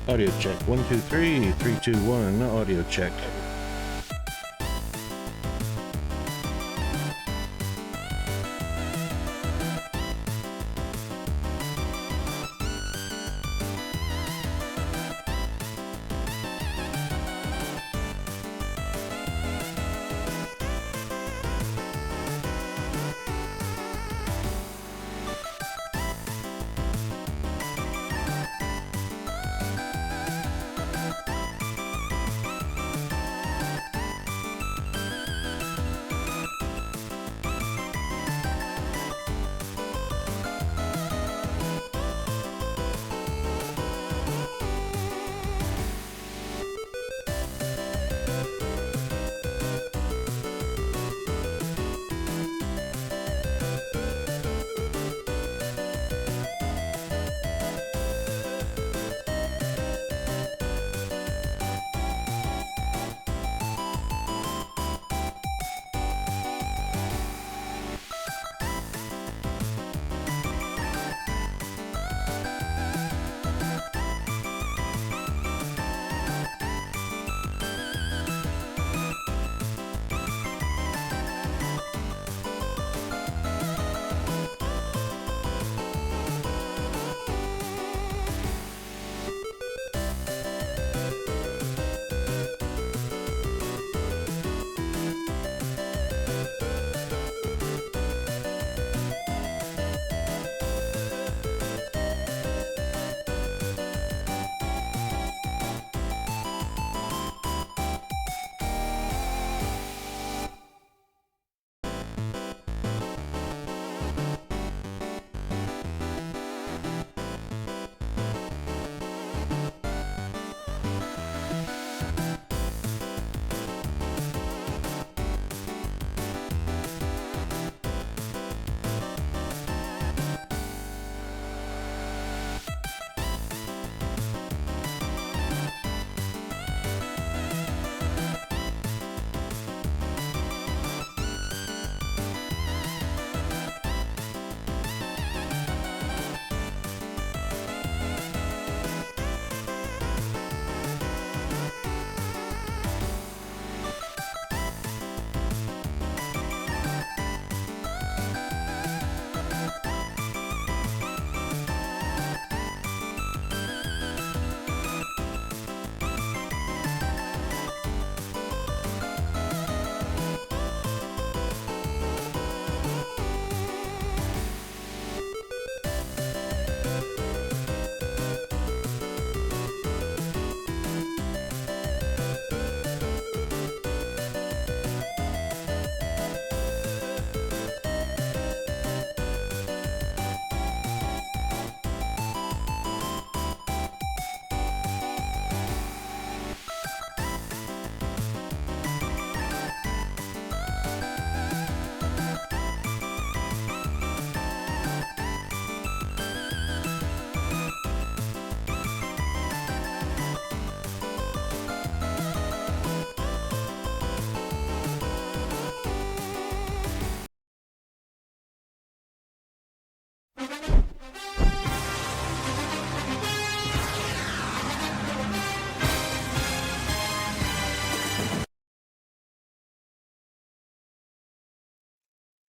Audio check. 1, 2, 3. 3, 2, 1. Audio check.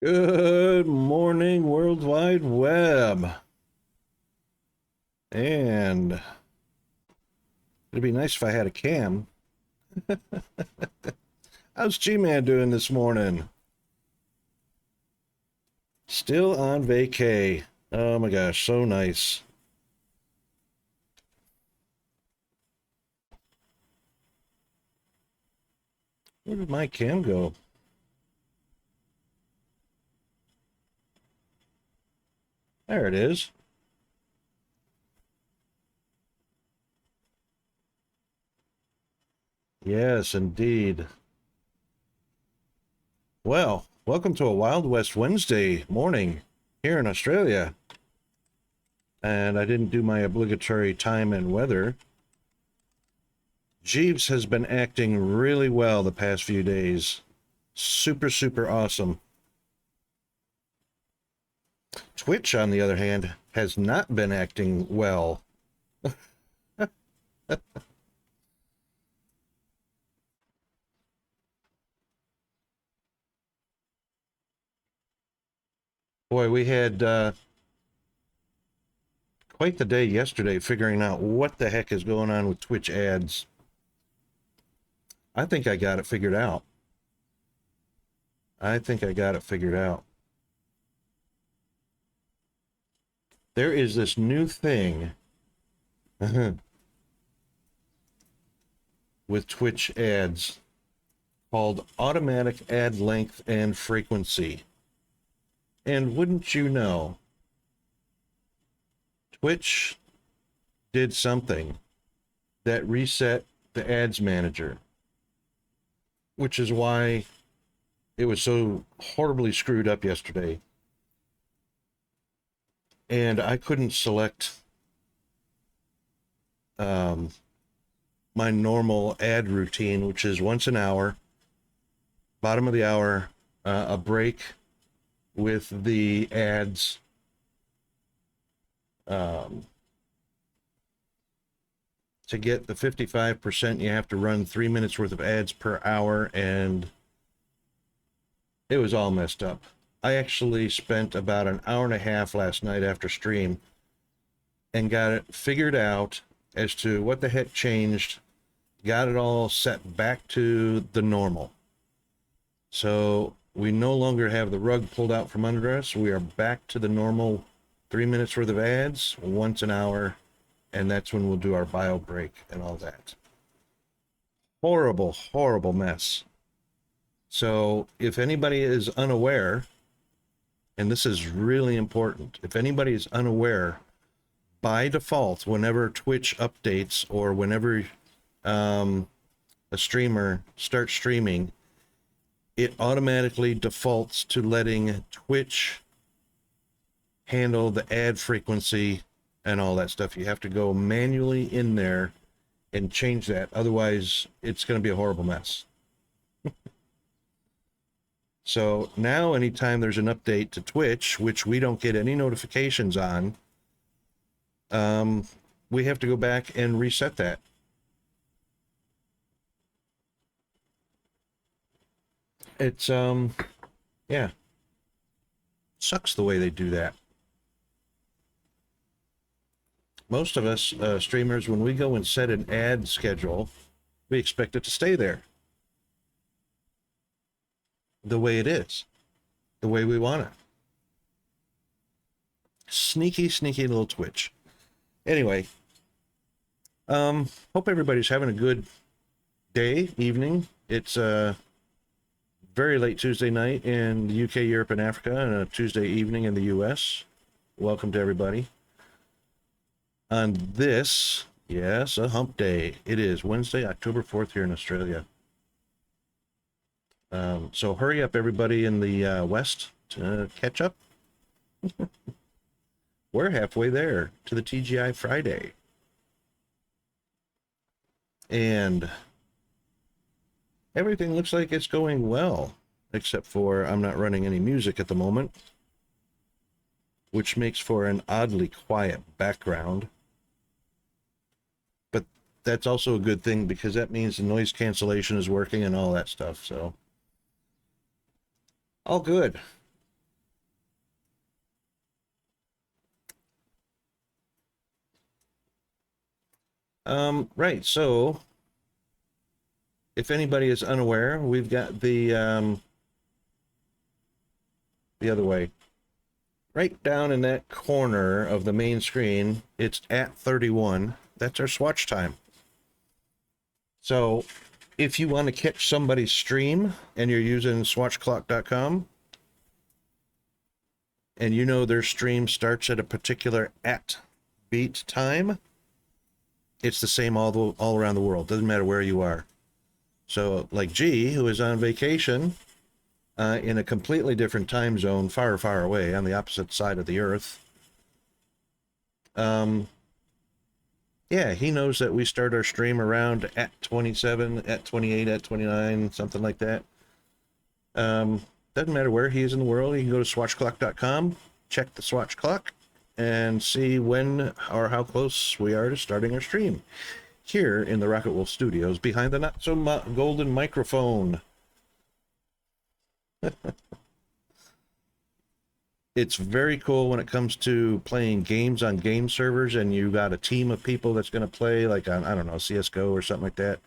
Good morning, World Wide Web. And it'd be nice if I had a cam. How's G-Man doing this morning? Still on vacay. Oh my gosh, so nice. Where did my cam go? There it is. Yes, indeed. Well, welcome to a Wild West Wednesday morning here in Australia. And I didn't do my obligatory time and weather. Jeeves has been acting really well the past few days. Super, super awesome. Twitch, on the other hand, has not been acting well. Boy, we had quite the day yesterday figuring out what the heck is going on with Twitch ads. I think I got it figured out. I think I got it figured out. There is this new thing with Twitch ads called automatic ad length and frequency. And wouldn't you know, Twitch did something that reset the ads manager, which is why it was so horribly screwed up yesterday. And I couldn't select my normal ad routine, which is once an hour, bottom of the hour, a break with the ads. To get the 55%, you have to run 3 minutes worth of ads per hour, and it was all messed up. I actually spent about an hour and a half last night after stream and got it figured out as to what the heck changed, got it all set back to the normal. So we no longer have the rug pulled out from under us. We are back to the normal 3 minutes worth of ads once an hour, and that's when we'll do our bio break and all that. Horrible, horrible mess. So if anybody is unaware, and this is really important, if anybody is unaware, by default, whenever Twitch updates or whenever a streamer starts streaming, it automatically defaults to letting Twitch handle the ad frequency and all that stuff. You have to go manually in there and change that. Otherwise, it's going to be a horrible mess. So now anytime there's an update to Twitch, which we don't get any notifications on, we have to go back and reset that. It's, yeah. Sucks the way they do that. Most of us streamers, when we go and set an ad schedule, we expect it to stay there the way it is, the way we want it. Sneaky, sneaky little Twitch. Anyway, hope everybody's having a good day, evening. It's very late Tuesday night in the UK, Europe, and Africa, and a Tuesday evening in the US. Welcome to everybody. On this, yes, a hump day. It is Wednesday, October 4th here in Australia. So hurry up, everybody in the West, to catch up. We're halfway there to the TGI Friday. And everything looks like it's going well, except for I'm not running any music at the moment, which makes for an oddly quiet background. But that's also a good thing, because that means the noise cancellation is working and all that stuff, so all good. Right, so if anybody is unaware, we've got the other way. Right down in that corner of the main screen, it's at 31. That's our swatch time. So if you want to catch somebody's stream and you're using swatchclock.com, and you know their stream starts at a particular beat time, it's the same all around the world. Doesn't matter where you are. So like G, who is on vacation in a completely different time zone, far, far away on the opposite side of the earth. Yeah, he knows that we start our stream around at 27, at 28, at 29, something like that. Doesn't matter where he is in the world. He can go to swatchclock.com, check the swatch clock, and see when or how close we are to starting our stream. here in the Rocket Wolf Studios behind the not-so-golden microphone. It's very cool when it comes to playing games on game servers and you got a team of people that's going to play like on, I don't know, CSGO or something like that.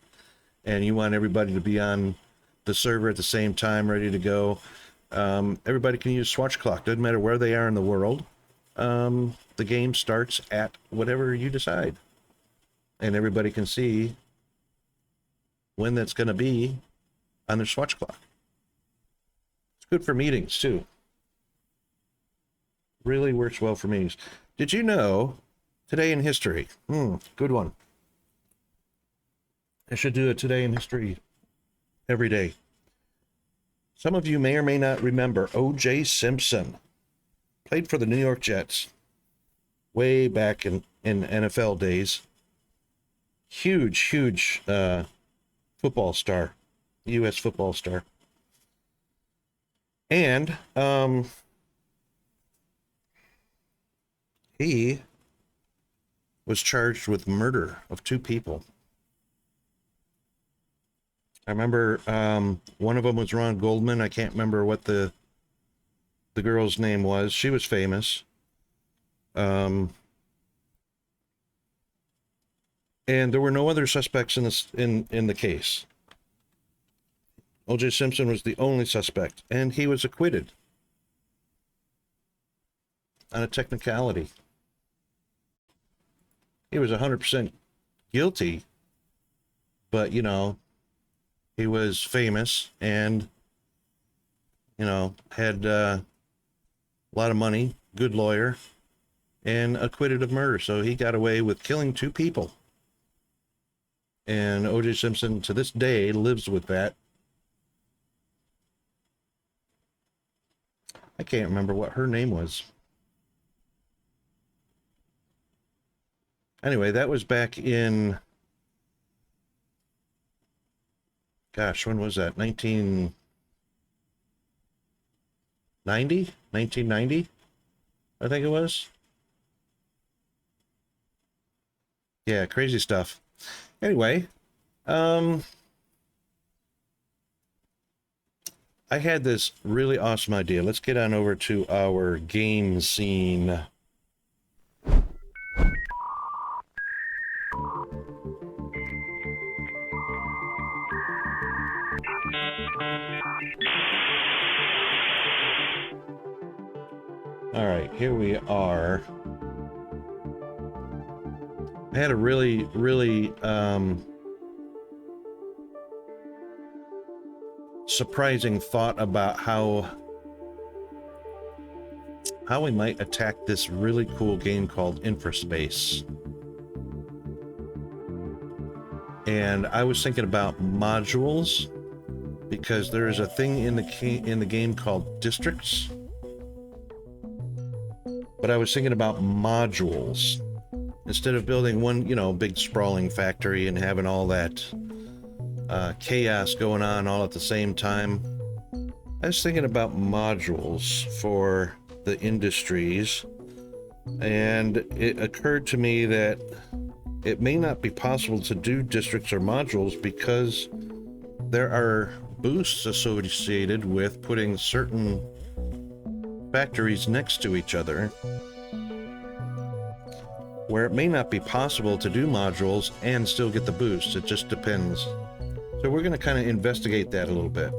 And you want everybody to be on the server at the same time, ready to go. Everybody can use Swatch Clock. Doesn't matter where they are in the world. The game starts at whatever you decide. And everybody can see when that's going to be on their Swatch Clock. It's good for meetings, too. Really works well for meetings. Did you know, today in history? Good one. I should do a today in history every day. Some of you may or may not remember O.J. Simpson. Played for the New York Jets. Way back in NFL days. Huge football star. U.S. football star. And, he was charged with murder of 2 people. I remember one of them was Ron Goldman. I can't remember what the girl's name was. She was famous. And there were no other suspects in the case. O.J. Simpson was the only suspect, and he was acquitted on a technicality. He was 100% guilty, but, you know, he was famous and, you know, had a lot of money, good lawyer, and acquitted of murder. So he got away with killing 2 people. And O.J. Simpson, to this day, lives with that. I can't remember what her name was. Anyway, that was back in, gosh, when was that? 1990? 1990, I think it was. Yeah, crazy stuff. Anyway, I had this really awesome idea. Let's get on over to our game scene. All right, here we are. I had a really surprising thought about how we might attack this really cool game called Infraspace. And I was thinking about modules, because there is a thing in the game called districts. But I was thinking about modules. Instead of building one, you know, big sprawling factory and having all that chaos going on all at the same time, I was thinking about modules for the industries. And it occurred to me that it may not be possible to do districts or modules because there are boosts associated with putting certain factories next to each other, where it may not be possible to do modules and still get the boosts. It just depends. So we're going to kind of investigate that a little bit.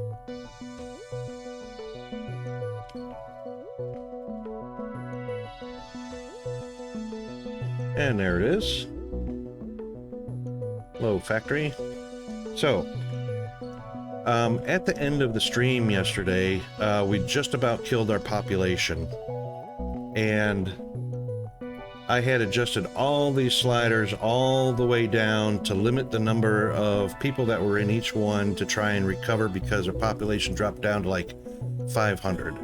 And there it is. Hello, factory. So, at the end of the stream yesterday, we just about killed our population. And I had adjusted all these sliders all the way down to limit the number of people that were in each one to try and recover, because our population dropped down to like 500.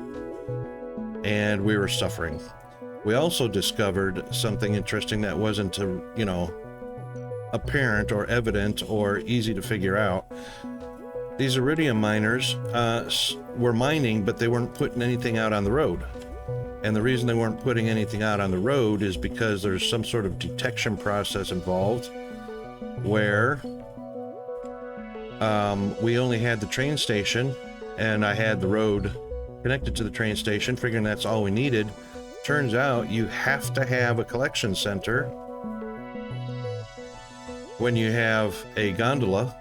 And we were suffering. We also discovered something interesting that wasn't, you know, apparent or evident or easy to figure out. These iridium miners were mining, but they weren't putting anything out on the road. And the reason they weren't putting anything out on the road is because there's some sort of detection process involved where we only had the train station and I had the road connected to the train station, figuring that's all we needed. Turns out you have to have a collection center when you have a gondola.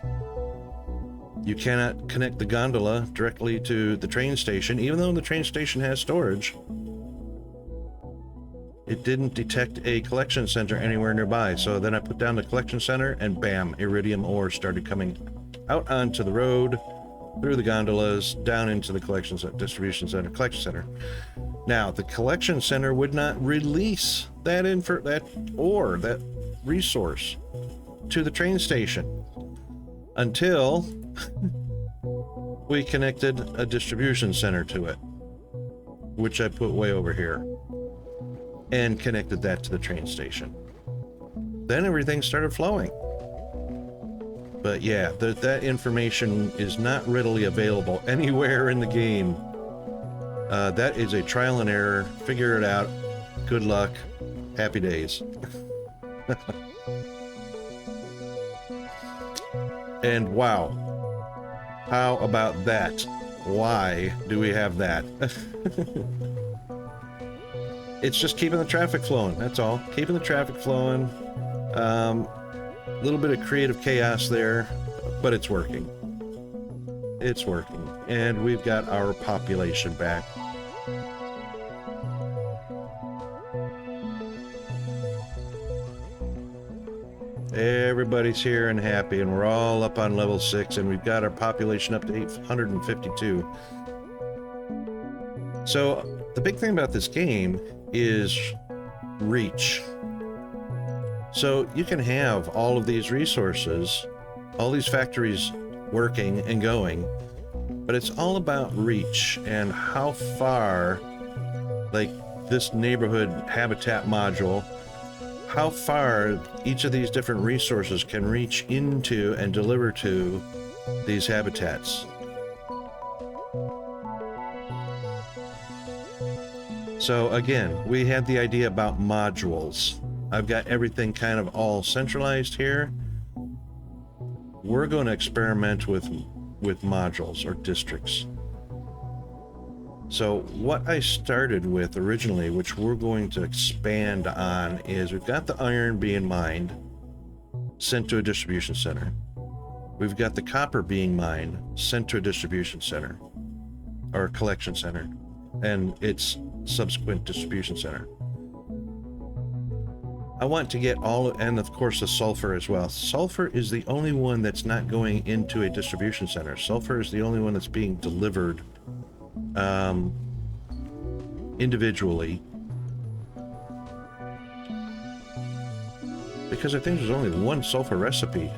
You cannot connect the gondola directly to the train station, even though the train station has storage. It didn't detect a collection center anywhere nearby. So then I put down the collection center and bam, iridium ore started coming out onto the road, through the gondolas, down into the collection center, distribution center, collection center. Now, the collection center would not release that ore, that resource, to the train station until we connected a distribution center to it, which I put way over here, and connected that to the train station. Then everything started flowing. But yeah, that information is not readily available anywhere in the game. That is a trial and error. Figure it out. Good luck. Happy days. And wow. How about that? Why do we have that? It's just keeping the traffic flowing. That's all. Keeping the traffic flowing. A little bit of creative chaos there, but it's working. It's working. And we've got our population back. Everybody's here and happy, and we're all up on level 6, and we've got our population up to 852. So the big thing about this game is reach. So you can have all of these resources, all these factories working and going, but it's all about reach and how far, like this neighborhood habitat module, how far each of these different resources can reach into and deliver to these habitats. So again, we had the idea about modules. I've got everything kind of all centralized here. We're going to experiment with modules or districts. So what I started with originally, which we're going to expand on, is we've got the iron being mined, sent to a distribution center. We've got the copper being mined, sent to a distribution center, or collection center, and its subsequent distribution center. I want to get all, and of course the sulfur as well. Sulfur is the only one that's not going into a distribution center. Sulfur is the only one that's being delivered individually, because I think there's only one sulfur recipe.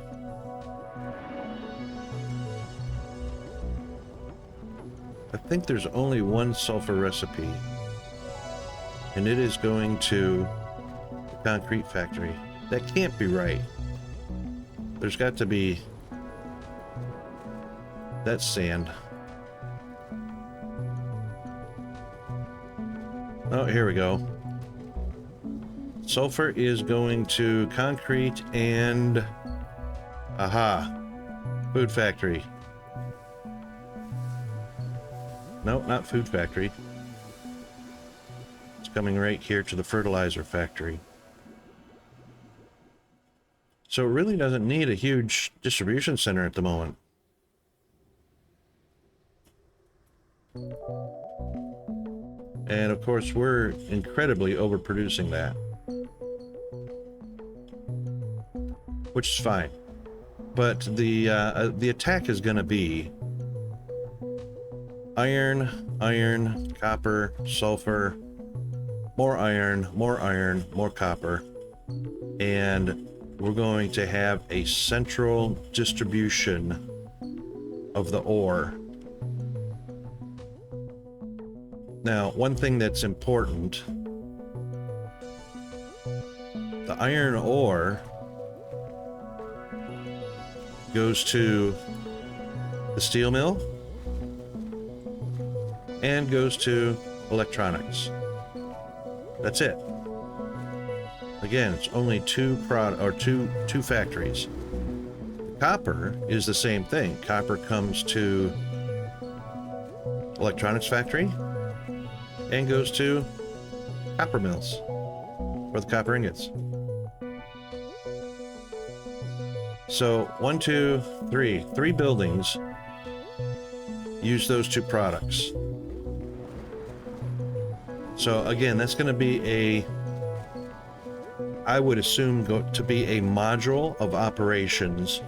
I think there's only one sulfur recipe, and it is going to the concrete factory. That can't be right. There's got to be... That's sand. Oh, here we go. Sulfur is going to concrete and... Aha. Food factory. No, not food factory. It's coming right here to the fertilizer factory. So it really doesn't need a huge distribution center at the moment. And of course, we're incredibly overproducing that, which is fine. But the attack is going to be iron, copper, sulfur, more iron, more copper, and we're going to have a central distribution of the ore. Now, one thing that's important, the iron ore goes to the steel mill and goes to electronics. That's it. Again, it's only two factories. Copper is the same thing. Copper comes to electronics factory and goes to copper mills for the copper ingots. So 1, 2, 3, 3 buildings use those two products. So again, that's going to be I would assume to be a module of operations.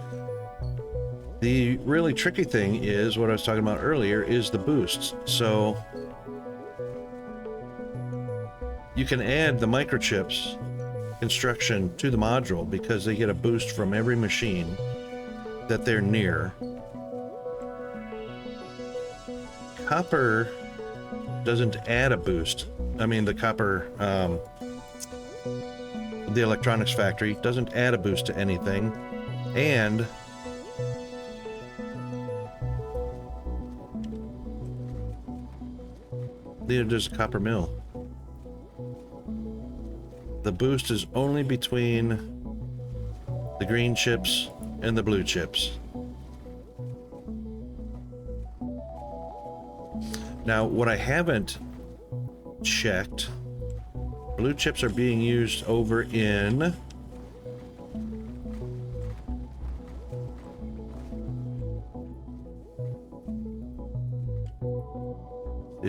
The really tricky thing is what I was talking about earlier is the boosts. So you can add the microchips construction to the module because they get a boost from every machine that they're near. Copper doesn't add a boost. I mean, the copper, the electronics factory doesn't add a boost to anything, and neither does a copper mill. The boost is only between the green chips and the blue chips. Now, what I haven't checked, blue chips are being used over in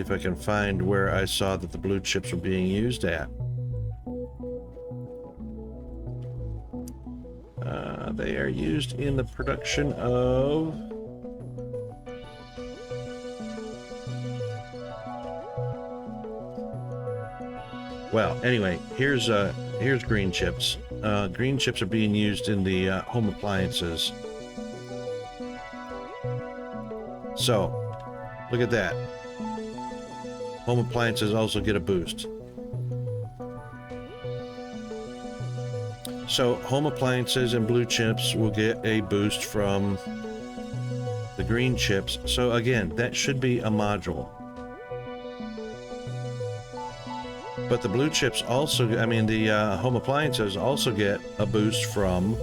see if I can find where I saw that the blue chips were being used at. They are used in the production of well, anyway, here's green chips. Green chips are being used in the home appliances. So, look at that. Home appliances also get a boost. So, home appliances and blue chips will get a boost from the green chips. So again, that should be a module. But the blue chips also, I mean, the home appliances also get a boost from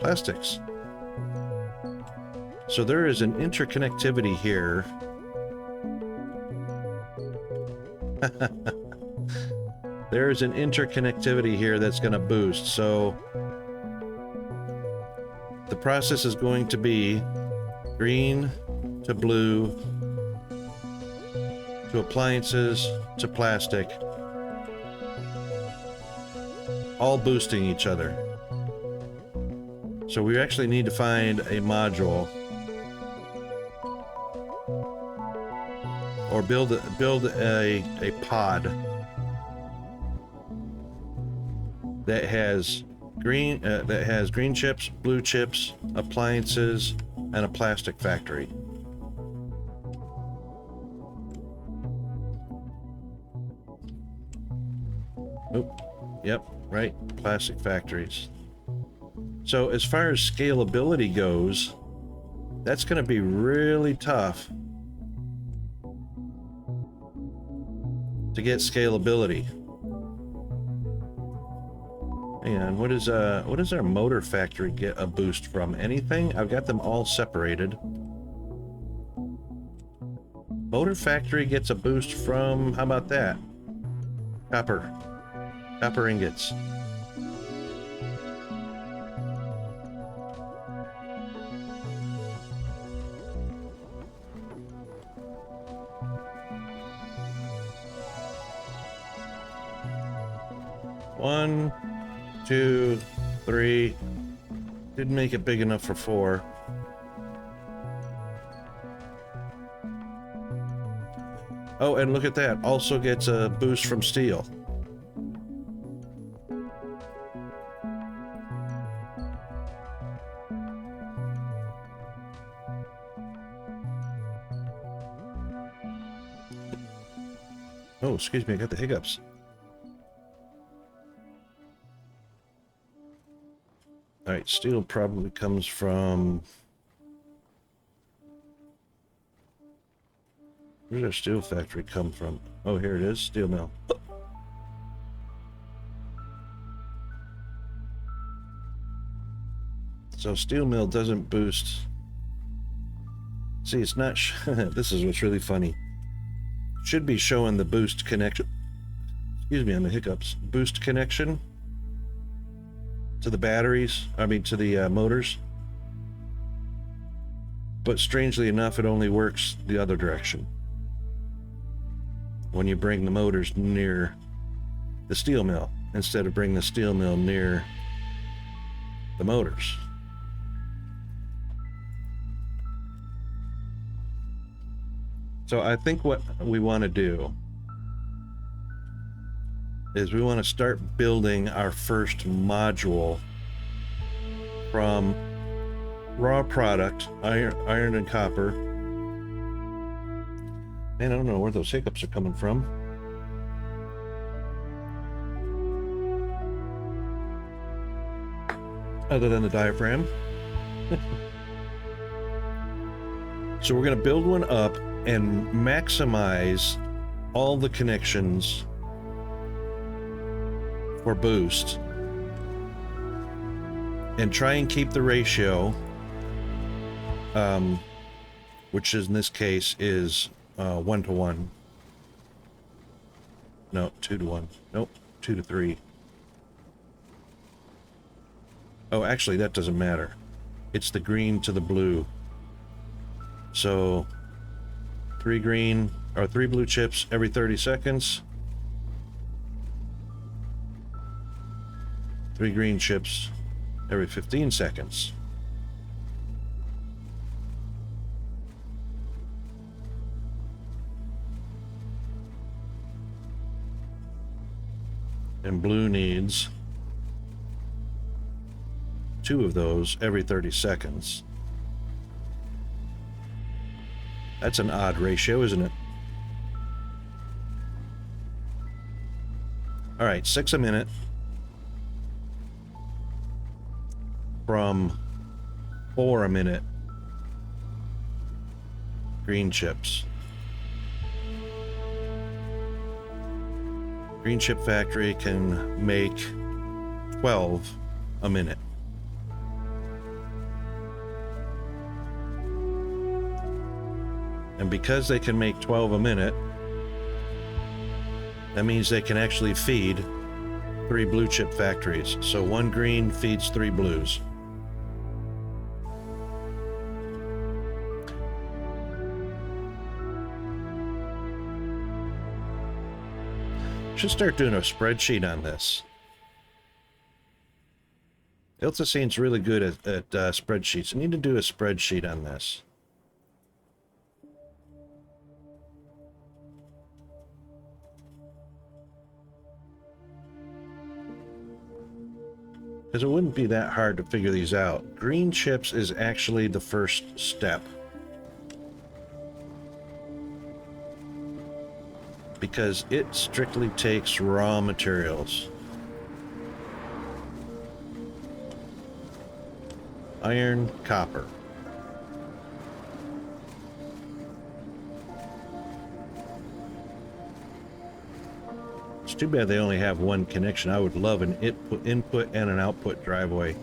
plastics. So there is an interconnectivity here. There is an interconnectivity here that's going to boost. So the process is going to be green to blue to appliances to plastic, all boosting each other. So we actually need to find a module or build a pod that has green chips, blue chips, appliances, and a plastic factory. Oh, yep, right, plastic factories. So as far as scalability goes, that's going to be really tough to get scalability. Hang on, what does our motor factory get a boost from? Anything? I've got them all separated. Motor factory gets a boost from, how about that? Copper ingots. One, 2, 3. Didn't make it big enough for 4. Oh, and look at that. Also gets a boost from steel. Oh, excuse me, I got the hiccups. Alright, steel probably comes from... Where's our steel factory come from? Oh, here it is, steel mill. So steel mill doesn't boost. See, it's not. This is what's really funny. Should be showing the boost connection. Excuse me on the hiccups. Boost connection to the batteries. I mean, to the motors. But strangely enough, it only works the other direction. When you bring the motors near the steel mill, instead of bringing the steel mill near the motors. So I think what we want to do is we want to start building our first module from raw product, iron and copper. Man, I don't know where those hiccups are coming from. Other than the diaphragm. So we're going to build one up and maximize all the connections for boost and try and keep the ratio, which is in this case is 1 to 1. No, 2 to 1. Nope, 2 to 3. Oh, actually, that doesn't matter. It's the green to the blue. So 3 green or 3 blue chips every 30 seconds. 3 green chips every 15 seconds. And blue needs 2 of those every 30 seconds. That's an odd ratio, isn't it? All right, 6 a minute from 4 a minute green chips. Green chip factory can make 12 a minute. And because they can make 12 a minute, that means they can actually feed 3 blue chip factories. So 1 green feeds 3 blues. Should start doing a spreadsheet on this. Ilthacine's really good at spreadsheets. I need to do a spreadsheet on this. Because it wouldn't be that hard to figure these out. Green chips is actually the first step. Because it strictly takes raw materials. Iron, copper. It's too bad they only have 1 connection. I would love an input and an output driveway.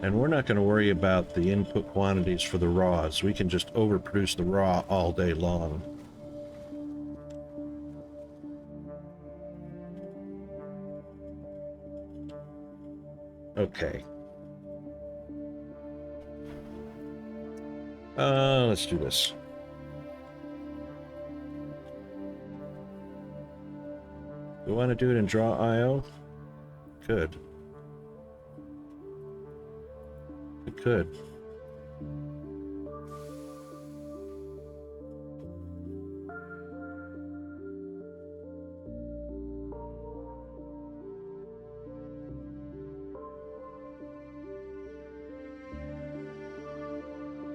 And we're not going to worry about the input quantities for the raws. We can just overproduce the raw all day long. Okay. Let's do this. We want to do it in draw IO? Could. We could.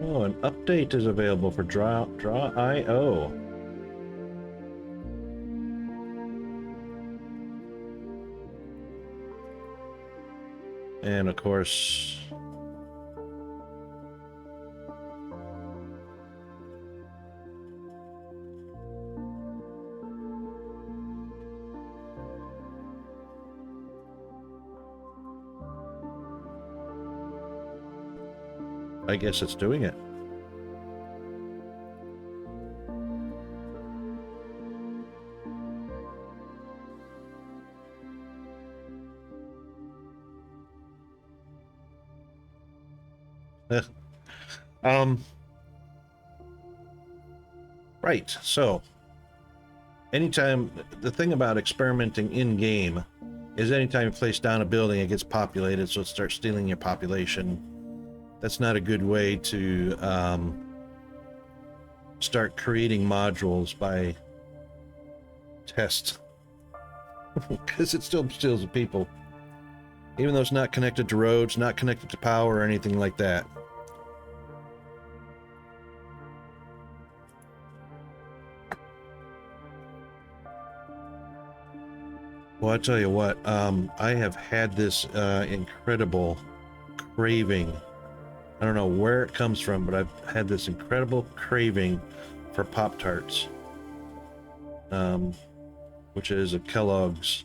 Oh, an update is available for draw IO. And of course, I guess it's doing it. um, right. So, anytime, the thing about experimenting in game is anytime you place down a building, it gets populated, so it starts stealing your population. That's not a good way to start creating modules by test, because it still steals the people, even though it's not connected to roads, not connected to power or anything like that. Well, I tell you what, I have had this incredible craving. I don't know where it comes from, but I've had this incredible craving for Pop-Tarts, which is a Kellogg's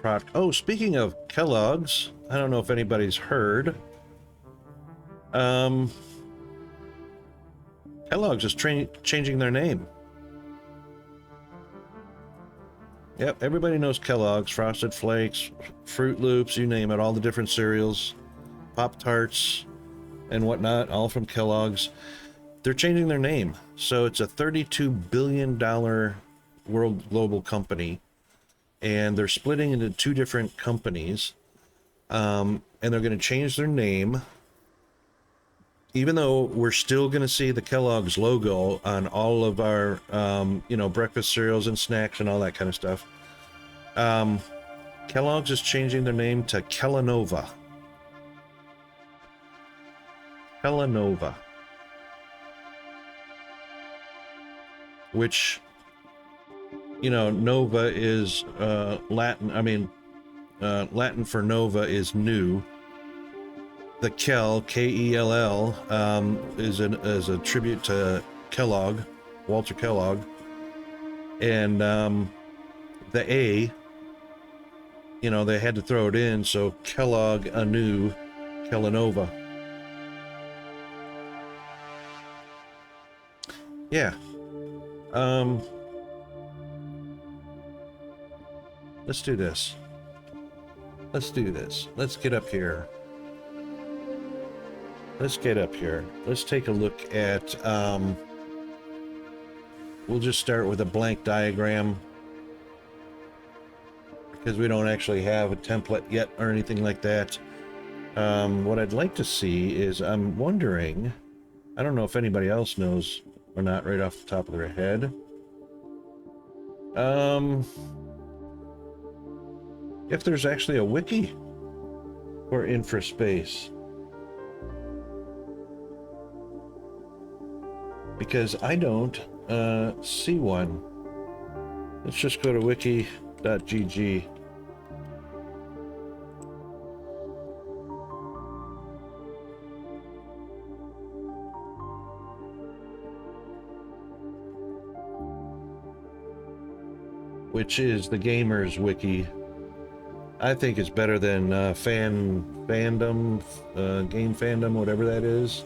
product. Oh, speaking of Kellogg's, I don't know if anybody's heard. Kellogg's is changing their name. Yep, everybody knows Kellogg's, Frosted Flakes, Fruit Loops, you name it, all the different cereals, Pop-Tarts, and whatnot, all from Kellogg's. They're changing their name. So it's a $32 billion world global company, and they're splitting into two different companies, and they're going to change their name. Even though we're still going to see the Kellogg's logo on all of our, breakfast cereals and snacks and all that kind of stuff, Kellogg's is changing their name to Kellanova. Kellanova. Which, Nova is Latin. Latin for Nova is new. The Kell, K-E-L-L, is a tribute to Kellogg, Walter Kellogg. And the A, they had to throw it in, so Kellogg anew, Kellanova. Yeah. Let's do this. Let's get up here. Let's take a look at, we'll just start with a blank diagram, because we don't actually have a template yet or anything like that. What I'd like to see is, I'm wondering, I don't know if anybody else knows or not right off the top of their head. If there's actually a wiki for InfraSpace. Because I don't see one. Let's just go to wiki.gg. Which is the gamers wiki. I think it's better than fandom, game fandom, whatever that is.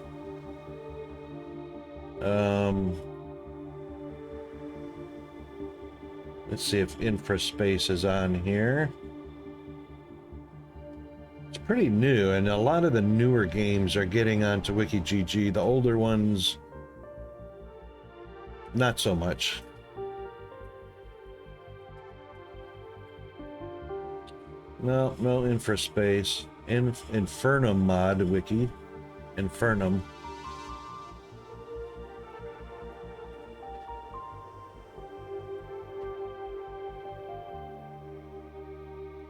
Let's see if InfraSpace is on here. It's pretty new, and a lot of the newer games are getting onto WikiGG. The older ones, not so much. No InfraSpace. Infernum mod wiki. Infernum.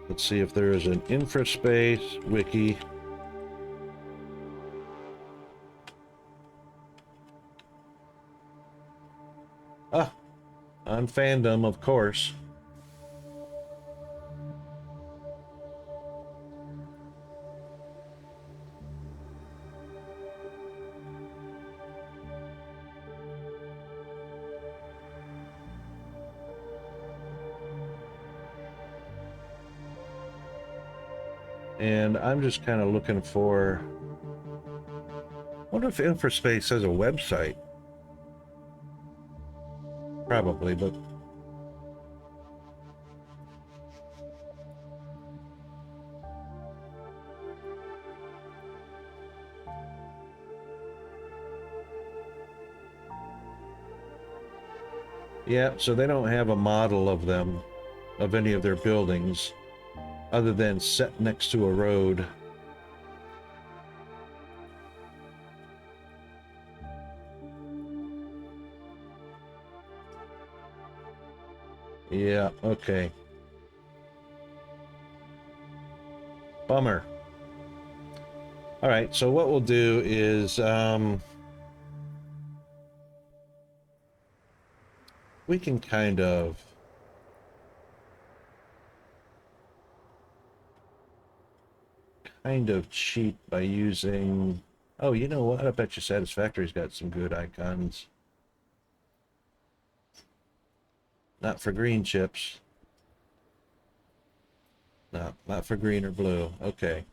Let's see if there is an InfraSpace wiki. On fandom, of course. And I'm just kind of looking for... I wonder if Infraspace has a website. Probably, but... Yeah, so they don't have a model of them, of any of their buildings, other than set next to a road. Yeah, okay. Bummer. All right, so what we'll do is we can kind of cheat by using... Oh, you know what? I bet you Satisfactory's got some good icons. Not for green chips. No, not for green or blue. Okay.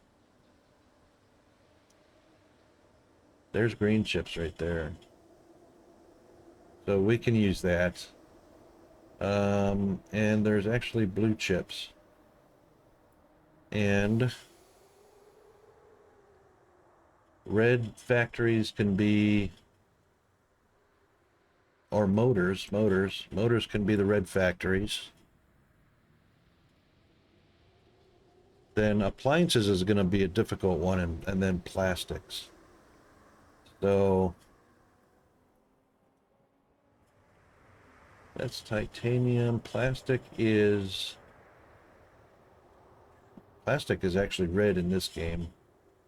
There's green chips right there. So we can use that. And there's actually blue chips. And red factories can be... Or motors can be the red factories. Then appliances is going to be a difficult one, and then plastics. So that's titanium. Plastic is actually red in this game.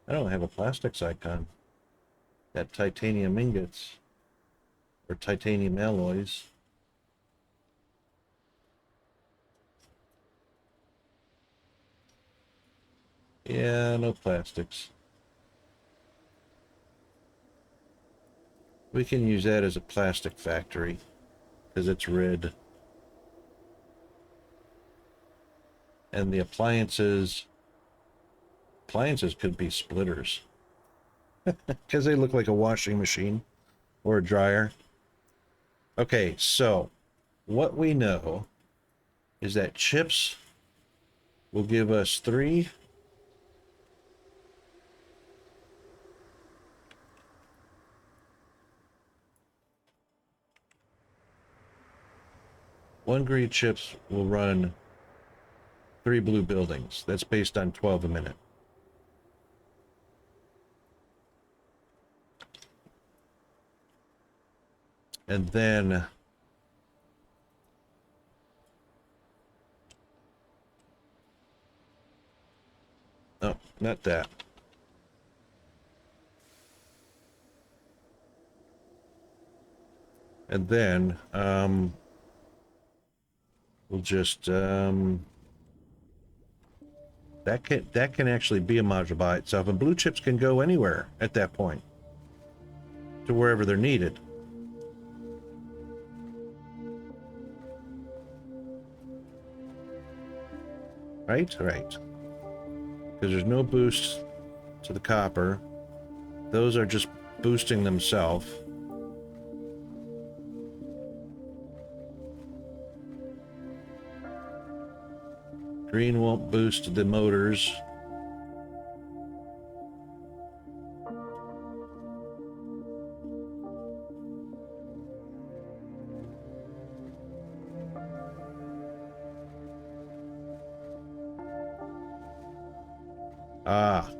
I don't have a plastics icon. Got titanium ingots or titanium alloys. Yeah, no plastics. We can use that as a plastic factory because it's red. And the appliances could be splitters because they look like a washing machine or a dryer. Okay, so what we know is that chips will give us 3. One green chips will run 3 blue buildings. That's based on 12 a minute. And then oh, not that. And then we'll just that can actually be a module by itself, and blue chips can go anywhere at that point to wherever they're needed. Right, because there's no boost to the copper. Those are just boosting themselves. Green won't boost the motors. Ah.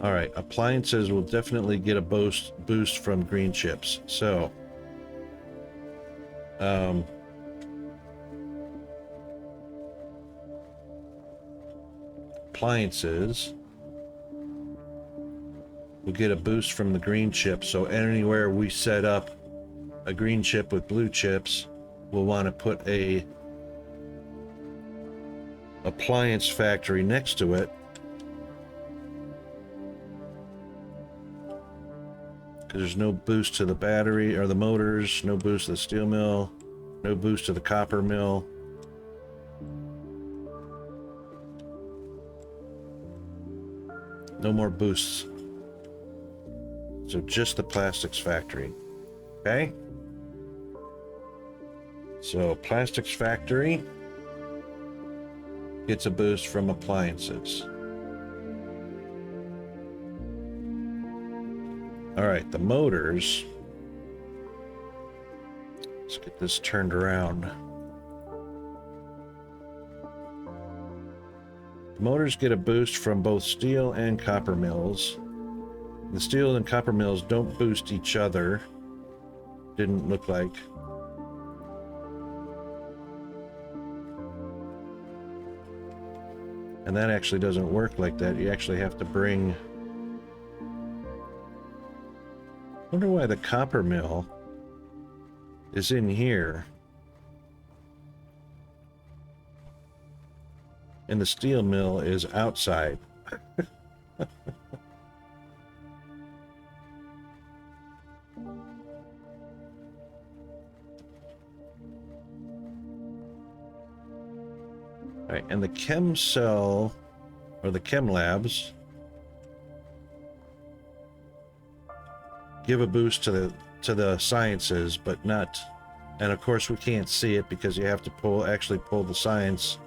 All right, appliances will definitely get a boost from green chips. So, appliances will get a boost from the green chip. So anywhere we set up a green chip with blue chips, we'll want to put a appliance factory next to it, because there's no boost to the battery or the motors, no boost to the steel mill, no boost to the copper mill. No more boosts. So just the plastics factory. Okay? So plastics factory gets a boost from appliances. All right, the motors. Let's get this turned around. The motors get a boost from both steel and copper mills. The steel and copper mills don't boost each other. Didn't look like. And that actually doesn't work like that. You actually have to bring... I wonder why the copper mill is in here. And the steel mill is outside. All right, and the chem cell, or the chem labs, give a boost to the sciences, but not, and of course we can't see it because you have to actually pull the science.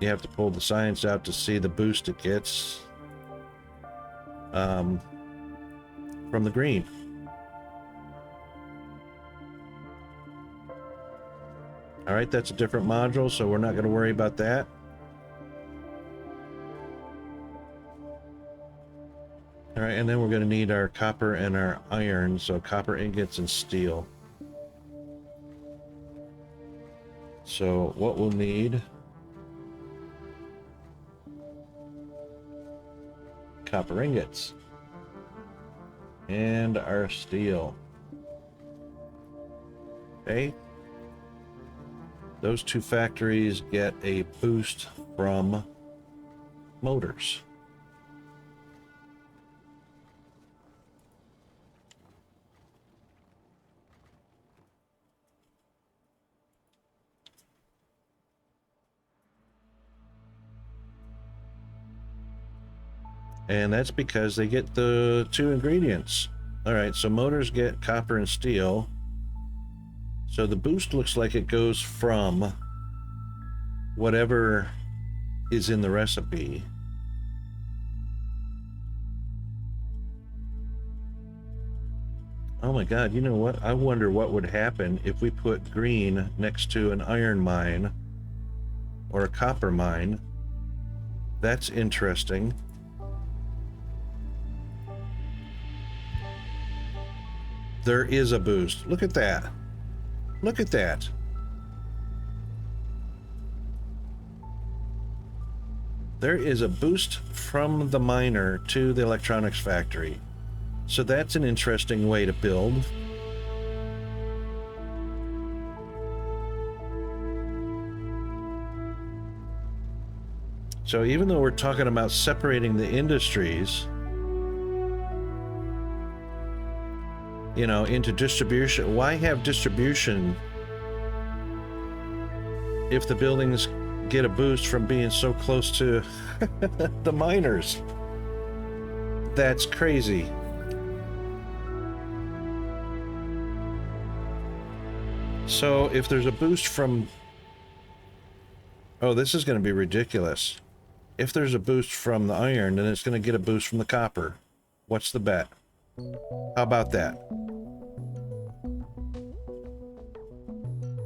You have to pull the science out to see the boost it gets from the green. All right, that's a different module, so we're not going to worry about that. All right, and then we're going to need our copper and our iron, so copper ingots and steel. So what we'll need... copper ingots and our steel. Okay, those two factories get a boost from motors. And that's because they get the two ingredients. All right, so motors get copper and steel. So the boost looks like it goes from whatever is in the recipe. Oh my God, you know what? I wonder what would happen if we put green next to an iron mine or a copper mine. That's interesting. There is a boost. Look at that. Look at that. There is a boost from the miner to the electronics factory. So that's an interesting way to build. So even though we're talking about separating the industries, you know, into distribution. Why have distribution if the buildings get a boost from being so close to the miners? That's crazy. So if there's a boost from... Oh, this is going to be ridiculous. If there's a boost from the iron, then it's going to get a boost from the copper. What's the bet? How about that?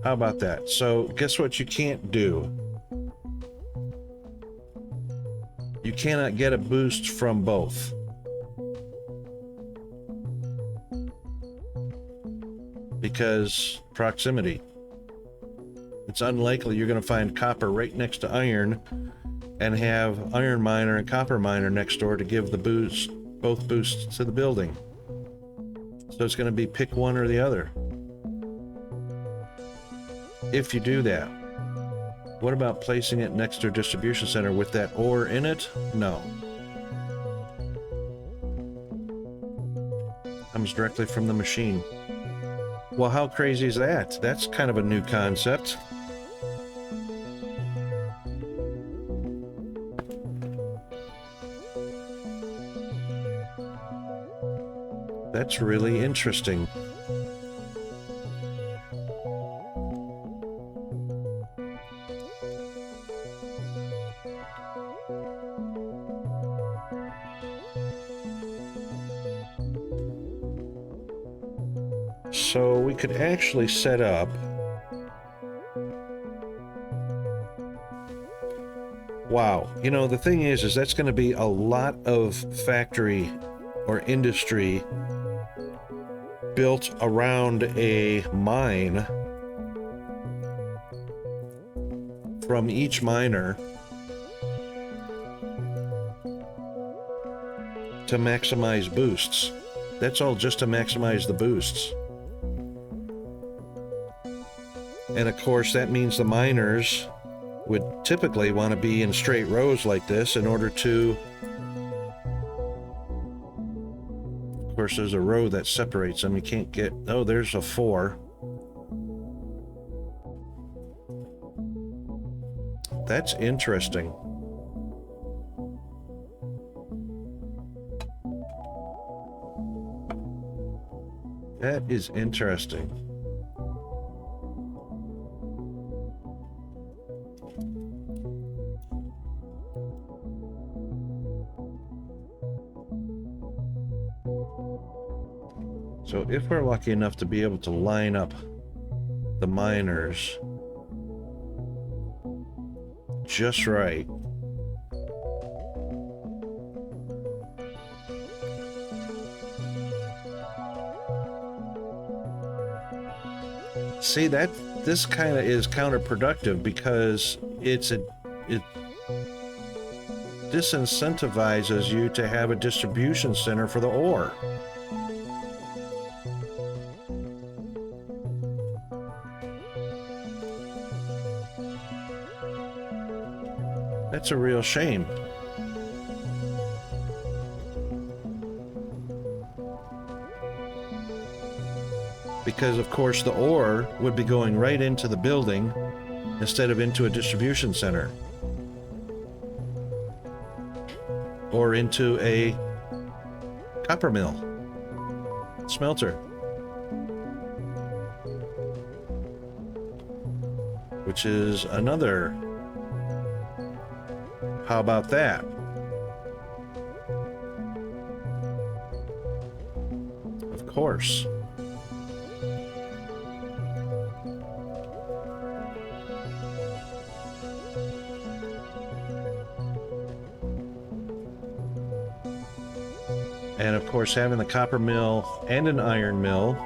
How about that? So guess what you can't do? You cannot get a boost from both. Because proximity. It's unlikely you're going to find copper right next to iron and have iron miner and copper miner next door to give the boost, both boosts to the building. So it's going to be pick one or the other. If you do that, what about placing it next to a distribution center with that ore in it? No. Comes directly from the machine. Well, how crazy is that? That's kind of a new concept. That's really interesting. So we could actually set up wow. You know, the thing is that's going to be a lot of factory or industry built around a mine from each miner to maximize boosts. That's all just to maximize the boosts. And of course, that means the miners would typically want to be in straight rows like this in order to, of course, there's a row that separates them. You can't get, oh, there's a 4. That's interesting. That is interesting. So if we're lucky enough to be able to line up the miners just right, see that this kind of is counterproductive because it disincentivizes you to have a distribution center for the ore. That's a real shame. Because of course the ore would be going right into the building instead of into a distribution center or into a copper mill, smelter, which is another. How about that? Of course. And of course, having the copper mill and an iron mill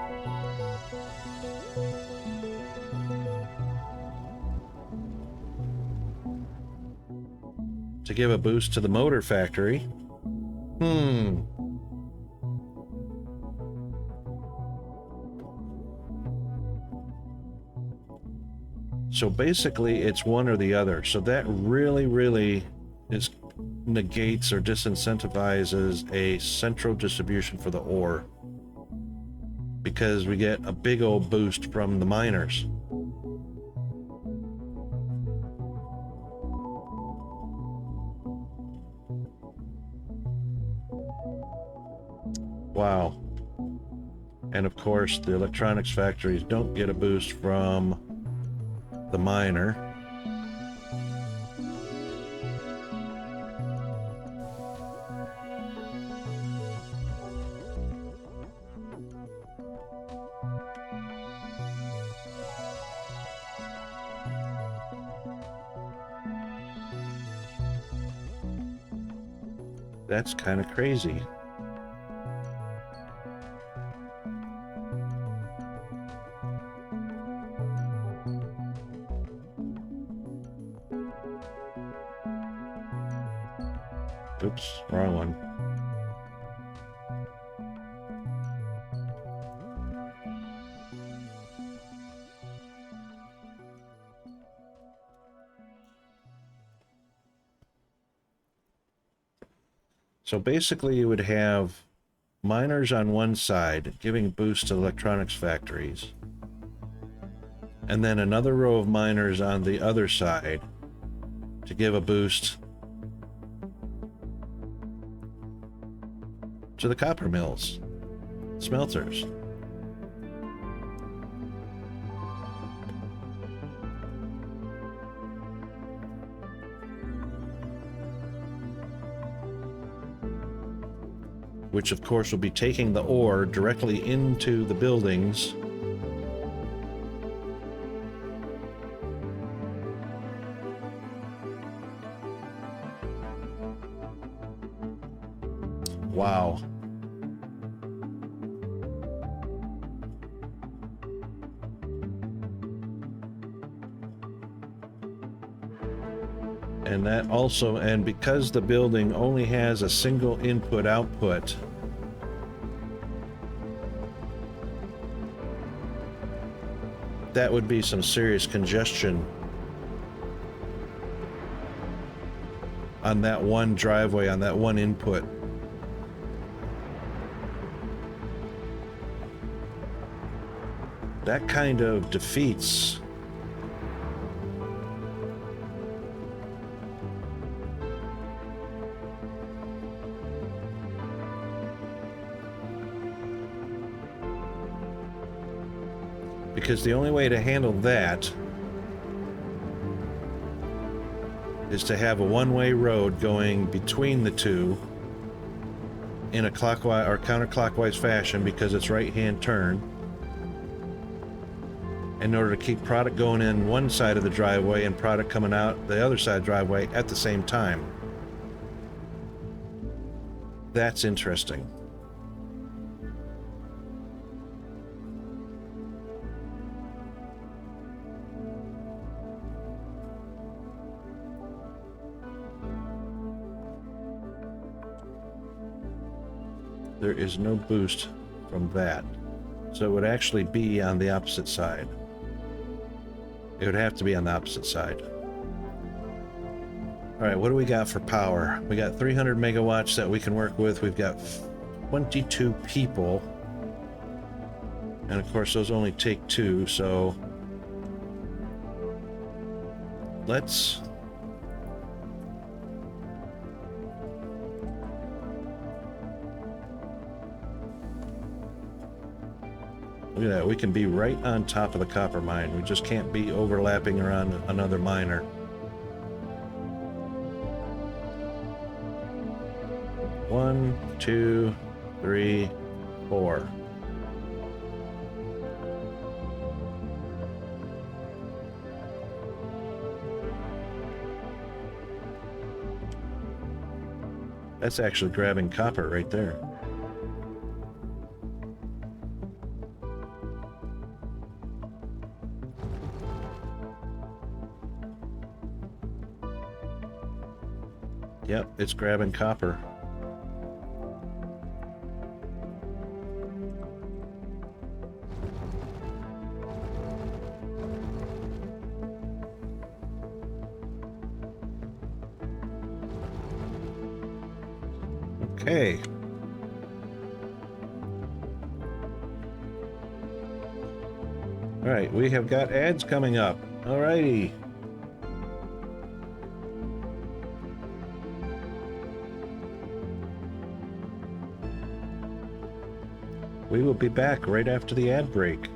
to give a boost to the motor factory. So basically it's one or the other. So that really negates or disincentivizes a central distribution for the ore because we get a big old boost from the miners. Wow. And of course, the electronics factories don't get a boost from the miner. That's kind of crazy. Oops, wrong one. So basically you would have miners on one side giving a boost to electronics factories, and then another row of miners on the other side to give a boost to the copper mills. smelters. Which of course will be taking the ore directly into the buildings. Wow. And that also, and because the building only has a single input-output, that would be some serious congestion on that one driveway, on that one input. That kind of defeats because the only way to handle that is to have a one-way road going between the two in a clockwise or counterclockwise fashion because it's right-hand turn, in order to keep product going in one side of the driveway and product coming out the other side of the driveway at the same time. That's interesting. There is no boost from that. So it would actually be on the opposite side. It would have to be on the opposite side. All right, what do we got for power? We got 300 megawatts that we can work with. We've got 22 people. And of course, those only take 2, so let's... Look at that, we can be right on top of the copper mine. We just can't be overlapping around another miner. One, two, three, 4. That's actually grabbing copper right there. Yep, it's grabbing copper. Okay. All right, we have got ads coming up. All righty. We will be back right after the ad break.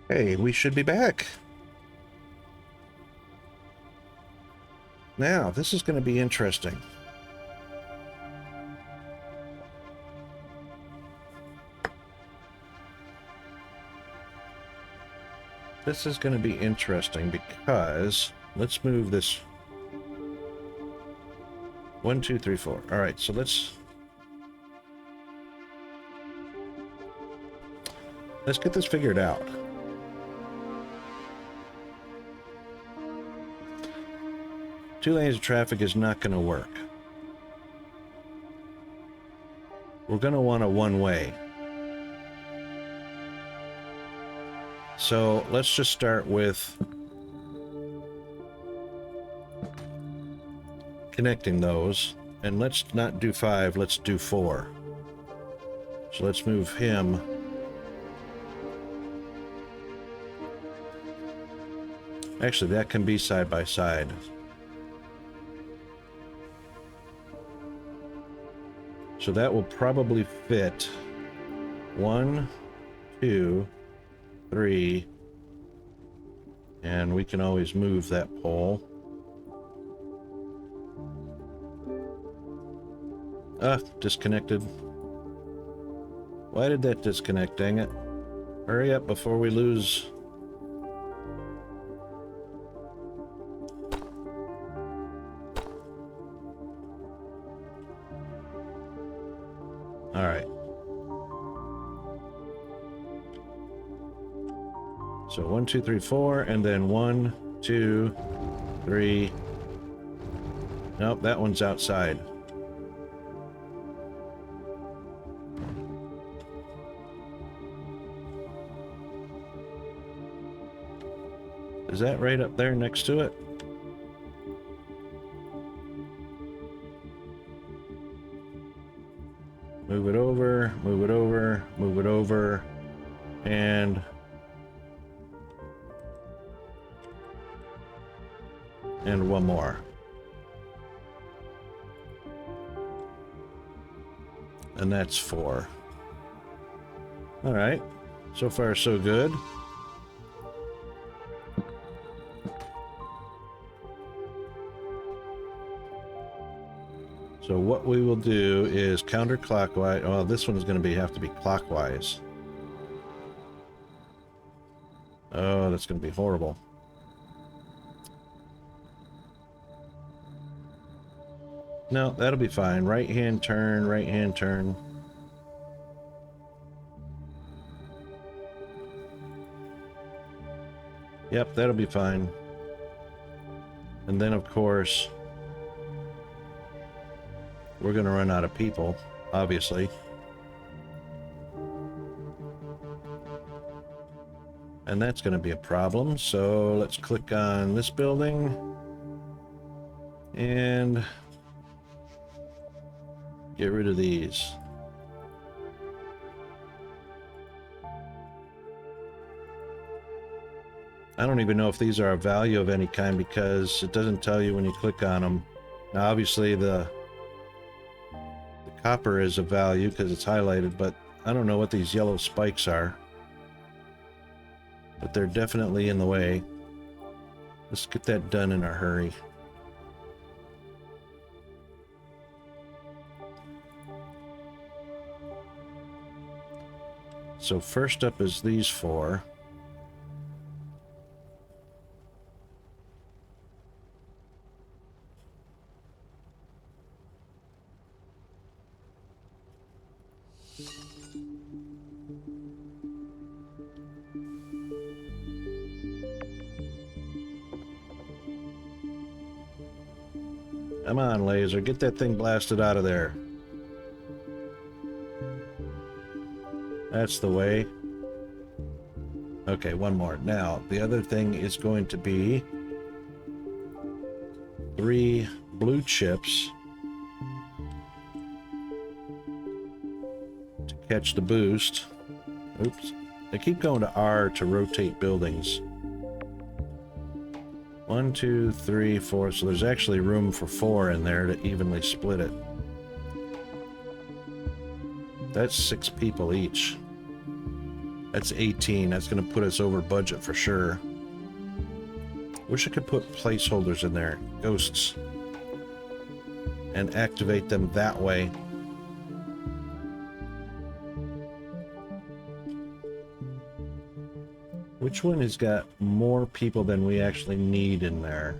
Hey, we should be back. Now, this is going to be interesting. This is going to be interesting because let's move this 1, 2, 3, 4. All right, so let's get this figured out. Two lanes of traffic is not going to work. We're going to want a one-way. So let's just start with connecting those. And let's not do 5, let's do 4. So let's move him. Actually, that can be side by side. So that will probably fit 1, 2, 3, and we can always move that pole. Disconnected. Why did that disconnect, dang it? Hurry up before we lose. All right. So 1, 2, 3, 4, and then 1, 2, 3. Nope, that one's outside. Is that right up there next to it? Move it over, move it over, move it over, and one more. And that's 4. All right, so far so good. So what we will do is counterclockwise. Well, this one is going to have to be clockwise. Oh, that's going to be horrible. No, that'll be fine. Right hand turn, right hand turn. Yep, that'll be fine. And then, of course, we're going to run out of people, obviously. And that's going to be a problem. So let's click on this building. And get rid of these. I don't even know if these are a value of any kind because it doesn't tell you when you click on them. Now, obviously, the copper is a value because it's highlighted, but I don't know what these yellow spikes are. But they're definitely in the way. Let's get that done in a hurry. So first up is these 4. Come on, laser, get that thing blasted out of there. That's the way. Okay, one more. Now, the other thing is going to be 3 blue chips to catch the boost. Oops. They keep going to R to rotate buildings. 1, 2, 3, 4. So there's actually room for 4 in there to evenly split it. That's 6 people each. That's 18. That's going to put us over budget for sure. Wish I could put placeholders in there, ghosts, and activate them that way. Which one has got more people than we actually need in there?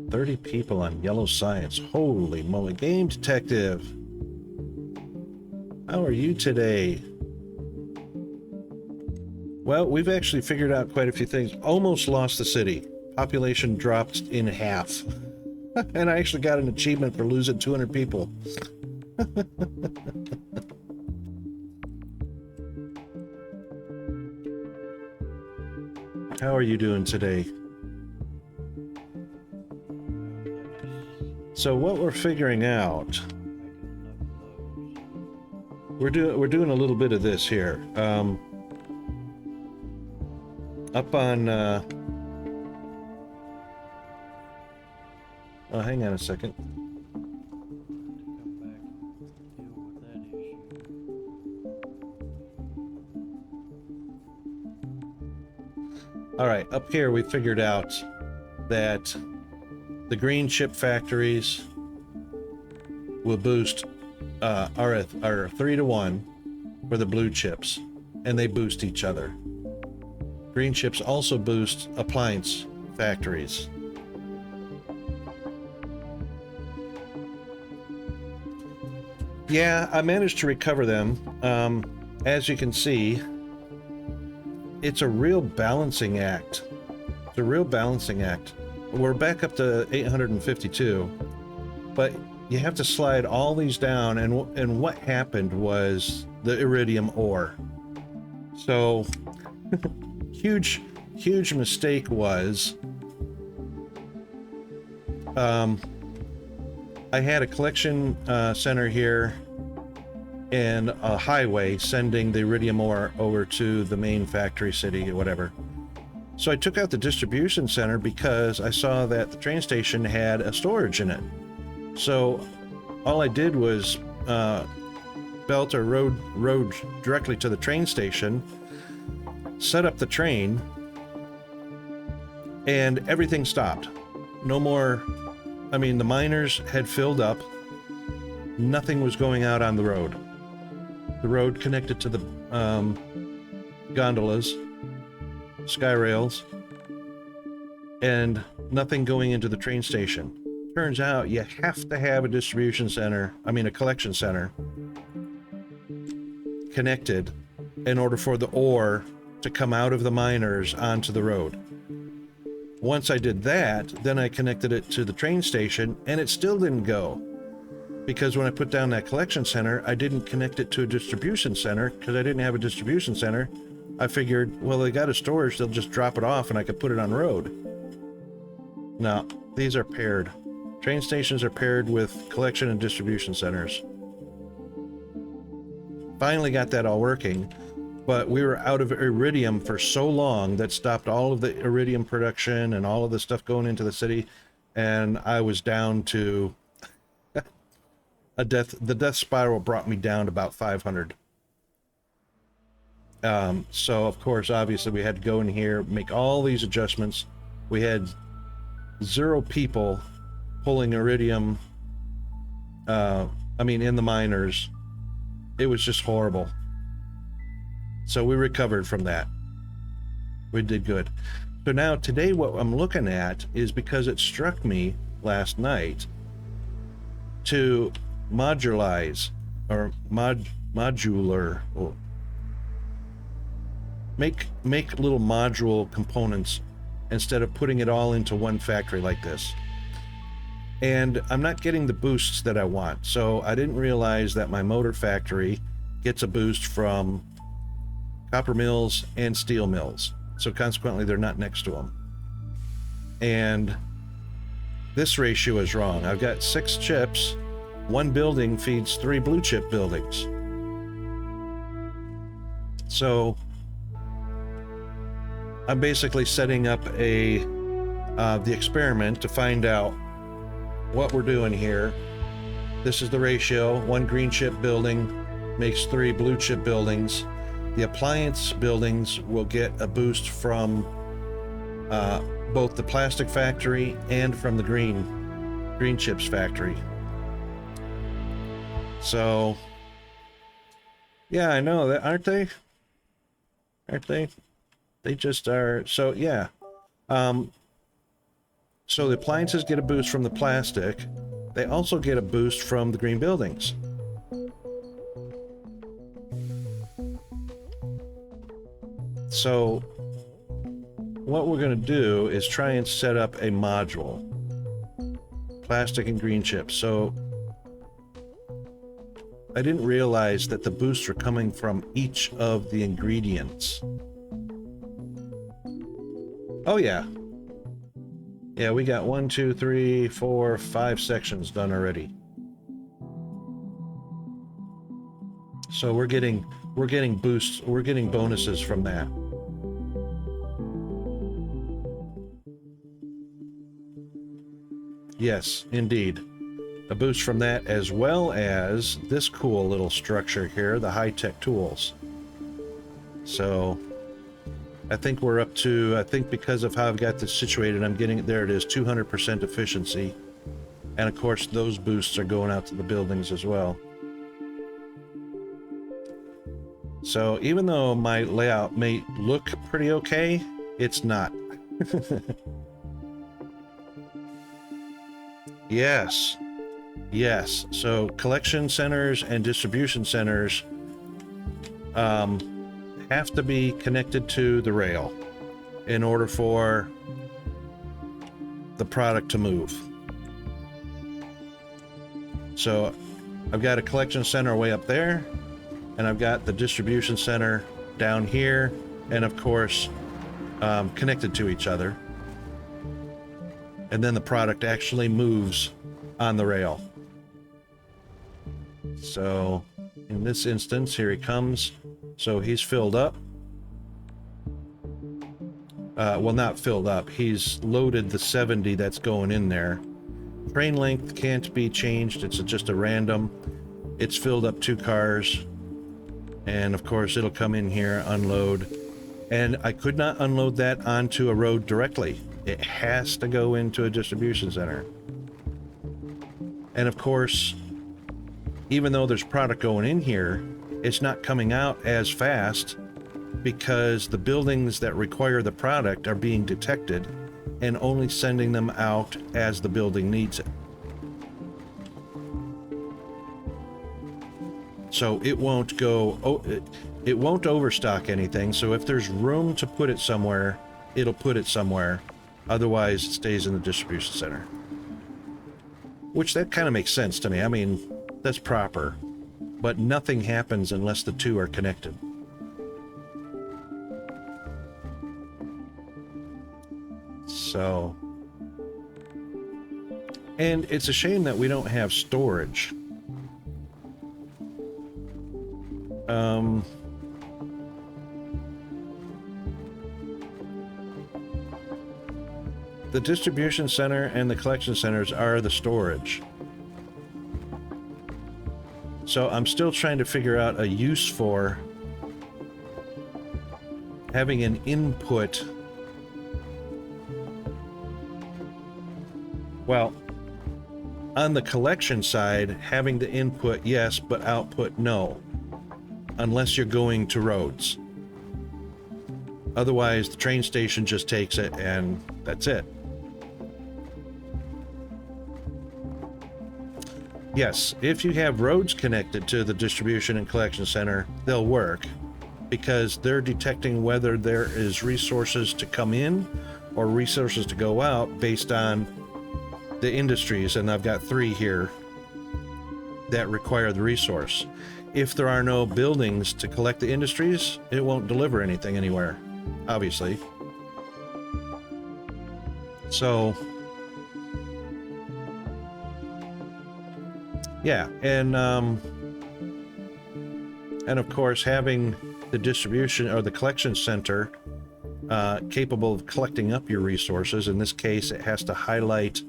$30 people on yellow science. Holy moly. Game detective. How are you today? Well, we've actually figured out quite a few things. Almost lost the city. Population dropped in half. And I actually got an achievement for losing 200 people. How are you doing today? So what we're figuring out, we're doing a little bit of this here. Up on oh, hang on a second. All right, up here we figured out that the green chip factories will boost are 3-to-1 for the blue chips, and they boost each other. Green chips also boost appliance factories. Yeah, I managed to recover them. As you can see, it's a real balancing act. It's a real balancing act. We're back up to 852, but you have to slide all these down, and what happened was the iridium ore. So huge mistake was I had a collection center here and a highway sending the iridium ore over to the main factory city or whatever. So I took out the distribution center because I saw that the train station had a storage in it. So all I did was belt or rode directly to the train station, set up the train, and everything stopped. No more, I mean, the miners had filled up. Nothing was going out on the road. The road connected to the gondolas, sky rails, and nothing going into the train station. Turns out you have to have a distribution center, a collection center, connected in order for the ore to come out of the miners onto the road. Once I did that, then I connected it to the train station, and it still didn't go. Because when I put down that collection center, I didn't connect it to a distribution center because I didn't have a distribution center. I figured, well, they got a storage, they'll just drop it off and I could put it on road. No, these are paired. Train stations are paired with collection and distribution centers. Finally got that all working, but we were out of iridium for so long that stopped all of the iridium production and all of the stuff going into the city, and I was down to the death spiral brought me down to about 500. So of course, obviously we had to go in here, make all these adjustments. We had 0 people pulling iridium, in the miners. It was just horrible. So we recovered from that. We did good. So now today what I'm looking at is, because it struck me last night to modularize or modular, or make little module components instead of putting it all into one factory like this. And I'm not getting the boosts that I want. So I didn't realize that my motor factory gets a boost from copper mills and steel mills. So consequently, they're not next to them. And this ratio is wrong. I've got 6 chips. 1 building feeds 3 blue chip buildings. So I'm basically setting up the experiment to find out what we're doing here This is the ratio. 1 green chip building makes 3 blue chip buildings. The appliance buildings will get a boost from both the plastic factory and from the green chips factory. So, yeah, I know that, aren't they? Aren't they? They just are. So, yeah. So the appliances get a boost from the plastic. They also get a boost from the green buildings. So what we're going to do is try and set up a module. Plastic and green chips. So I didn't realize that the boosts are coming from each of the ingredients. Oh yeah. Yeah, we got 1, 2, 3, 4, 5 sections done already. So we're getting boosts, we're getting bonuses from that. Yes, indeed. A boost from that, as well as this cool little structure here, the high-tech tools. So I think we're up to, I think because of how I've got this situated, I'm getting, there it is, 200% efficiency. And of course, those boosts are going out to the buildings as well. So even though my layout may look pretty okay, it's not. Yes. Yes. So collection centers and distribution centers have to be connected to the rail in order for the product to move. So I've got a collection center way up there, and I've got the distribution center down here, and of course connected to each other. And then the product actually moves on the rail. So in this instance, here he comes. So he's filled up. Well, not filled up. He's loaded the 70 that's going in there. Train length can't be changed. It's just a random. It's filled up 2 cars. And of course, it'll come in here, unload. And I could not unload that onto a road directly. It has to go into a distribution center. And of course, even though there's product going in here, it's not coming out as fast because the buildings that require the product are being detected and only sending them out as the building needs it. So it won't go, it won't overstock anything. So if there's room to put it somewhere, it'll put it somewhere. Otherwise, it stays in the distribution center. Which that kind of makes sense to me. I mean, that's proper. But nothing happens unless the two are connected. So, and it's a shame that we don't have storage. The distribution center and the collection centers are the storage. So I'm still trying to figure out a use for having an input. Well, on the collection side, having the input, yes, but output, no. Unless you're going to roads. Otherwise, the train station just takes it and that's it. Yes, if you have roads connected to the distribution and collection center, they'll work because they're detecting whether there is resources to come in or resources to go out based on the industries, and I've got 3 here that require the resource. If there are no buildings to collect the industries, it won't deliver anything anywhere, obviously. So yeah, and of course having the distribution or the collection center capable of collecting up your resources. In this case, it has to highlight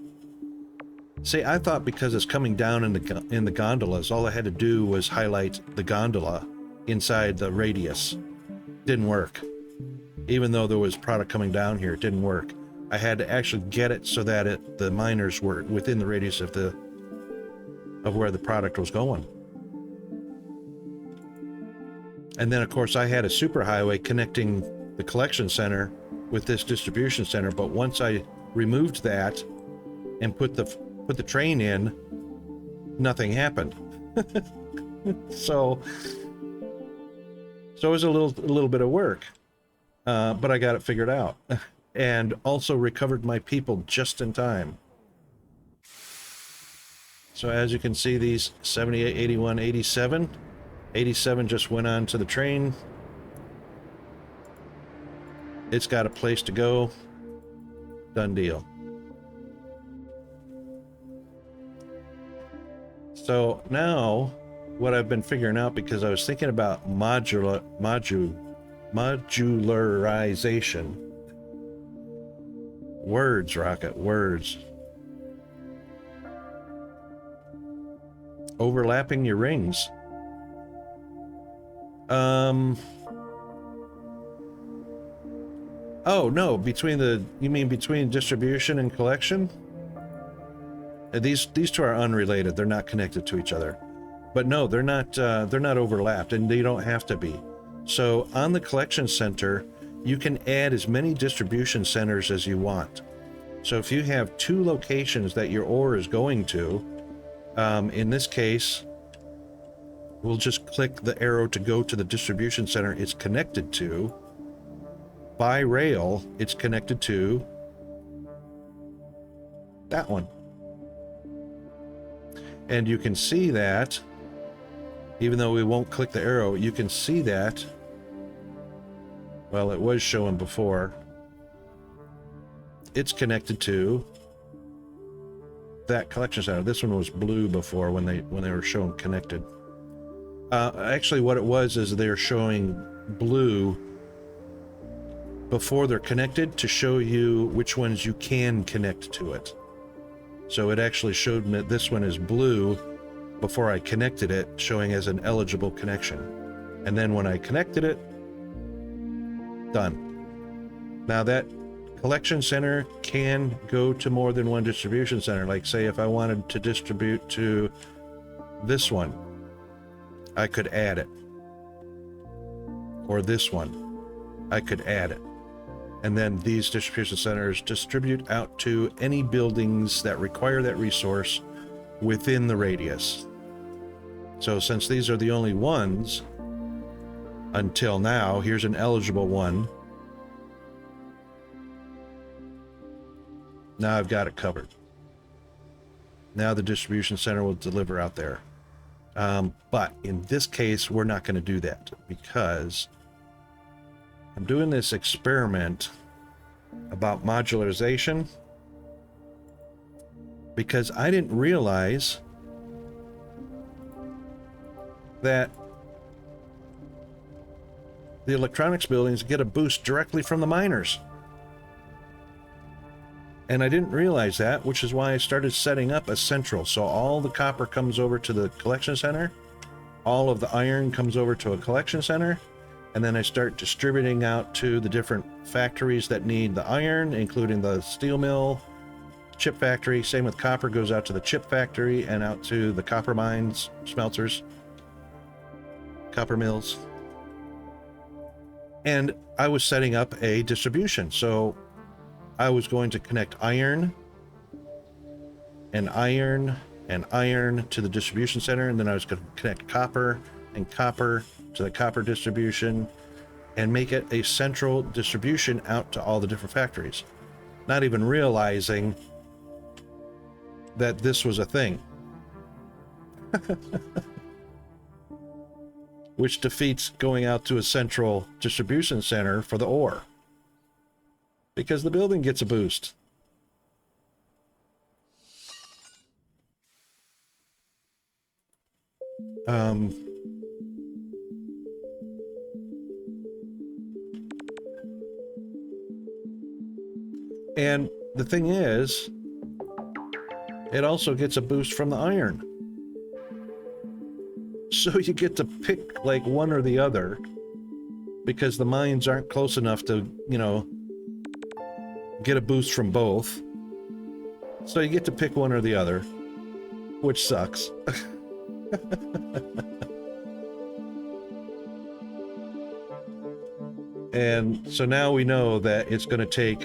See, I thought because it's coming down in the gondolas, all I had to do was highlight the gondola inside the radius. Didn't work. Even though there was product coming down here, it didn't work. I had to actually get it so that the miners were within the radius of where the product was going. And then, of course, I had a superhighway connecting the collection center with this distribution center. But once I removed that and put the train in, nothing happened. So it was a little bit of work, but I got it figured out, and also recovered my people just in time. So as you can see, these 78, 81, 87. 87 just went on to the train. It's got a place to go. Done deal. So now, what I've been figuring out, because I was thinking about modularization. Words, Rocket, words. Overlapping your rings. Oh, no, you mean between distribution and collection? These two are unrelated. They're not connected to each other. But no, they're not overlapped, and they don't have to be. So on the collection center, you can add as many distribution centers as you want. So if you have 2 locations that your ore is going to, in this case, we'll just click the arrow to go to the distribution center it's connected to. By rail, it's connected to that one. And you can see that, even though we won't click the arrow, you can see that, well, it was showing before, it's connected to that collection center. This one was blue before when they were shown connected. Actually, what it was is they're showing blue before they're connected to show you which ones you can connect to it. So it actually showed me this one is blue before I connected it, showing as an eligible connection. And then when I connected it, done. Now that collection center can go to more than one distribution center. Like, say if I wanted to distribute to this one, I could add it. Or this one, I could add it. And then these distribution centers distribute out to any buildings that require that resource within the radius. So since these are the only ones until now, here's an eligible one. Now I've got it covered. Now the distribution center will deliver out there. But in this case, we're not going to do that because I'm doing this experiment about modularization because I didn't realize that the electronics buildings get a boost directly from the miners. And I didn't realize that, which is why I started setting up a central. So all the copper comes over to the collection center, all of the iron comes over to a collection center, and then I start distributing out to the different factories that need the iron, including the steel mill, chip factory. Same with copper, goes out to the chip factory and out to the copper mines, smelters, copper mills. And I was setting up a distribution. So I was going to connect iron and iron and iron to the distribution center, and then I was going to connect copper and copper to the copper distribution and make it a central distribution out to all the different factories, not even realizing that this was a thing. Which defeats going out to a central distribution center for the ore, because the building gets a boost. And the thing is, it also gets a boost from the iron. So you get to pick like one or the other because the mines aren't close enough to, you know, get a boost from both. So you get to pick one or the other, which sucks. And so now we know that it's going to take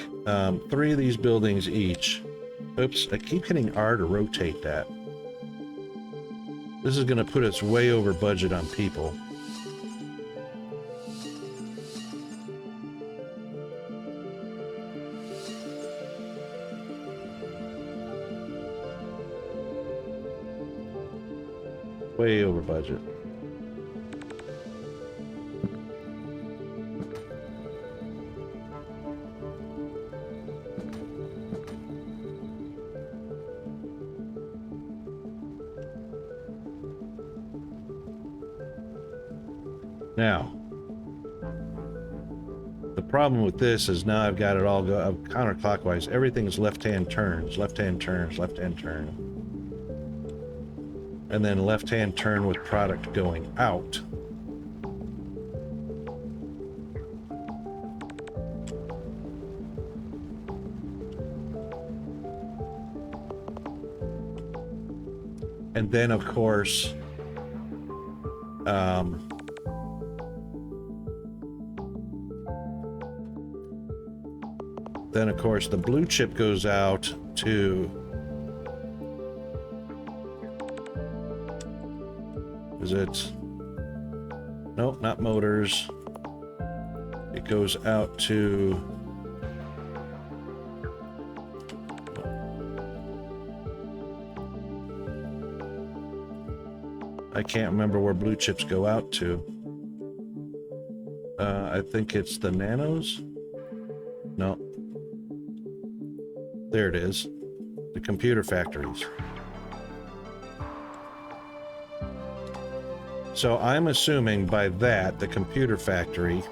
3 of these buildings each. Oops, I keep hitting R to rotate that. This is going to put us way over budget on people. Way over budget. Now, the problem with this is now I've got it all go counterclockwise. Everything's left-hand turns, left-hand turns, left-hand turn. And then left-hand turn with product going out. And then, of course, the blue chip goes out to... Is it... Nope, not motors. It goes out to... I can't remember where blue chips go out to. I think it's the nanos? No. There it is. The computer factories. So I'm assuming by that, the computer factory...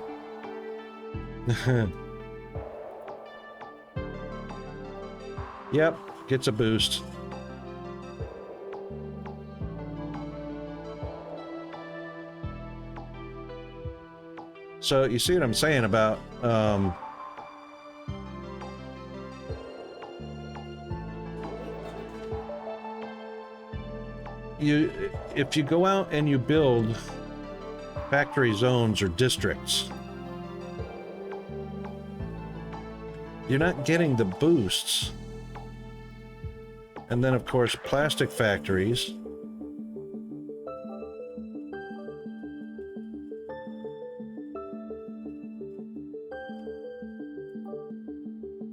Yep, gets a boost. So you see what I'm saying about if you go out and you build factory zones or districts, you're not getting the boosts. And then of course plastic factories,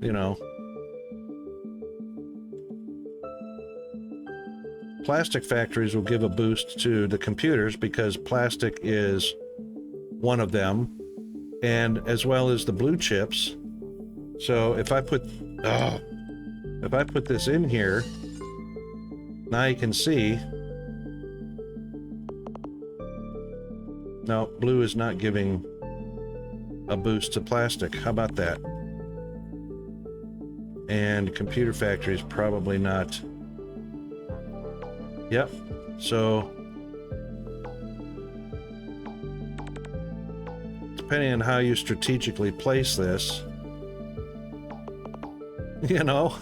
you know, plastic factories will give a boost to the computers because plastic is one of them, and as well as the blue chips. So if I put this in here, now you can see, no, blue is not giving a boost to plastic. How about that? And computer factories probably not. Yep. So depending on how you strategically place this, you know.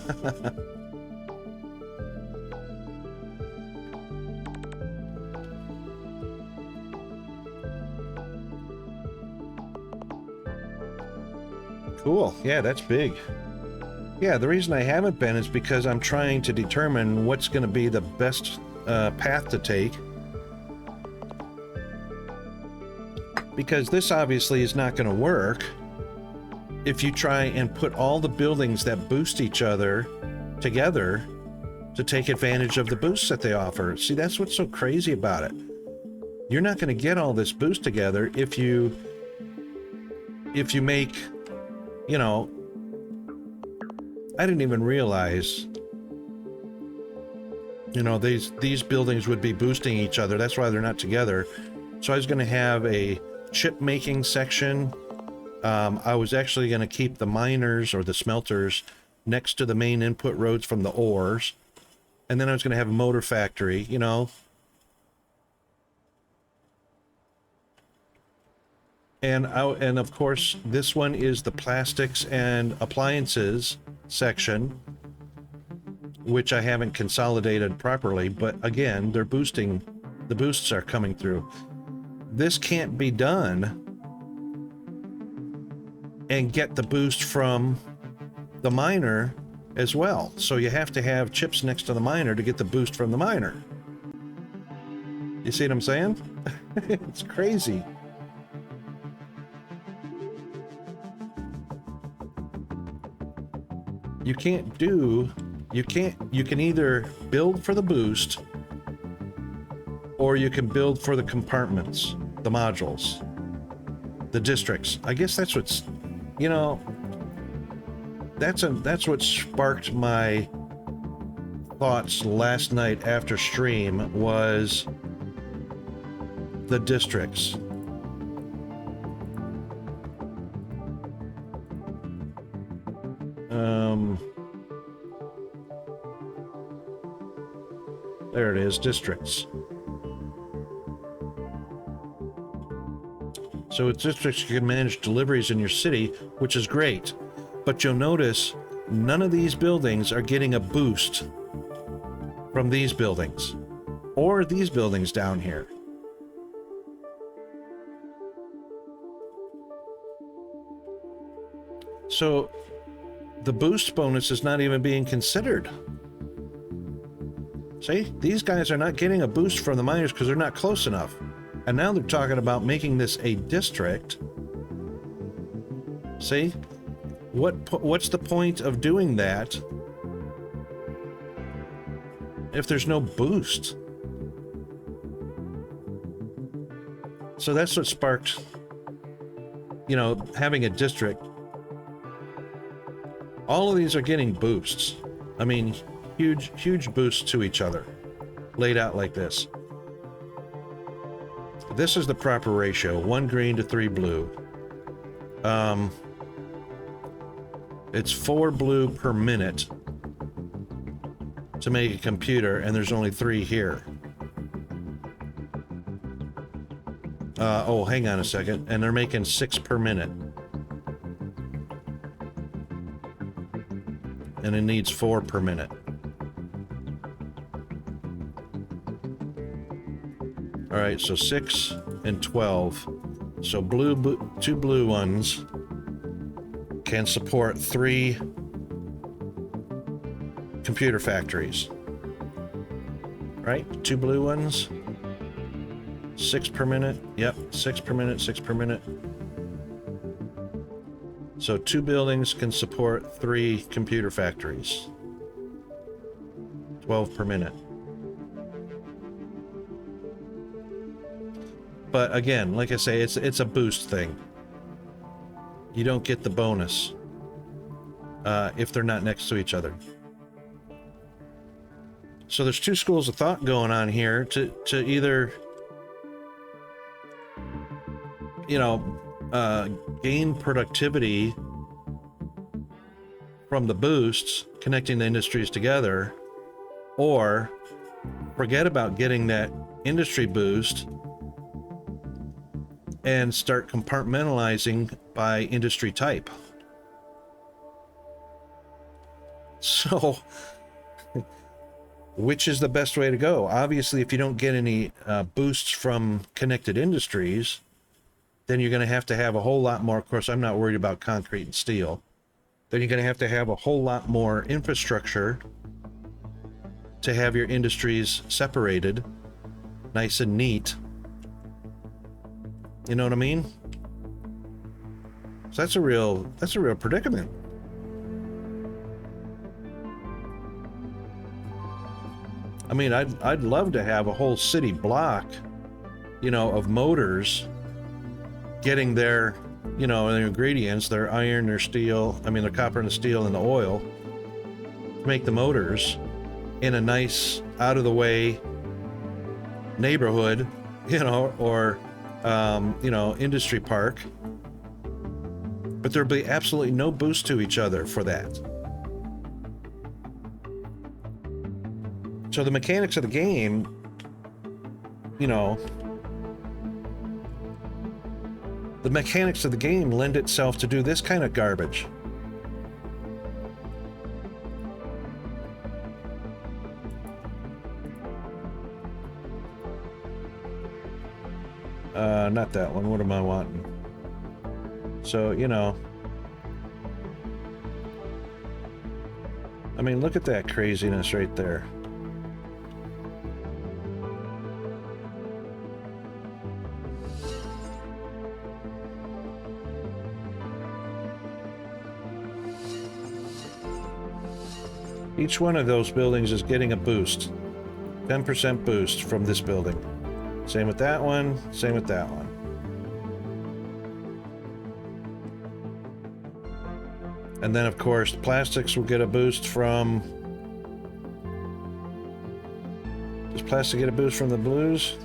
Cool. Yeah, that's big. Yeah, the reason I haven't been is because I'm trying to determine what's going to be the best path to take. Because this obviously is not going to work if you try and put all the buildings that boost each other together to take advantage of the boosts that they offer. See, that's what's so crazy about it. You're not going to get all this boost together if you make, you know, I didn't even realize, you know, these buildings would be boosting each other. That's why they're not together. So I was going to have a chip making section. I was actually going to keep the miners or the smelters next to the main input roads from the ores. and then I was going to have a motor factory, you know. And of course, this one is the plastics and appliances section, which I haven't consolidated properly, but again, they're boosting, the boosts are coming through. This can't be done and get the boost from the miner as well. So you have to have chips next to the miner to get the boost from the miner. You see what I'm saying? It's crazy. You can either build for the boost or you can build for the compartments, the modules, the districts. I guess that's what's, you know, that's what sparked my thoughts last night after stream, was the districts. There it is, districts. So with districts, you can manage deliveries in your city, which is great. But you'll notice none of these buildings are getting a boost from these buildings or these buildings down here. So the boost bonus is not even being considered. See, these guys are not getting a boost from the miners because they're not close enough. And now they're talking about making this a district. See? What's the point of doing that if there's no boost? So that's what sparked, you know, having a district. All of these are getting boosts. I mean, huge boosts to each other, laid out like this. This is the proper ratio, 1 green to 3 blue. It's 4 blue per minute to make a computer, and there's only 3 here. Oh, hang on a second, and they're making 6 per minute. And it needs 4 per minute. All right, so 6 and 12. So 2 blue ones can support 3 computer factories. Right? 2 blue ones. 6 per minute. Yep, 6 per minute, 6 per minute. So 2 buildings can support 3 computer factories. 12 per minute. But again, like I say, it's a boost thing. You don't get the bonus if they're not next to each other. So there's 2 schools of thought going on here to either, you know, gain productivity from the boosts, connecting the industries together, or forget about getting that industry boost and start compartmentalizing by industry type. So, which is the best way to go? Obviously, if you don't get any boosts from connected industries, then you're going to have a whole lot more. Of course, I'm not worried about concrete and steel. Then you're going to have a whole lot more infrastructure to have your industries separated, nice and neat. You know what I mean? So that's a real predicament. I mean, I'd love to have a whole city block, you know, of motors getting their, you know, their ingredients, their iron, their steel, I mean, their copper and the steel and the oil, to make the motors in a nice, out of the way neighborhood, you know, or you know, industry park, but there'll be absolutely no boost to each other for that. So the mechanics of the game, you know, the mechanics of the game lend itself to do this kind of garbage. Not that one. What am I wanting? So, you know, I mean, look at that craziness right there. Each one of those buildings is getting a boost. 10% boost from this building. Same with that one, same with that one. And then, of course, plastics will get a boost from... Does plastic get a boost from the blues?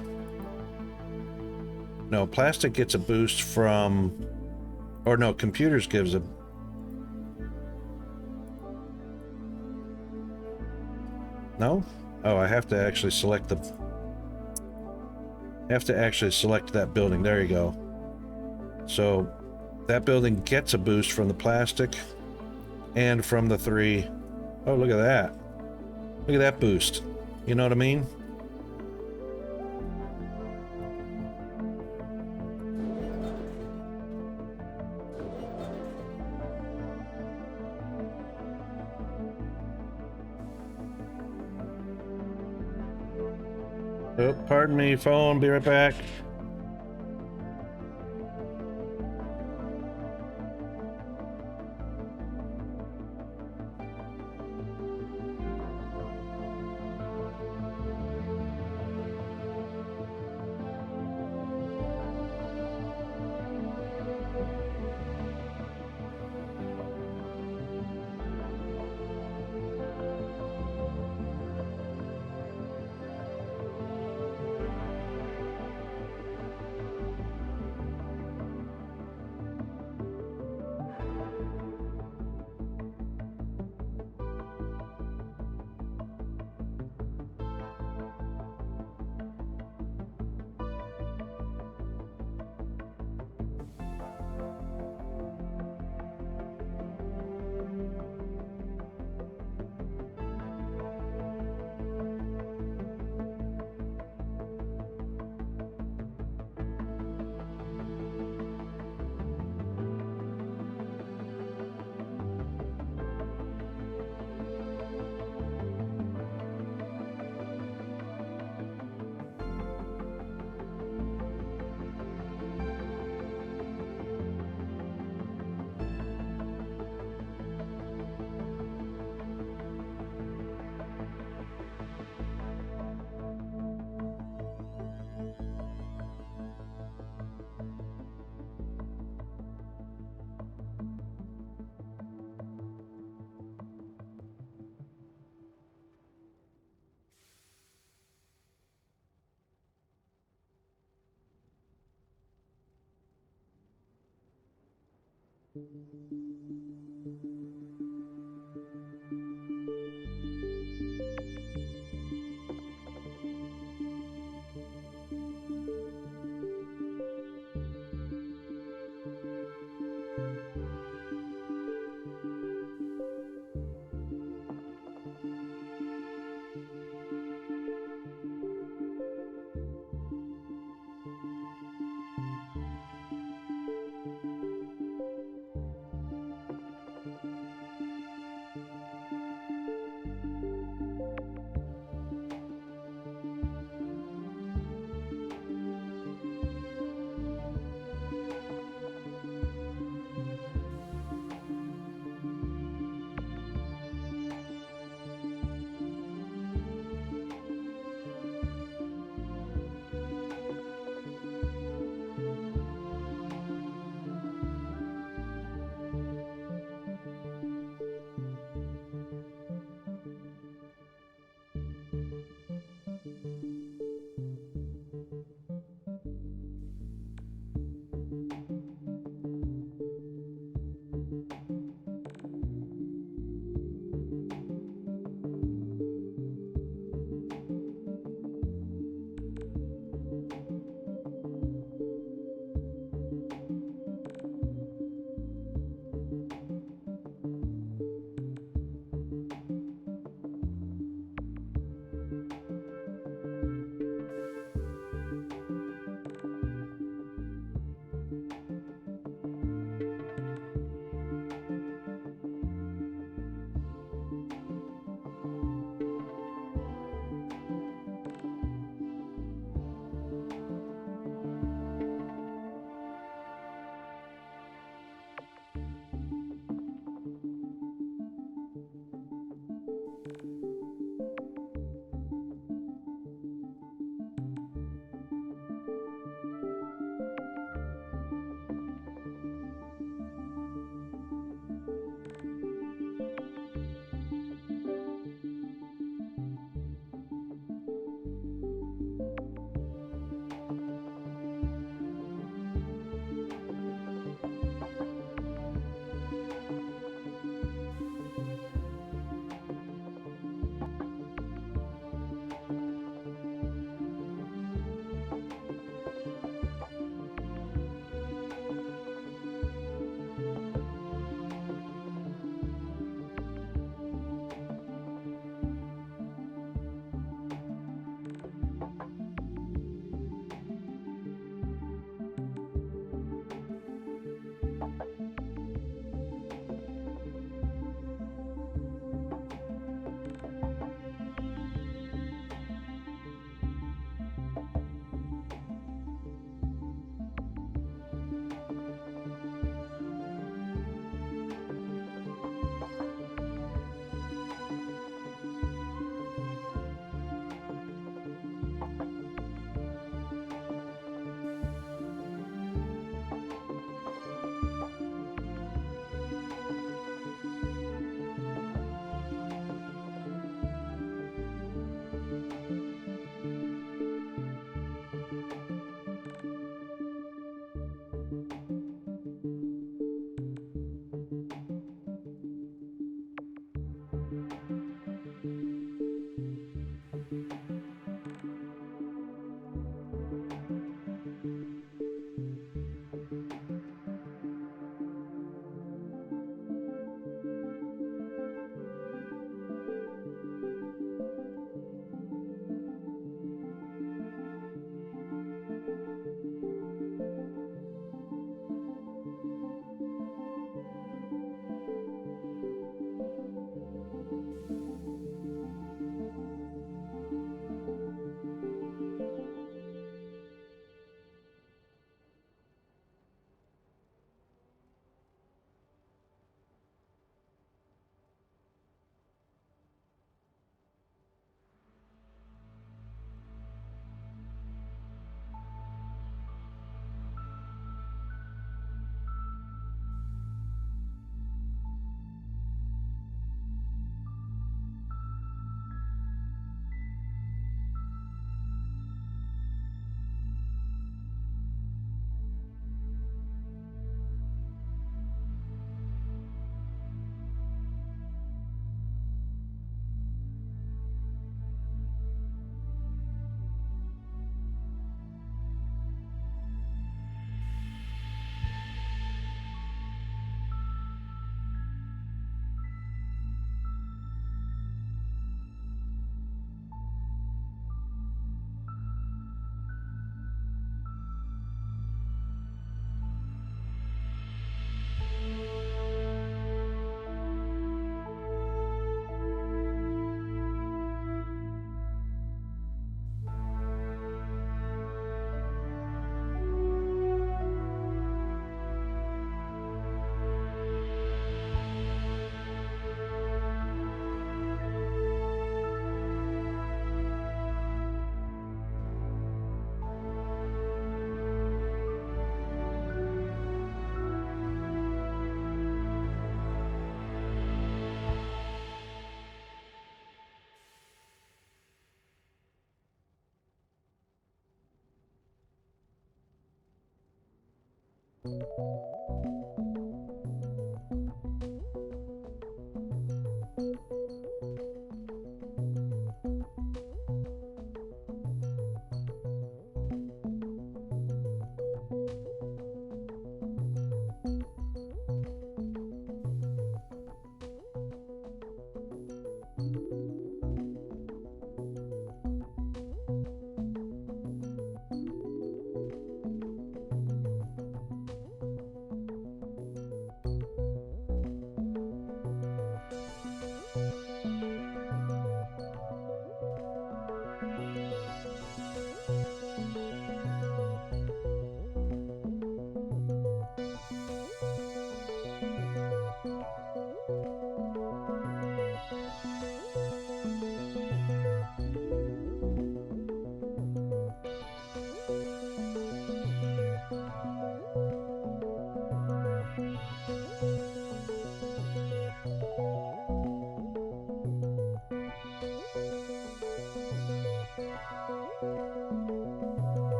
No, plastic gets a boost from... Or no, computers gives a... No? Oh, I have to actually select the... I have to actually select that building. There you go. So, that building gets a boost from the plastic and from the 3. Oh, look at that. Look at that boost. You know what I mean? Oh, pardon me, phone. Be right back.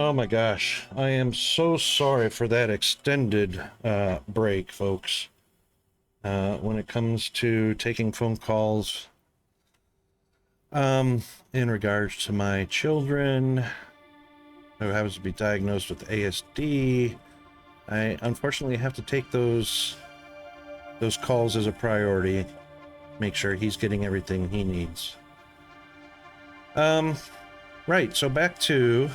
Oh my gosh, I am so sorry for that extended break, folks. When it comes to taking phone calls, in regards to my children who happens to be diagnosed with ASD, I unfortunately have to take those calls as a priority. Make sure he's getting everything he needs. Right. So back to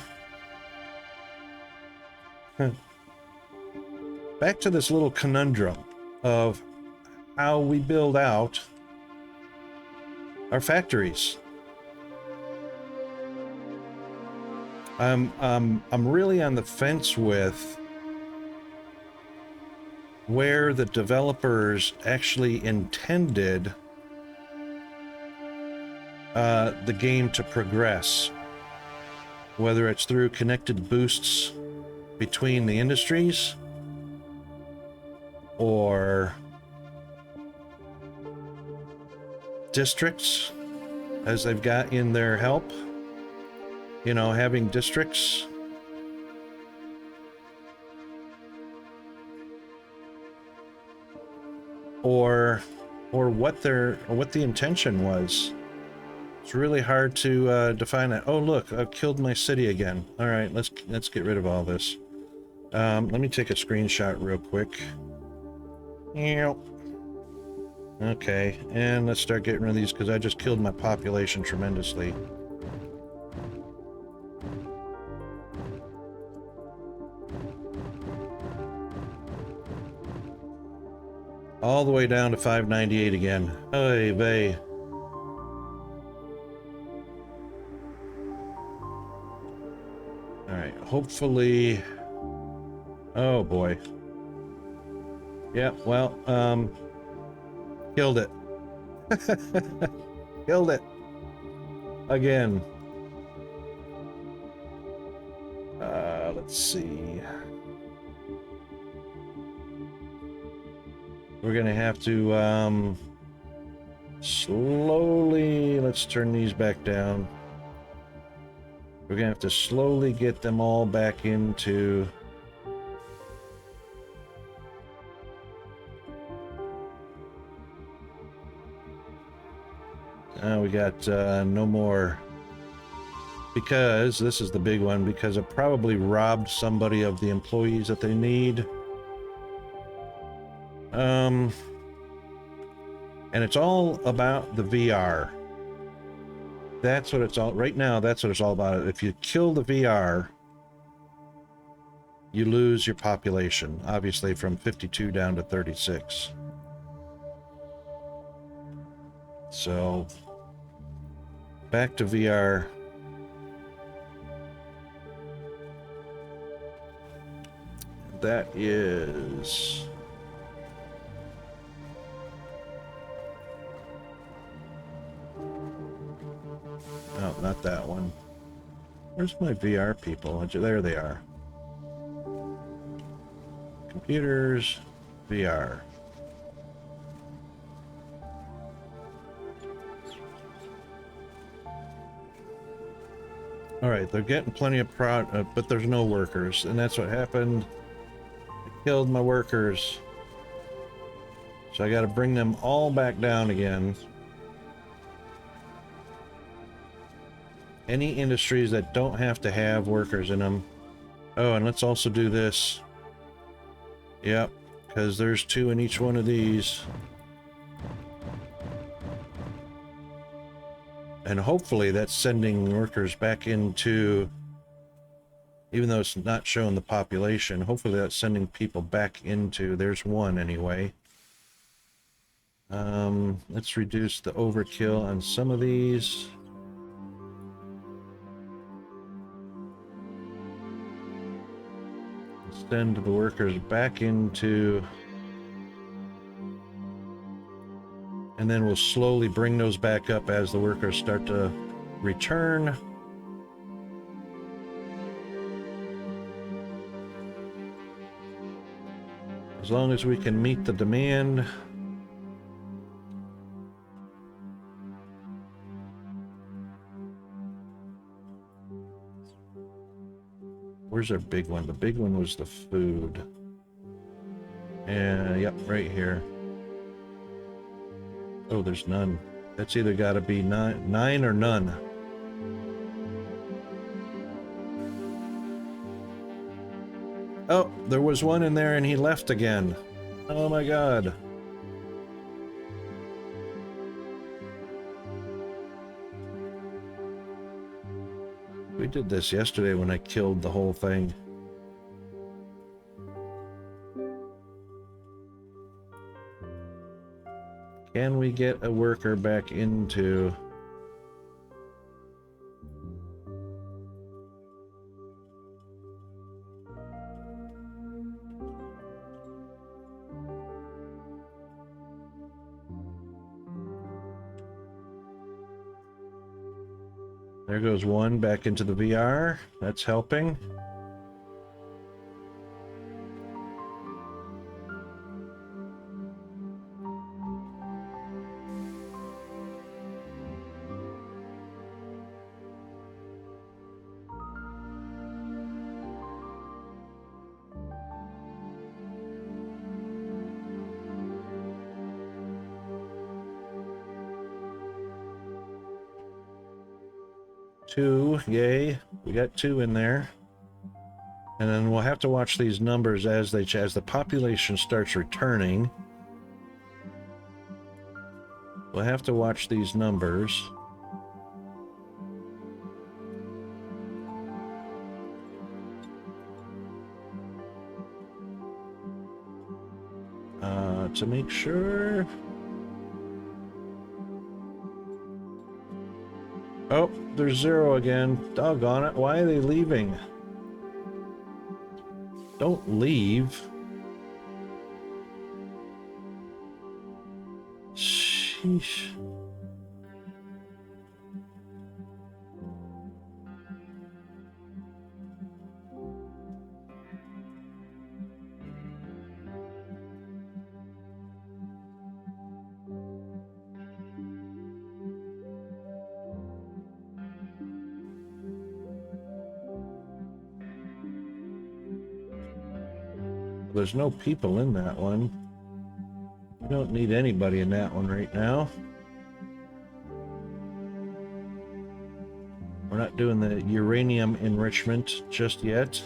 this little conundrum of how we build out our factories. I'm really on the fence with where the developers actually intended the game to progress, whether it's through connected boosts between the industries or districts as they've got in their help, you know, having districts. Or what the intention was. It's really hard to define it. Oh look, I've killed my city again. All right, let's get rid of all this. Let me take a screenshot real quick. Yep. Okay, and let's start getting rid of these because I just killed my population tremendously. All the way down to 598 again. Oy vey. All right, hopefully. Oh boy. Yeah, well, killed it. Killed it. Again. Let's see. We're gonna have to, slowly, let's turn these back down. We're gonna have to slowly get them all back into we got no more, because this is the big one, because it probably robbed somebody of the employees that they need. And it's all about the VR. That's what it's all right now. That's what it's all about. If you kill the VR, you lose your population, obviously from 52 down to 36. So back to VR. That is oh, not that one. Where's my VR people? There they are. Computers, VR. All right, they're getting plenty of but there's no workers, and that's what happened. I killed my workers. So I got to bring them all back down again. Any industries that don't have to have workers in them. Oh, and let's also do this. Yep, because there's 2 in each one of these. And hopefully that's sending workers back into, even though it's not showing the population, hopefully that's sending people back into, there's 1 anyway. Let's reduce the overkill on some of these. Send the workers back into, and then we'll slowly bring those back up as the workers start to return. As long as we can meet the demand. Where's our big one? The big one was the food. And yep, right here. Oh, there's none. That's either got to be nine or none. Oh, there was one in there and he left again. Oh my god. We did this yesterday when I killed the whole thing. Can we get a worker back into... There goes one back into the VR. That's helping. Two, yay. We got two in there. And then we'll have to watch these numbers as the population starts returning. We'll have to watch these numbers. To make sure. Oh, there's zero again. Doggone it. Why are they leaving? Don't leave. Sheesh. There's no people in that one. We don't need anybody in that one right now. We're not doing the uranium enrichment just yet.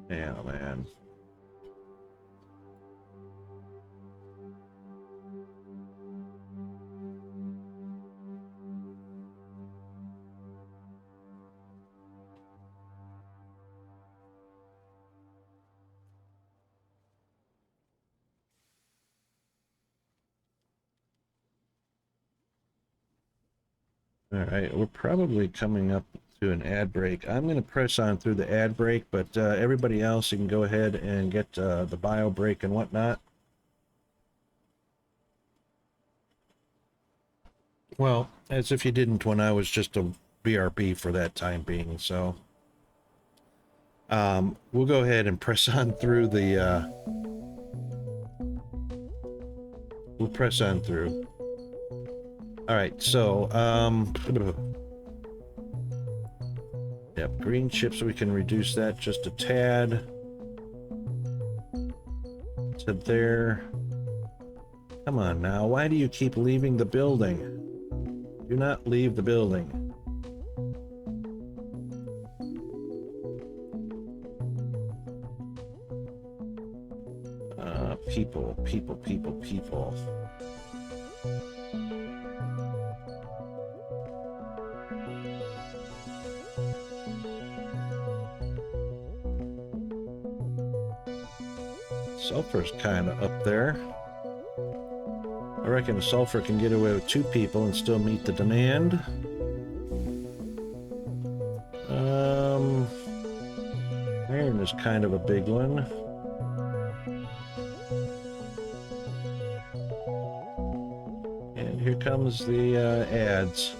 Yeah, man. All right, we're probably coming up to an ad break. I'm going to press on through the ad break, but everybody else, you can go ahead and get the bio break and whatnot. Well, as if you didn't when I was just a BRB for that time being, so we'll go ahead and press on through the we'll press on through. All right, so yep, green chips, we can reduce that just a tad to there. Come on now, why do you keep leaving the building? Do not leave the building. People. Sulfur's kind of up there. I reckon sulfur can get away with 2 people and still meet the demand. Iron is kind of a big one. And here comes the ads.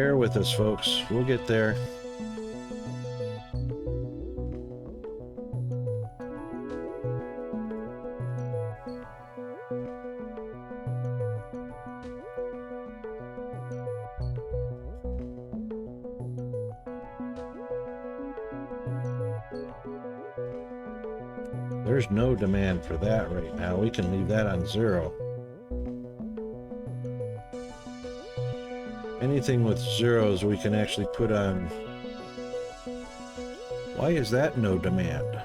Bear with us, folks. We'll get there. There's no demand for that right now. We can leave that on 0. Anything with zeros we can actually put on. Why is that no demand?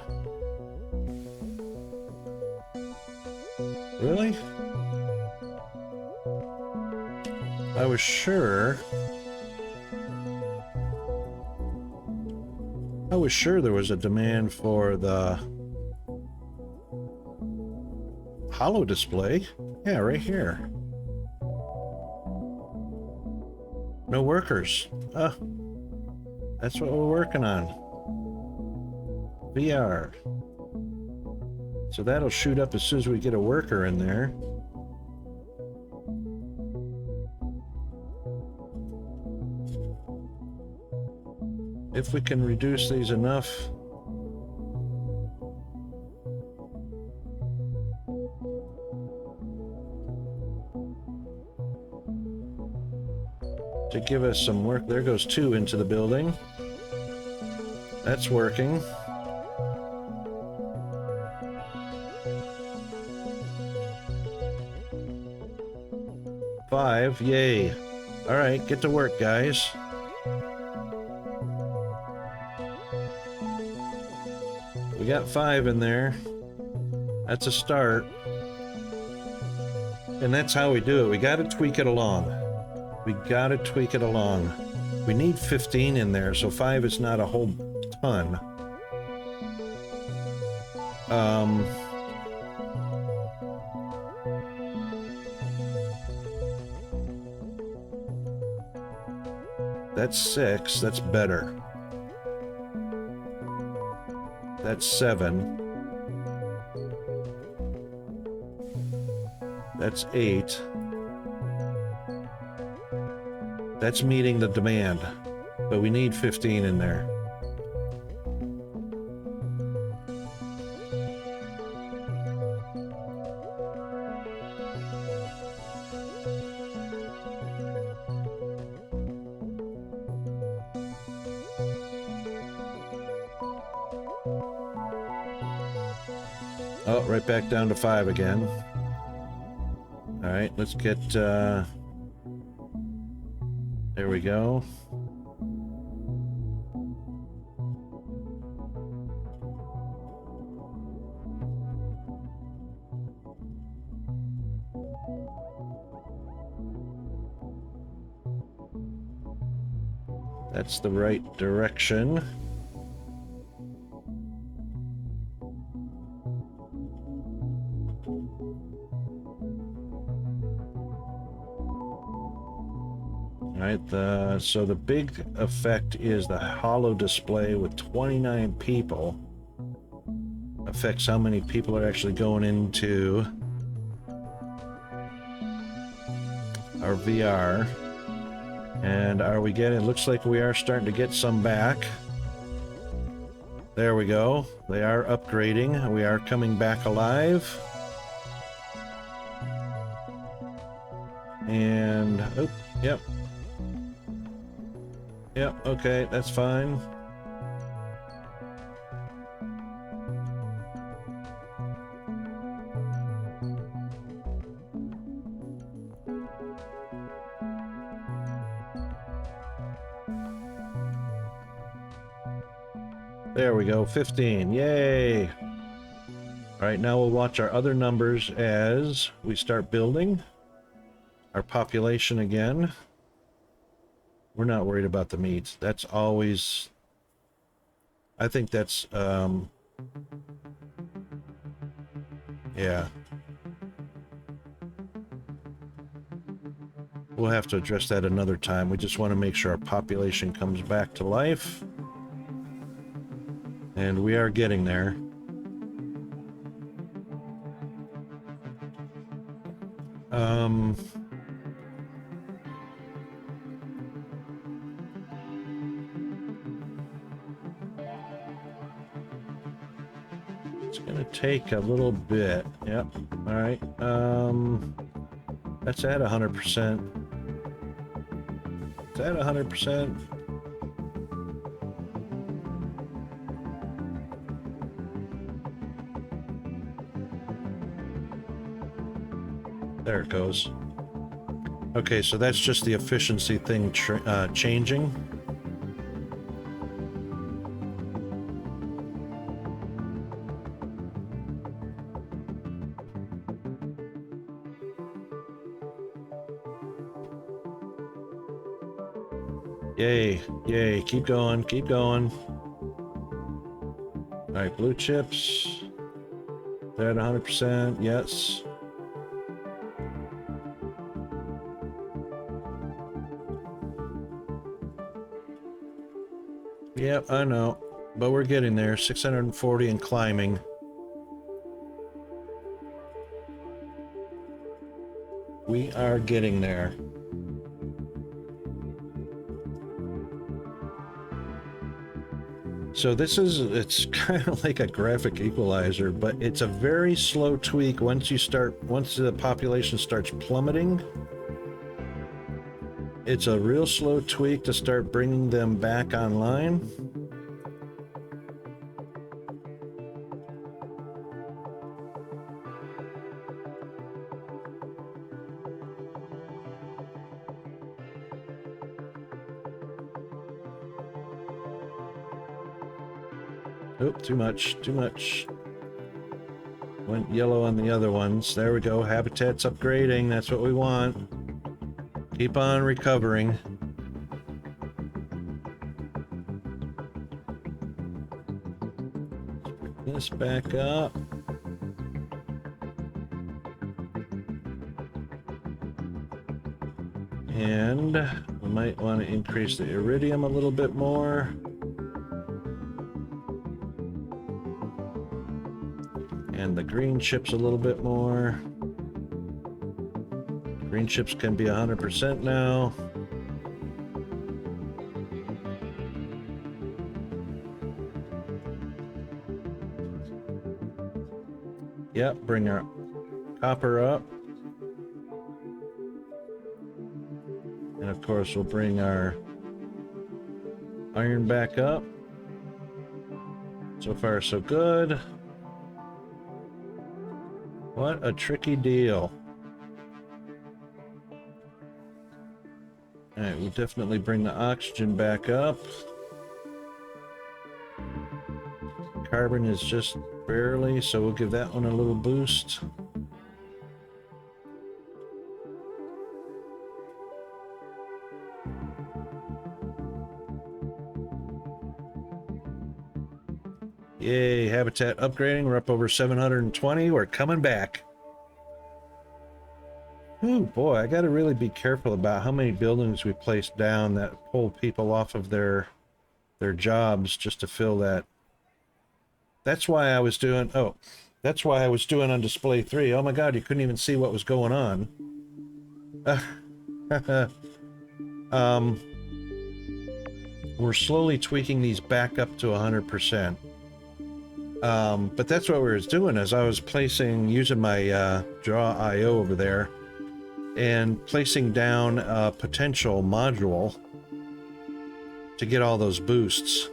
Really? I was sure there was a demand for the holo display. Yeah, right here. No workers. That's what we're working on. VR. So that'll shoot up as soon as we get a worker in there. If we can reduce these enough. To give us some work. There goes 2 into the building. That's working. Five, yay. All right, get to work, guys. We got 5 in there. That's a start. And that's how we do it. We got to tweak it along. We got to tweak it along. We need 15 in there, so 5 is not a whole ton. That's 6. That's better. That's 7. That's 8. That's meeting the demand, but we need 15 in there. Oh, right back down to 5 again. All right, let's get, there we go. That's the right direction. Right, so the big effect is the holo display with 29 people. Affects how many people are actually going into our VR. And are we getting, it looks like we are starting to get some back. There we go. They are upgrading. We are coming back alive. And, oh, yep. Yep, okay, that's fine. There we go, 15, yay! All right, now we'll watch our other numbers as we start building our population again. We're not worried about the meat. That's always, I think that's, yeah. We'll have to address that another time. We just want to make sure our population comes back to life. And we are getting there. It's gonna take a little bit. Yep. All right. That's at 100%. It's at 100%. There it goes. Okay, so that's just the efficiency thing changing. Yay, yay, keep going, keep going. All right, blue chips. They're at 100%, yes. Yep, I know, but we're getting there. 640 and climbing. We are getting there. So this is, it's kind of like a graphic equalizer, but it's a very slow tweak once the population starts plummeting. It's a real slow tweak to start bringing them back online. Oop, too much, too much. Went yellow on the other ones. There we go. Habitat's upgrading. That's what we want. Keep on recovering. Pick this back up. And we might want to increase the iridium a little bit more. And the green chips a little bit more. Green chips can be 100% now. Yep, bring our copper up. And of course, we'll bring our iron back up. So far, so good. What a tricky deal. All right, we'll definitely bring the oxygen back up. Carbon is just barely, so we'll give that one a little boost. Yay, habitat upgrading. We're up over 720. We're coming back. Oh boy, I gotta really be careful about how many buildings we place down that pull people off of their jobs just to fill that. That's why I was doing, that's why I was doing on display 3. Oh my god, you couldn't even see what was going on. We're slowly tweaking these back up to 100%. But that's what we was doing as I was using my Draw IO over there and placing down a potential module to get all those boosts.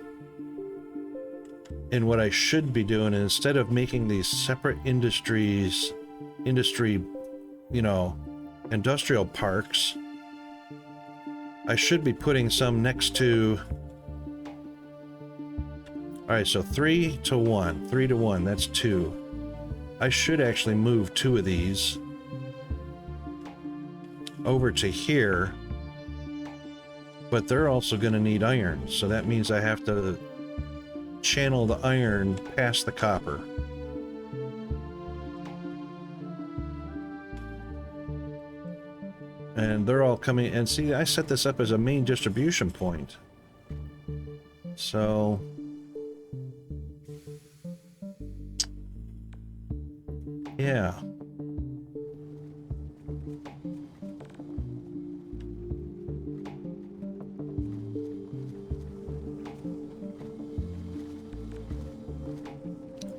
And what I should be doing, instead of making these separate industrial parks, I should be putting some next to. All right, so 3 to 1. 3 to 1, that's 2. I should actually move 2 of these over to here, but they're also going to need iron, so that means I have to channel the iron past the copper. And they're all coming, and see, I set this up as a main distribution point. So yeah.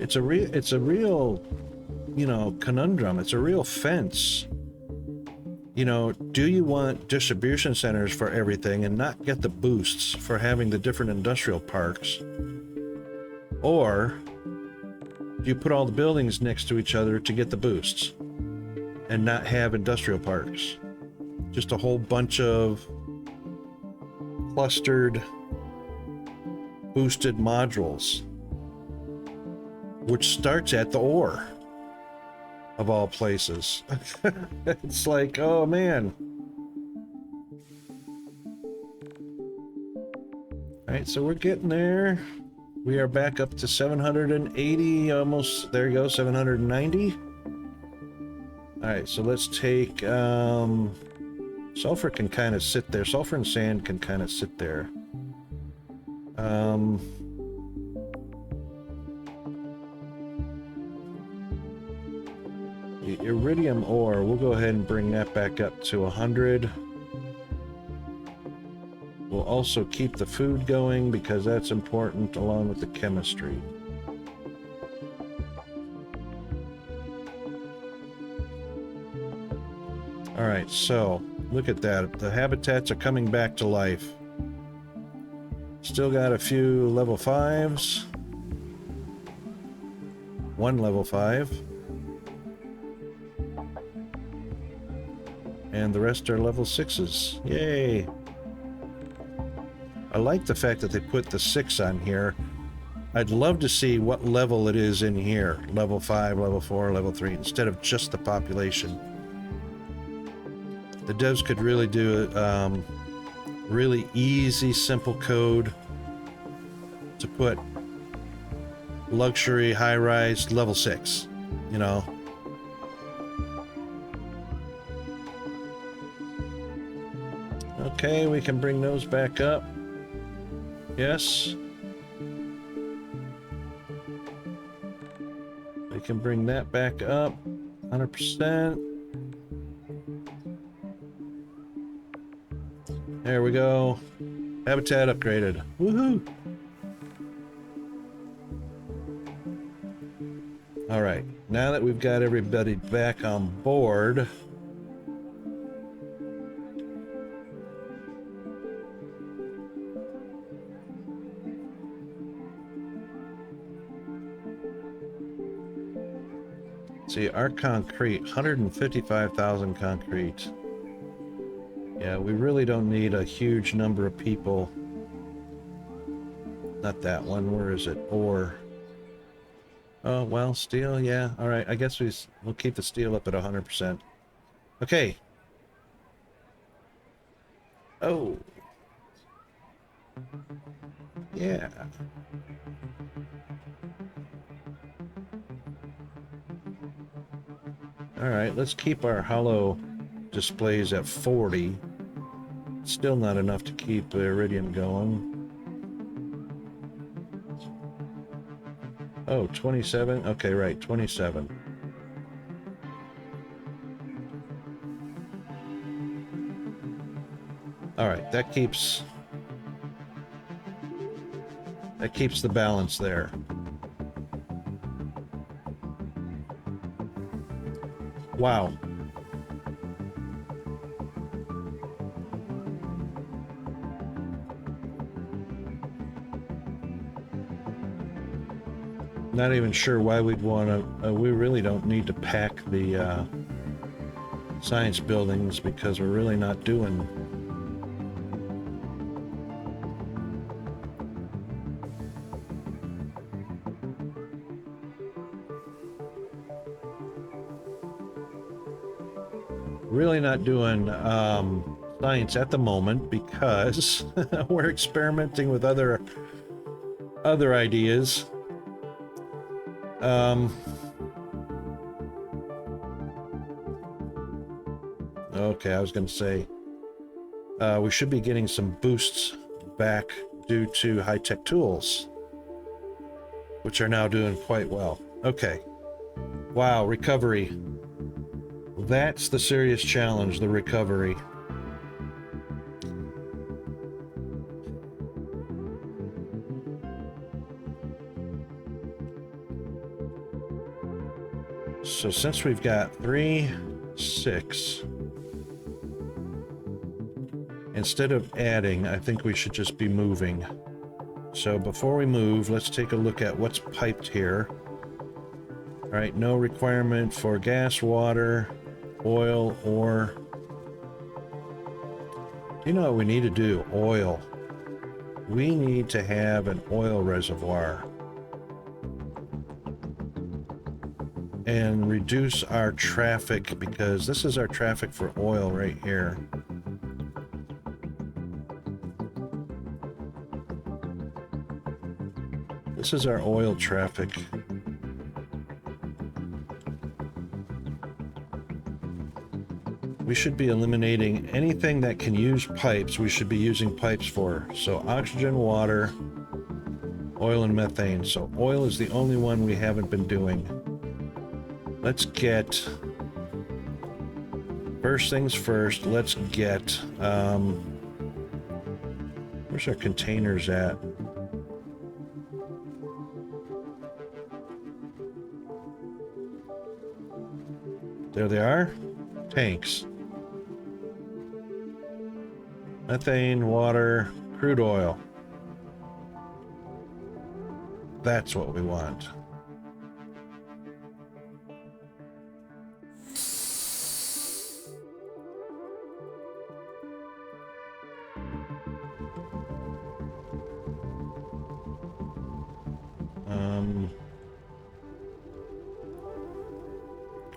it's a real, you know, conundrum. It's a real fence. You know, do you want distribution centers for everything and not get the boosts for having the different industrial parks? Or do you put all the buildings next to each other to get the boosts and not have industrial parks? Just a whole bunch of clustered boosted modules, which starts at the ore of all places. It's like, oh man. All right, so we're getting there. We are back up to 780, almost, there you go, 790. All right, so let's take, sulfur can kind of sit there. Sulfur and sand can kind of sit there. The iridium ore, we'll go ahead and bring that back up to 100. We'll also keep the food going because that's important along with the chemistry. All right, so look at that. The habitats are coming back to life. Still got a few level 5s. One level 5. And the rest are level 6s. Yay! I like the fact that they put the 6 on here. I'd love to see what level it is in here. Level 5, level 4, level 3, instead of just the population. The devs could really do really easy, simple code to put luxury, high-rise, level 6, you know. Okay, we can bring those back up. Yes. We can bring that back up. 100%. There we go. Habitat upgraded. Woohoo! All right. Now that we've got everybody back on board, see, our concrete, 155,000 concrete. Yeah, we really don't need a huge number of people. Not that one. Where is it? Ore. Oh, well, steel, yeah. All right, I guess we'll keep the steel up at 100%. Okay. Oh. Yeah. All right, let's keep our hollow displays at 40. Still not enough to keep the iridium going. Oh, 27? Okay, right, 27. All right, that keeps the balance there. Wow. Not even sure why we'd want to, we really don't need to pack the science buildings because we're really not doing science at the moment because we're experimenting with other ideas. Okay, I was going to say we should be getting some boosts back due to high-tech tools, which are now doing quite well. Okay. Wow, recovery. That's the serious challenge, the recovery. So since we've got 3, 6, instead of adding, I think we should just be moving. So before we move, let's take a look at what's piped here. All right, no requirement for gas, water, oil, or... You know what we need to do? Oil. We need to have an oil reservoir. And reduce our traffic, because this is our traffic for oil right here. This is our oil traffic. We should be eliminating anything that can use pipes. We should be using pipes for. So oxygen, water, oil, and methane. So oil is the only one we haven't been doing. Let's get... First things first, let's get... where's our containers at? There they are. Tanks. Methane, water, crude oil. That's what we want.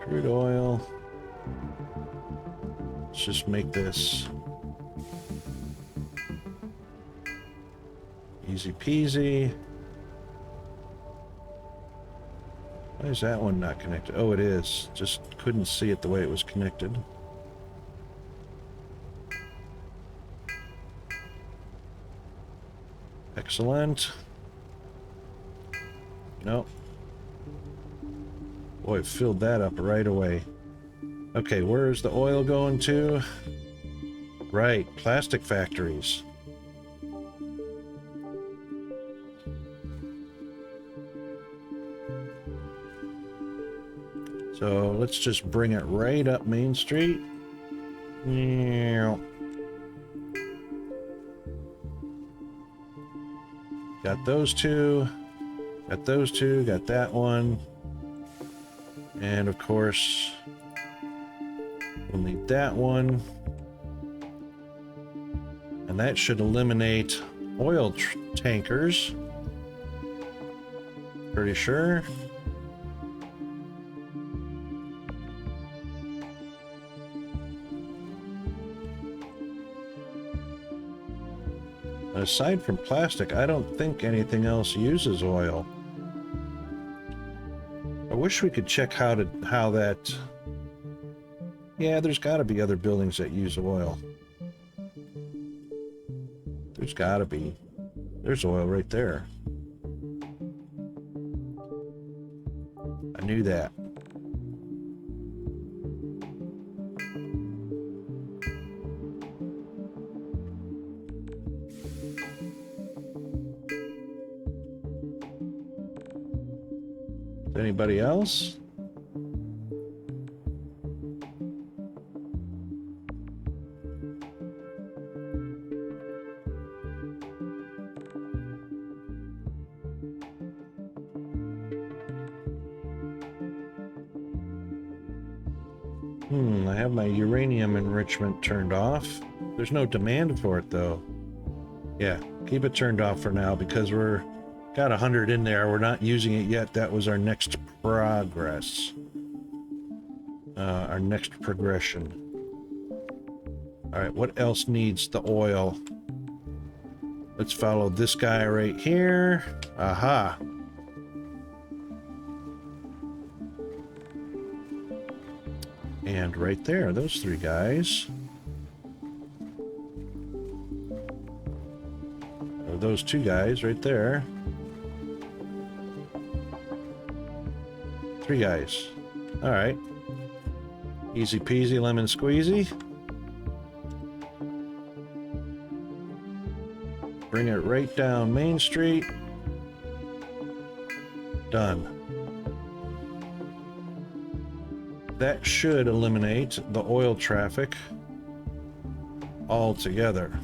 Crude oil. Let's just make this easy peasy. Why is that one not connected? Oh, it is. Just couldn't see it the way it was connected. Excellent. Nope. Boy, it filled that up right away. Okay, where's the oil going to? Right, plastic factories. So let's just bring it right up Main Street. Got those two. Got those two. Got that one. And of course, we'll need that one. And that should eliminate oil tankers. Pretty sure. Aside from plastic, I don't think anything else uses oil. I wish we could check how that... Yeah, there's got to be other buildings that use oil. There's got to be. There's oil right there. I knew that. Anybody else? I have my uranium enrichment turned off. There's no demand for it though. Yeah, keep it turned off for now because we're got 100 in there. We're not using it yet. That was our next progress. Our next progression. All right, what else needs the oil? Let's follow this guy right here. Aha. And right there, those three guys. Or those two guys right there. Three guys. All right. Easy peasy lemon squeezy. Bring it right down Main Street. Done. That should eliminate the oil traffic altogether.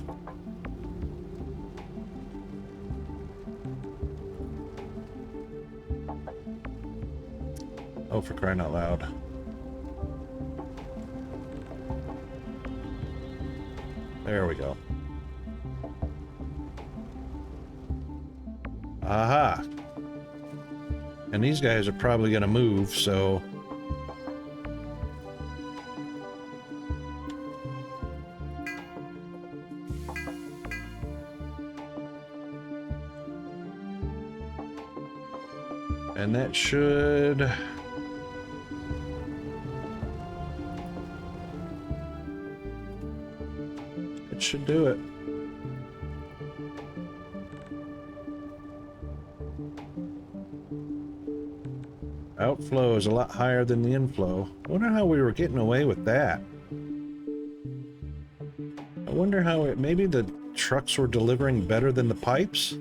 Oh, for crying out loud. There we go. Aha! And these guys are probably going to move, so... And that should... It should do it. Outflow is a lot higher than the inflow. I wonder how we were getting away with that. I wonder how it... Maybe the trucks were delivering better than the pipes?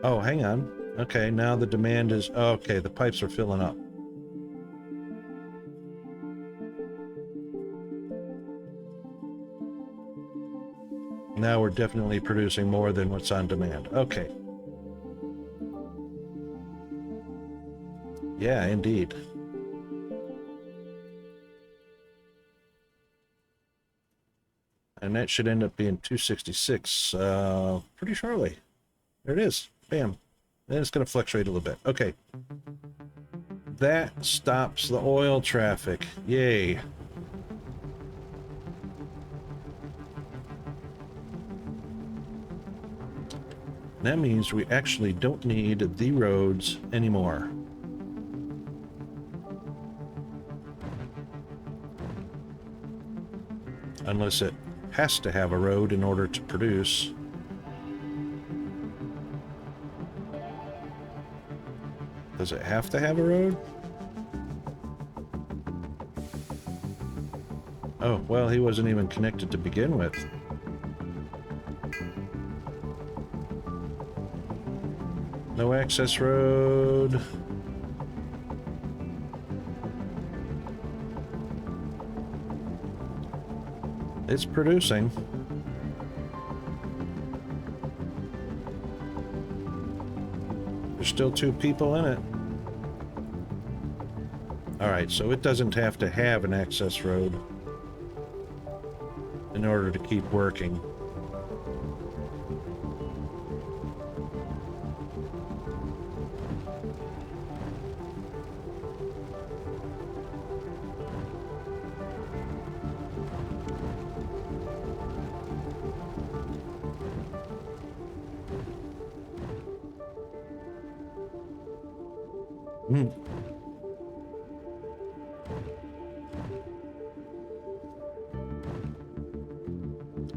Oh, hang on. Okay, now the demand is... Oh, okay, the pipes are filling up. Now we're definitely producing more than what's on demand. Okay. Yeah, indeed. And that should end up being 266 pretty shortly. There it is. Bam. And it's going to fluctuate a little bit. Okay. That stops the oil traffic. Yay. That means we actually don't need the roads anymore. Unless it has to have a road in order to produce. Does it have to have a road? Oh, well, he wasn't even connected to begin with. No access road. It's producing. There's still 2 people in it. Alright, so it doesn't have to have an access road in order to keep working.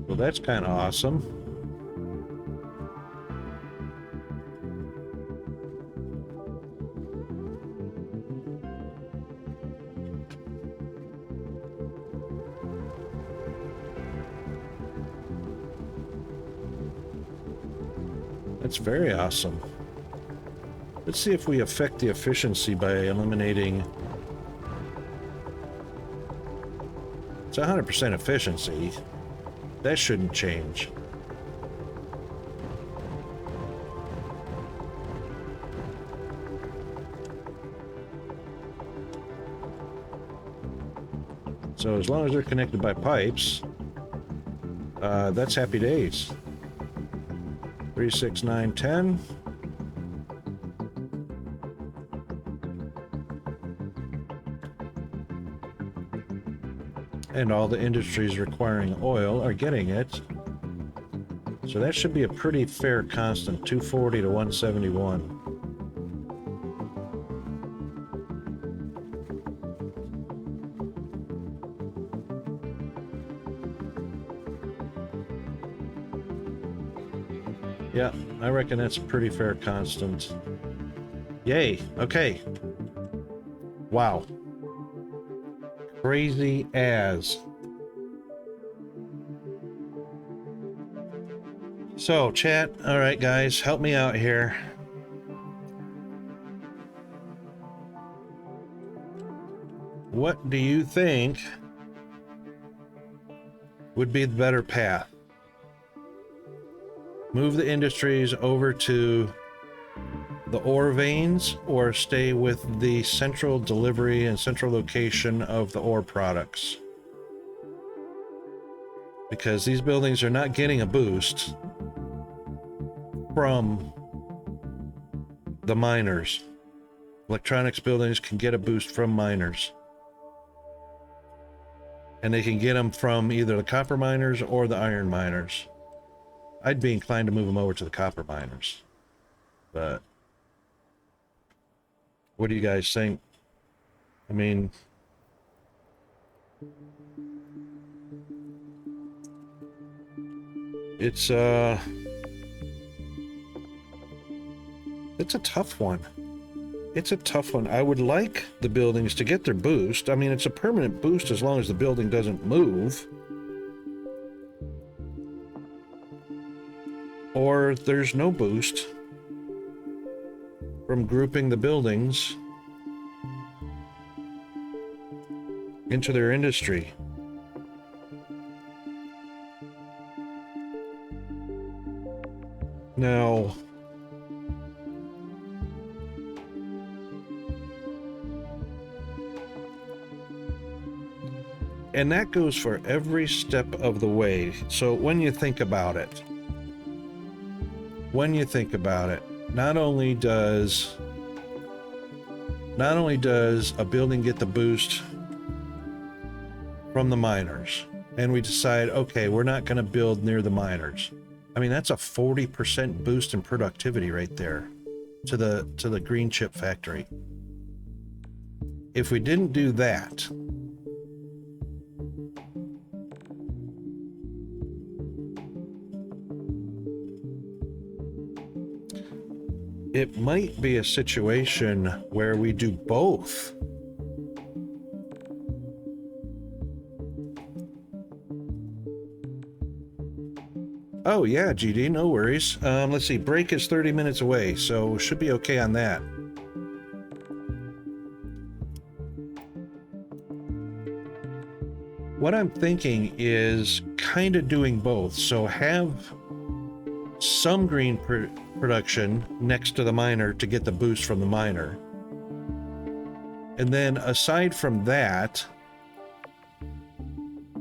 Well, that's kind of awesome. That's very awesome. Let's see if we affect the efficiency by eliminating... It's 100% efficiency. That shouldn't change. So as long as they're connected by pipes, that's happy days. 3, 6, 9, 10. And all the industries requiring oil are getting it. So that should be a pretty fair constant, 240 to 171. Yeah, I reckon that's a pretty fair constant. Yay, okay. Wow. Crazy as. So, chat, all right, guys, help me out here. What do you think would be the better path? Move the industries over to the ore veins, or stay with the central delivery and central location of the ore products? Because these buildings are not getting a boost from the miners. Electronics buildings can get a boost from miners. And they can get them from either the copper miners or the iron miners. I'd be inclined to move them over to the copper miners. But what do you guys think? I mean, it's a tough one. It's a tough one. I would like the buildings to get their boost. I mean, it's a permanent boost as long as the building doesn't move. Or there's no boost from grouping the buildings into their industry. Now, and that goes for every step of the way. So when you think about it, not only does a building get the boost from the miners, and we decide, okay, we're not going to build near the miners. I mean, that's a 40% boost in productivity right there to the green chip factory. If we didn't do that, it might be a situation where we do both. Oh yeah, GD, no worries. Let's see, break is 30 minutes away, so should be okay on that. What I'm thinking is kind of doing both. So have some green production next to the miner to get the boost from the miner. And then aside from that,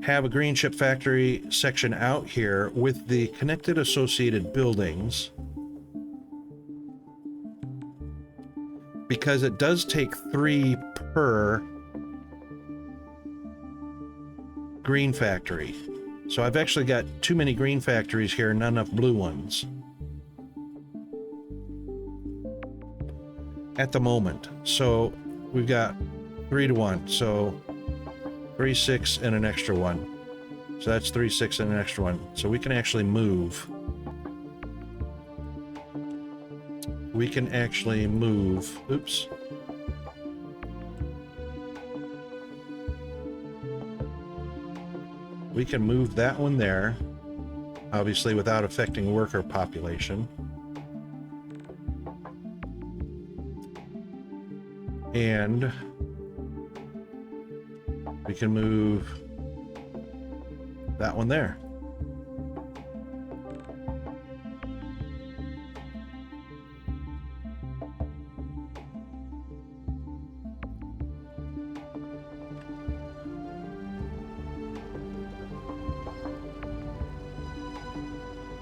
have a green chip factory section out here with the connected associated buildings, because it does take 3 per green factory. So I've actually got too many green factories here, not enough blue ones at the moment. So we've got 3 to 1. So 3, 6, and an extra 1. So that's 3, 6, and an extra 1. So we can actually move. Oops. We can move that one there, obviously without affecting worker population. And we can move that one there.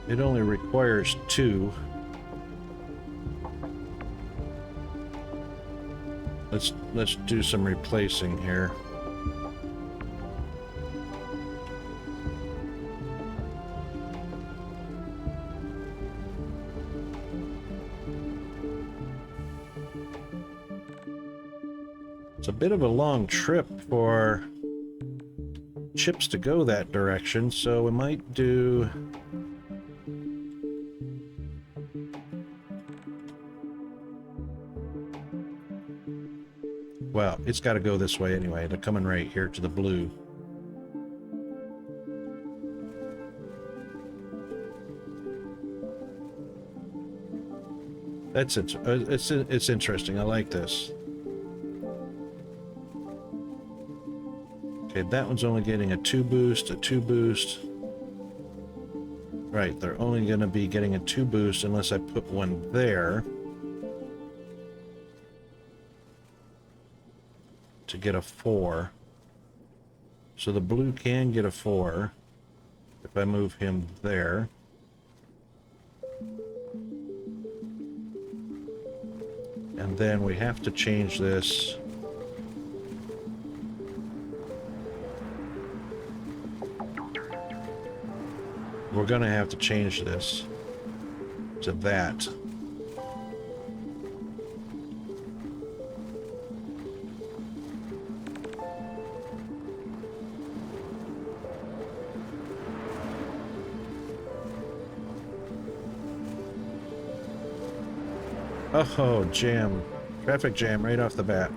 It only requires 2. Let's do some replacing here. It's a bit of a long trip for chips to go that direction, so we might do... Well, it's got to go this way anyway. They're coming right here to the blue. That's it. It's interesting. I like this. Okay, that one's only getting a 2 boost, a 2 boost. Right, they're only going to be getting a 2 boost unless I put one there to get a 4. So the blue can get a 4 if I move him there. And then we have to change this. We're going to have to change this to that. Oh, jam. Traffic jam right off the bat.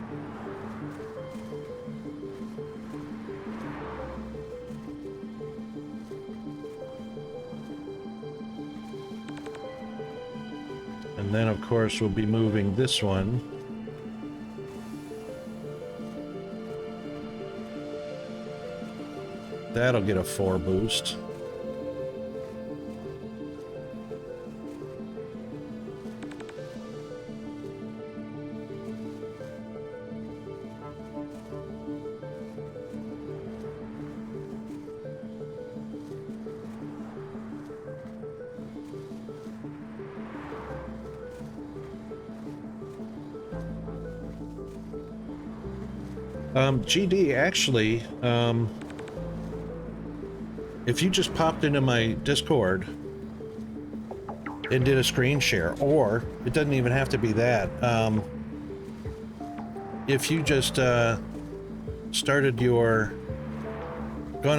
And then, of course, we'll be moving this one. That'll get a 4 boost. GD, actually, if you just popped into my Discord and did a screen share, or it doesn't even have to be that, if you just gone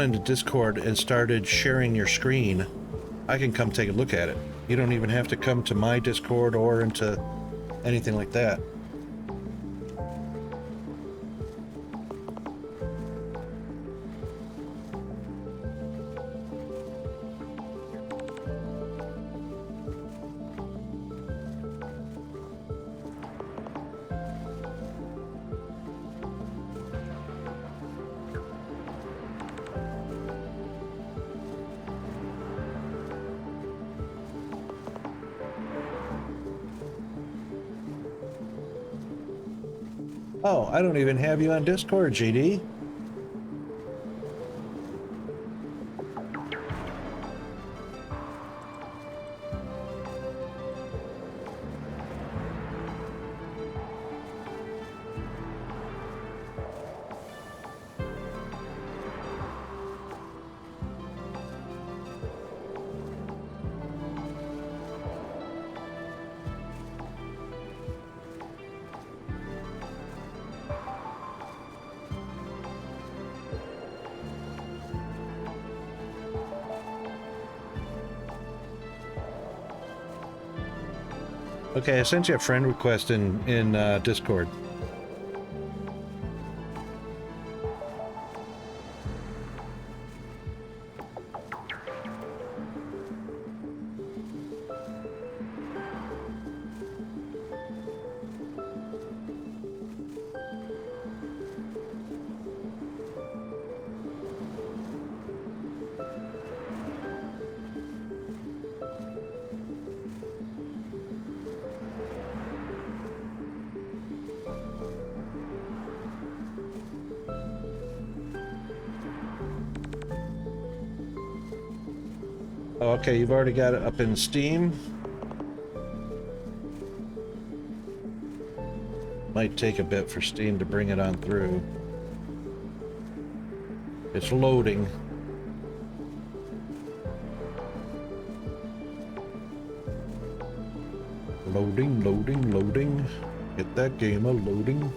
into Discord and started sharing your screen, I can come take a look at it. You don't even have to come to my Discord or into anything like that. Oh, I don't even have you on Discord, GD. Okay, I sent you a friend request in Discord. Oh, okay, you've already got it up in Steam. Might take a bit for Steam to bring it on through. It's loading. Loading, loading, loading. Get that game a loading.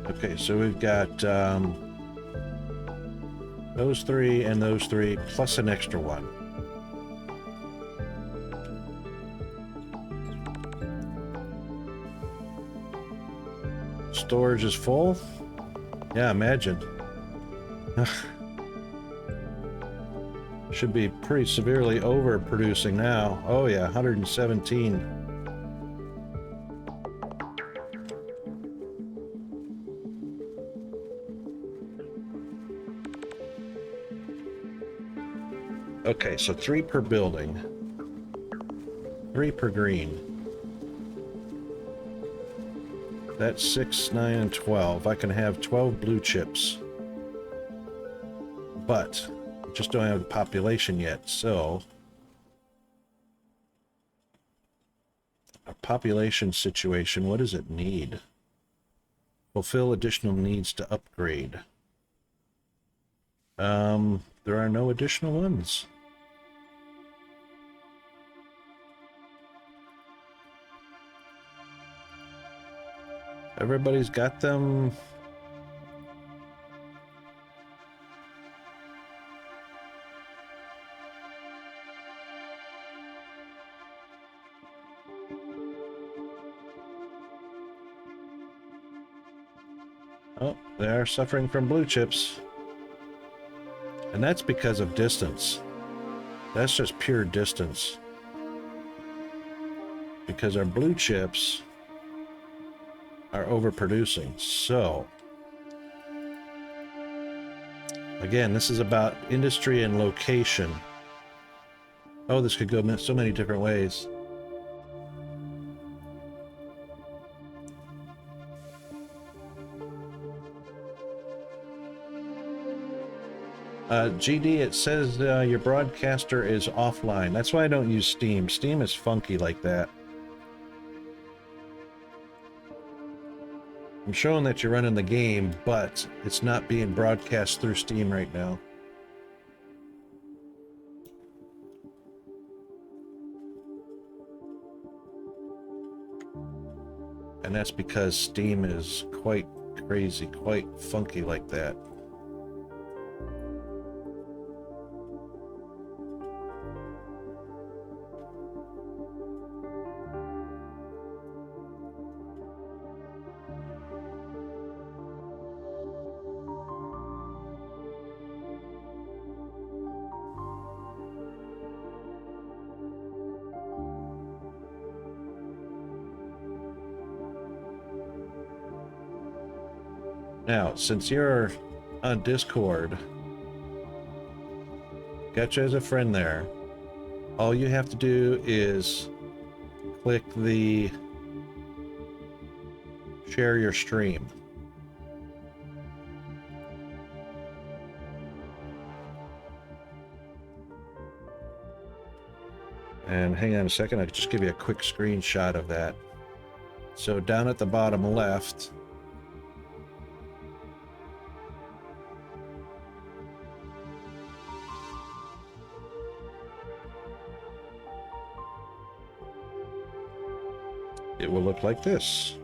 Okay, so we've got those 3 and those 3 plus an extra one. Storage is full? Yeah, imagine. Should be pretty severely overproducing now. Oh yeah, 117. Okay, so 3 per building. 3 per green. That's 6, 9, and 12. I can have 12 blue chips. But just don't have the population yet, so our population situation, what does it need? Fulfill additional needs to upgrade. There are no additional ones. Everybody's got them. Oh, they are suffering from blue chips. And that's because of distance. That's just pure distance. Because our blue chips are overproducing. So, again, this is about industry and location. Oh, this could go so many different ways. GD, it says your broadcaster is offline. That's why I don't use Steam. Steam is funky like that. I'm showing that you're running the game, but it's not being broadcast through Steam right now. And that's because Steam is quite crazy, quite funky like that. Now, since you're on Discord, got you as a friend there, all you have to do is click the share your stream. And hang on a second, I'll just give you a quick screenshot of that. So down at the bottom left, it will look like this.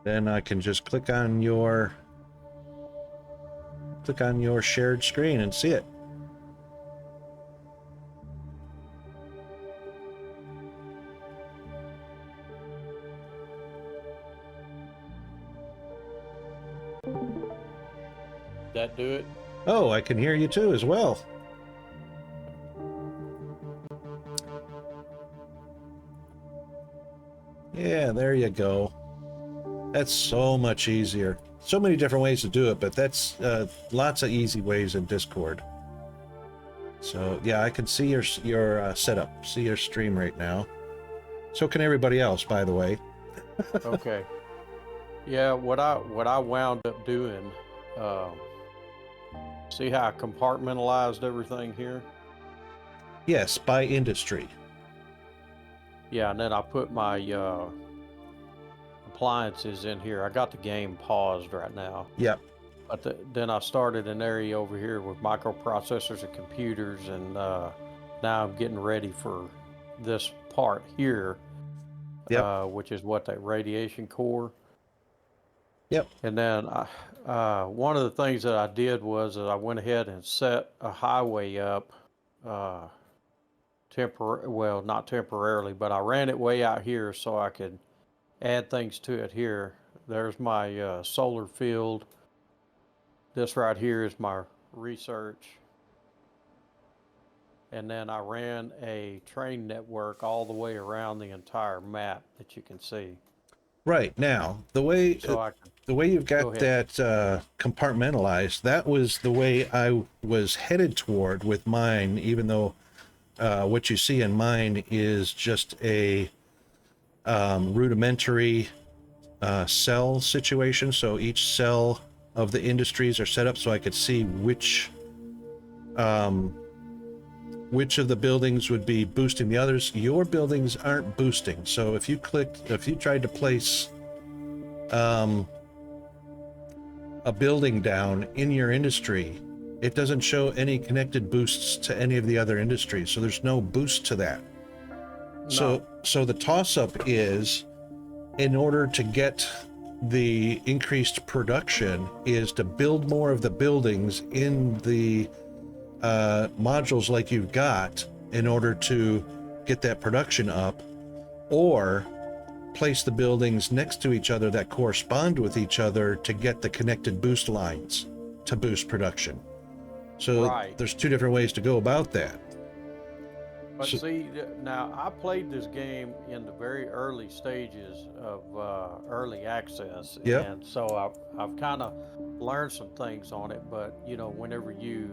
Then I can just click on your shared screen and see it. That do it? Oh, I can hear you too as well. Yeah, there you go. That's so much easier. So many different ways to do it, but that's lots of easy ways in Discord. So yeah, I can see your setup, see your stream right now. So can everybody else, by the way. Okay. Yeah, what I wound up doing, see how I compartmentalized everything here? Yes, by industry. Yeah, and then I put my appliances in here. I got the game paused right now. Yep. But then I started an area over here with microprocessors and computers, and now I'm getting ready for this part here, which is what, that radiation core. Yep. And then one of the things that I did was that I went ahead and set a highway up well, not temporarily, but I ran it way out here so I could add things to it here. There's my solar field. This right here is my research. And then I ran a train network all the way around the entire map that you can see. Right now, So I can the way you've go got ahead. that compartmentalized, that was the way I was headed toward with mine. Even though what you see in mine is just a rudimentary cell situation. So each cell of the industries are set up so I could see which of the buildings would be boosting the others. Your buildings aren't boosting. So if you tried to place a building down in your industry, it doesn't show any connected boosts to any of the other industries. So there's no boost to that. No. So the toss up is, in order to get the increased production, is to build more of the buildings in the modules like you've got in order to get that production up, or place the buildings next to each other that correspond with each other to get the connected boost lines to boost production. So Right. there's two different ways to go about that. But So, see, now I played this game in the very early stages of early access, yep, and so I've kind of learned some things on it. But you know, whenever you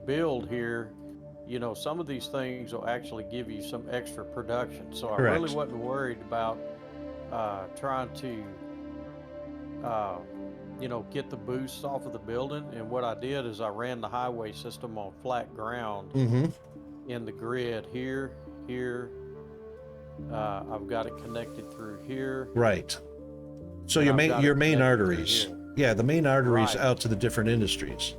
build here, you know, some of these things will actually give you some extra production. So I really correct. wasn't worried about trying to uh, you know, get the boosts off of the building. And what I did is I ran the highway system on flat ground Mm-hmm. in the grid here, here. I've got it connected through here, Right. So and I've got your it main connected through arteries. here. Yeah, the main arteries Right, out to the different industries.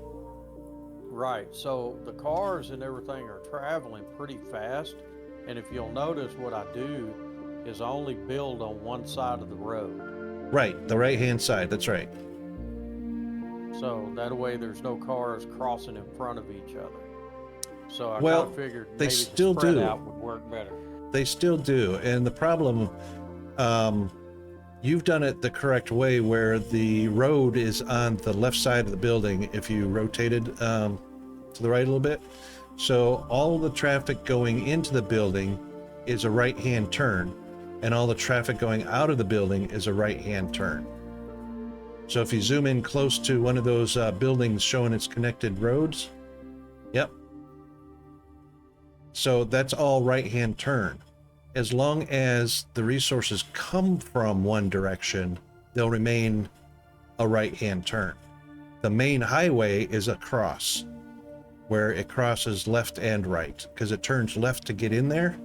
right. So the cars and everything are traveling pretty fast. And if you'll notice, what I do is I only build on one side of the road. Right, the right hand side. That's right. So that way there's no cars crossing in front of each other. So I kind of Well, figured they maybe the still spread do. out would work better. They still do. And the problem, um, you've done it the correct way, where the road is on the left side of the building if you rotated to the right a little bit. So all the traffic going into the building is a right-hand turn, and all the traffic going out of the building is a right-hand turn. So if you zoom in close to one of those buildings showing its connected roads, yep. So that's all right-hand turn. As long as the resources come from one direction, they'll remain a right-hand turn. The main highway is a cross, where it crosses left and right, because it turns left to get in there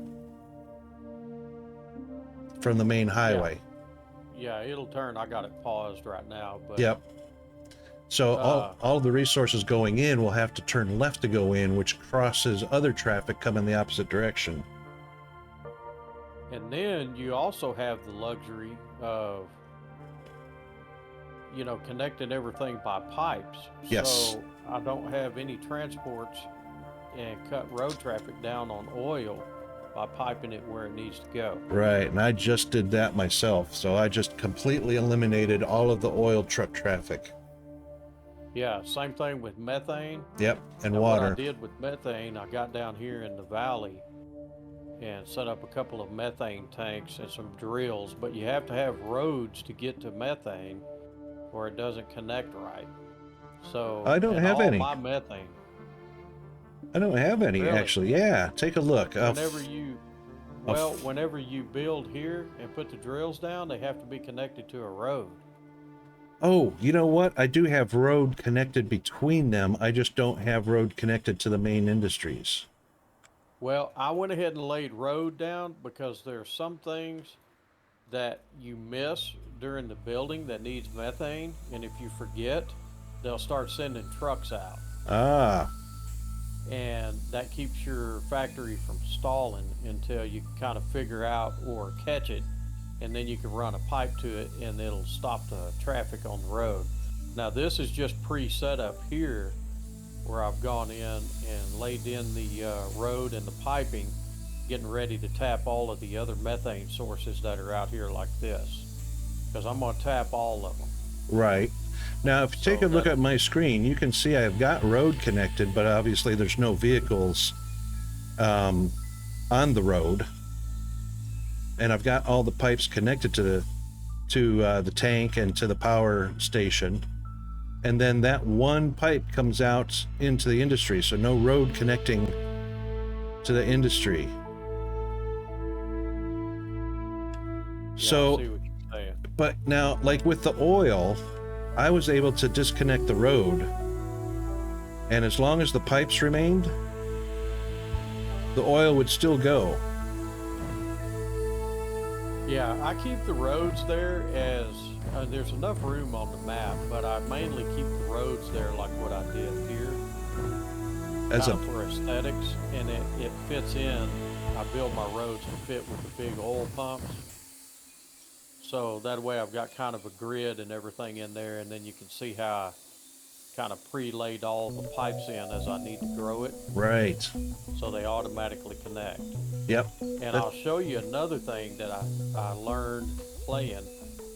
from the main highway. Yeah, it'll turn. I got it paused right now, but Yep. So uh, all the resources going in will have to turn left to go in, which crosses other traffic coming the opposite direction. and then you also have the luxury of, you know, connecting everything by pipes. Yes. So I don't have any transports and cut road traffic down on oil by piping it where it needs to go. Right, and I just did that myself. So I just completely eliminated all of the oil truck traffic. Yeah, same thing with methane. Yep, and Now, what I water. did with methane, I got down here in the valley and set up a couple of methane tanks and some drills, but you have to have roads to get to methane or it doesn't connect right. So, I don't and have all any. my methane, I don't have any, really, actually. Yeah, take a look. whenever you build here and put the drills down, they have to be connected to a road. Oh, you know what? I do have road connected between them. I just don't have road connected to the main industries. Well, I went ahead and laid road down because there are some things that you miss during the building that needs methane, and if you forget, they'll start sending trucks out, Ah, and that keeps your factory from stalling until you kind of figure out or catch it, and then you can run a pipe to it and it'll stop the traffic on the road. Now this is just pre-set up here where I've gone in and laid in the road and the piping, getting ready to tap all of the other methane sources that are out here like this, because I'm going to tap all of them. Right. Now, if you take a look at my screen, you can see I've got road connected, but obviously there's no vehicles on the road. And I've got all the pipes connected to the tank and to the power station. And then that one pipe comes out into the industry, so no road connecting to the industry. Yeah, So, I see what you're saying. but now, like with the oil, I was able to disconnect the road, and as long as the pipes remained, the oil would still go. Yeah, I keep the roads there as there's enough room on the map, but I mainly keep the roads there like what I did here, As kind of for aesthetics, and it fits in. I build my roads to fit with the big oil pumps, so that way I've got kind of a grid and everything in there, and then you can see how I kind of pre-laid all the pipes in as I need to grow it, right. so they automatically connect. Yep. And I'll show you another thing that I learned playing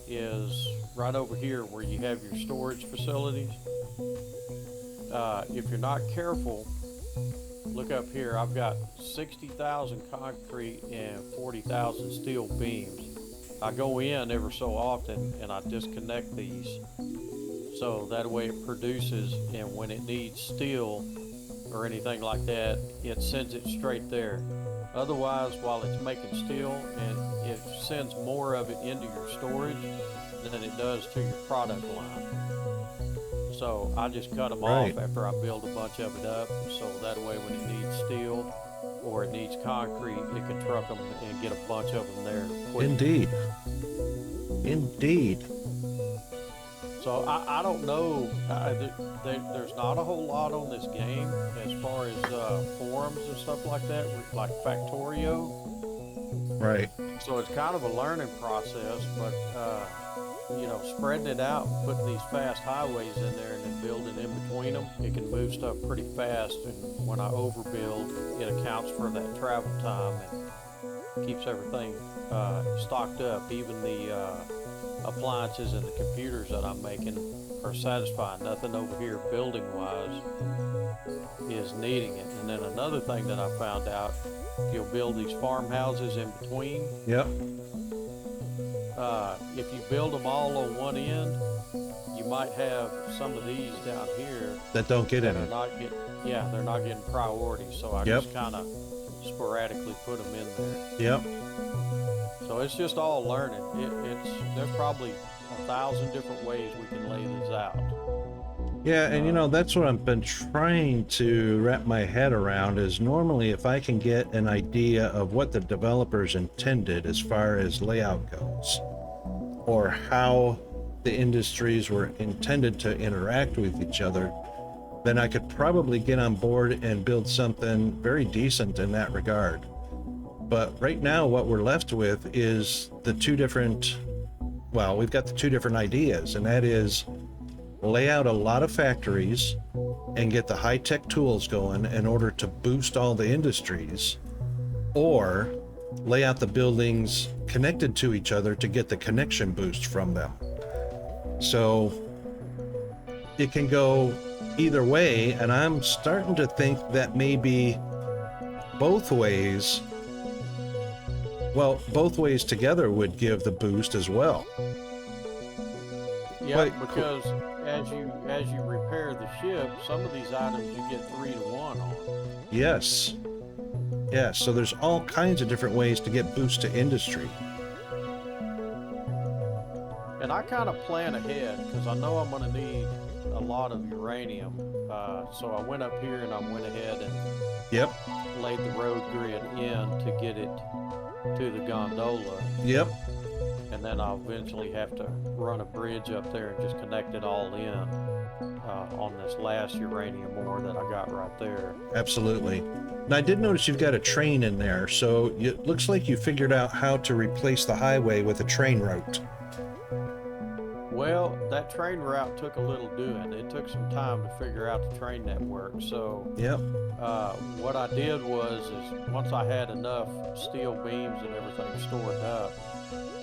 is right over here where you have your storage facilities. If you're not careful, look up here. I've got 60,000 concrete and 40,000 steel beams. I go in every so often and I disconnect these so that way it produces, and when it needs steel or anything like that, it sends it straight there. Otherwise, while it's making steel, and it sends more of it into your storage than it does to your product line. So I just cut them off after I build a bunch of it up, so that way when it needs steel or it needs concrete, it can truck them and get a bunch of them there quick. Indeed. Indeed. So I don't know. There's not a whole lot on this game as far as forums and stuff like that, like Factorio. Right. So it's kind of a learning process, but spreading it out and putting these fast highways in there and then building in between them, it can move stuff pretty fast. And when I overbuild, it accounts for that travel time and keeps everything stocked up. Even the appliances and the computers that I'm making are satisfying. Nothing over here building wise is needing it. And then another thing that I found out, you'll build these farmhouses in between. Yep. If you build them all on one end, you might have some of these down here that don't get any. They're not getting priority. So I just kind of sporadically put them in there. Yep. So it's just all learning. There's probably 1,000 different ways we can lay this out. Yeah, and that's what I've been trying to wrap my head around is normally if I can get an idea of what the developers intended as far as layout goes, or how the industries were intended to interact with each other, then I could probably get on board and build something very decent in that regard. But right now what we're left with is we've got the two different ideas, and that is lay out a lot of factories and get the high-tech tools going in order to boost all the industries, or lay out the buildings connected to each other to get the connection boost from them. So it can go either way, and I'm starting to think that maybe both ways together would give the boost as well. Yeah, because as you repair the ship, some of these items you get 3-to-1 on. Yes. So there's all kinds of different ways to get boost to industry. And I kind of plan ahead because I know I'm going to need a lot of uranium. So I went up here and I went ahead and laid the road grid in to get it to the gondola. Yep. And then I'll eventually have to run a bridge up there and just connect it all in on this last uranium ore that I got right there. Absolutely. Now I did notice you've got a train in there, so it looks like you figured out how to replace the highway with a train route. Well, that train route took a little doing. It took some time to figure out the train network. So Yep. what I did was, is once I had enough steel beams and everything stored up,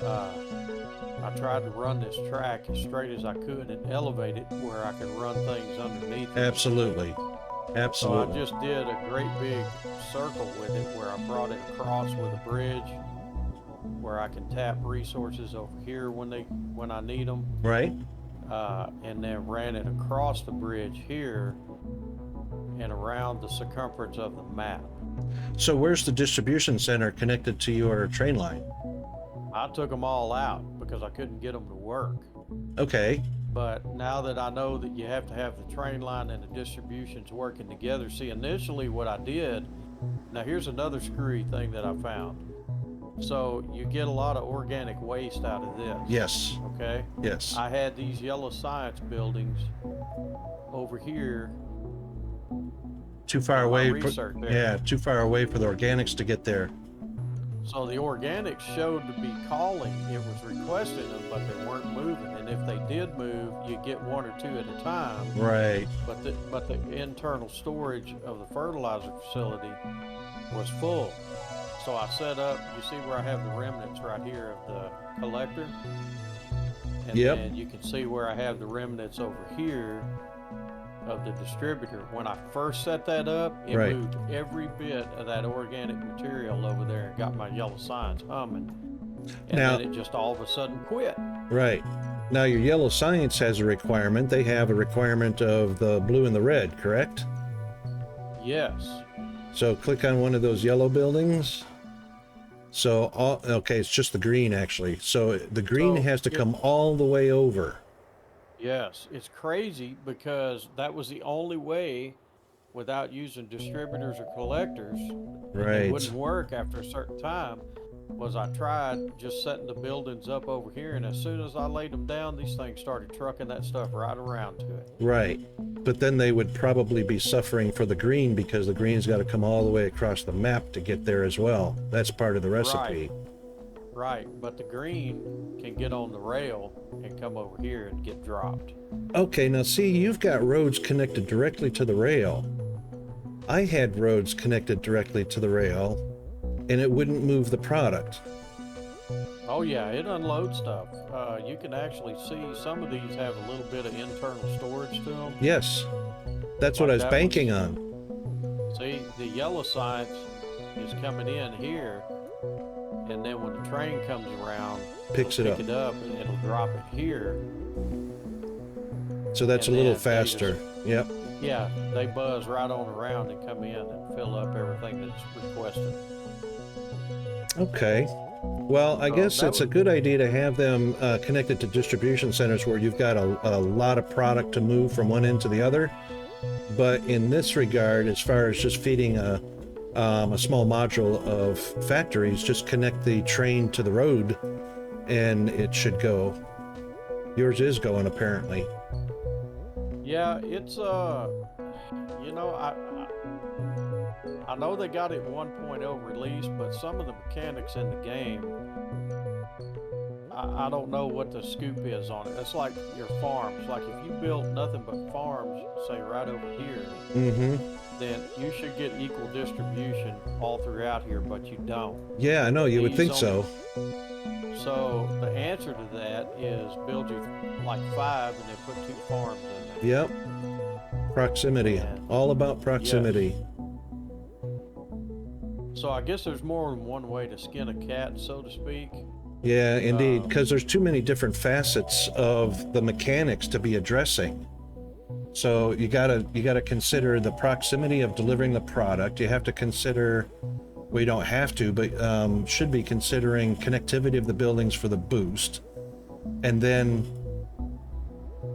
uh, I tried to run this track as straight as I could and elevate it where I could run things underneath it. Absolutely. So I Absolutely. just did a great big circle with it where I brought it across with a bridge where I can tap resources over here when I need them, Right. and then ran it across the bridge here and around the circumference of the map. So where's the distribution center connected to your train line? I took them all out because I couldn't get them to work. Okay. But now that I know that you have to have the train line and the distributions working together, see, initially what I did, now here's another screwy thing that I found. So you get a lot of organic waste out of this. Yes. Okay. Yes. I had these yellow science buildings over here. Too far in my away. research area. Yeah, too far away for the organics to get there. So the organics showed to be calling. It was requesting them, but they weren't moving. And if they did move, you get one or two at a time. Right. But the internal storage of the fertilizer facility was full. So I set up, you see where I have the remnants right here of the collector? And Yep. then you can see where I have the remnants over here of the distributor. When I first set that up, it Right. moved every bit of that organic material over there and got my yellow signs humming. And Now- then it just all of a sudden quit. Right. Now your yellow science has a requirement. They have a requirement of the blue and the red, correct? Yes. So click on one of those yellow buildings. So, okay, it's just the green actually. So the green So, has to yeah. come all the way over. Yes, it's crazy because that was the only way without using distributors or collectors. and Right. It wouldn't work after a certain time. Was I tried just setting the buildings up over here, and as soon as I laid them down, these things started trucking that stuff right around to it. Right. But then they would probably be suffering for the green because the green's got to come all the way across the map to get there as well. That's part of the recipe. Right, but the green can get on the rail and come over here and get dropped. Okay, now see, you've got roads connected directly to the rail. I had roads connected directly to the rail, and it wouldn't move the product. Oh yeah, it unloads stuff. You can actually see some of these have a little bit of internal storage to them. Yes, that's what I was That banking was- on. See, the yellow science is coming in here, and then when the train comes around, Picks it'll it pick up. it up and it'll drop it here. So that's a and little then they faster. Yep. Yeah, they buzz right on around and come in and fill up everything that's requested. Okay. Well, I So guess that it's a was- good idea to have them connected to distribution centers where you've got a lot of product to move from one end to the other. But in this regard, as far as just feeding a small module of factories, just connect the train to the road and it should go. Yours is going, apparently. Yeah, it's you know, I know they got it 1.0 release, but some of the mechanics in the game, I don't know what the scoop is on it. It's like your farms. Like if you built nothing but farms, say right over here, Mm-hmm. then you should get equal distribution all throughout here, but you don't. Yeah, I know. You would These think so. So the answer to that is build you like 5 and then put 2 farms in there. Yep. Proximity. And- All about proximity. So I guess there's more than one way to skin a cat, so to speak. Yeah, indeed, Um, because there's too many different facets of the mechanics to be addressing. So you gotta consider the proximity of delivering the product. You have to consider, well, you don't have to, but should be considering connectivity of the buildings for the boost, and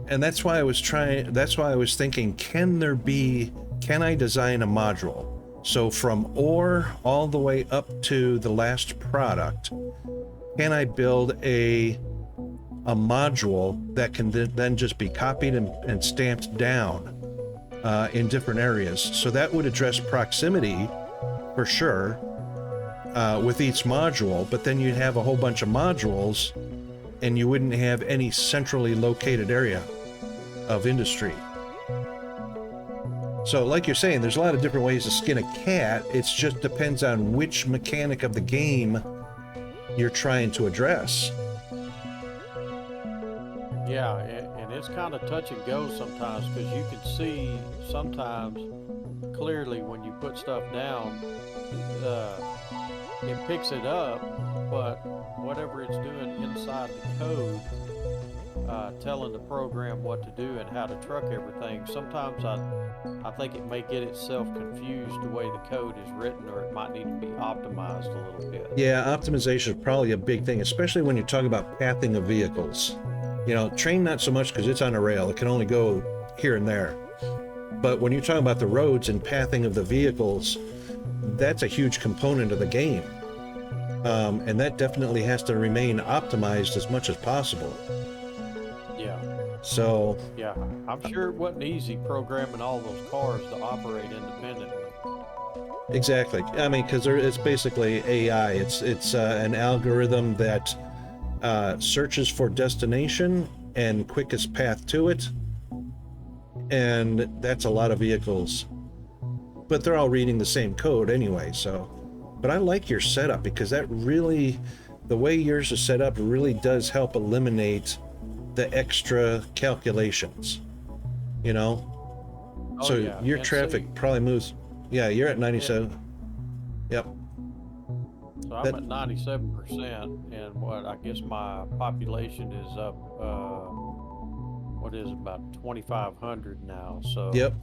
that's why I was thinking, can I design a module? So from ore all the way up to the last product, can I build a module that can then just be copied and stamped down in different areas? So that would address proximity for sure with each module, but then you'd have a whole bunch of modules and you wouldn't have any centrally located area of industry. So like you're saying, there's a lot of different ways to skin a cat. It just depends on which mechanic of the game you're trying to address. Yeah, and it's kind of touch and go sometimes, because you can see sometimes clearly when you put stuff down, it picks it up, but whatever it's doing inside the code, telling the program what to do and how to truck everything, sometimes I think it may get itself confused the way the code is written, or it might need to be optimized a little bit. Yeah, optimization is probably a big thing, especially when you're talking about pathing of vehicles. You know, train not so much because it's on a rail. It can only go here and there. But when you're talking about the roads and pathing of the vehicles, that's a huge component of the game. And that definitely has to remain optimized as much as possible. Yeah. So... yeah, I'm sure it wasn't easy programming all those cars to operate independently. Exactly. I mean, because it's basically AI. It's an algorithm that searches for destination and quickest path to it, and that's a lot of vehicles. But they're all reading the same code anyway. So, but I like your setup because that really, the way yours is set up, really does help eliminate the extra calculations. You know. Oh, So yeah. your And traffic see, probably moves. Yeah, you're at 97. Yep. so I'm at 97%, and what I guess my population is up. What is it, about 2,500 now? So Yep.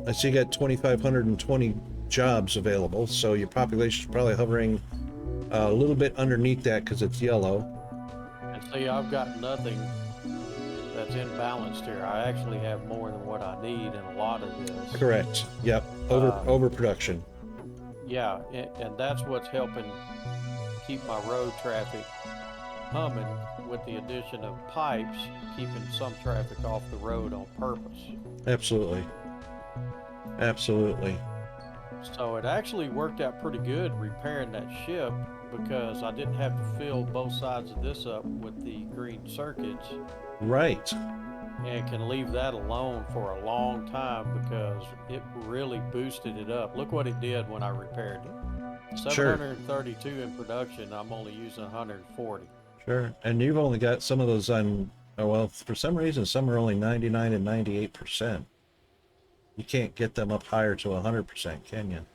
I see you got 2,520 jobs available, so your population is probably hovering a little bit underneath that because it's yellow. and see, I've got nothing that's imbalanced here. I actually have more than what I need in a lot of this. Correct. Yep. Overproduction. Yeah, and that's what's helping keep my road traffic humming, with the addition of pipes, keeping some traffic off the road on purpose. Absolutely. Absolutely. So it actually worked out pretty good repairing that ship, because I didn't have to fill both sides of this up with the green circuits, Right. and can leave that alone for a long time because it really boosted it up. Look what it did when I repaired it. Sure. 732 in production, I'm only using 140. Sure. And you've only got some of those on, oh, well, for some reason, some are only 99 and 98%. You can't get them up higher to 100%, can you?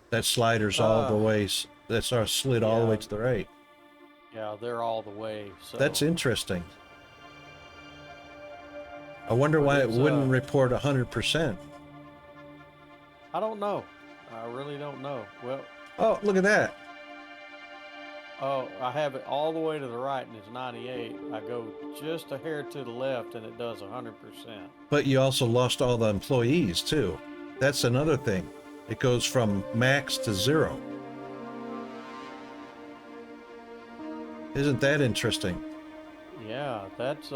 That slider's all the way, that's sort of slid all the way to the right. Yeah, they're all the way. So That's interesting. I wonder why it wouldn't report 100%. I don't know. I really don't know. Well, Oh, look at that. oh, I have it all the way to the right and it's 98. I go just a hair to the left and it does 100%. But you also lost all the employees too. That's another thing. It goes from max to 0. Isn't that interesting? Yeah, that's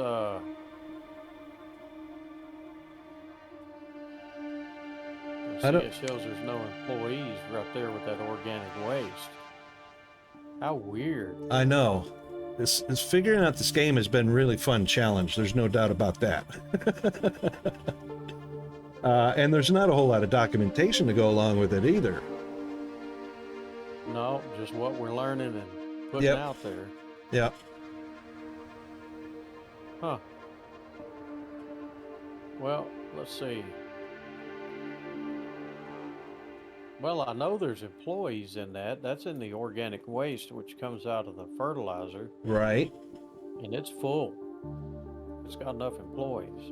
I don't- it shows there's no employees right there with that organic waste. How weird. I know. This figuring out this game has been really fun challenge. There's no doubt about that. And there's not a whole lot of documentation to go along with it either. No, just what we're learning and putting Yep. out there. Yeah. Huh. Well, let's see. Well, I know there's employees in that. That's in the organic waste, which comes out of the fertilizer, Right. and it's full. It's got enough employees.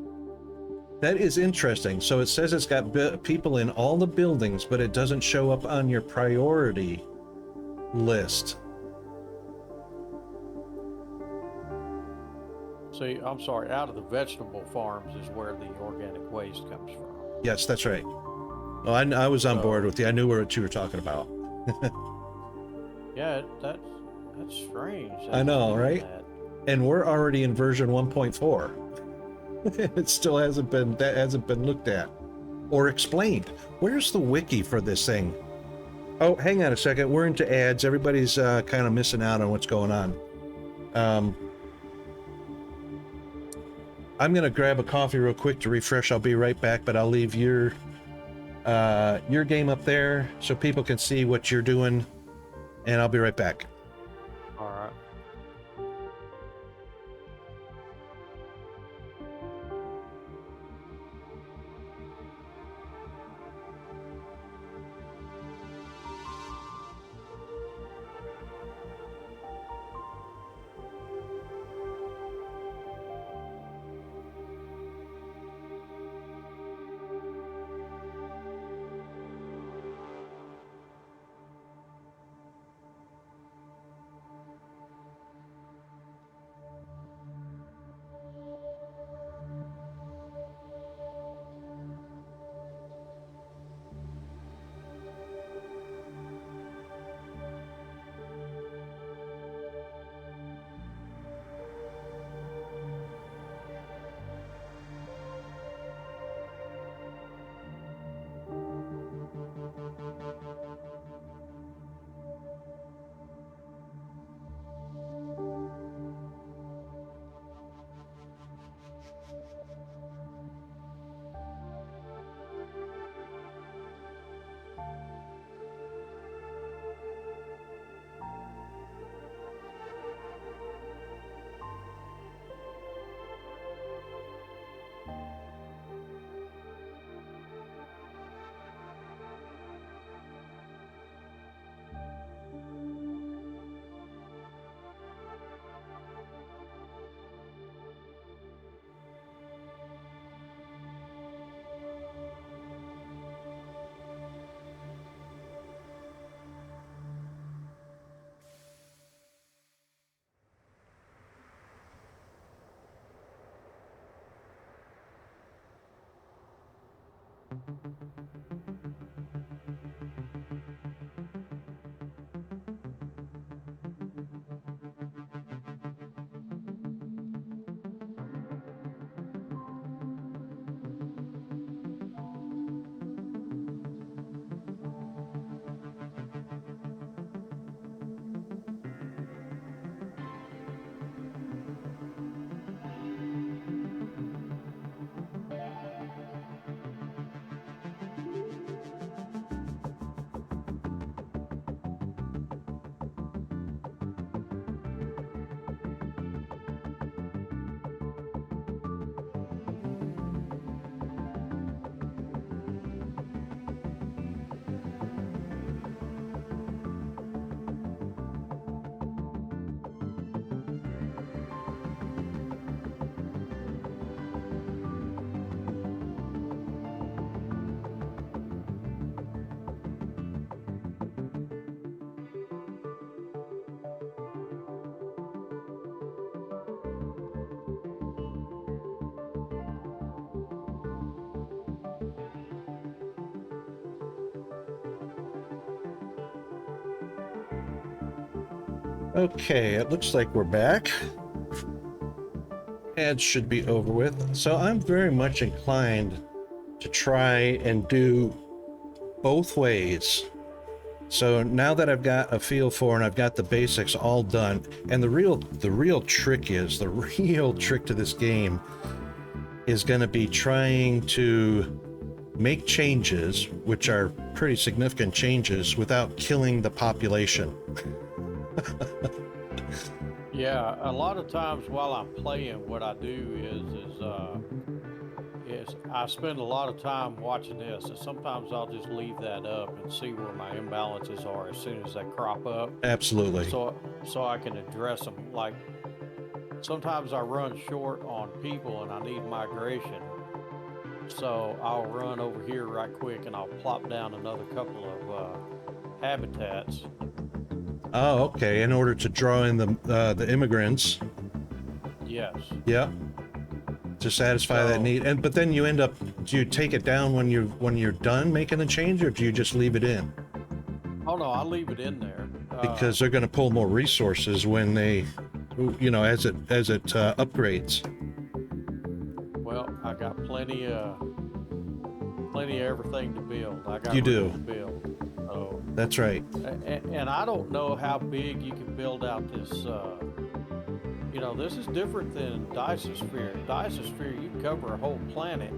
That is interesting. So it says it's got people in all the buildings, but it doesn't show up on your priority list. See, I'm sorry, out of the vegetable farms is where the organic waste comes from. Yes, that's right. Oh, I was on board with you. I knew what you were talking about. Yeah, that's strange. I know, right? That. And we're already in version 1.4. It still hasn't been looked at or explained. Where's the wiki for this thing? Oh, hang on a second. We're into ads. Everybody's kind of missing out on what's going on. I'm gonna grab a coffee real quick to refresh. I'll be right back, but I'll leave your game up there so people can see what you're doing, and I'll be right back. All right. Okay, it looks like we're back. Ads should be over with. So I'm very much inclined to try and do both ways. So now that I've got a feel for and I've got the basics all done, and the real trick to this game is going to be trying to make changes, which are pretty significant changes, without killing the population. Yeah, a lot of times while I'm playing, what I do is I spend a lot of time watching this, and sometimes I'll just leave that up and see where my imbalances are as soon as they crop up, Absolutely. so I can address them. Like sometimes I run short on people and I need migration, so I'll run over here right quick and I'll plop down another couple of habitats. Oh, okay. In order to draw in the immigrants. Yes. Yeah. To satisfy that need, but then you end up. Do you take it down when you're done making the change, or do you just leave it in? Oh no, I leave it in there because they're going to pull more resources when they, as it upgrades. Well, I got plenty of everything to build. I got you do to build. So, that's right. And I don't know how big you can build out this this is different than Disosphere. Disosphere, you can cover a whole planet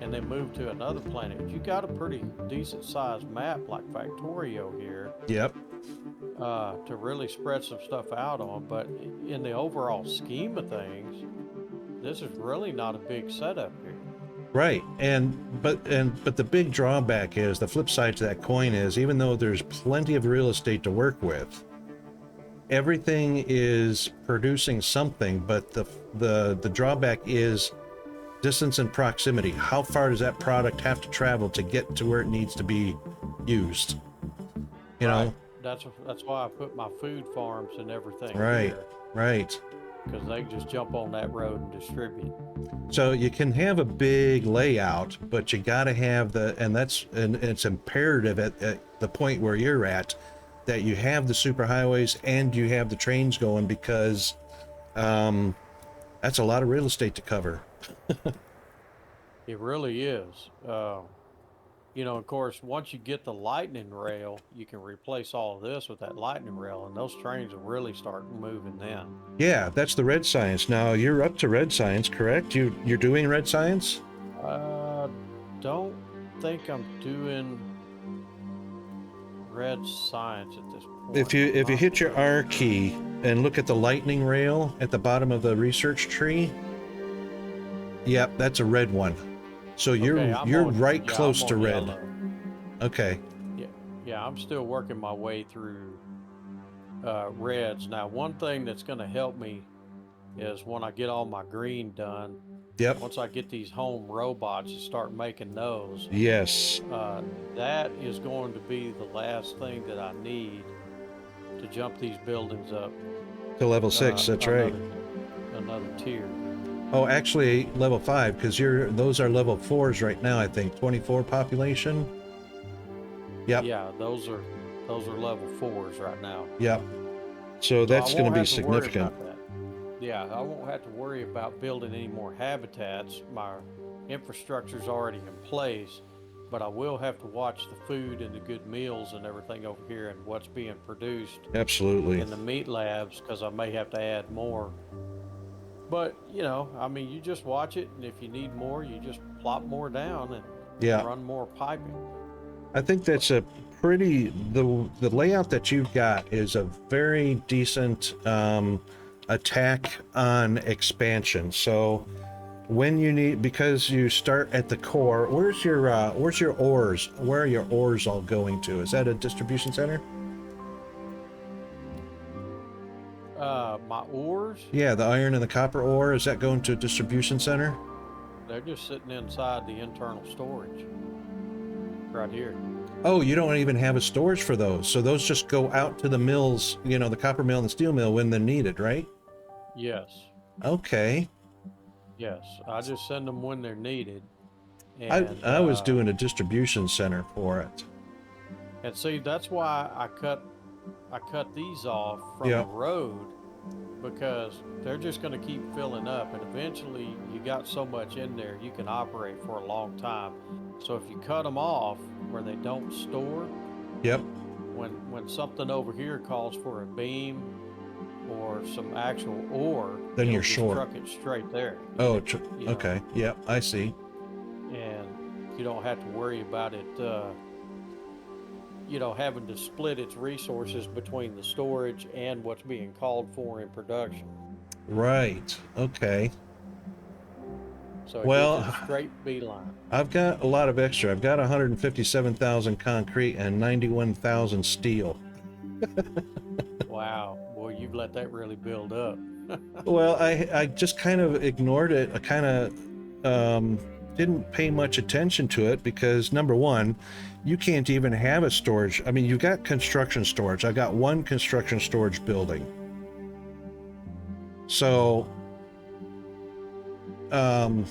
and then move to another planet. You got a pretty decent sized map like Factorio here Yep. to really spread some stuff out on. But in the overall scheme of things, this is really not a big setup here. Right. But the big drawback is, the flip side to that coin is, even though there's plenty of real estate to work with, everything is producing something, but the drawback is distance and proximity. How far does that product have to travel to get to where it needs to be used? You know? That's why I put my food farms and everything Right. here, Right. because they can just jump on that road and distribute. So you can have a big layout, but you got to have and it's imperative at the point where you're at, that you have the superhighways and you have the trains going, because that's a lot of real estate to cover. It really is. Of course, once you get the lightning rail, you can replace all of this with that lightning rail, and those trains will really start moving then. Yeah, that's the red science. Now you're up to red science, correct? You're doing red science? Don't think I'm doing red science at this point. If you hit your R key and look at the lightning rail at the bottom of the research tree, yep, that's a red one. So you're right close to red. Yellow. Okay. Yeah, I'm still working my way through reds. Now, one thing that's going to help me is when I get all my green done. Yep. Once I get these home robots and start making those. Yes. That is going to be the last thing that I need to jump these buildings up to level 6. That's right. Another tier. Oh, actually level 5, because those are level 4s right now, I think. 24 population. Yep. Yeah, those are level 4s right now. Yep. So that's going to be significant. Yeah, I won't have to worry about building any more habitats. My infrastructure's already in place, but I will have to watch the food and the good meals and everything over here and what's being produced. Absolutely. In the meat labs, because I may have to add more. But, you just watch it, and if you need more, you just plop more down and run more piping. I think that's a pretty, the layout that you've got is a very decent attack on expansion. So when you need, because you start at the core, where's your ores? Where are your ores all going to? Is that a distribution center? My ores? Yeah, the iron and the copper ore, is that going to a distribution center? They're just sitting inside the internal storage right here. Oh, you don't even have a storage for those. So those just go out to the mills, the copper mill and the steel mill when they're needed, right? Yes. Okay. Yes, I just send them when they're needed. And, I was doing a distribution center for it. And see, that's why I cut these off from the road, because they're just going to keep filling up, and eventually you got so much in there you can operate for a long time. So if you cut them off where they don't store, when something over here calls for a beam or some actual ore, then you're short. Truck it straight there. Oh, okay. Yep, I see. And you don't have to worry about it having to split its resources between the storage and what's being called for in production. Right. Okay. So it's a straight beeline. I've got a lot of extra. I've got 157,000 concrete and 91,000 steel. Wow. Boy, you've let that really build up. Well, I just kind of ignored it. I kind of didn't pay much attention to it because, number one, you can't even have a storage. I mean, you've got construction storage. I got one construction storage building. So, and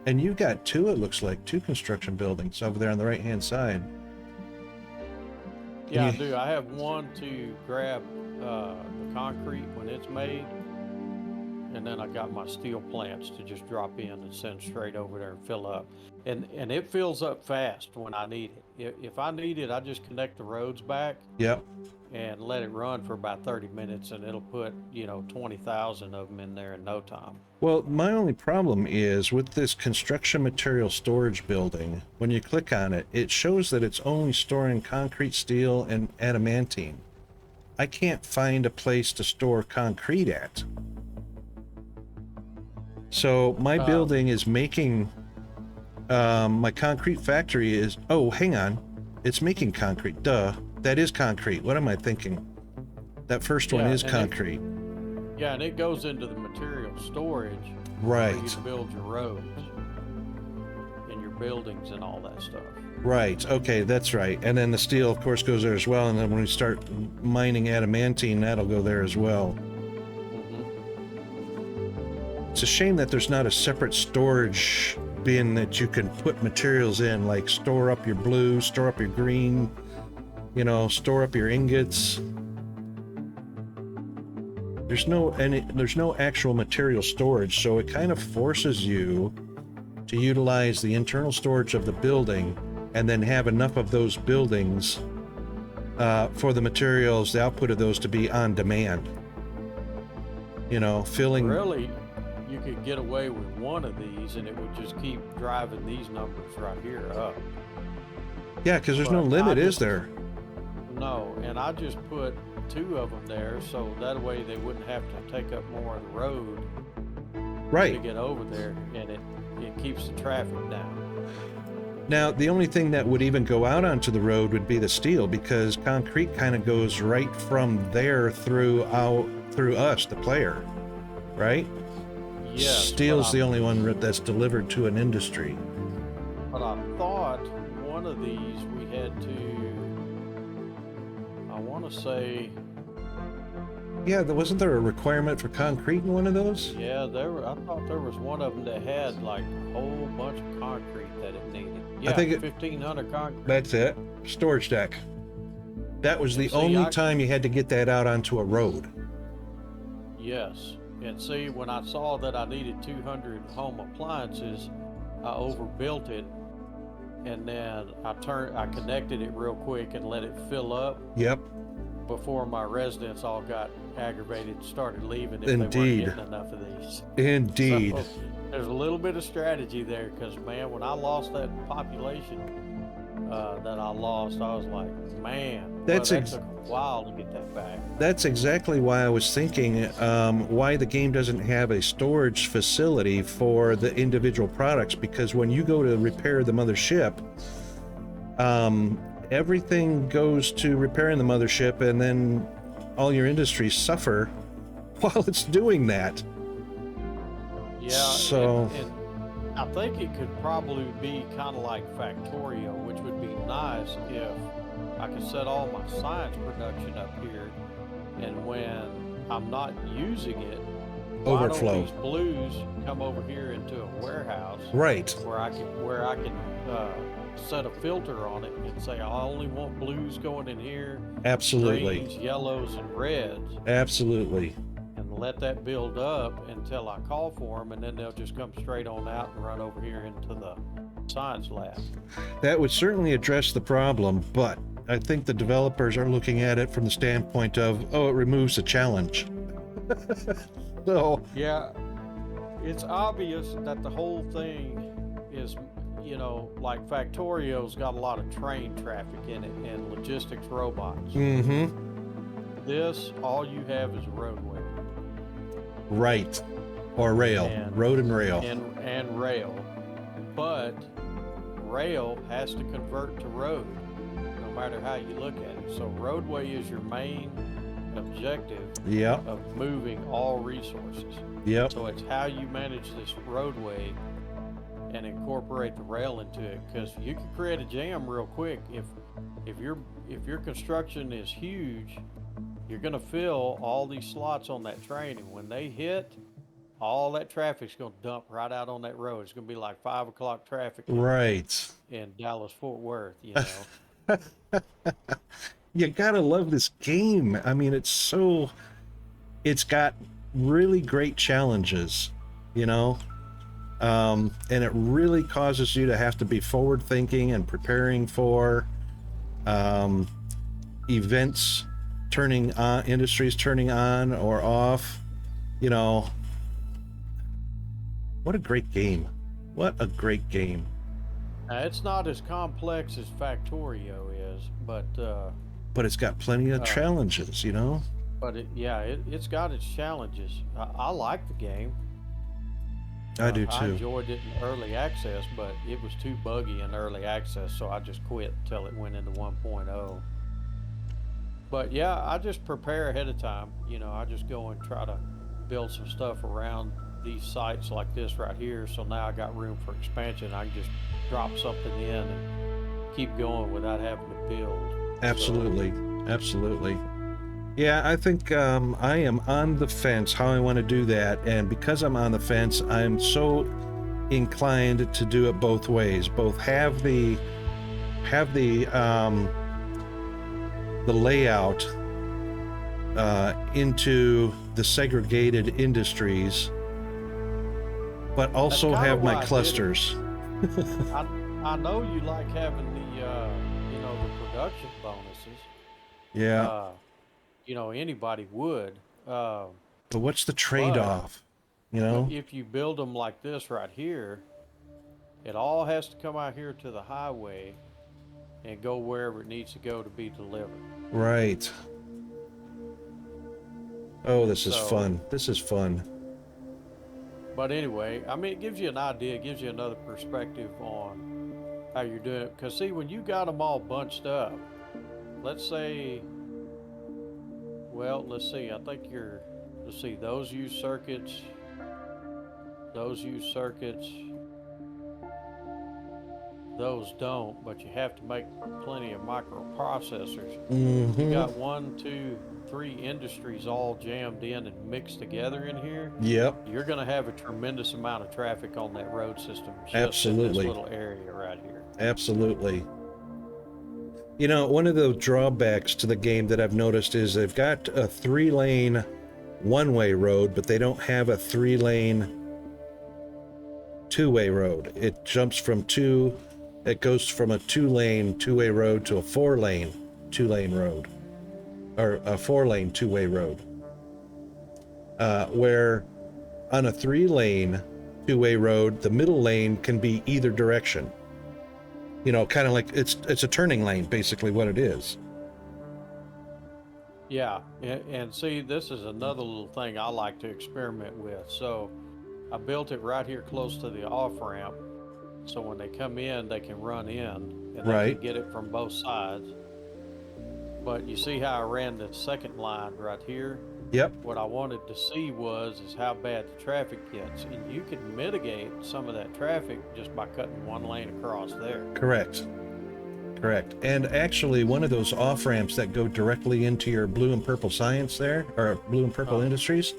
you've got two, it looks like, two construction buildings over there on the right-hand side. Yeah, I do. I have one to grab the concrete when it's made, and then I got my steel plants to just drop in and send straight over there and fill up. And it fills up fast when I need it. If I need it, I just connect the roads back. Yep. and let it run for about 30 minutes, and it'll put 20,000 of them in there in no time. Well, my only problem is with this construction material storage building, when you click on it, it shows that it's only storing concrete, steel, and adamantine. I can't find a place to store concrete at. So my building is making, my concrete factory is, oh, hang on. It's making concrete. Duh. That is concrete. What am I thinking? That first one is concrete. Yeah, and it goes into the material storage. Right. Where you build your roads and your buildings and all that stuff. Right. Okay, that's right. And then the steel, of course, goes there as well. And then when we start mining adamantine, that'll go there as well. Mm-hmm. It's a shame that there's not a separate storage bin that you can put materials in, like store up your blue, store up your green, store up your ingots. There's no actual material storage, so it kind of forces you to utilize the internal storage of the building and then have enough of those buildings for the materials, the output of those to be on demand. Filling. Really, you could get away with one of these and it would just keep driving these numbers right here up. Yeah, because there's no limit, is there? No, and I just put 2 of them there so that way they wouldn't have to take up more of the road to get over there, and it keeps the traffic down. Now, the only thing that would even go out onto the road would be the steel, because concrete kind of goes right from there through us, the player, right? Yes. Steel's the only one that's delivered to an industry. But I thought one of these we had to, I want to say... Yeah, wasn't there a requirement for concrete in one of those? Yeah, I thought there was one of them that had like a whole bunch of concrete that it needed. Yeah, I think 1,500 concrete. That's it. Storage deck. That was the only time you had to get that out onto a road. Yes. And see, when I saw that I needed 200 home appliances, I overbuilt it, and then I connected it real quick and let it fill up. Yep. Before my residents all got aggravated and started leaving if they weren't getting enough of these. Indeed. So, there's a little bit of strategy there, because man, when I lost that population that I lost, I was like, man, that took a while to get that back. That's exactly why I was thinking why the game doesn't have a storage facility for the individual products, because when you go to repair the mothership, everything goes to repairing the mothership, and then all your industries suffer while it's doing that. Yeah, so and I think it could probably be kind of like Factorio, which would be nice if I could set all my science production up here, and when I'm not using it, overflow. Why don't these blues come over here into a warehouse, right? Where I can set a filter on it and say I only want blues going in here. Absolutely. Greens, yellows, and reds. Absolutely. And let that build up until I call for them, and then they'll just come straight on out and run over here into the science lab. That would certainly address the problem, but I think the developers are looking at it from the standpoint of, it removes the challenge. So yeah, it's obvious that the whole thing is, like Factorio's got a lot of train traffic in it and logistics robots. Mm-hmm. This, all you have is a roadway. Right. Or rail. Road and rail. And rail. But rail has to convert to road, no matter how you look at it. So roadway is your main objective of moving all resources. Yep. So it's how you manage this roadway and incorporate the rail into it, because you can create a jam real quick. If your construction is huge, you're going to fill all these slots on that train, and when they hit, all that traffic's going to dump right out on that road. It's going to be like 5 o'clock traffic in Dallas Fort Worth. You gotta love this game. I mean, it's got really great challenges, and it really causes you to have to be forward thinking and preparing for events turning on, industries turning on or off. You know, what a great game. What a great game. It's not as complex as Factorio is, But it's got plenty of uh, challenges, you know? it's got its challenges. I like the game. I do I too. enjoyed it in early access, but it was too buggy in early access, so I just quit until it went into 1.0. But yeah, I just prepare ahead of time. I just go and try to build some stuff around these sites like this right here. So now I got room for expansion. I can just drop something in and keep going without having to build. Absolutely. Absolutely. Yeah, I think I am on the fence how I want to do that. And because I'm on the fence, I'm so inclined to do it both ways. Both have the layout into the segregated industries, but That's also kind of have my why I did it. clusters. I I know you like having the production bonuses. Yeah, Uh, anybody would. but what's the But trade-off? You but know? if you build them like this right here, it all has to come out here to the highway and go wherever it needs to go to be delivered. Right. Oh, this is So, fun. This is fun. but anyway, I mean, it gives you an idea, it gives you another perspective on how you're doing it. Because, see, when you got them all bunched up, let's say, well, let's see, I think let's see, those use circuits, those don't, but you have to make plenty of microprocessors. You Mm-hmm. got one, two, three industries all jammed in and mixed together in here. Yep. You're going to have a tremendous amount of traffic on that road system just in this Absolutely. little area right here. Absolutely. You know, one of the drawbacks to the game that I've noticed is they've got a 3-lane one-way road, but they don't have a 3-lane two-way road. It goes from a 2-lane two-way road to a 4-lane two-lane road, or a 4-lane two-way road. Where on a 3-lane two-way road, the middle lane can be either direction. You know, kind of like it's a turning lane, basically what it is. Yeah, and see, this is another little thing I like to experiment with. So I built it right here close to the off ramp. So when they come in, they can run in and they Right. can get it from both sides. But you see how I ran the second line right here? Yep. What I wanted to see is how bad the traffic gets, and you can mitigate some of that traffic just by cutting one lane across there. Correct. Correct. And actually, one of those off ramps that go directly into your blue and purple science there, or blue and purple Uh, industries,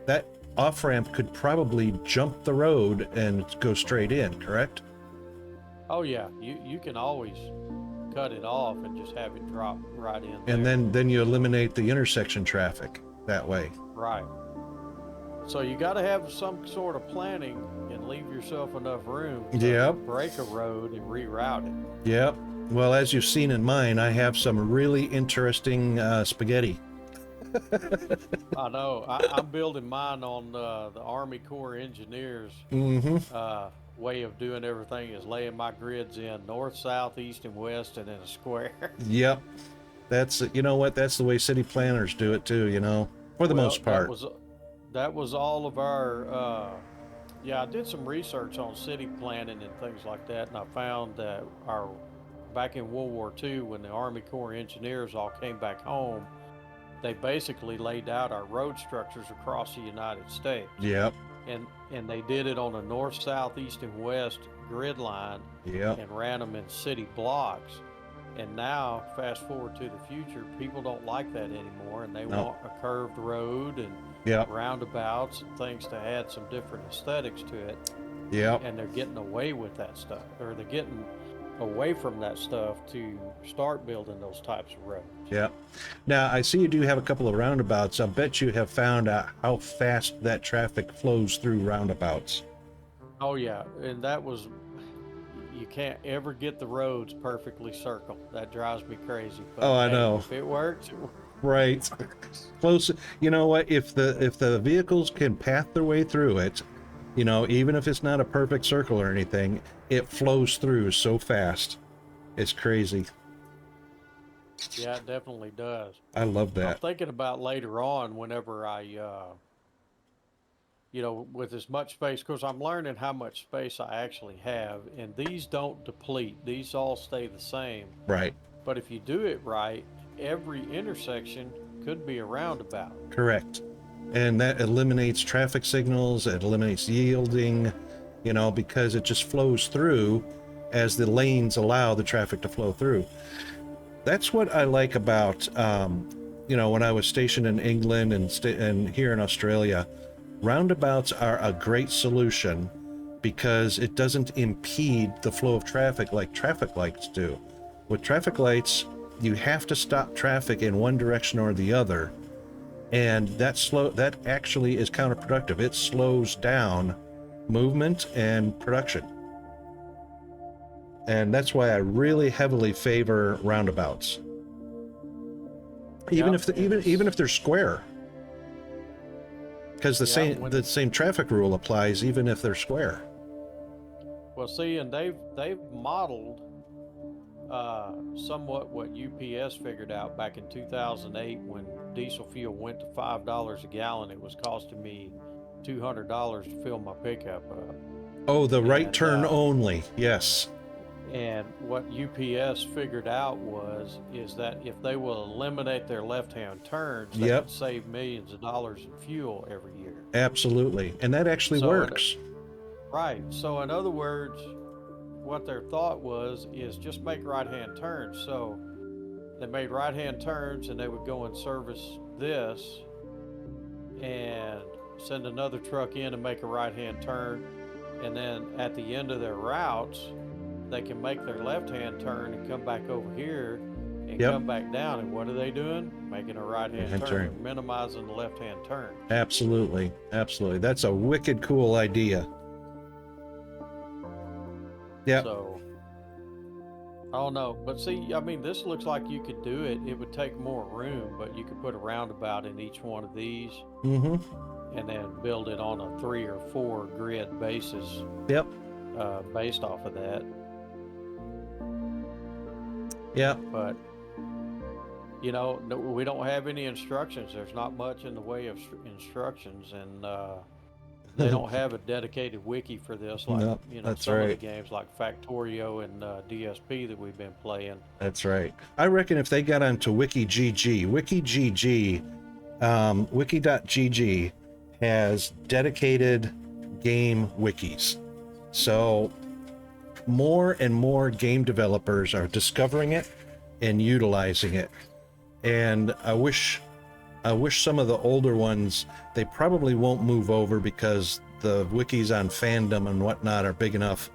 that off ramp could probably jump the road and go straight in, correct? oh yeah, you can always cut it off and just have it drop right in And there. then you eliminate the intersection traffic that way. Right. So you got to have some sort of planning and leave yourself enough room to Yep. break a road and reroute it. Yep. Well, as you've seen in mine, I have some really interesting spaghetti. I know. I'm building mine on the Army Corps Engineers Mm-hmm. uh, way of doing everything is laying my grids in north, south, east, and west, and in a square. Yep. You know what? That's the way city planners do it too, you know, for the Well, most part. that was all of our. Yeah, I did some research on city planning and things like that, and I found that our back in World War II, when the Army Corps Engineers all came back home, they basically laid out our road structures across the United States. Yep. And they did it on a north, south, east, and west grid line Yep. and ran them in city blocks. And now, fast forward to the future, people don't like that anymore, and they No. want a curved road and Yep. roundabouts and things to add some different aesthetics to it. Yep. And they're getting away with that stuff, or they're getting away from that stuff to start building those types of roads. Yep. Now, I see you do have a couple of roundabouts. I bet you have found out how fast that traffic flows through roundabouts. Oh yeah, and that was you can't ever get the roads perfectly circled. That drives me crazy. But Oh, I hey, know. if it works, Right. Close. You know what? If the vehicles can path their way through it, even if it's not a perfect circle or anything, it flows through so fast. It's crazy. Yeah, it definitely does. I love I'm that. thinking about later on whenever with as much space, because I'm learning how much space I actually have, and these don't deplete. These all stay the same. Right. But if you do it right, every intersection could be a roundabout. Correct. And that eliminates traffic signals, it eliminates yielding, because it just flows through as the lanes allow the traffic to flow through. That's what I like about, when I was stationed in England and here in Australia. Roundabouts are a great solution because it doesn't impede the flow of traffic like traffic lights do. With traffic lights, you have to stop traffic in one direction or the other, and that actually is counterproductive. It slows down movement and production. And that's why I really heavily favor roundabouts. Even Yep, if even if they're square. Because the yeah. same traffic rule applies even if they're square. Well, see, and they've modeled somewhat what UPS figured out back in 2008 when diesel fuel went to $5 a gallon. It was costing me $200 to fill my pickup up. Oh, the right And turn only. Yes. and what UPS figured out is that if they will eliminate their left-hand turns, they Yep. can save millions of dollars in fuel every year. Absolutely. And that actually works. Right. So in other words, what their thought is just make right-hand turns. So they made right-hand turns and they would go and service this and send another truck in and make a right-hand turn. And then at the end of their routes, they can make their left-hand turn and come back over here and Yep. come back down. And what are they doing? Making a right-hand turn, minimizing the left-hand turn. Absolutely. Absolutely. That's a wicked cool idea. Yeah. So, I don't know. But see, I mean, this looks like you could do it. It would take more room, but you could put a roundabout in each one of these. Mm-hmm. And then build it on a 3 or 4 grid basis. Yep. Based off of that. Yeah. But we don't have any instructions. There's not much in the way of instructions, and they don't have a dedicated wiki for this, like some of the games like Factorio and DSP that we've been playing. That's right. I reckon if they got onto WikiGG, wiki.gg has dedicated game wikis. So more and more game developers are discovering it and utilizing it. And I wish some of the older ones, they probably won't move over because the wikis on fandom and whatnot are big enough,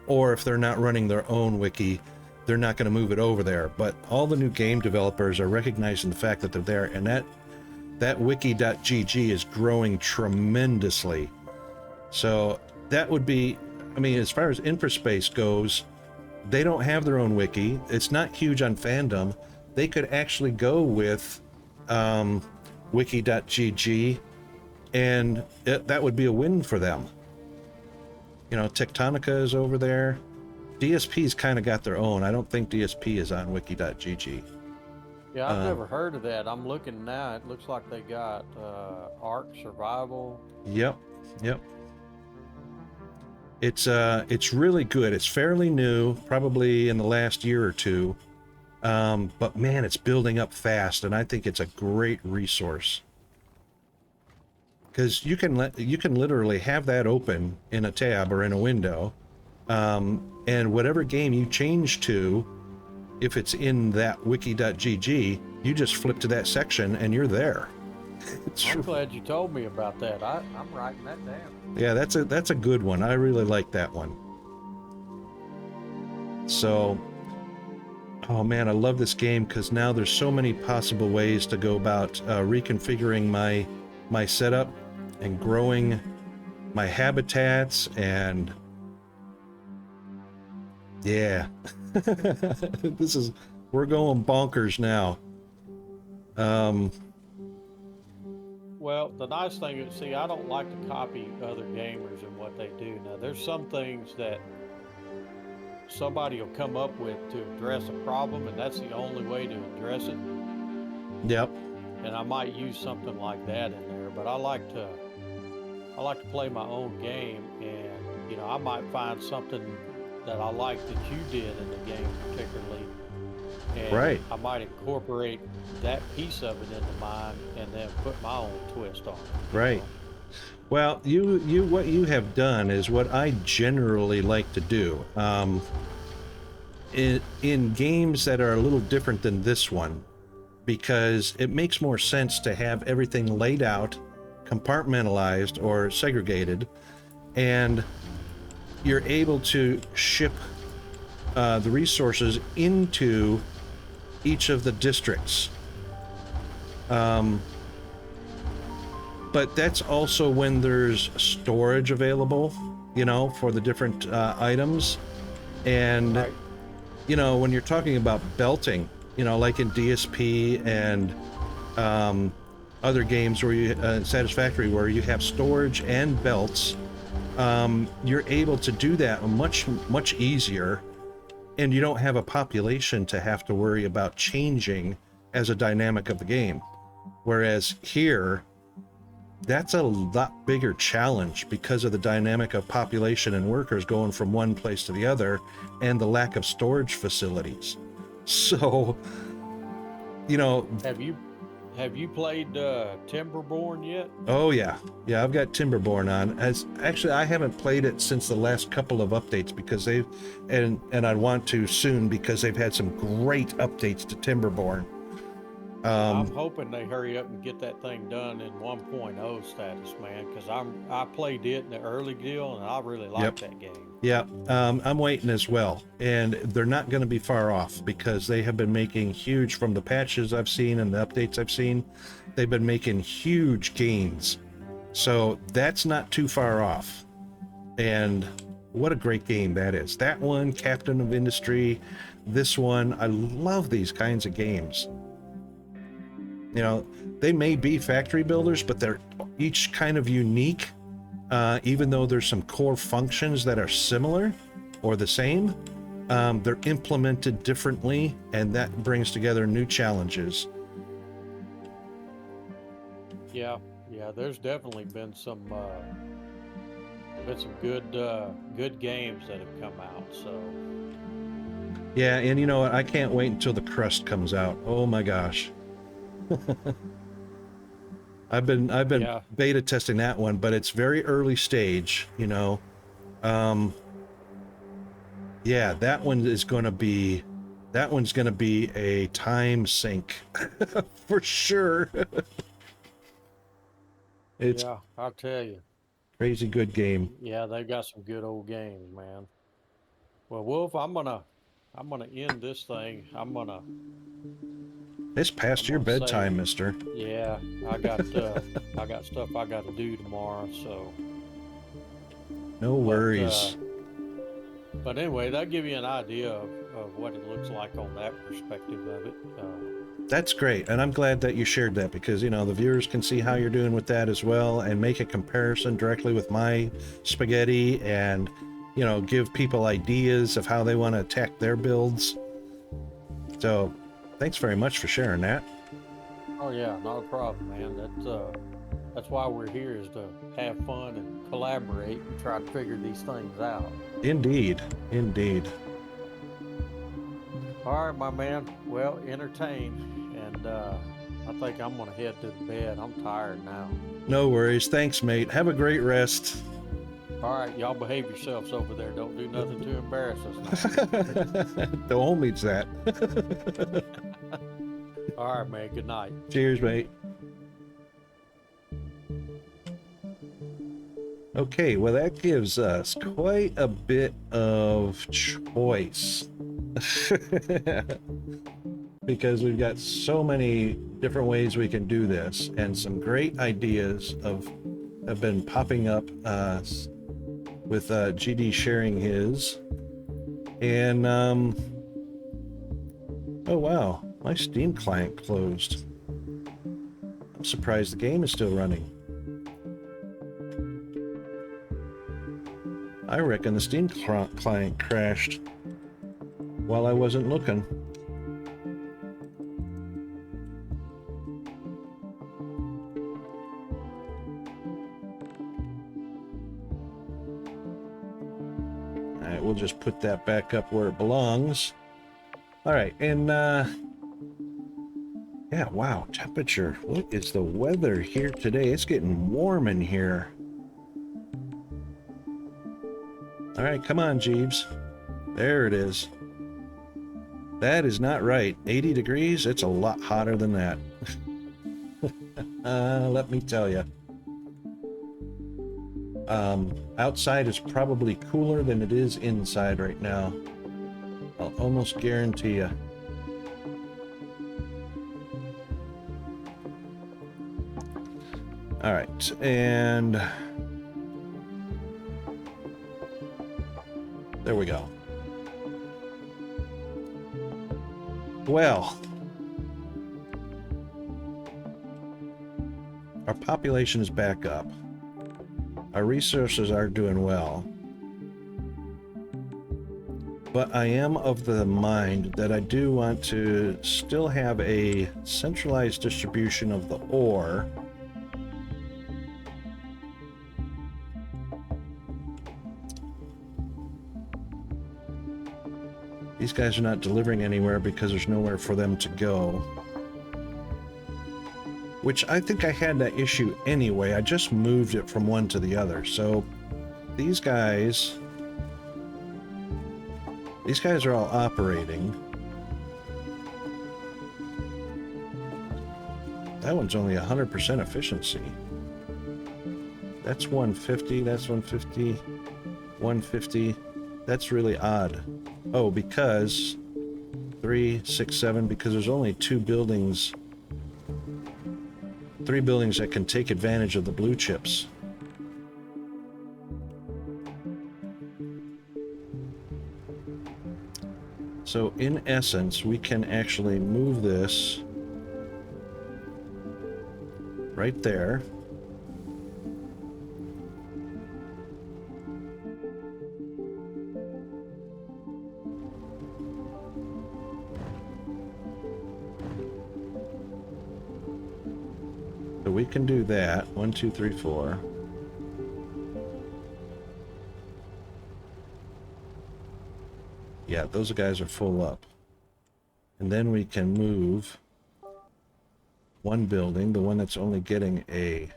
or if they're not running their own wiki, they're not going to move it over there. But all the new game developers are recognizing the fact that they're there, and that wiki.gg is growing tremendously. So that would be, I mean, as far as InfraSpace goes, they don't have their own wiki. It's not huge on fandom. They could actually go with wiki.gg, and that would be a win for them. Tectonica is over there. DSP's kind of got their own. I don't think DSP is on wiki.gg. Yeah, I've never heard of that. I'm looking now. It looks like they got Ark Survival. Yep. It's really good. It's fairly new, probably in the last year or two. But man, it's building up fast, and I think it's a great resource. Because you can literally have that open in a tab or in a window, and whatever game you change to, if it's in that wiki.gg, you just flip to that section and you're there. I'm glad you told me about that. I'm writing that down. Yeah, that's a good one. I really like that one. So, oh man, I love this game because now there's so many possible ways to go about reconfiguring my setup and growing my habitats, and yeah, we're going bonkers now. Well, the nice thing is, see, I don't like to copy other gamers and what they do. Now, there's some things that somebody will come up with to address a problem, and that's the only way to address it. Yep. And I might use something like that in there, but I like to play my own game, and I might find something that I like that you did in the game particularly, and Right. I might incorporate that piece of it into mine, and then put my own twist on it. Right. Well, what you have done is what I generally like to do. In games that are a little different than this one, because it makes more sense to have everything laid out, compartmentalized or segregated, and you're able to ship the resources into each of the districts. But that's also when there's storage available, for the different items. And, Right. When you're talking about belting, like in DSP and other games where you, Satisfactory, where you have storage and belts, you're able to do that much, much easier. And you don't have a population to have to worry about changing as a dynamic of the game. Whereas here, that's a lot bigger challenge because of the dynamic of population and workers going from one place to the other and the lack of storage facilities. So, Have you played Timberborn yet? oh yeah, I've got Timberborn on. As actually, I haven't played it since the last couple of updates because and I want to soon because they've had some great updates to Timberborn. I'm hoping they hurry up and get that thing done in 1.0 status, man, because I played it in the early deal and I really liked that game. Yeah, I'm waiting as well, and they're not going to be far off because they have been making huge, from the patches I've seen and the updates I've seen, they've been making huge gains. So that's not too far off. And what a great game that is. That one, Captain of Industry, this one, I love these kinds of games. They may be factory builders, but they're each kind of unique. Even though there's some core functions that are similar or the same, they're implemented differently, and that brings together new challenges. Yeah, there's definitely been some good games that have come out. So Yeah, and you know what? I can't wait until the crust comes out. Oh my gosh. I've been yeah, beta testing that one, but it's very early stage, Yeah, that one's going to be a time sink for sure. It's yeah, I'll tell you. crazy good game. Yeah, they got some good old games, man. Well, Wolf, I'm gonna end this thing. It's I'm past your gonna say, bedtime, mister. yeah, I got stuff I got to do tomorrow. So, No but worries. but anyway, that give you an idea of what it looks like on that perspective of it. That's great, and I'm glad that you shared that because the viewers can see how you're doing with that as well and make a comparison directly with my spaghetti and give people ideas of how they want to attack their builds. So thanks very much for sharing that. Oh yeah, not a problem, man. That's why we're here, is to have fun and collaborate and try to figure these things out. Indeed. All right, my man. Well, entertain, and I think I'm gonna head to bed. I'm tired now. No worries. Thanks, mate. Have a great rest. All right, y'all behave yourselves over there. Don't do nothing to embarrass us now. The homie's that. All right, man. Good night. Cheers, mate. Okay, well, that gives us quite a bit of choice. Because we've got so many different ways we can do this, and some great ideas have been popping up with GD sharing his. And oh wow, my Steam client closed. I'm surprised the game is still running. I reckon the Steam client crashed while I wasn't looking. Alright, we'll just put that back up where it belongs. Alright, and yeah, wow, temperature. What is the weather here today? It's getting warm in here. Alright, come on, Jeeves. There it is. That is not right. 80 degrees? It's a lot hotter than that. Let me tell you. Outside is probably cooler than it is inside right now. I'll almost guarantee you. All right, and there we go. Well, our population is back up. Our resources are doing well. But I am of the mind that I do want to still have a centralized distribution of the ore. These guys are not delivering anywhere because there's nowhere for them to go. Which I think I had that issue anyway. I just moved it from one to the other. So these guys are all operating. That one's only 100% efficiency. That's 150, that's 150, 150. That's really odd. Oh, because 3, 6, 7, because there's only 3 buildings that can take advantage of the blue chips. So in essence, we can actually move this right there. So we can do that. 1, 2, 3, 4. Yeah, those guys are full up. And then we can move one building, the one that's only getting a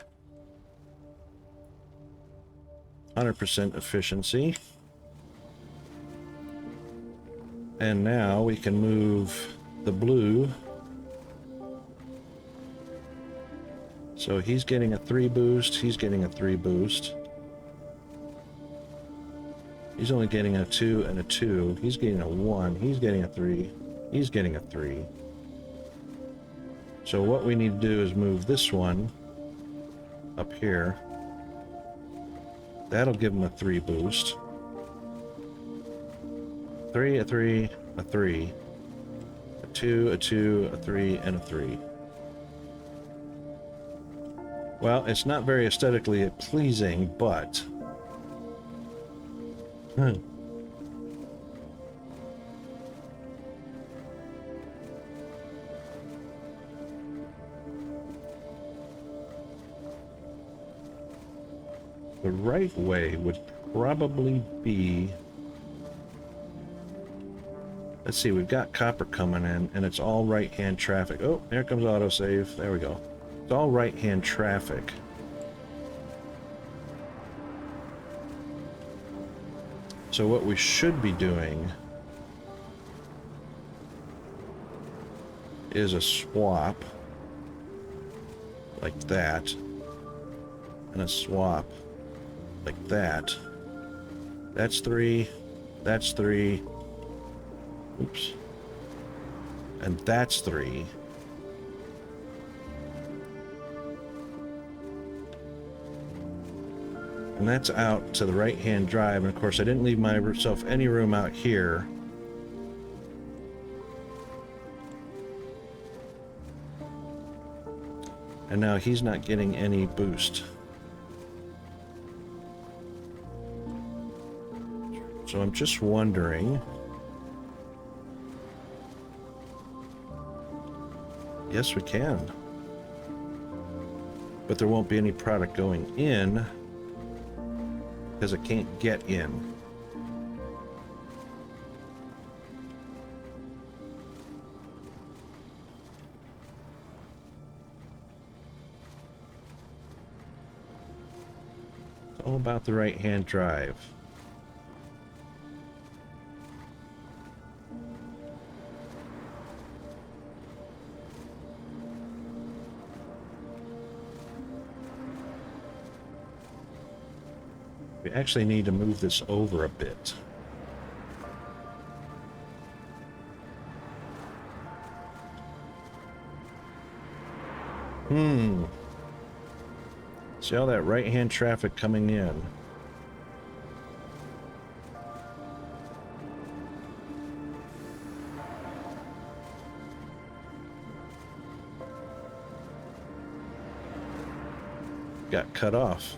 100% efficiency. And now we can move the blue. So he's getting a 3 boost, he's getting a 3 boost. He's only getting a 2 and a 2. He's getting a 1, he's getting a 3, he's getting a 3. So what we need to do is move this one up here. That'll give him a 3 boost. 3, a 3, a 3. A 2, a 2, a 3, and a 3. Well, it's not very aesthetically pleasing, but... The right way would probably be... Let's see, we've got copper coming in, and it's all right-hand traffic. Oh, there comes autosave. There we go. It's all right-hand traffic. So what we should be doing is a swap like that, and a swap like that. That's 3, that's 3, oops, and that's 3. And that's out to the right-hand drive, and of course I didn't leave myself any room out here. And now he's not getting any boost. So I'm just wondering. Yes, we can. But there won't be any product going in because it can't get in. It's all about the right-hand drive. We actually need to move this over a bit. See all that right-hand traffic coming in. Got cut off.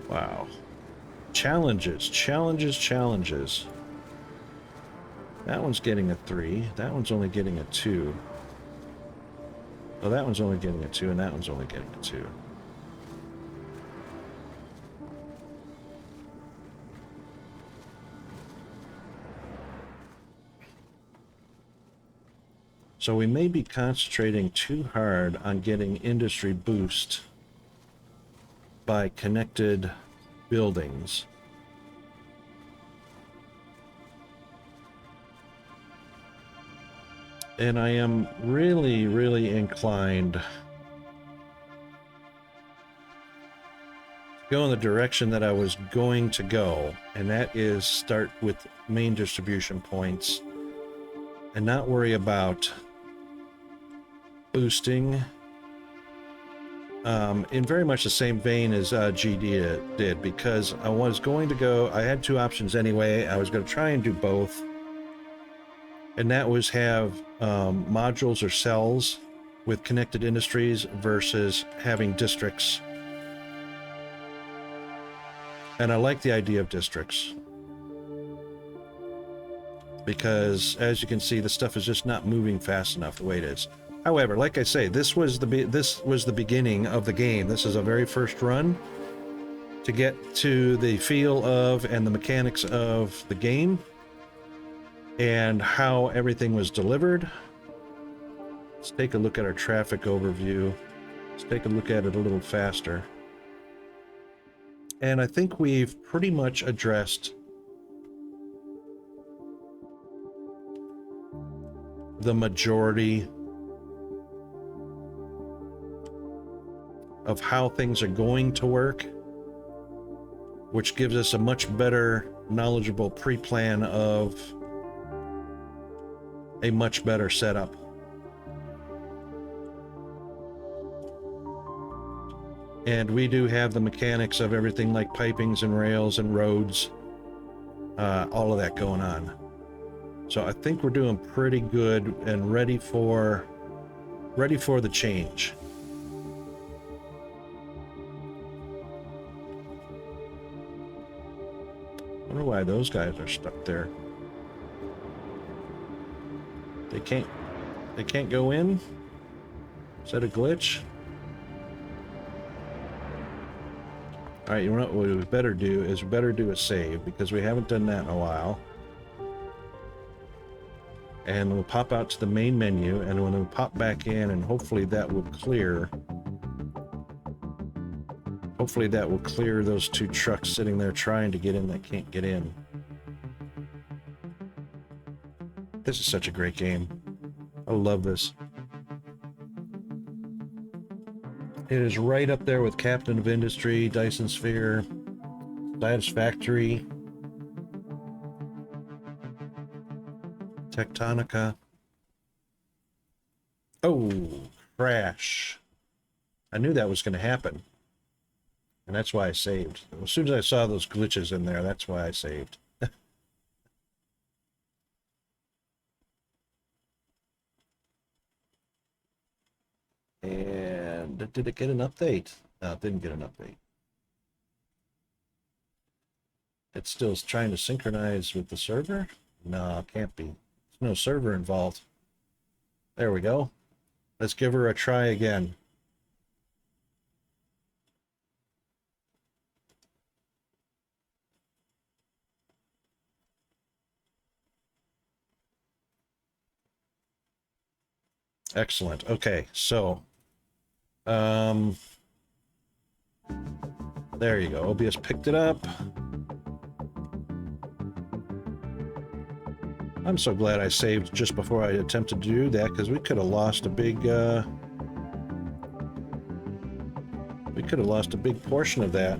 Wow. Challenges, challenges, challenges. That one's getting a 3. That one's only getting a 2. Oh, that one's only getting a 2, and that one's only getting a 2. So we may be concentrating too hard on getting industry boost by connected buildings. And I am really, really inclined to go in the direction that I was going to go, and that is start with main distribution points and not worry about boosting in very much the same vein as GD did, because I was going to go, I had two options anyway. I was going to try and do both, and that was have modules or cells with connected industries versus having districts. And I like the idea of districts because, as you can see, the stuff is just not moving fast enough the way it is. However, like I say, this was the beginning of the game. This is a very first run to get to the feel of and the mechanics of the game and how everything was delivered. Let's take a look at our traffic overview. Let's take a look at it a little faster. And I think we've pretty much addressed the majority of how things are going to work, which gives us a much better, knowledgeable pre-plan of a much better setup. And we do have the mechanics of everything like pipings and rails and roads, all of that going on. So I think we're doing pretty good and ready for the change. I wonder why those guys are stuck there. They can't go in? Is that a glitch? All right, you know what we better do is we better do a save because we haven't done that in a while. And we'll pop out to the main menu, and when we pop back in, and hopefully that will clear. Hopefully that will clear those two trucks sitting there trying to get in that can't get in. This is such a great game. I love this. It is right up there with Captain of Industry, Dyson Sphere, Satisfactory, Tectonica. Oh, crash. I knew that was going to happen. And that's why I saved. As soon as I saw those glitches in there, that's why I saved. And did it get an update? No, it didn't get an update. It's still trying to synchronize with the server? No, it can't be. There's no server involved. There we go. Let's give her a try again. Excellent. Okay, so there you go. OBS picked it up. I'm so glad I saved just before I attempted to do that, because we could have lost a big portion of that.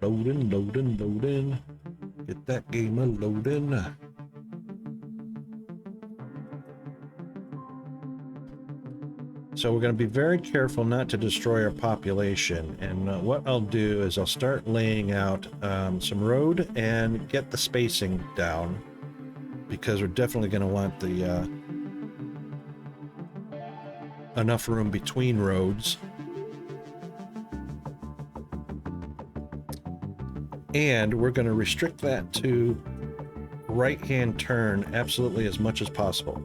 Loading. Get that game loading. So we're going to be very careful not to destroy our population. And what I'll do is I'll start laying out some road and get the spacing down, because we're definitely going to want the enough room between roads. And we're going to restrict that to right-hand turn absolutely as much as possible.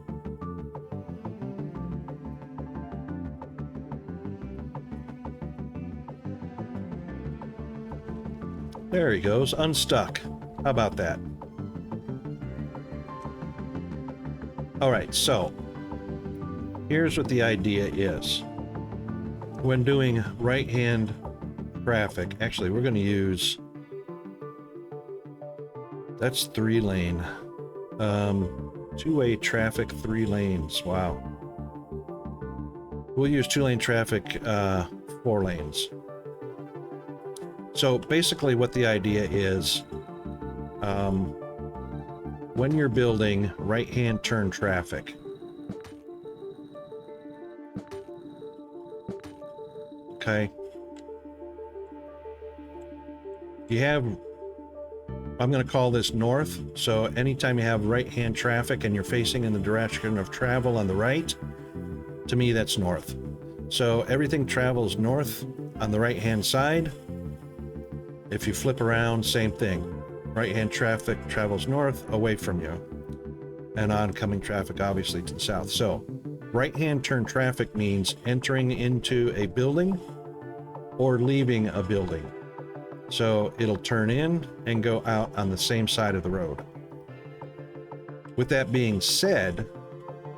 There he goes, unstuck. How about that? All right, so here's what the idea is. When doing right-hand traffic, actually, we're going to use... That's 3-lane. Two-way traffic, 3 lanes. Wow. We'll use 2-lane traffic, 4 lanes. So basically what the idea is, when you're building right-hand turn traffic, okay, you have... I'm going to call this north. So anytime you have right-hand traffic and you're facing in the direction of travel on the right, to me that's north. So everything travels north on the right-hand side. If you flip around, same thing. Right-hand traffic travels north away from you, and oncoming traffic obviously to the south. So right-hand turn traffic means entering into a building or leaving a building. So it'll turn in and go out on the same side of the road. With that being said,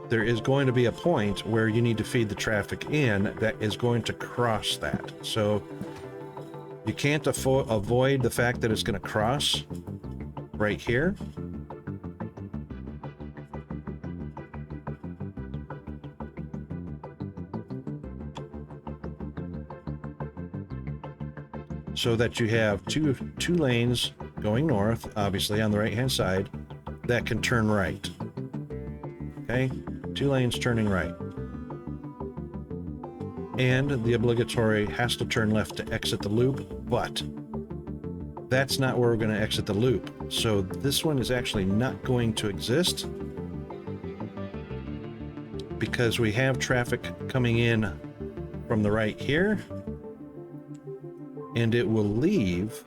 there is going to be a point where you need to feed the traffic in that is going to cross that. So you can't avoid the fact that it's going to cross right here. So that you have two lanes going north, obviously on the right-hand side, that can turn right. Okay, 2 lanes turning right. And the obligatory has to turn left to exit the loop, but that's not where we're going to exit the loop. So this one is actually not going to exist, because we have traffic coming in from the right here, and it will leave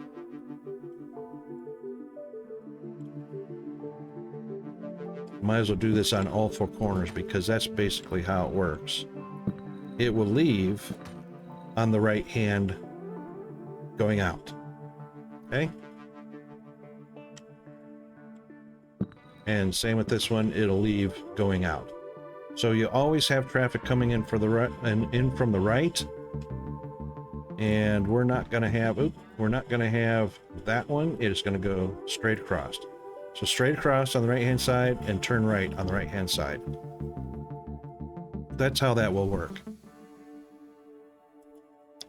might as well do this on all 4 corners, because that's basically how it works. It will leave on the right hand going out. Okay? And same with this one, it'll leave going out. So you always have traffic coming in for the right and in from the right. And we're not going to have that one. It is going to go straight across. So straight across on the right hand side and turn right on the right hand side. That's how that will work.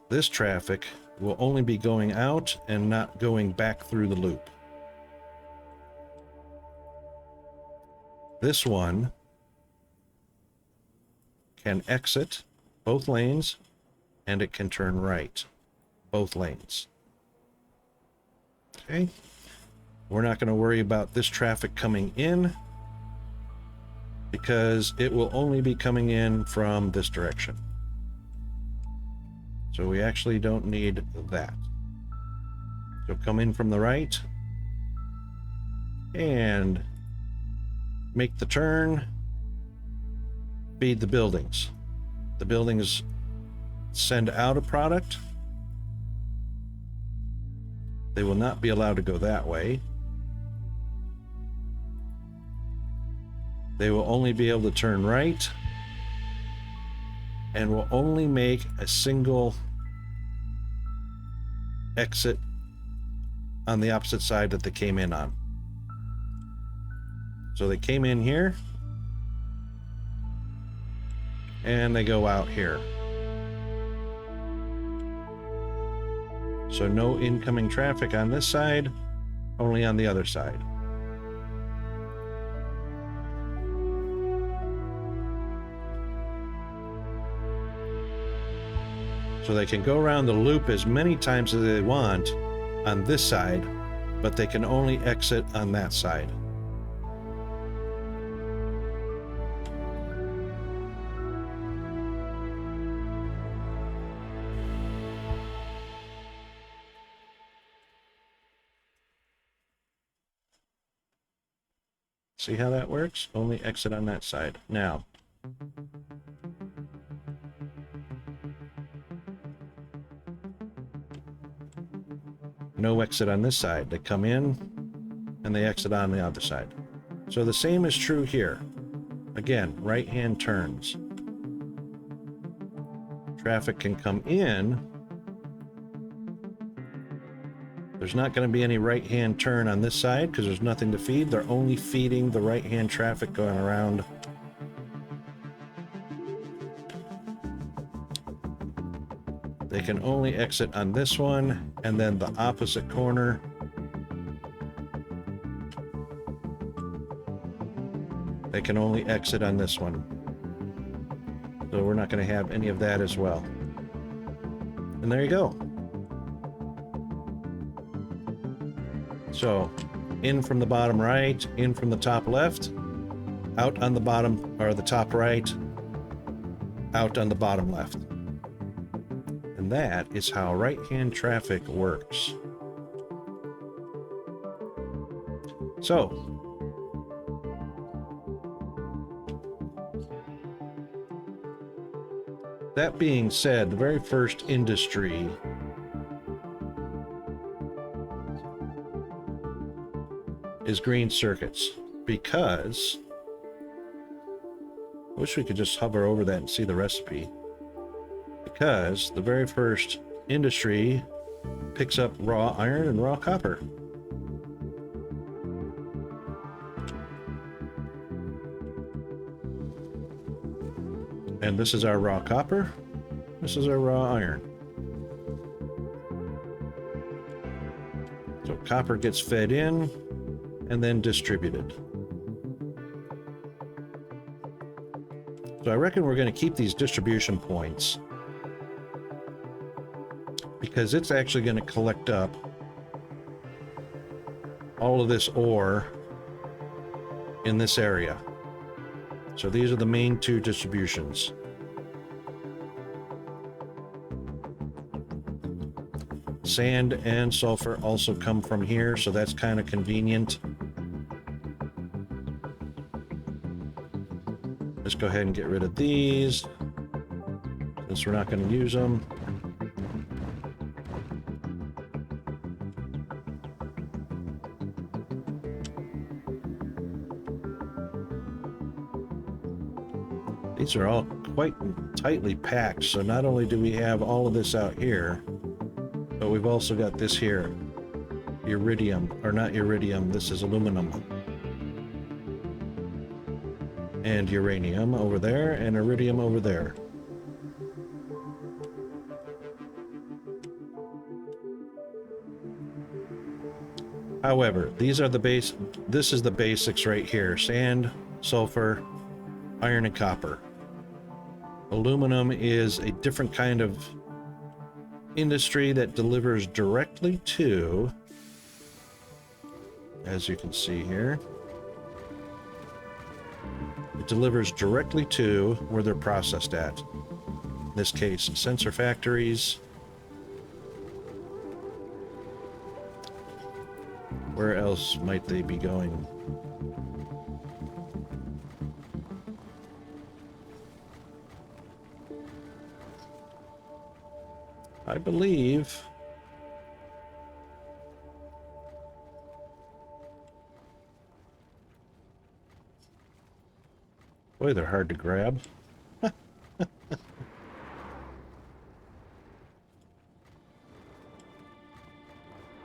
This traffic will only be going out and not going back through the loop. This one can exit both lanes, and it can turn right both lanes. Okay, we're not going to worry about this traffic coming in because it will only be coming in from this direction. So we actually don't need that. So come in from the right and make the turn, feed the buildings. The buildings send out a product. They will not be allowed to go that way. They will only be able to turn right and will only make a single exit on the opposite side that they came in on. So they came in here and they go out here. So no incoming traffic on this side, only on the other side. So they can go around the loop as many times as they want on this side, but they can only exit on that side. See how that works? Only exit on that side. Now, no exit on this side. They come in and they exit on the other side. So the same is true here. Again, right-hand turns. Traffic can come in. There's not going to be any right-hand turn on this side because there's nothing to feed. They're only feeding the right-hand traffic going around. They can only exit on this one, and then the opposite corner. They can only exit on this one. So we're not going to have any of that as well. And there you go. So, in from the bottom right, in from the top left, out on the bottom, or the top right, out on the bottom left. And that is how right-hand traffic works. So, that being said, the very first industry is green circuits, because I wish we could just hover over that and see the recipe, because the very first industry picks up raw iron and raw copper. And this is our raw copper, this is our raw iron. So copper gets fed in and then distributed. So I reckon we're going to keep these distribution points because it's actually going to collect up all of this ore in this area. So these are the main two distributions. Sand and sulfur also come from here, so that's kind of convenient. Let's go ahead and get rid of these, since we're not going to use them. These are all quite tightly packed, so not only do we have all of this out here, but we've also got this here, iridium, or not iridium, this is aluminum. And uranium over there, and iridium over there. However, these are the base, this is the basics right here. Sand, sulfur, iron, and copper. Aluminum is a different kind of industry that delivers directly to, as you can see here, it delivers directly to where they're processed at. In this case, sensor factories. Where else might they be going? I believe boy, they're hard to grab.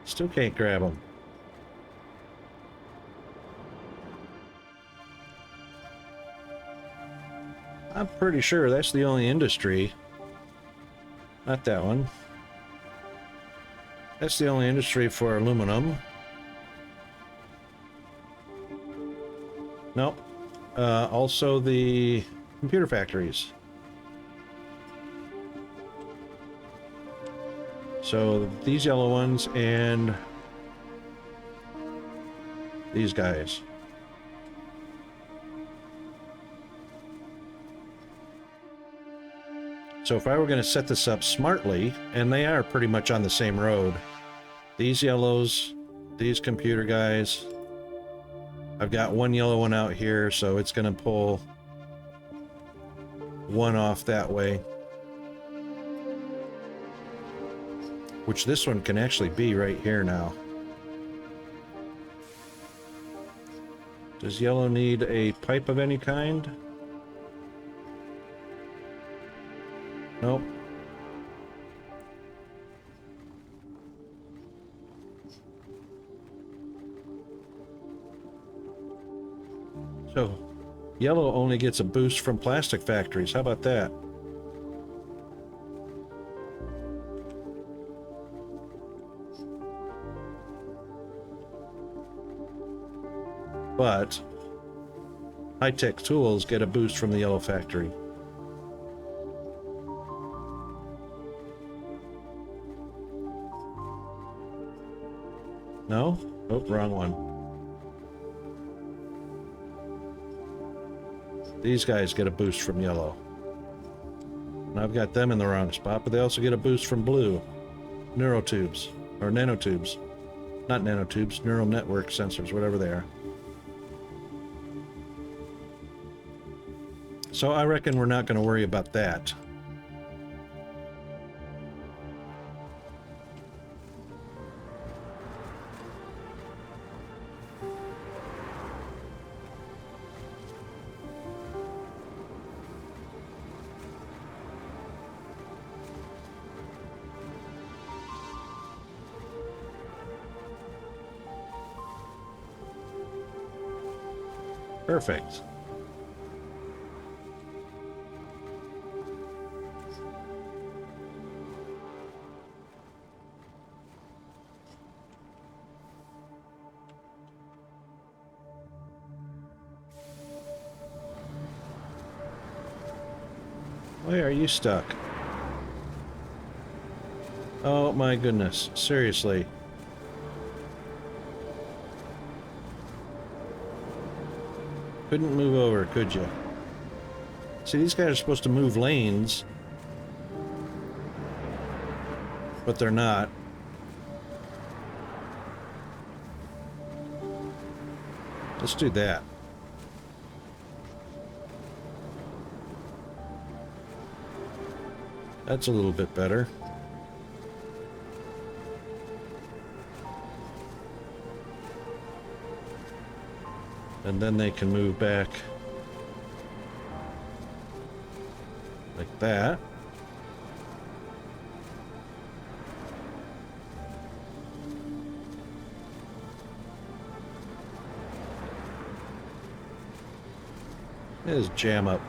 Still can't grab them. I'm pretty sure that's the only industry. Not that one. That's the only industry for aluminum. Nope. Also the computer factories. So these yellow ones and these guys. So if I were going to set this up smartly, and they are pretty much on the same road, these yellows, these computer guys, I've got one yellow one out here, so it's going to pull one off that way. Which this one can actually be right here now. Does yellow need a pipe of any kind? Nope. So, yellow only gets a boost from plastic factories. How about that? But high-tech tools get a boost from the yellow factory. No? Oh, wrong one. These guys get a boost from yellow. And I've got them in the wrong spot, but they also get a boost from blue. Neurotubes. Or nanotubes. Not nanotubes, neural network sensors, whatever they are. So I reckon we're not going to worry about that. Perfect. Why are you stuck? Oh my goodness, seriously. Couldn't move over, could you? See, these guys are supposed to move lanes, but they're not. Let's do that. That's a little bit better. And then they can move back like that. Just jam up.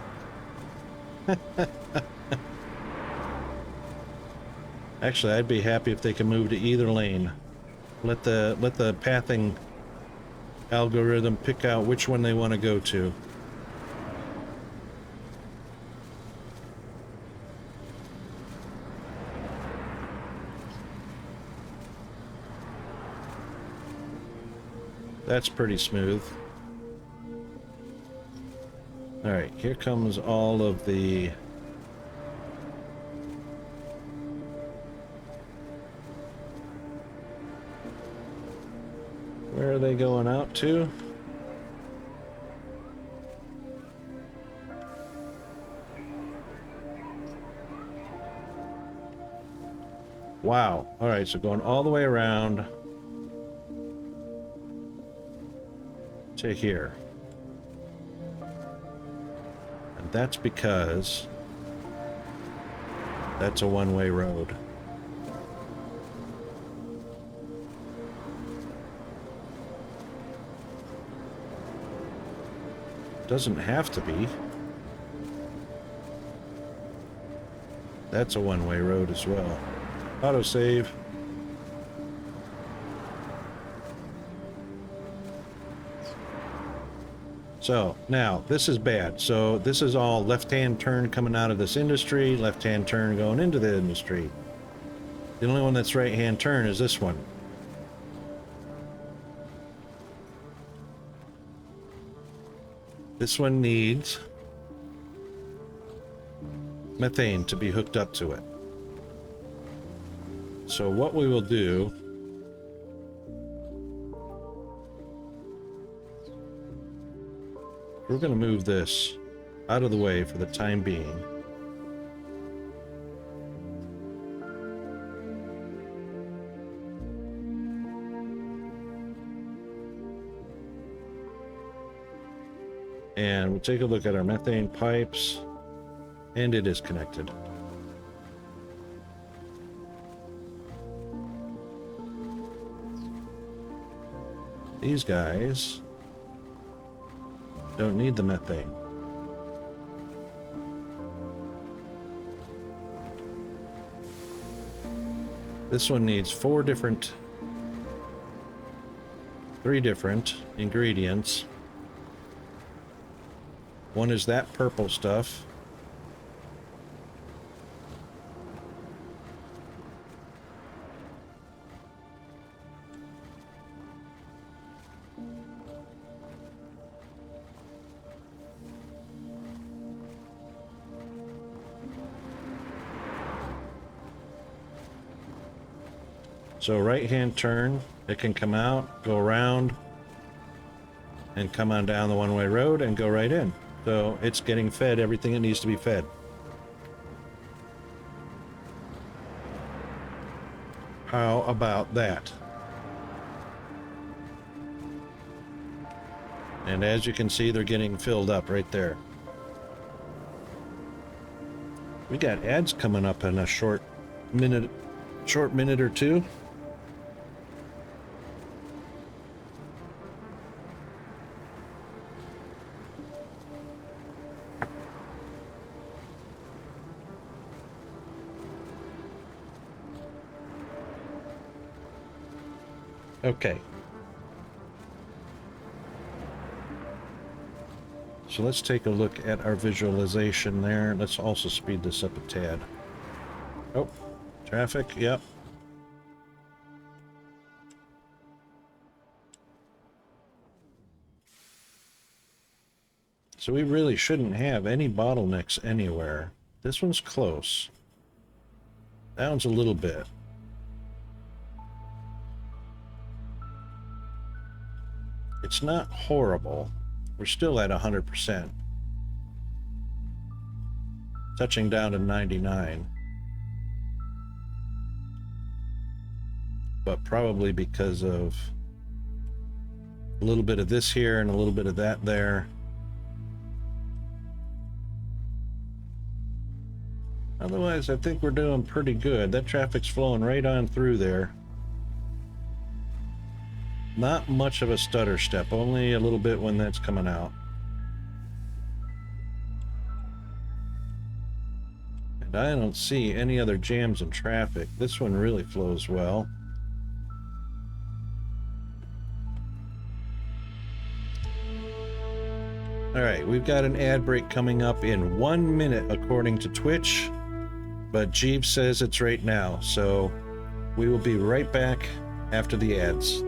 Actually, I'd be happy if they can move to either lane. Let the pathing algorithm pick out which one they want to go to. That's pretty smooth. All right, here comes all of the... Where are they going out to? Wow. All right, so going all the way around to here. And that's because that's a one-way road. Doesn't have to be. That's a one-way road as well. Autosave. So now this is bad. So this is all left-hand turn coming out of this industry, left-hand turn going into the industry. The only one that's right-hand turn is this one. This one needs methane to be hooked up to it. So what we will do, we're going to move this out of the way for the time being. And we'll take a look at our methane pipes, and it is connected. These guys don't need the methane. This one needs three different ingredients. One is that purple stuff. So right-hand turn, it can come out, go around, and come on down the one-way road and go right in. So it's getting fed everything it needs to be fed. How about that? And as you can see, they're getting filled up right there. We got ads coming up in a short minute or two. Okay. So let's take a look at our visualization there. Let's also speed this up a tad. Oh, traffic, yep. So we really shouldn't have any bottlenecks anywhere. This one's close. That one's a little bit. It's not horrible. We're still at 100%. Touching down to 99. But probably because of a little bit of this here and a little bit of that there. Otherwise, I think we're doing pretty good. That traffic's flowing right on through there. Not much of a stutter step, only a little bit when that's coming out. And I don't see any other jams in traffic. This one really flows well. All right, we've got an ad break coming up in 1 minute according to Twitch, but Jeeves says it's right now, so we will be right back after the ads.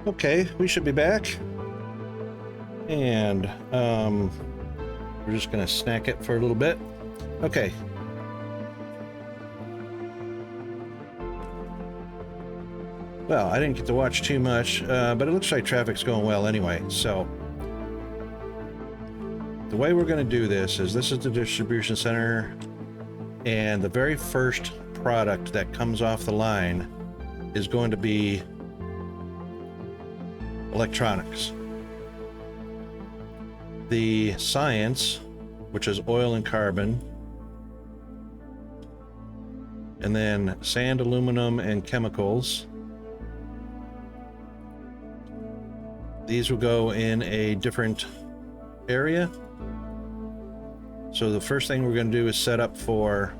Okay, we should be back. And we're just gonna snack it for a little bit. Okay. Well, I didn't get to watch too much, but it looks like traffic's going well anyway. So the way we're gonna do this is the distribution center, and the very first product that comes off the line is going to be electronics. The science, which is oil and carbon, and then sand, aluminum, and chemicals. These will go in a different area. So the first thing we're going to do is set up for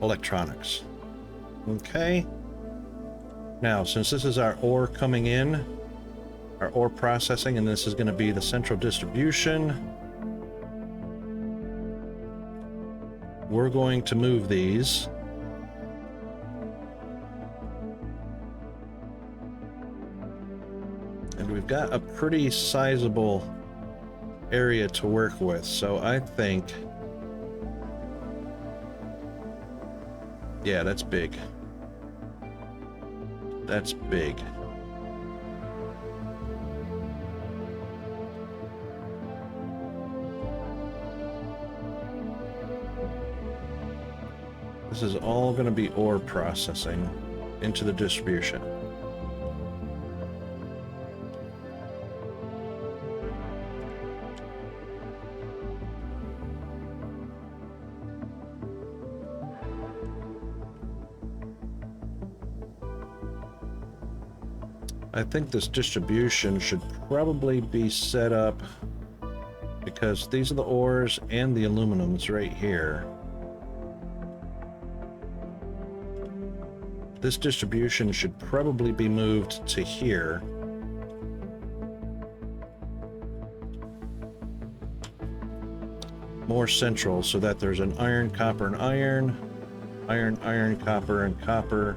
electronics. Okay. Now, since this is our ore coming in, our ore processing, and this is going to be the central distribution, we're going to move these. And we've got a pretty sizable area to work with, so I think, yeah, that's big. That's big. This is all going to be ore processing into the distribution. I think this distribution should probably be set up because these are the ores and the aluminums right here. This distribution should probably be moved to here. More central, so that there's an iron, copper, and iron. Iron, iron, copper, and copper.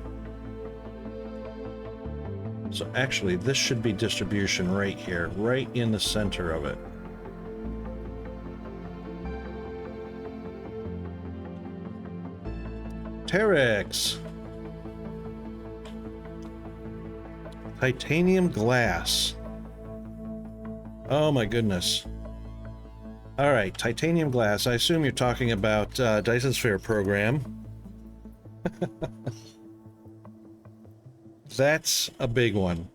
So actually, this should be distribution right here, right in the center of it. Terex. Titanium glass. Oh my goodness. All right, titanium glass. I assume you're talking about Dyson Sphere program. That's a big one.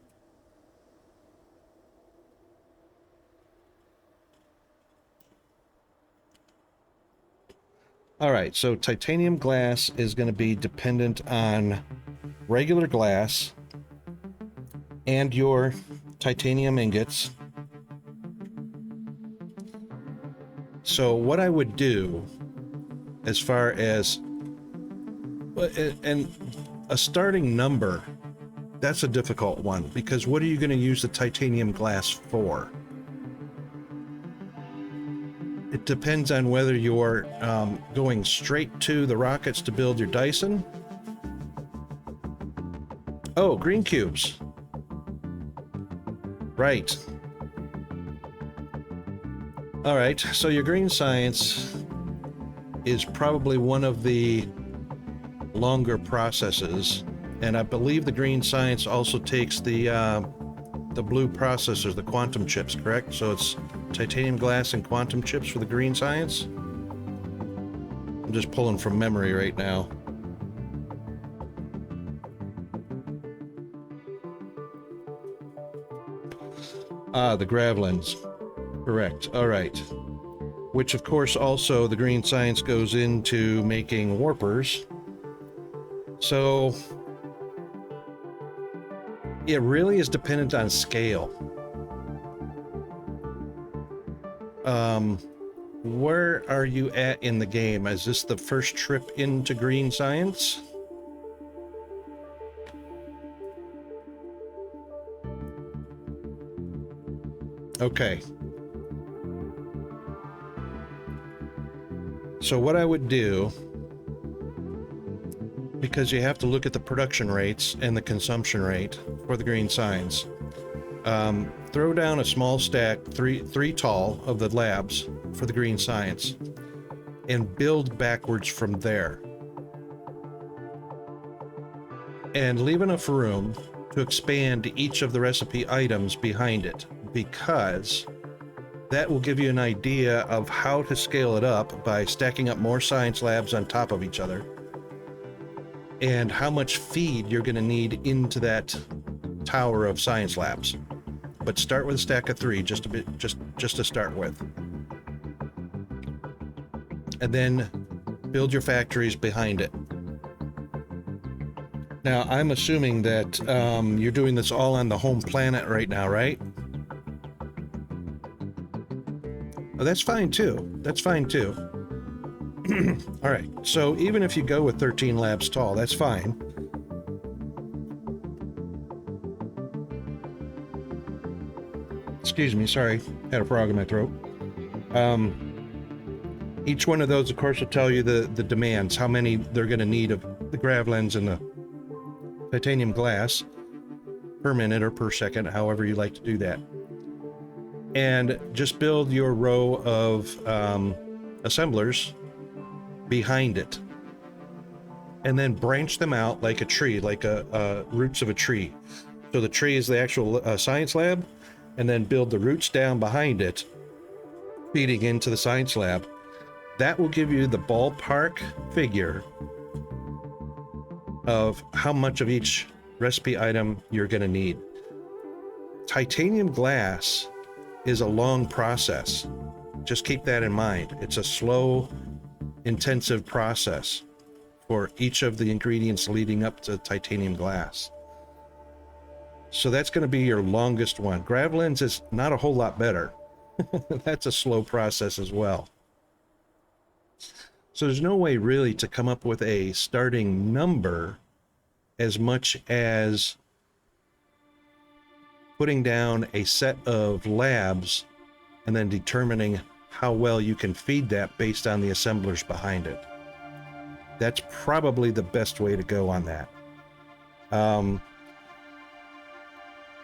All right, so titanium glass is going to be dependent on regular glass and your titanium ingots. So what I would do as far as, and a starting number, that's a difficult one, because what are you going to use the titanium glass for? It depends on whether you're going straight to the rockets to build your Dyson. Oh, green cubes. Right. All right, so your green science is probably one of the longer processes, and I believe the green science also takes the blue processors, the quantum chips, correct? So it's titanium glass and quantum chips for the green science. I'm just pulling from memory right now. Ah, the Gravlins. Correct. All right. Which, of course, also the green science goes into making warpers. So it really is dependent on scale. Where are you at in the game? Is this the first trip into green science? Okay. So what I would do, because you have to look at the production rates and the consumption rate for the green science, throw down a small stack, three tall, of the labs for the green science, and build backwards from there. And leave enough room to expand each of the recipe items behind it, because that will give you an idea of how to scale it up by stacking up more science labs on top of each other, and how much feed you're going to need into that tower of science labs. But start with a stack of 3, just to start with, and then build your factories behind it. Now, I'm assuming that you're doing this all on the home planet right now, right? Oh, that's fine too. That's fine too. All right. So even if you go with 13 labs tall, that's fine. Excuse me. Sorry. Had a frog in my throat. Each one of those, of course, will tell you the demands, how many they're going to need of the gravlens and the titanium glass per minute or per second, however you like to do that. And just build your row of assemblers behind it, and then branch them out like a tree, like roots of a tree. So the tree is the actual science lab, and then build the roots down behind it, feeding into the science lab. That will give you the ballpark figure of how much of each recipe item you're going to need. Titanium glass is a long process. Just keep that in mind. It's a slow, intensive process for each of the ingredients leading up to titanium glass. So that's going to be your longest one. Gravlens is not a whole lot better. That's a slow process as well. So there's no way really to come up with a starting number as much as putting down a set of labs and then determining how well you can feed that based on the assemblers behind it. That's probably the best way to go on that.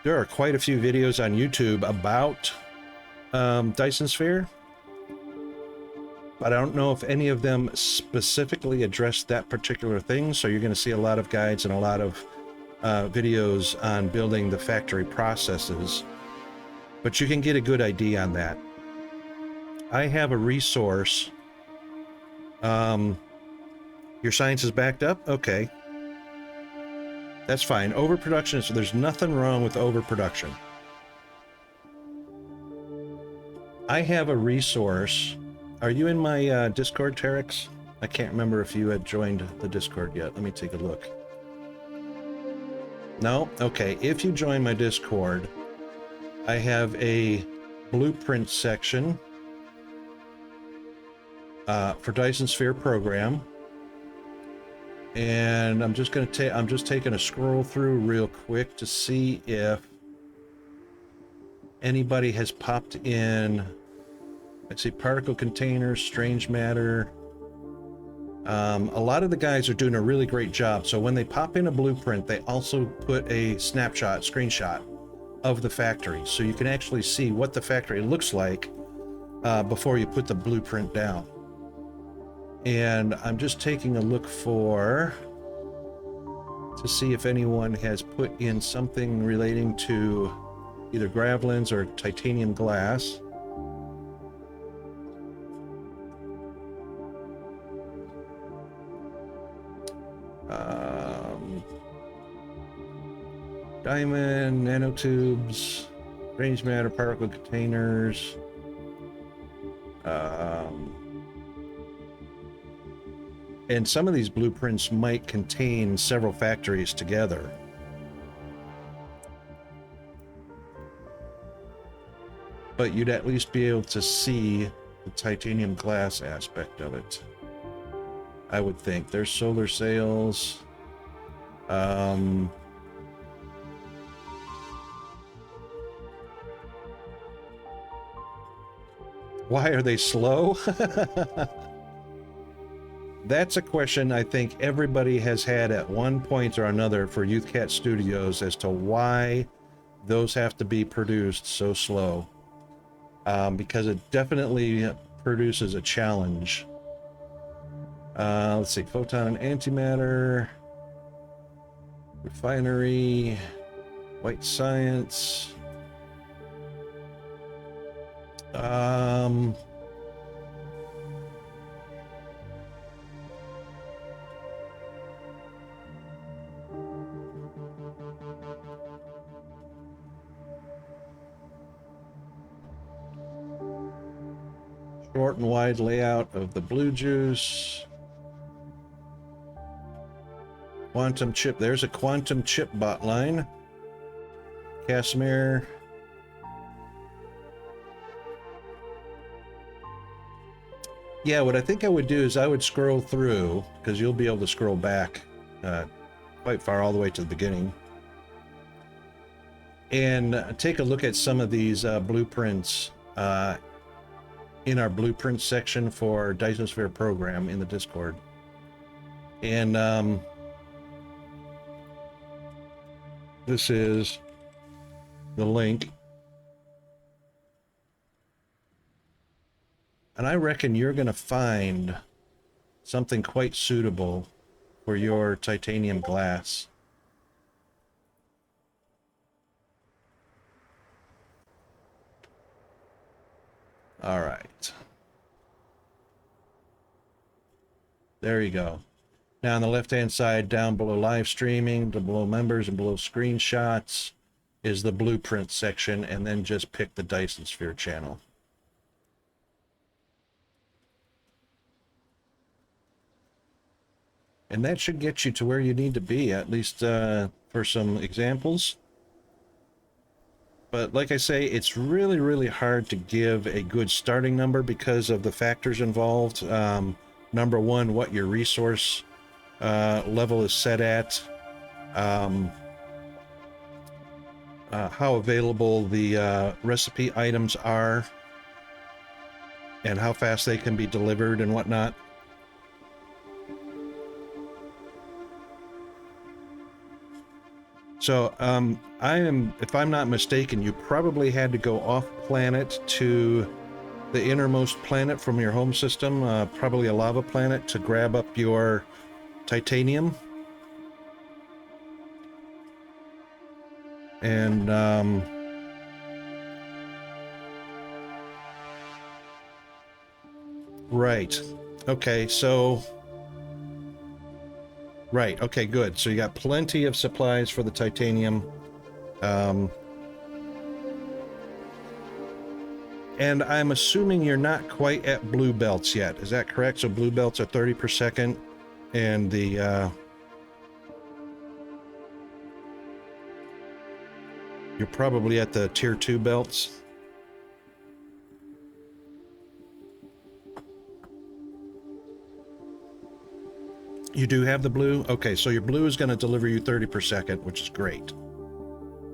There are quite a few videos on YouTube about Dyson Sphere, but I don't know if any of them specifically address that particular thing. So you're going to see a lot of guides and a lot of videos on building the factory processes, but you can get a good idea on that. I have a resource. Your science is backed up? Okay. That's fine. Overproduction, so there's nothing wrong with overproduction. I have a resource. Are you in my Discord, Terex? I can't remember if you had joined the Discord yet. Let me take a look. No? Okay. If you join my Discord, I have a blueprint section for Dyson Sphere program. And I'm just taking a scroll through real quick to see if anybody has popped in. Let's see, particle containers, strange matter. A lot of the guys are doing a really great job. So when they pop in a blueprint, they also put a screenshot of the factory. So you can actually see what the factory looks like before you put the blueprint down. And I'm just taking a look to see if anyone has put in something relating to either gravlens or titanium glass. Diamond, nanotubes, strange matter, particle containers. And some of these blueprints might contain several factories together. But you'd at least be able to see the titanium glass aspect of it, I would think. There's solar sails. Why are they slow? That's a question I think everybody has had at one point or another for YouthCat Studios as to why those have to be produced so slow, because it definitely produces a challenge. Let's see, photon and antimatter, refinery, white science. Short and wide layout of the blue juice. Quantum chip. There's a quantum chip bot line. Casimir. Yeah, what I think I would do is I would scroll through, because you'll be able to scroll back quite far, all the way to the beginning, and take a look at some of these blueprints in our blueprint section for Dysosphere program in the Discord. And this is the link. And I reckon you're going to find something quite suitable for your titanium glass. All right. There you go. Now on the left-hand side, down below live streaming, below members and below screenshots is the blueprint section, and then just pick the Dysosphere channel. And that should get you to where you need to be, at least for some examples. But like I say, it's really, really hard to give a good starting number because of the factors involved. Number one, what your resource level is set at, how available the recipe items are, and how fast they can be delivered and whatnot. So if I'm not mistaken, you probably had to go off planet to the innermost planet from your home system, probably a lava planet, to grab up your titanium. And right. Okay, so right. Okay, good. So you got plenty of supplies for the titanium. And I'm assuming you're not quite at blue belts yet. Is that correct? So blue belts are 30 per second, and the you're probably at the tier 2 belts. You do have the blue? Okay, so your blue is going to deliver you 30 per second, which is great.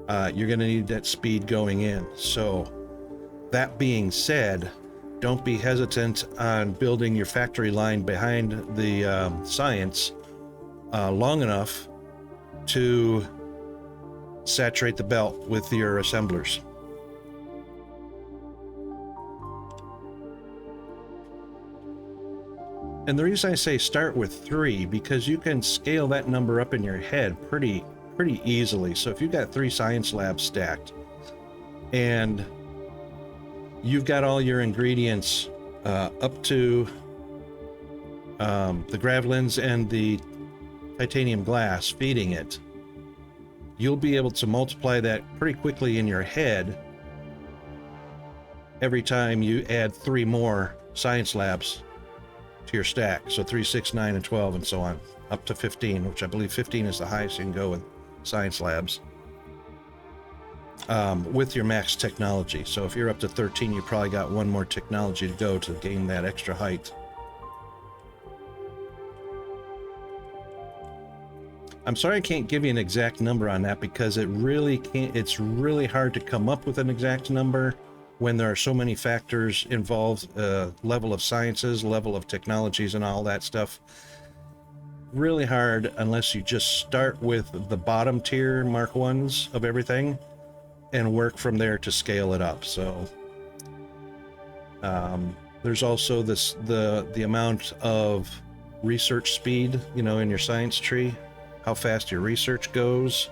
You're going to need that speed going in. So that being said, don't be hesitant on building your factory line behind the science long enough to saturate the belt with your assemblers. And the reason I say start with 3, because you can scale that number up in your head pretty easily. So if you've got 3 science labs stacked and you've got all your ingredients up to the gravelins and the titanium glass feeding it, you'll be able to multiply that pretty quickly in your head every time you add 3 more science labs to your stack. So 3, 6, 9, and 12, and so on, up to 15, which I believe 15 is the highest you can go with science labs with your max technology. So if you're up to 13, you probably got 1 more technology to go to gain that extra height. I'm sorry I can't give you an exact number on that, because it's really hard to come up with an exact number when there are so many factors involved, level of sciences, level of technologies, and all that stuff. Really hard unless you just start with the bottom tier Mark 1s of everything and work from there to scale it up. So there's also the amount of research speed, you know, in your science tree, how fast your research goes,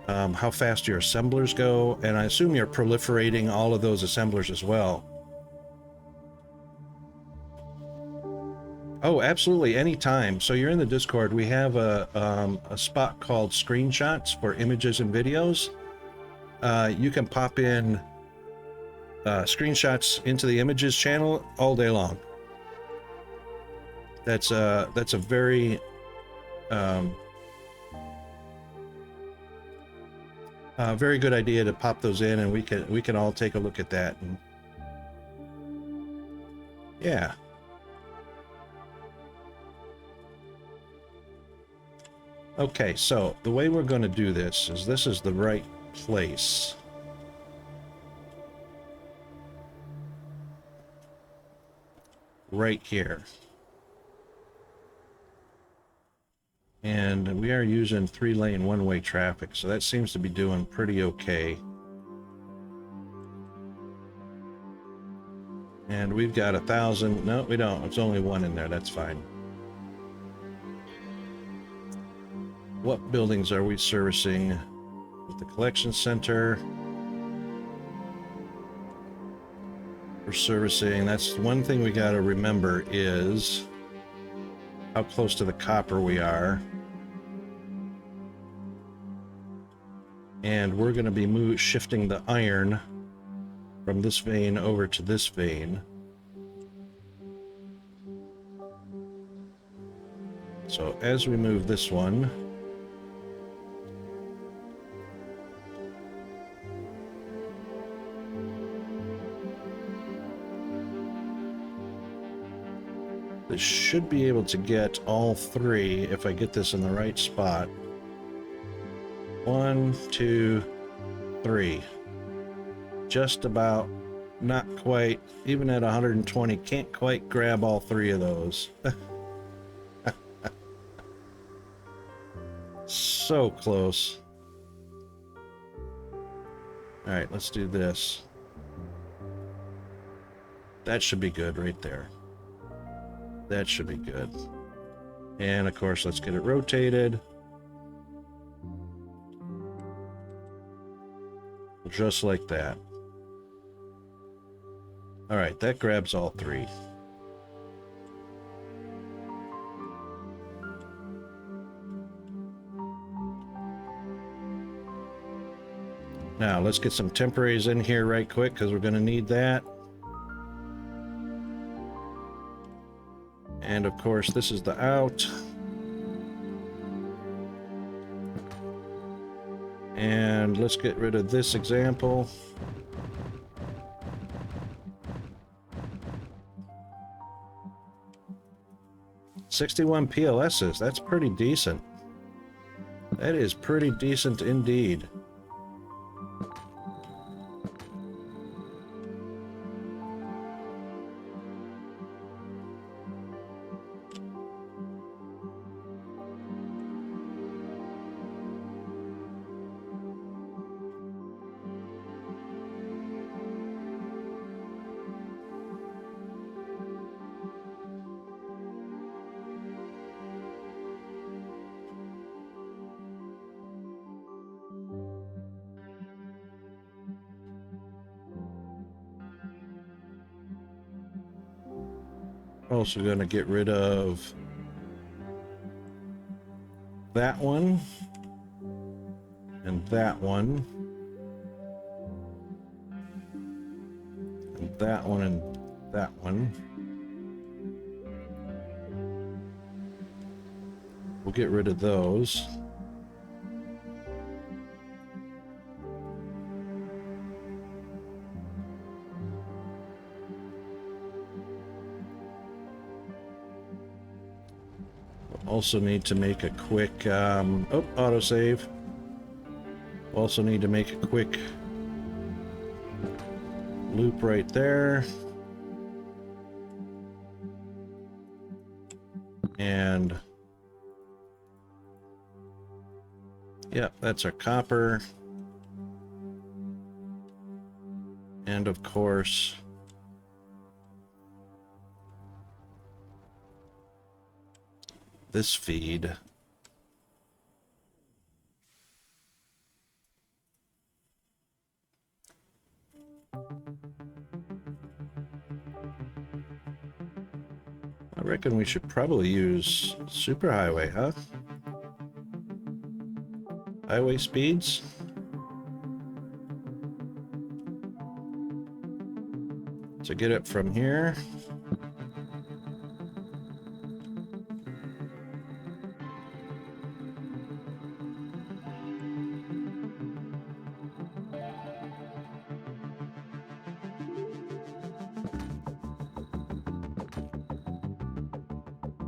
how fast your assemblers go, and I assume you're proliferating all of those assemblers as well. Oh, absolutely, anytime. So you're in the Discord. We have a spot called screenshots for images and videos. You can pop in screenshots into the images channel all day long. That's a very very good idea to pop those in, and we can all take a look at that. And yeah. Okay, so the way we're going to do this is the right place. Right here. And we are using 3-lane one-way traffic, so that seems to be doing pretty okay. And we've got 1,000. No, we don't. It's only one in there. That's fine. What buildings are we servicing with the collection center? We're servicing, that's one thing we got to remember, is how close to the copper we are. And we're going to be shifting the iron from this vein over to this vein. So as we move this one, this should be able to get all three if I get this in the right spot. 1, 2, 3. Just about, not quite, even at 120, can't quite grab all three of those. So close. All right, let's do this. That should be good right there. That should be good. And of course, let's get it rotated. Just like that. All right, that grabs all three. Now, let's get some temporaries in here right quick, because we're going to need that. And of course, this is the out. And let's get rid of this example. "61 PLSs, that's pretty decent. That is pretty decent indeed. Also going to get rid of that one and that one and that one and that one. We'll get rid of those. Also need to make a quick autosave. Also need to make a quick loop right there. And yeah, that's our copper. And of course, this feed. I reckon we should probably use superhighway, huh? Highway speeds. To get it from here.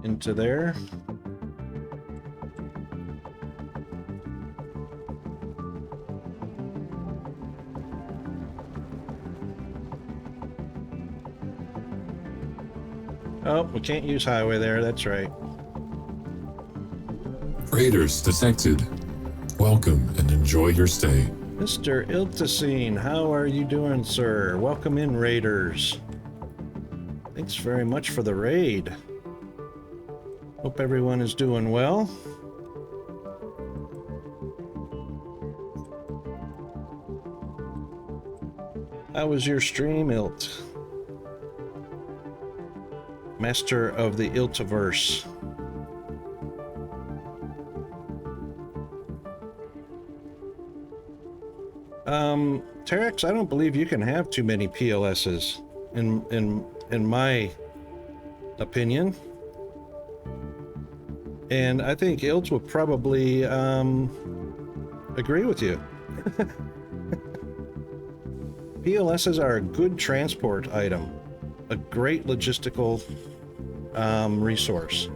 Into there. Oh, we can't use highway there, that's right. Raiders detected. Welcome and enjoy your stay. Mr. Iltacine, how are you doing, sir? Welcome in, Raiders. Thanks very much for the raid. Hope everyone is doing well. How was your stream, Ilt? Master of the Iltiverse. Terex, I don't believe you can have too many PLSs, in my opinion. And I think Ilt would probably agree with you. PLSs are a good transport item, a great logistical resource.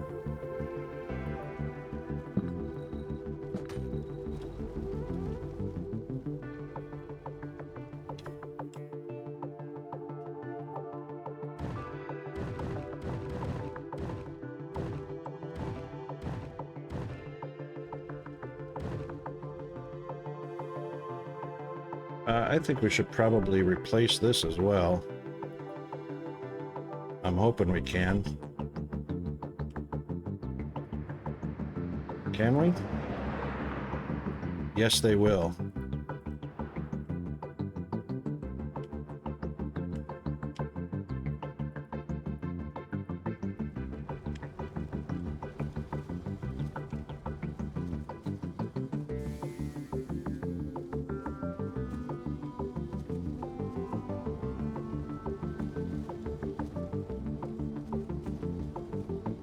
I think we should probably replace this as well. I'm hoping we can. Can we? Yes, they will.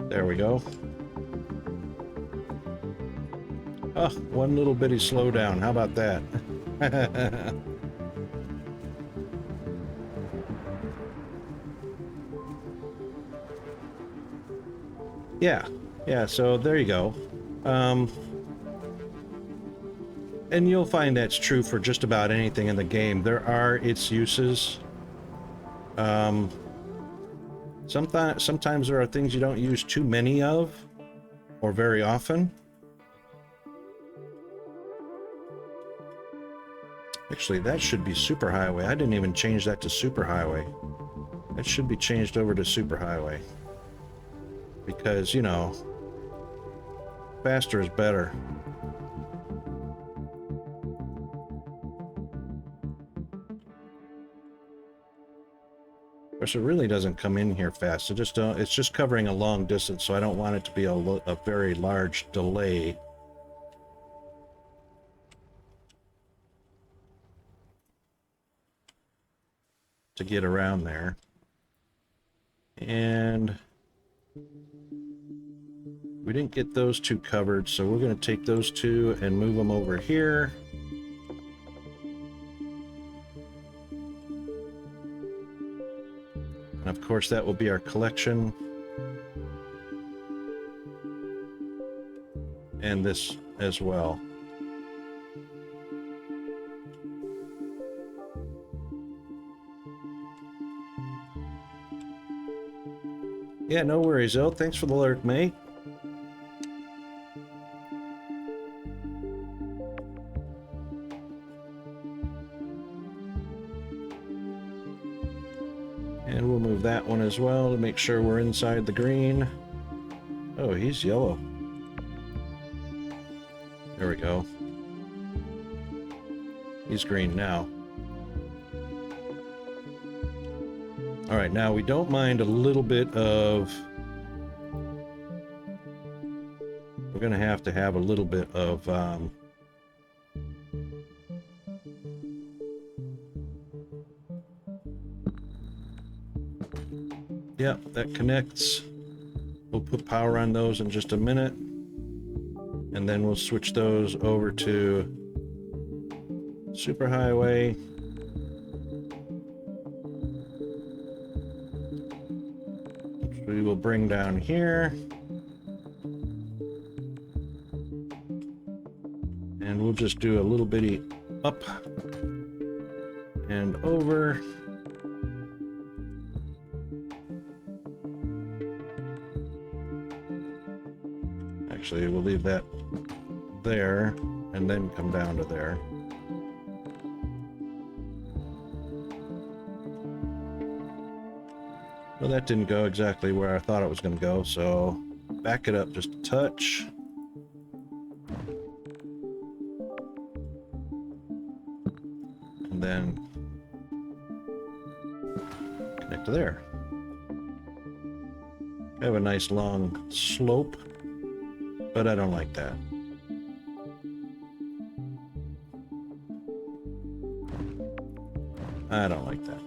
There we go. Oh, one little bitty slowdown. How about that? Yeah, so there you go. And you'll find that's true for just about anything in the game. There are its uses. Sometimes there are things you don't use too many of, or very often. Actually, that should be superhighway. I didn't even change that to superhighway. That should be changed over to superhighway. Because, you know, faster is better. Of course, it really doesn't come in here fast. It's just covering a long distance, so I don't want it to be a very large delay. To get around there. And we didn't get those two covered, so we're going to take those two and move them over here. And of course, that will be our collection. And this as well. Yeah, no worries, El. Thanks for the alert, mate. And we'll move that one as well to make sure we're inside the green. Oh, he's yellow. There we go. He's green now. All right, now we don't mind a little bit of... We're going to have a little bit of... Yep, that connects. We'll put power on those in just a minute. And then we'll switch those over to superhighway. Which we will bring down here. And we'll just do a little bitty up and over. Actually, we'll leave that there and then come down to there. Well, that didn't go exactly where I thought it was going to go, so back it up just a touch. And then connect to there. I have a nice long slope, but I don't like that. I don't like that.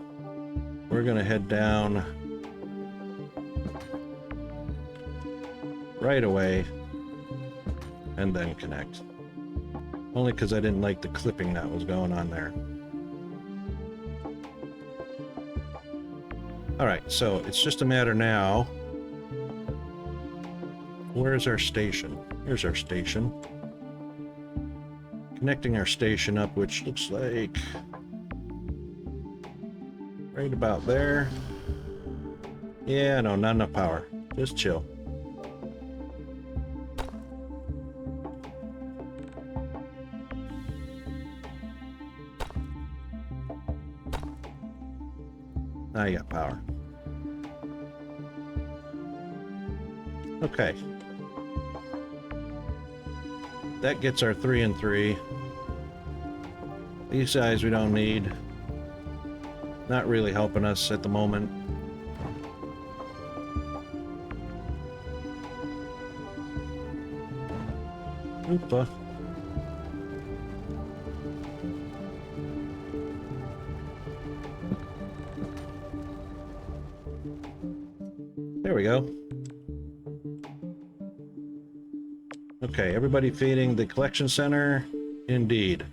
We're gonna head down right away and then connect. Only because I didn't like the clipping that was going on there. Alright, so it's just a matter now. Where's our station? Here's our station. Connecting our station up, which looks like right about there. Yeah, no, not enough power. Just chill. Now you got power. Okay. That gets our 3 and 3. These guys we don't need. Not really helping us at the moment. Oopa. There we go. Okay, everybody feeding the collection center? Indeed.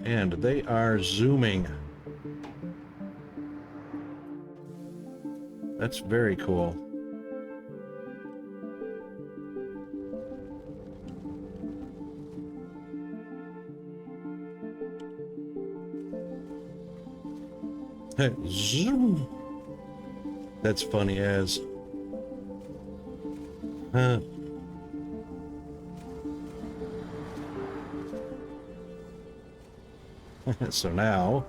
And they are zooming. That's very cool. Zoom. That's funny as. Huh. So now,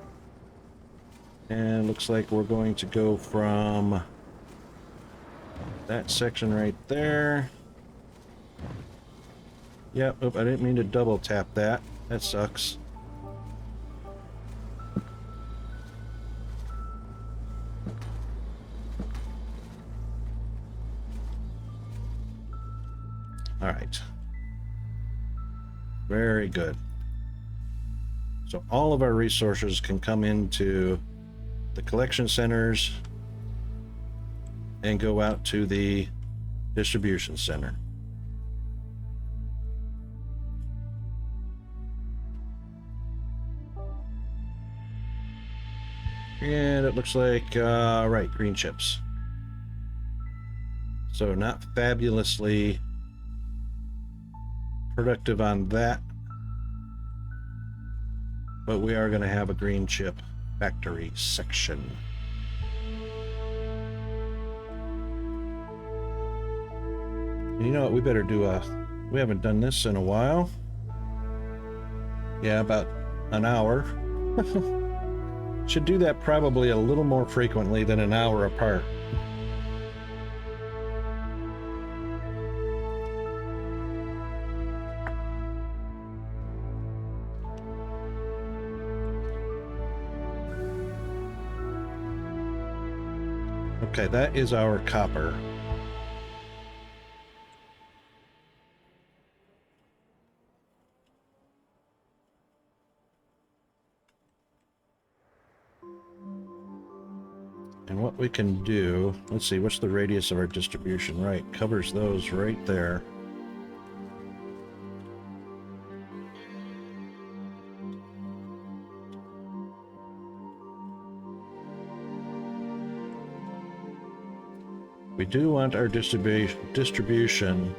and looks like we're going to go from that section right there. Yep, oh, I didn't mean to double tap that. That sucks. All right. Very good. So all of our resources can come into the collection centers and go out to the distribution center. And it looks like, right, green chips. So not fabulously productive on that. But we are going to have a green chip factory section. And you know what? We better do we haven't done this in a while. Yeah, about an hour. Should do that probably a little more frequently than an hour apart. Okay, that is our copper. And what we can do, let's see, what's the radius of our distribution? Right, covers those right there. We do want our distribution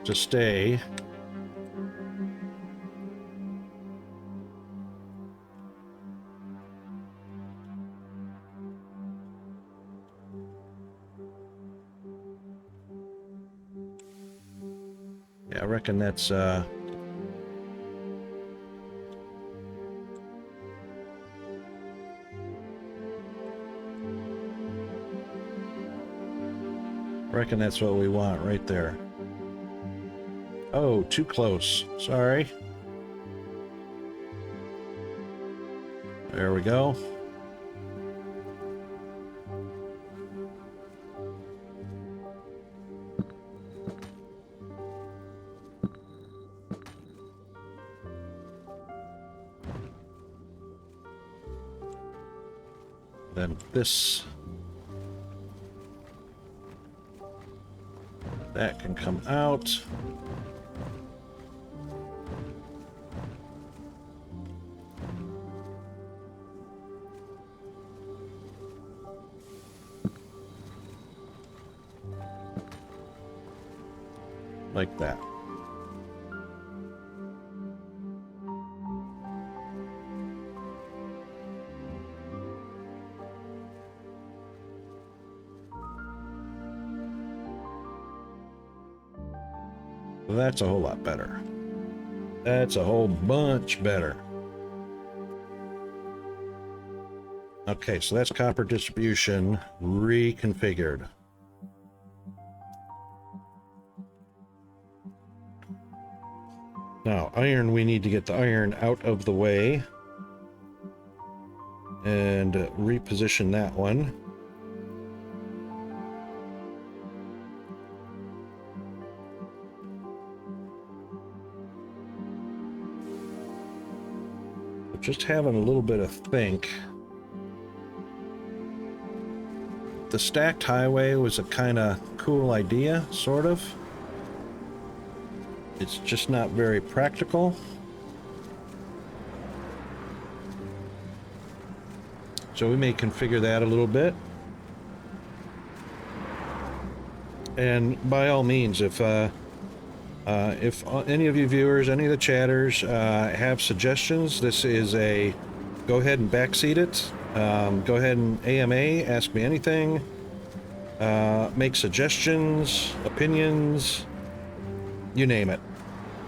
to stay yeah, I reckon that's I reckon that's what we want right there. Oh, too close. Sorry. There we go. Then this, that can come out. Like that. Well, that's a whole lot better. That's a whole bunch better. Okay, so that's copper distribution reconfigured. Now, iron, we need to get the iron out of the way and reposition that one. Just having a little bit of think. The stacked highway was a kind of cool idea, sort of. It's just not very practical. So we may configure that a little bit. And by all means, if any of you viewers, any of the chatters have suggestions, this is a go ahead and backseat it. Go ahead and AMA, ask me anything. Make suggestions, opinions, you name it.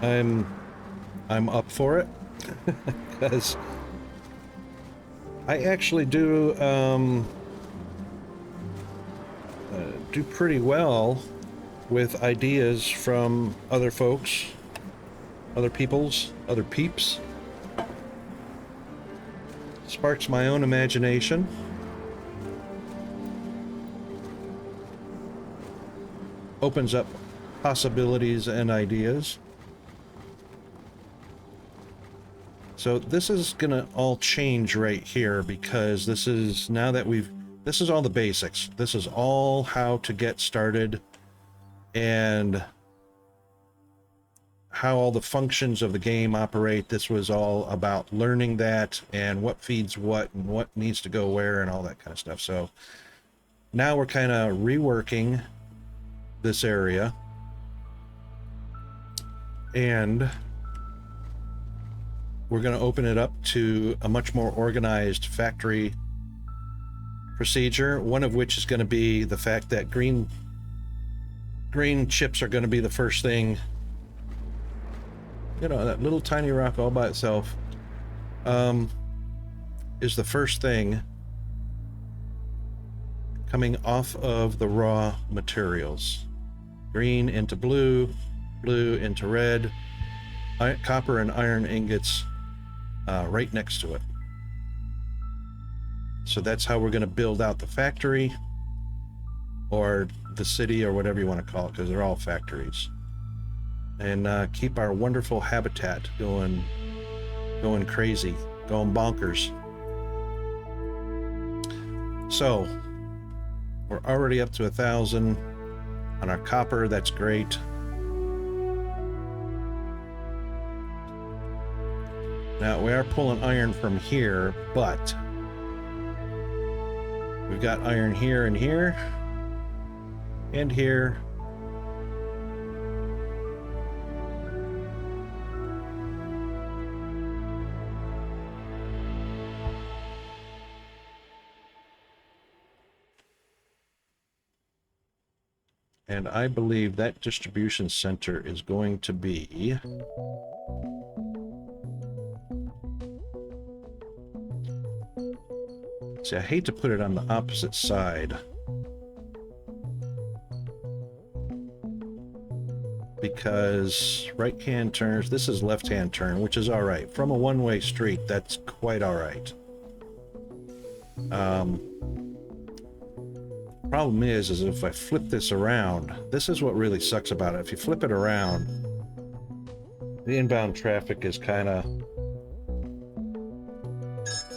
I'm up for it because I actually do pretty well with ideas from other folks, other peoples, other peeps. Sparks my own imagination. Opens up possibilities and ideas. So this is gonna all change right here because this is, now that this is all the basics. This is all how to get started and how all the functions of the game operate. This was all about learning that and what feeds what and what needs to go where and all that kind of stuff. So now we're kind of reworking this area and we're going to open it up to a much more organized factory procedure, one of which is going to be the fact that green chips are going to be the first thing. You know, that little tiny rock all by itself. is the first thing coming off of the raw materials. Green into blue, blue into red, copper and iron ingots right next to it. So that's how we're going to build out the factory, or the city, or whatever you want to call it, because they're all factories. And keep our wonderful habitat going crazy, going bonkers. So we're already up to 1,000 on our copper. That's great. Now we are pulling iron from here, but we've got iron here and here and here. And I believe that distribution center is going to be see, I hate to put it on the opposite side because right-hand turns, this is left-hand turn, which is all right. From a one-way street, that's quite all right. Problem is if I flip this around, this is what really sucks about it. If you flip it around, the inbound traffic is kind of...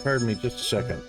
Pardon me just a second.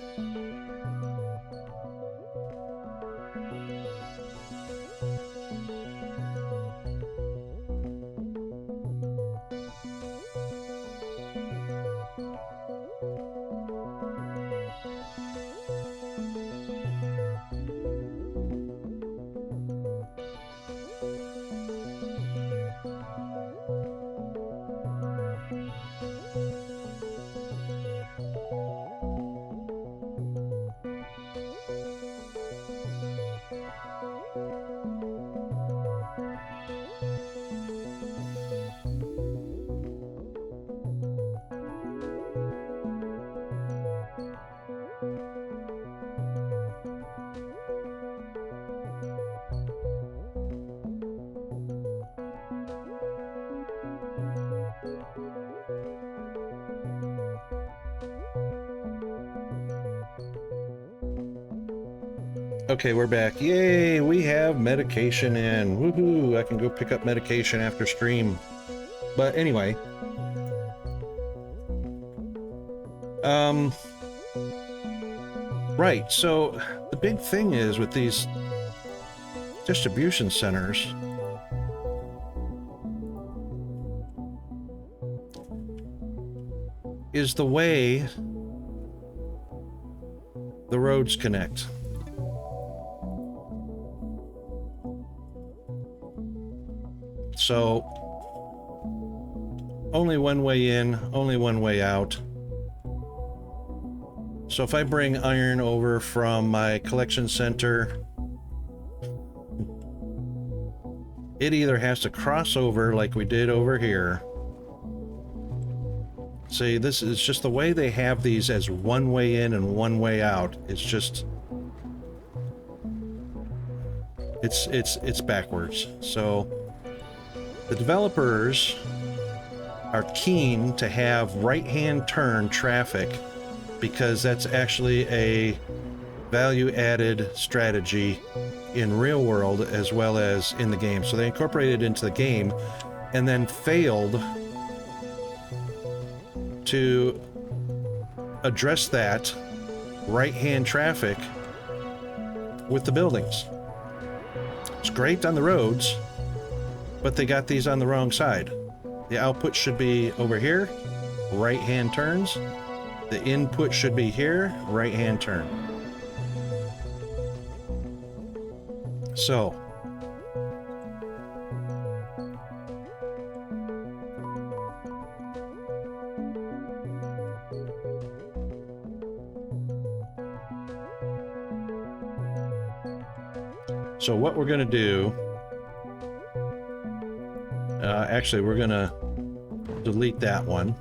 Okay, we're back. Yay, we have medication in. Woohoo, I can go pick up medication after stream. But anyway. Right, so the big thing is with these distribution centers is the way the roads connect. So, only one way in, only one way out. So if I bring iron over from my collection center, it either has to cross over like we did over here. See, this is just the way they have these as one way in and one way out. It's just... It's backwards. So... the developers are keen to have right-hand turn traffic because that's actually a value-added strategy in real world as well as in the game. So they incorporated it into the game and then failed to address that right-hand traffic with the buildings. It's great on the roads, but they got these on the wrong side. The output should be over here, right-hand turns. The input should be here, right-hand turn. So, what we're gonna do, actually we're gonna delete that one.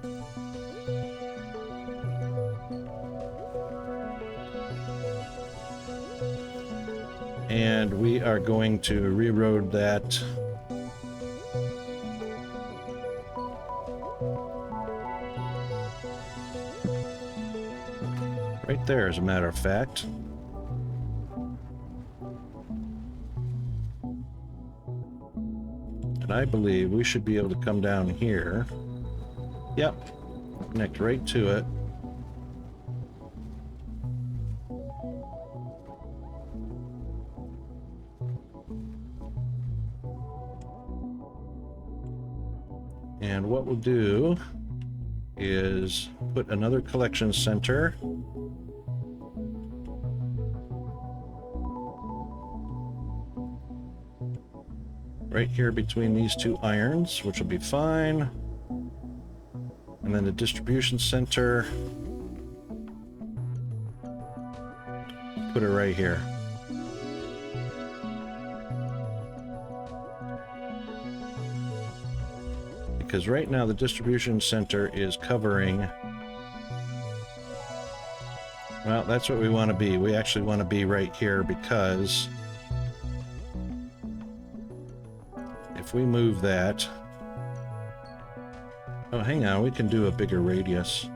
And we are going to reroad that. Right there, as a matter of fact. And I believe we should be able to come down here. Yep. Connect right to it. And what we'll do is put another collection center right here between these two irons, which will be fine. And then the distribution center, put it right here. Because right now the distribution center is covering, well, that's what we want to be. We actually want to be right here, because if we move that, oh, hang on, we can do a bigger radius.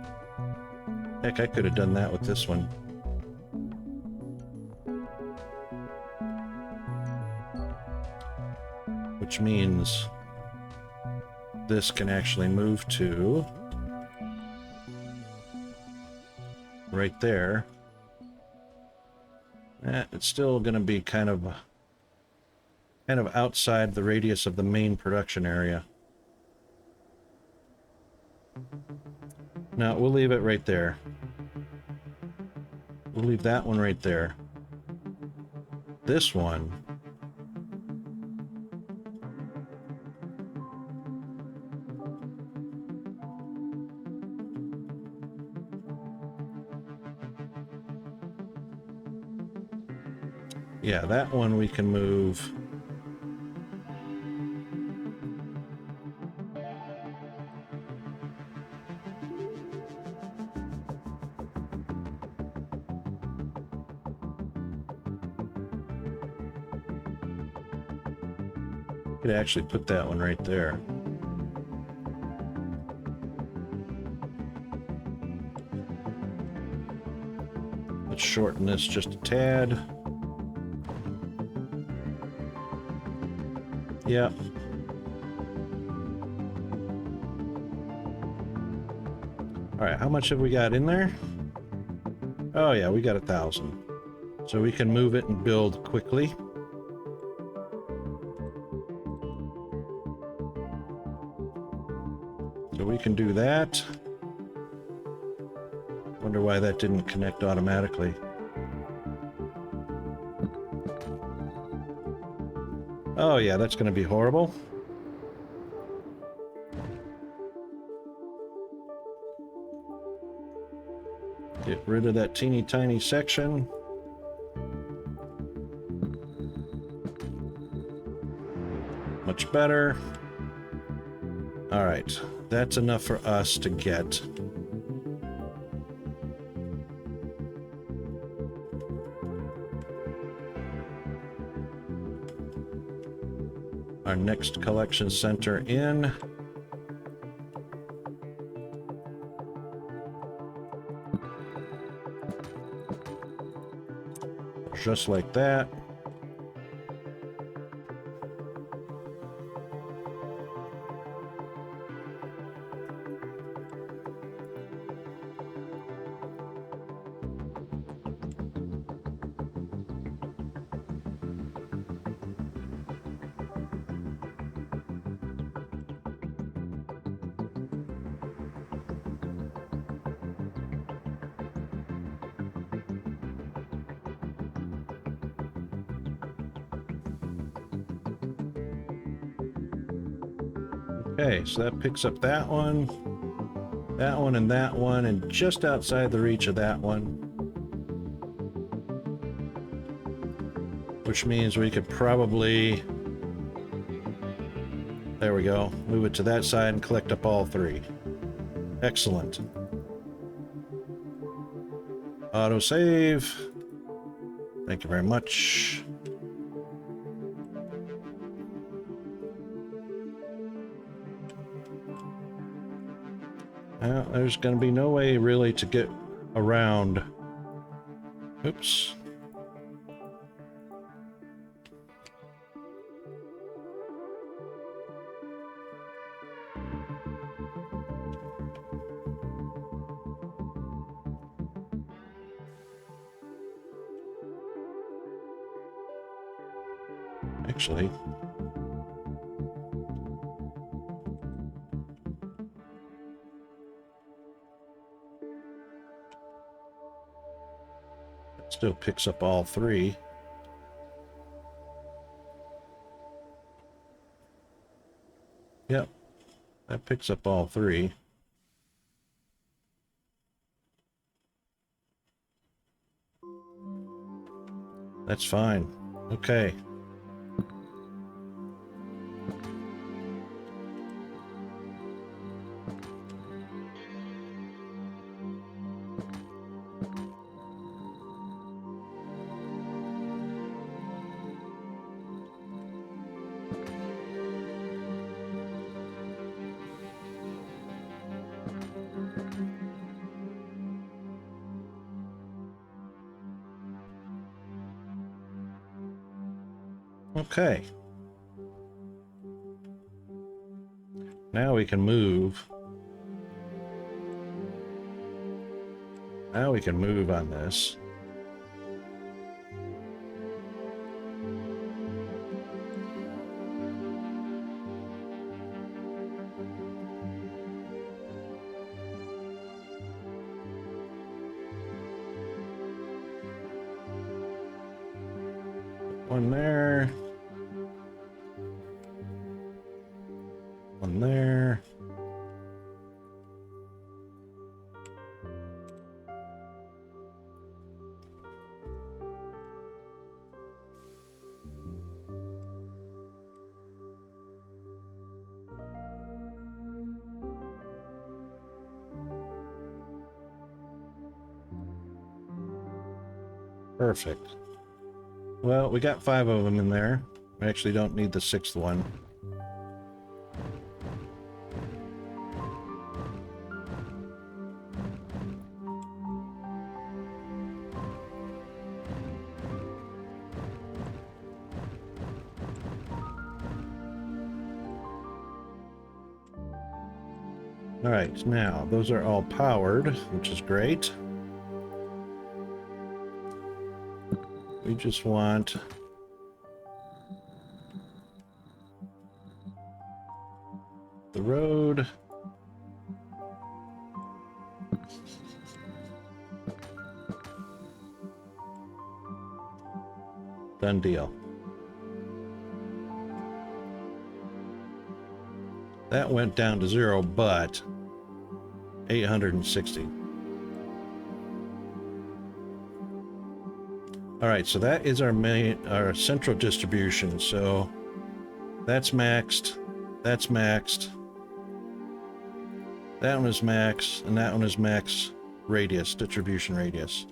Heck, I could have done that with this one. Which means this can actually move to right there. It's still going to be kind of outside the radius of the main production area. No, we'll leave it right there. We'll leave that one right there. This one, yeah, that one we can move. Could actually put that one right there. Let's shorten this just a tad. Yep. All right, how much have we got in there? Oh yeah, we got 1,000. So we can move it and build quickly. So we can do that. Wonder why that didn't connect automatically. Oh yeah, that's going to be horrible. Get rid of that teeny tiny section. Much better. All right, that's enough for us to get our next collection center in. Just like that. Okay, so that picks up that one, and that one, and just outside the reach of that one. Which means we could probably, there we go, move it to that side and collect up all three. Excellent. Auto save. Thank you very much. Well, there's going to be no way really to get around. Oops. Actually, it still picks up all three. Yep, that picks up all three. That's fine. Okay. Okay. Now we can move. Now we can move on this. One there. One there. Perfect. Well, we got 5 of them in there. We actually don't need the 6th one. All right, now those are all powered, which is great. We just want the road. Done deal. That went down to 0, but 860. All right, so that is our central distribution. So that's maxed. That's maxed. That one is max, and that one is max radius, distribution radius.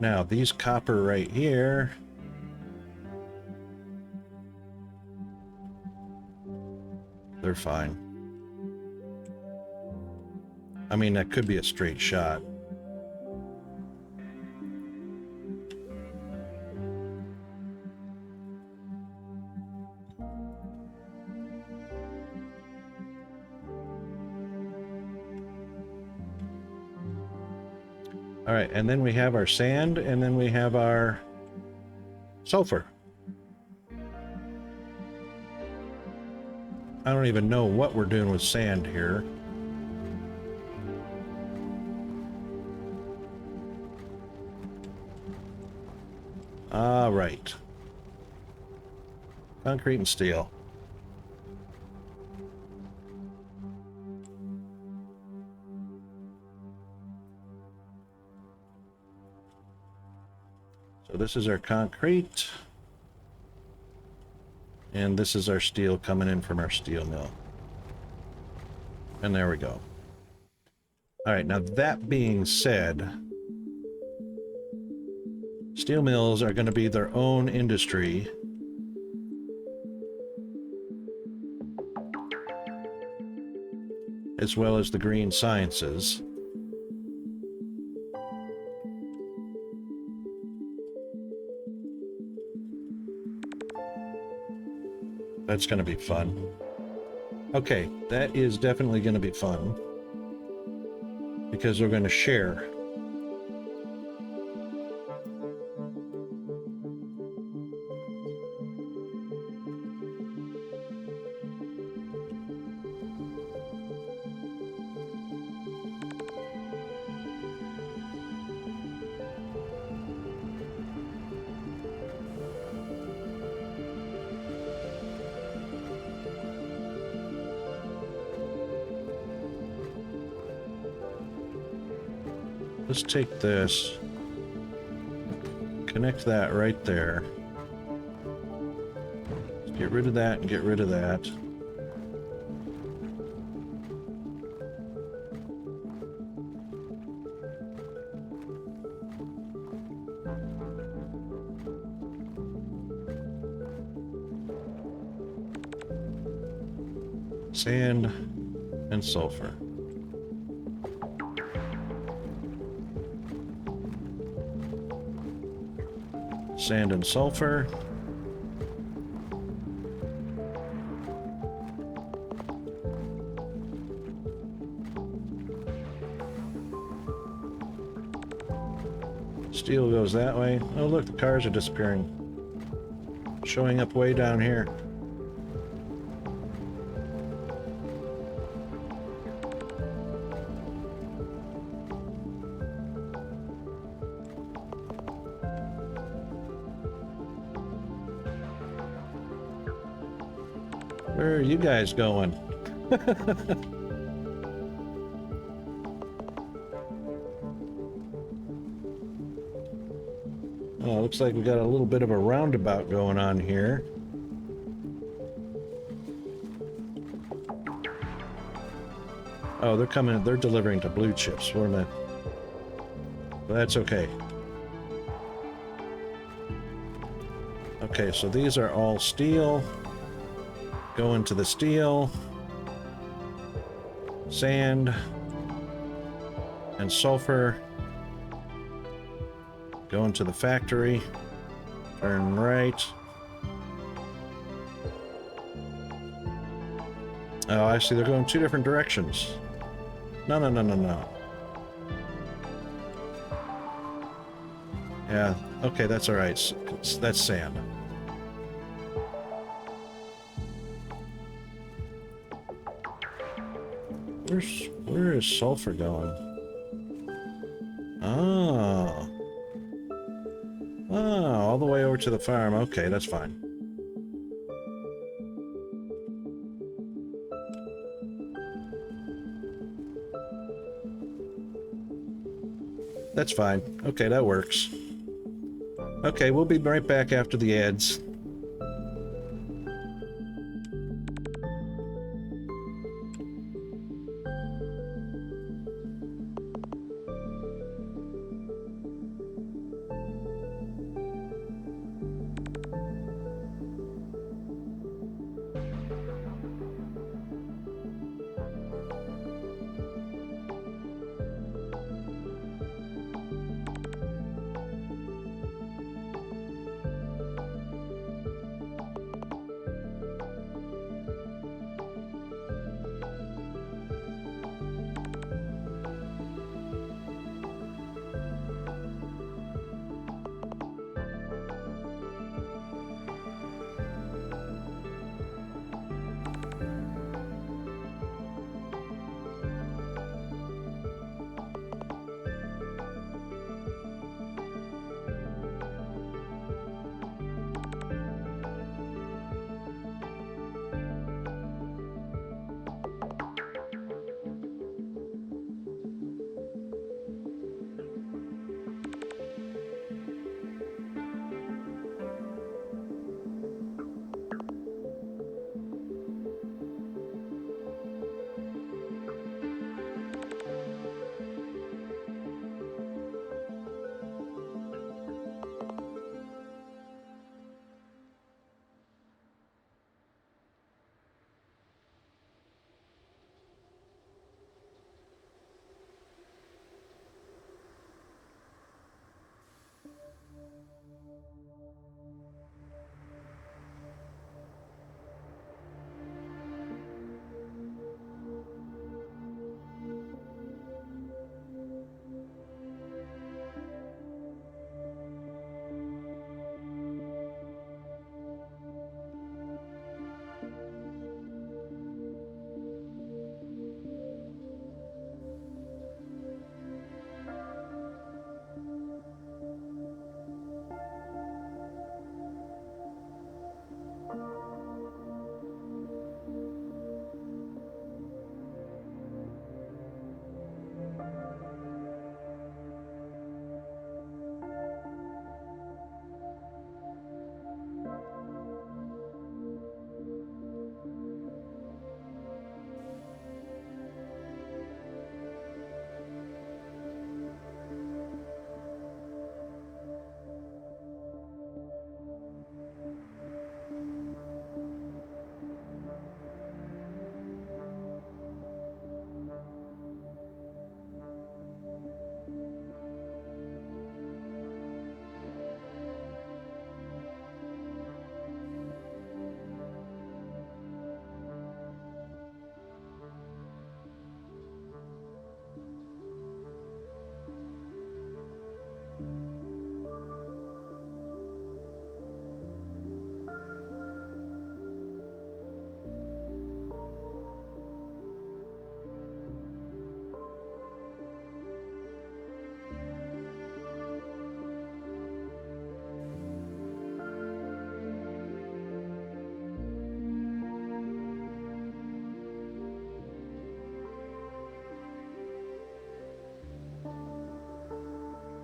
Now, these copper right here, they're fine. I mean, that could be a straight shot. All right, and then we have our sand, and then we have our sulfur. I don't even know what we're doing with sand here. All right. Concrete and steel. So this is our concrete. And this is our steel coming in from our steel mill. And there we go. All right, now that being said, steel mills are going to be their own industry, as well as the green sciences. That's going to be fun. Okay, that is definitely going to be fun because we're going to share. Let's take this, connect that right there. Get rid of that and get rid of that. Sand and sulfur. Sand and sulfur. Steel goes that way. Oh look, the cars are disappearing. Showing up way down here. Where are you guys going? Oh, looks like we got a little bit of a roundabout going on here. Oh, they're coming, they're delivering to blue chips. What am I? Well, that's okay. Okay, so these are all steel. Go into the steel. Sand. And sulfur. Go into the factory. Turn right. Oh, I see. They're going two different directions. No, no, no, no, no. Yeah, okay, that's all right. That's sand. Where is sulfur going? Oh. Oh, all the way over to the farm. Okay, that's fine. That's fine. Okay, that works. Okay, we'll be right back after the ads.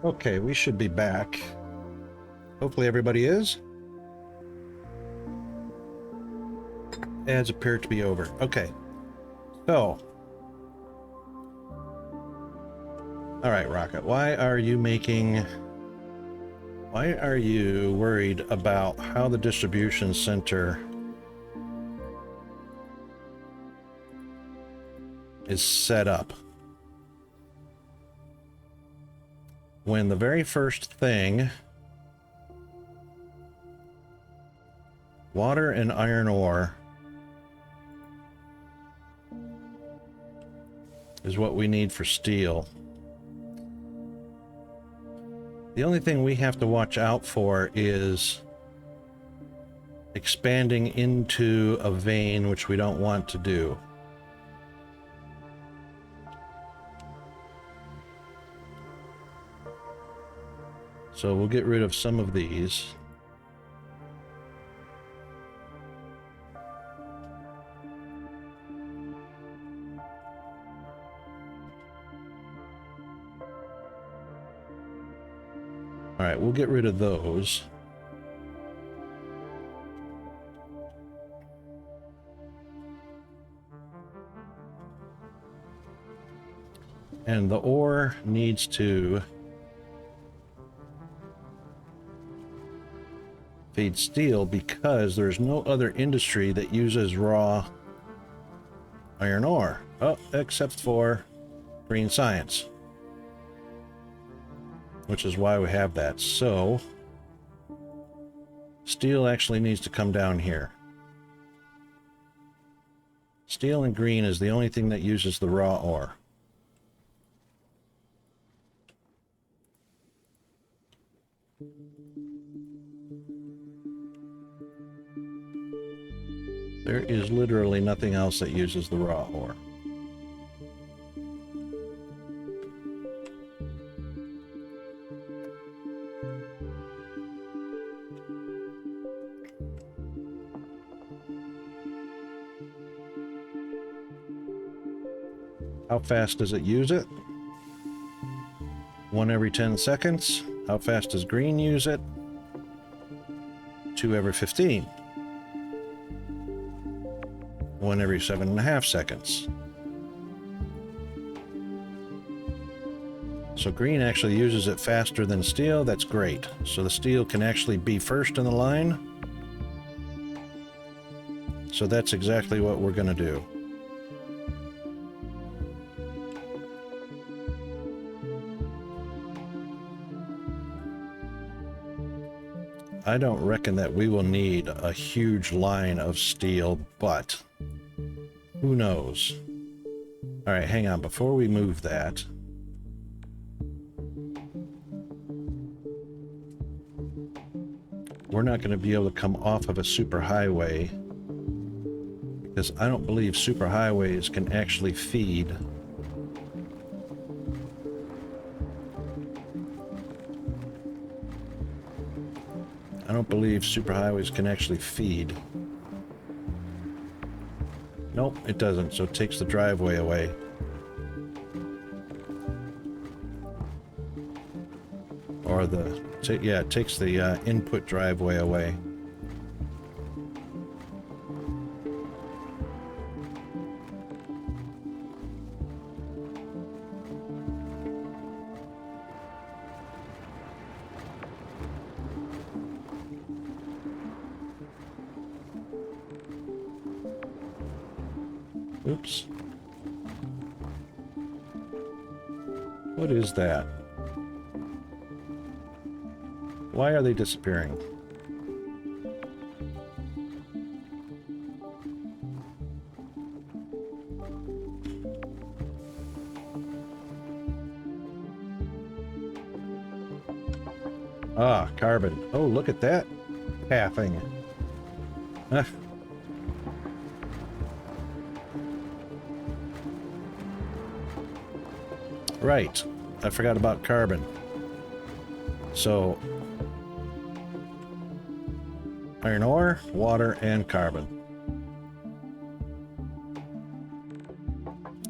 Okay, we should be back. Hopefully everybody is. Ads appear to be over. Okay. So. Alright, Rocket. Why are you worried about how the distribution center is set up? When the very first thing, water and iron ore, is what we need for steel. The only thing we have to watch out for is expanding into a vein, which we don't want to do. So we'll get rid of some of these. All right, we'll get rid of those. And the ore needs to feed steel because there's no other industry that uses raw iron ore. Oh, except for green science. Which is why we have that. So, steel actually needs to come down here. Steel and green is the only thing that uses the raw ore. There is literally nothing else that uses the raw ore. How fast does it use it? 1 every 10 seconds. How fast does green use it? 2 every 15. 1 every 7.5 seconds. So green actually uses it faster than steel. That's great. So the steel can actually be first in the line. So that's exactly what we're going to do. I don't reckon that we will need a huge line of steel, but who knows? All right, hang on. Before we move that, we're not going to be able to come off of a superhighway because I don't believe superhighways can actually feed. I don't believe superhighways can actually feed. Nope, it doesn't, so it takes the driveway away. Or yeah, it takes the input driveway away. Oops. What is that? Why are they disappearing? Ah, carbon. Oh, look at that pathing. Ah. Right. I forgot about carbon. So, iron ore, water, and carbon.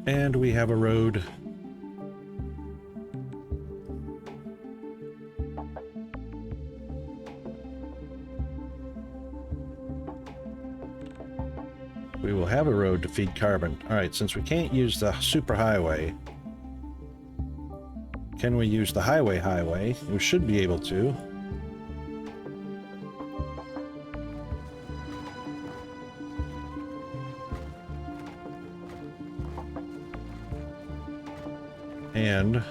And we have a road We will have a road to feed carbon. All right, since we can't use the superhighway, can we use the highway? We should be able to. And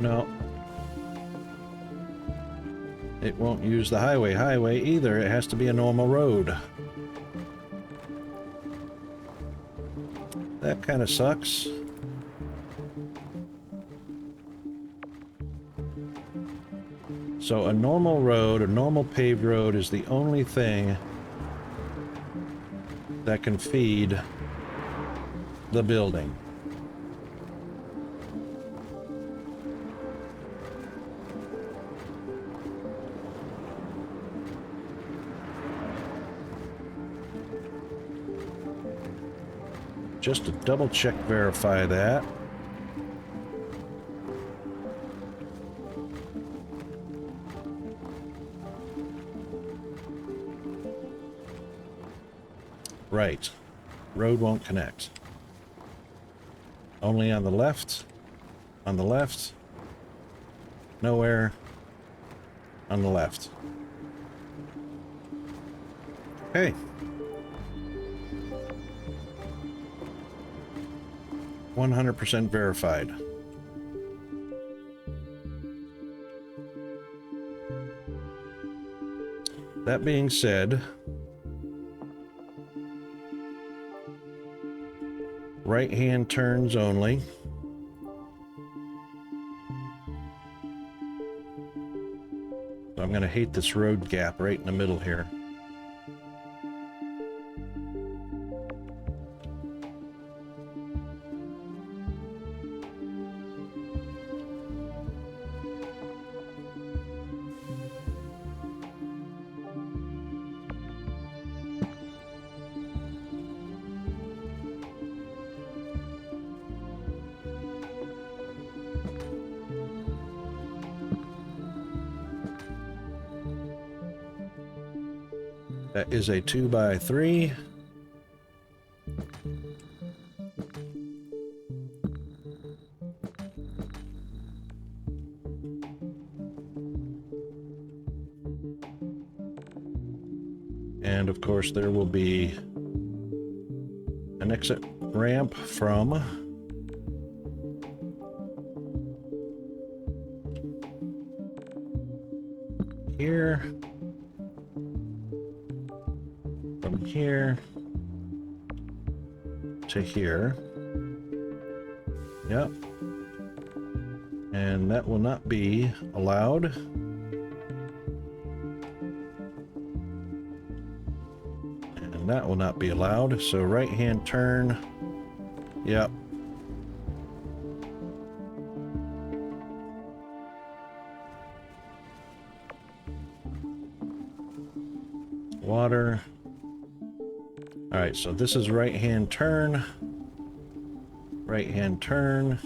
no, it won't use the highway either. It has to be a normal road. That kind of sucks. So a normal road, a normal paved road is the only thing that can feed the building. Just to double check, verify that. Right. Road won't connect. Only on the left. On the left. Nowhere. On the left. Okay. %100 verified. That being said, right-hand turns only. So I'm going to hate this road gap right in the middle here. That is a 2x3. And of course there will be an exit ramp from here. From here to here. Yep. And that will not be allowed. And that will not be allowed. So right-hand turn. Yep. Water. All right, so this is right-hand turn. Right-hand turn.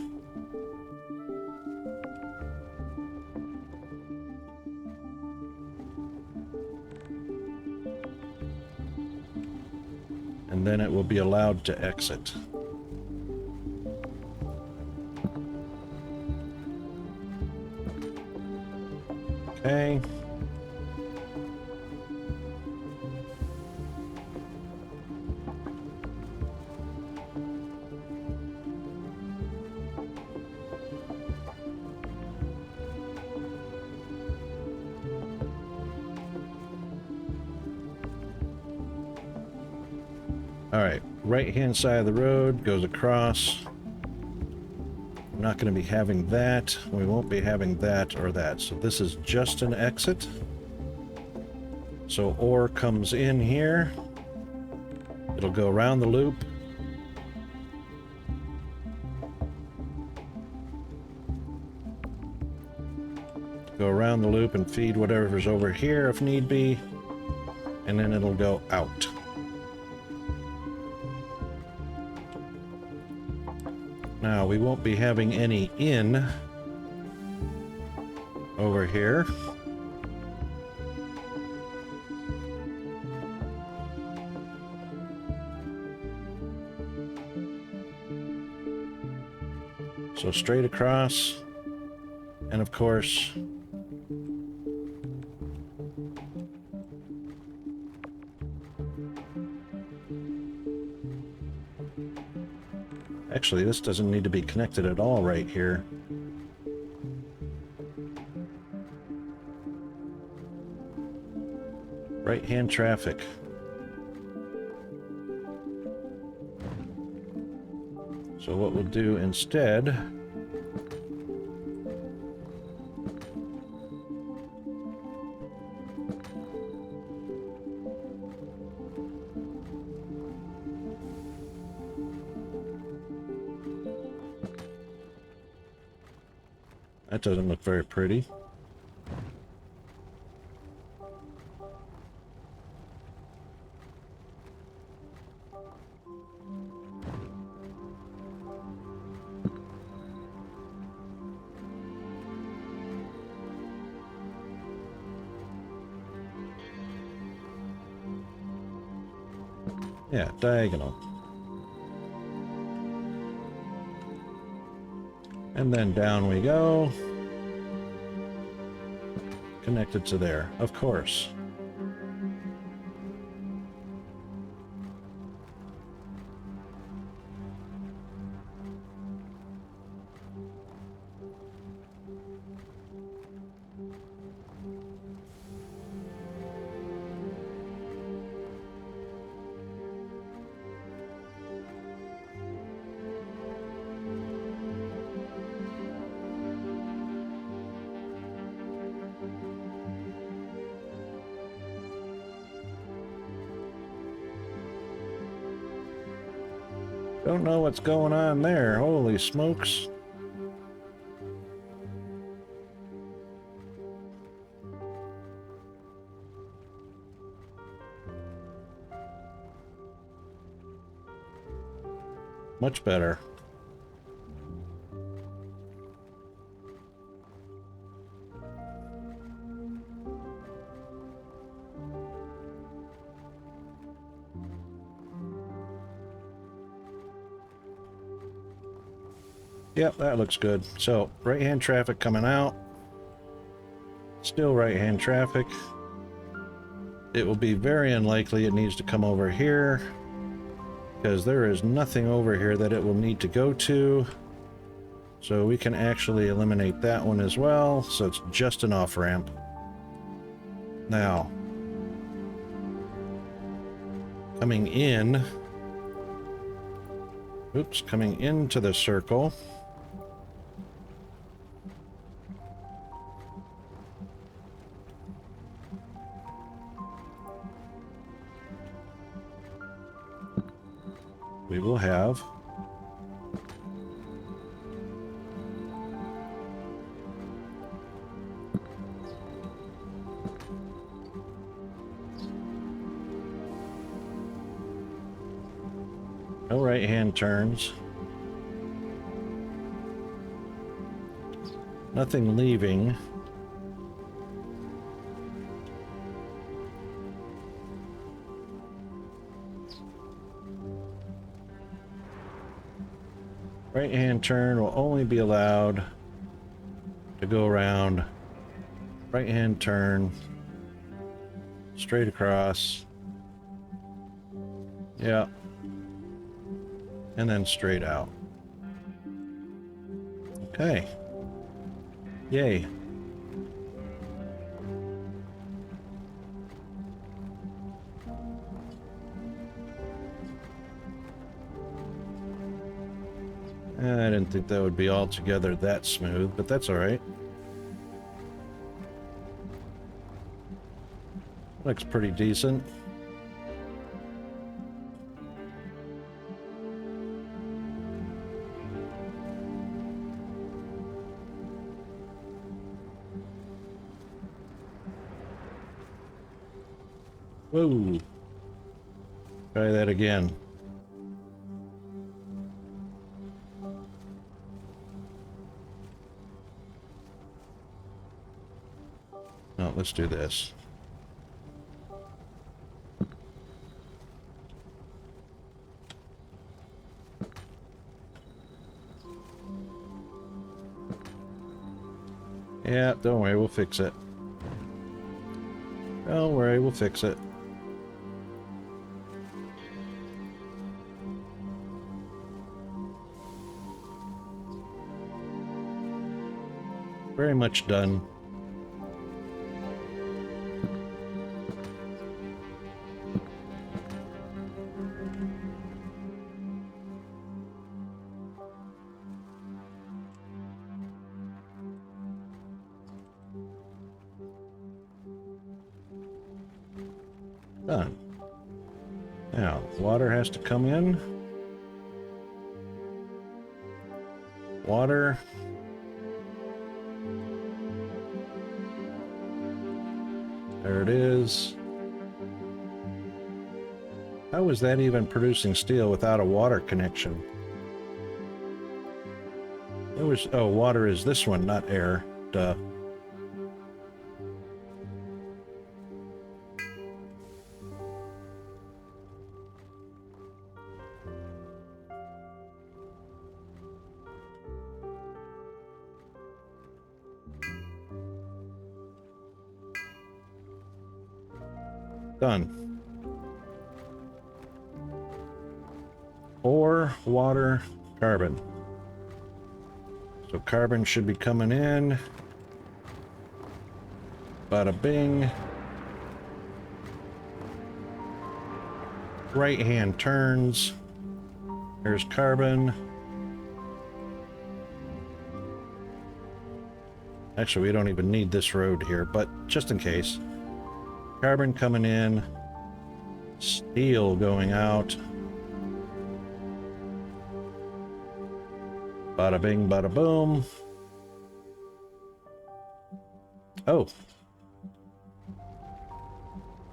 And then it will be allowed to exit. Okay. All right, right-hand side of the road goes across. We're not going to be having that. We won't be having that or that. So this is just an exit. So ore comes in here. It'll go around the loop. Go around the loop and feed whatever's over here if need be. And then it'll go out. Now, we won't be having any in over here. So straight across, and of course, actually this doesn't need to be connected at all right here. Right-hand traffic. So what we'll do instead, that doesn't look very pretty. Yeah, diagonal. And then down we go. Connected to there, of course. Don't know what's going on there. Holy smokes. Much better. Yep, that looks good. So, right-hand traffic coming out. Still right-hand traffic. It will be very unlikely it needs to come over here, because there is nothing over here that it will need to go to. So we can actually eliminate that one as well. So it's just an off-ramp. Now, coming in, oops, coming into the circle. We will have no right-hand turns. Nothing leaving. Right-hand turn will only be allowed to go around. Right-hand turn. Straight across. Yeah. And then straight out. Okay. Yay. I didn't think that would be altogether that smooth, but that's all right. Looks pretty decent. Whoa. Try that again. No, let's do this. Yeah, don't worry, we'll fix it. Don't worry, we'll fix it. Very much done. Done. Now, water has to come in. Water. There it is. How is that even producing steel without a water connection? It was, oh, water is this one, not air. Duh. Done. Ore, water, carbon. So carbon should be coming in. Bada bing. Right hand turns. There's carbon. Actually, we don't even need this road here, but just in case. Carbon coming in. Steel going out. Bada bing, bada boom. Oh.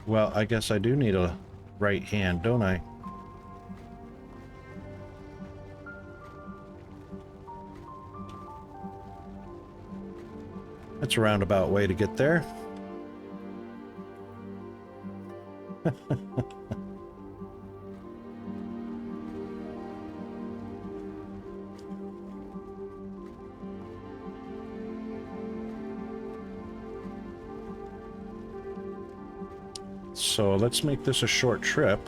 Well, I guess I do need a right hand, don't I? That's a roundabout way to get there. So let's make this a short trip.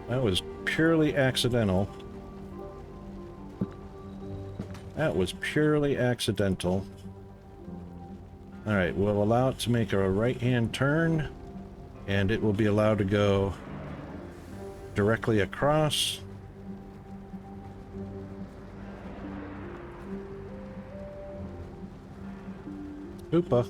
That was purely accidental. That was purely accidental. Alright, we'll allow it to make a right-hand turn, and it will be allowed to go directly across. Oopa.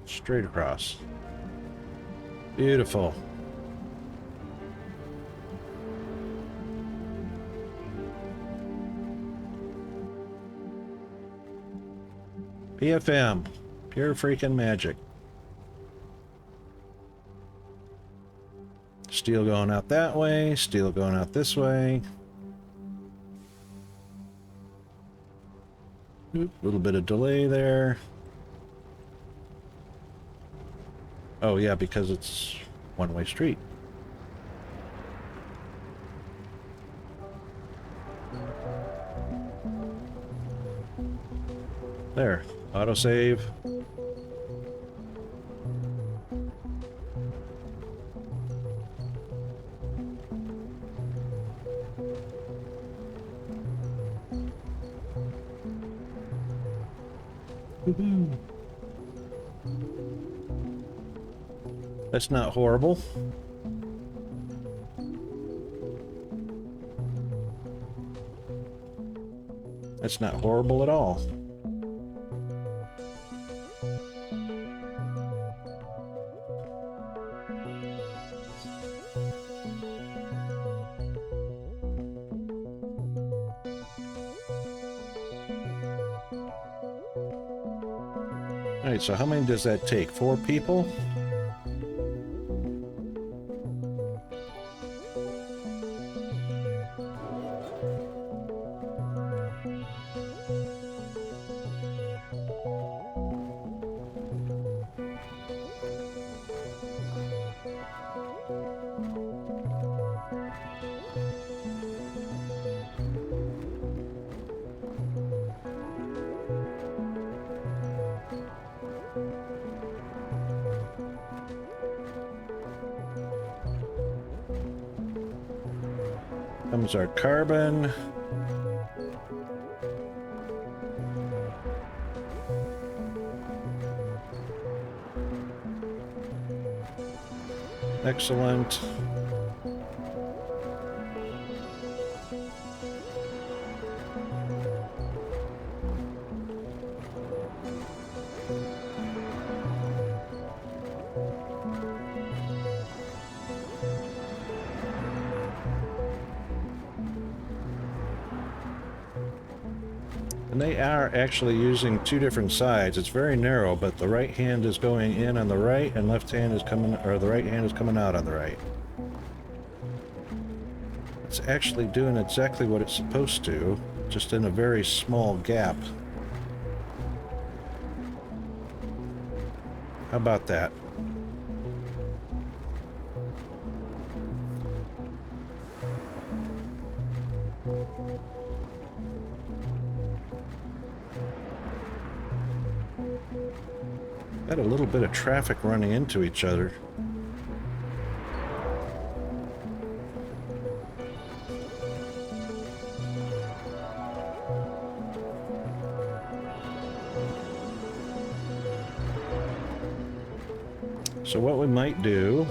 Straight across. Beautiful. PFM. Pure freaking magic. Steel going out that way, steel going out this way. Oop, little bit of delay there. Oh yeah, because it's one-way street. There, autosave. Woohoo. That's not horrible. That's not horrible at all. Alright, so how many does that take? 4 people? Comes our carbon. Excellent. And they are actually using two different sides. It's very narrow, but the right hand is going in on the right and left hand is coming, or the right hand is coming out on the right. It's actually doing exactly what it's supposed to, just in a very small gap. How about that? Got a little bit of traffic running into each other. So what we might do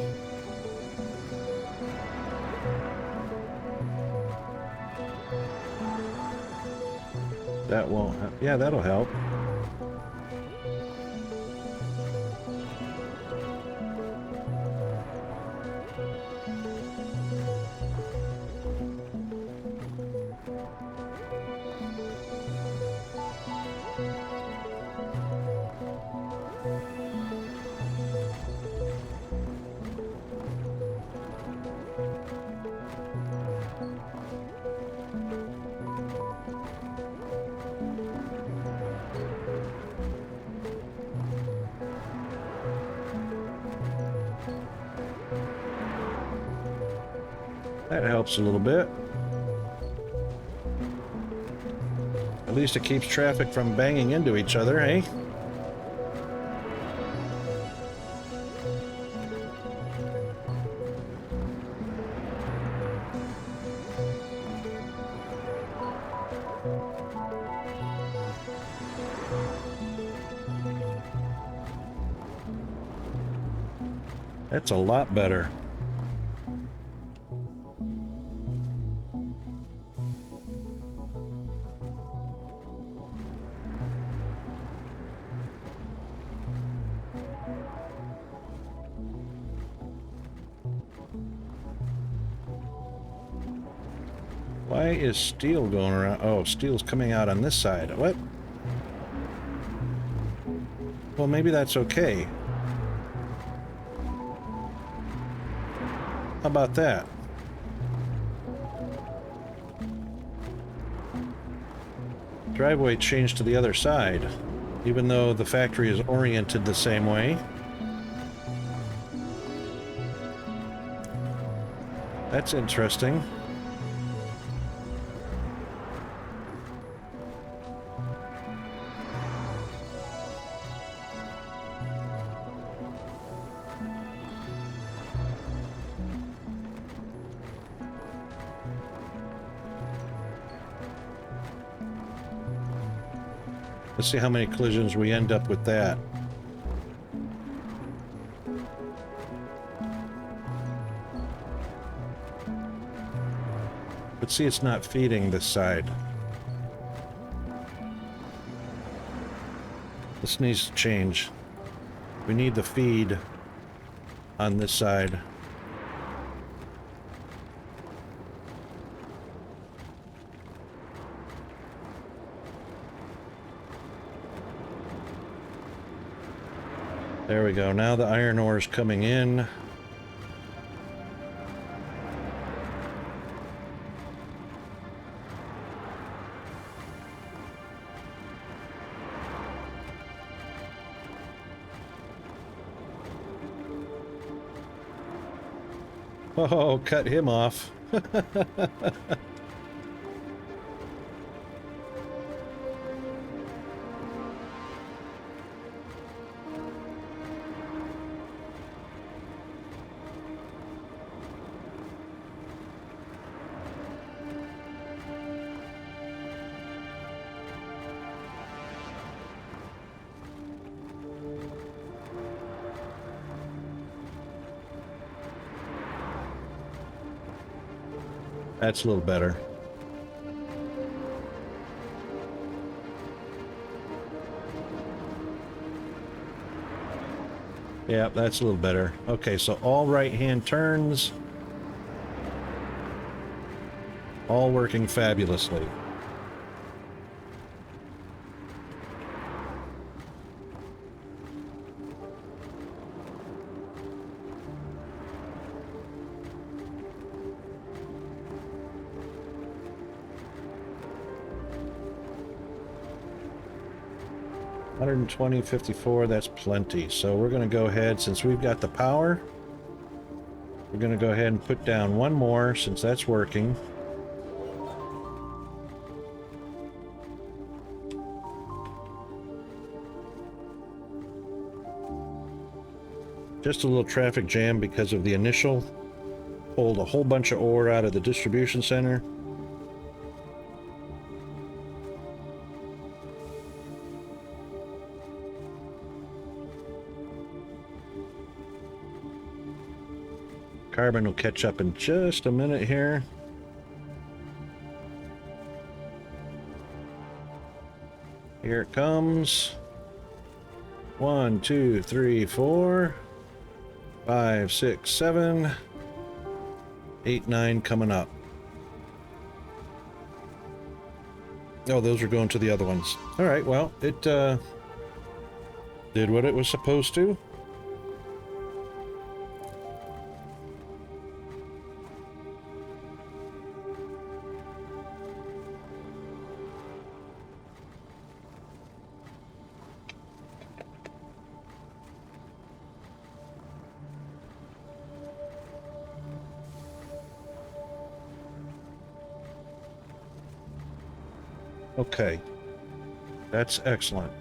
that won't, yeah, that'll help. That helps a little bit. At least it keeps traffic from banging into each other, eh? That's a lot better. Why is steel going around? Oh, steel's coming out on this side. What? Well, maybe that's okay. How about that? Driveway changed to the other side, even though the factory is oriented the same way. That's interesting. Let's see how many collisions we end up with that. But see, it's not feeding this side. This needs to change. We need the feed on this side. There we go. Now the iron ore is coming in. Oh, cut him off. That's a little better. Yeah, that's a little better. Okay, so all right-hand turns. All working fabulously. $120.54, that's plenty. So we're going to go ahead, since we've got the power, we're going to go ahead and put down one more, since that's working. Just a little traffic jam because of the initial. Pulled a whole bunch of ore out of the distribution center. Carbon will catch up in just a minute here. Here it comes. 1, 2, 3, 4, 5, 6, 7, 8, 9 coming up. Oh, those are going to the other ones. All right, well, it did what it was supposed to. Okay, that's excellent.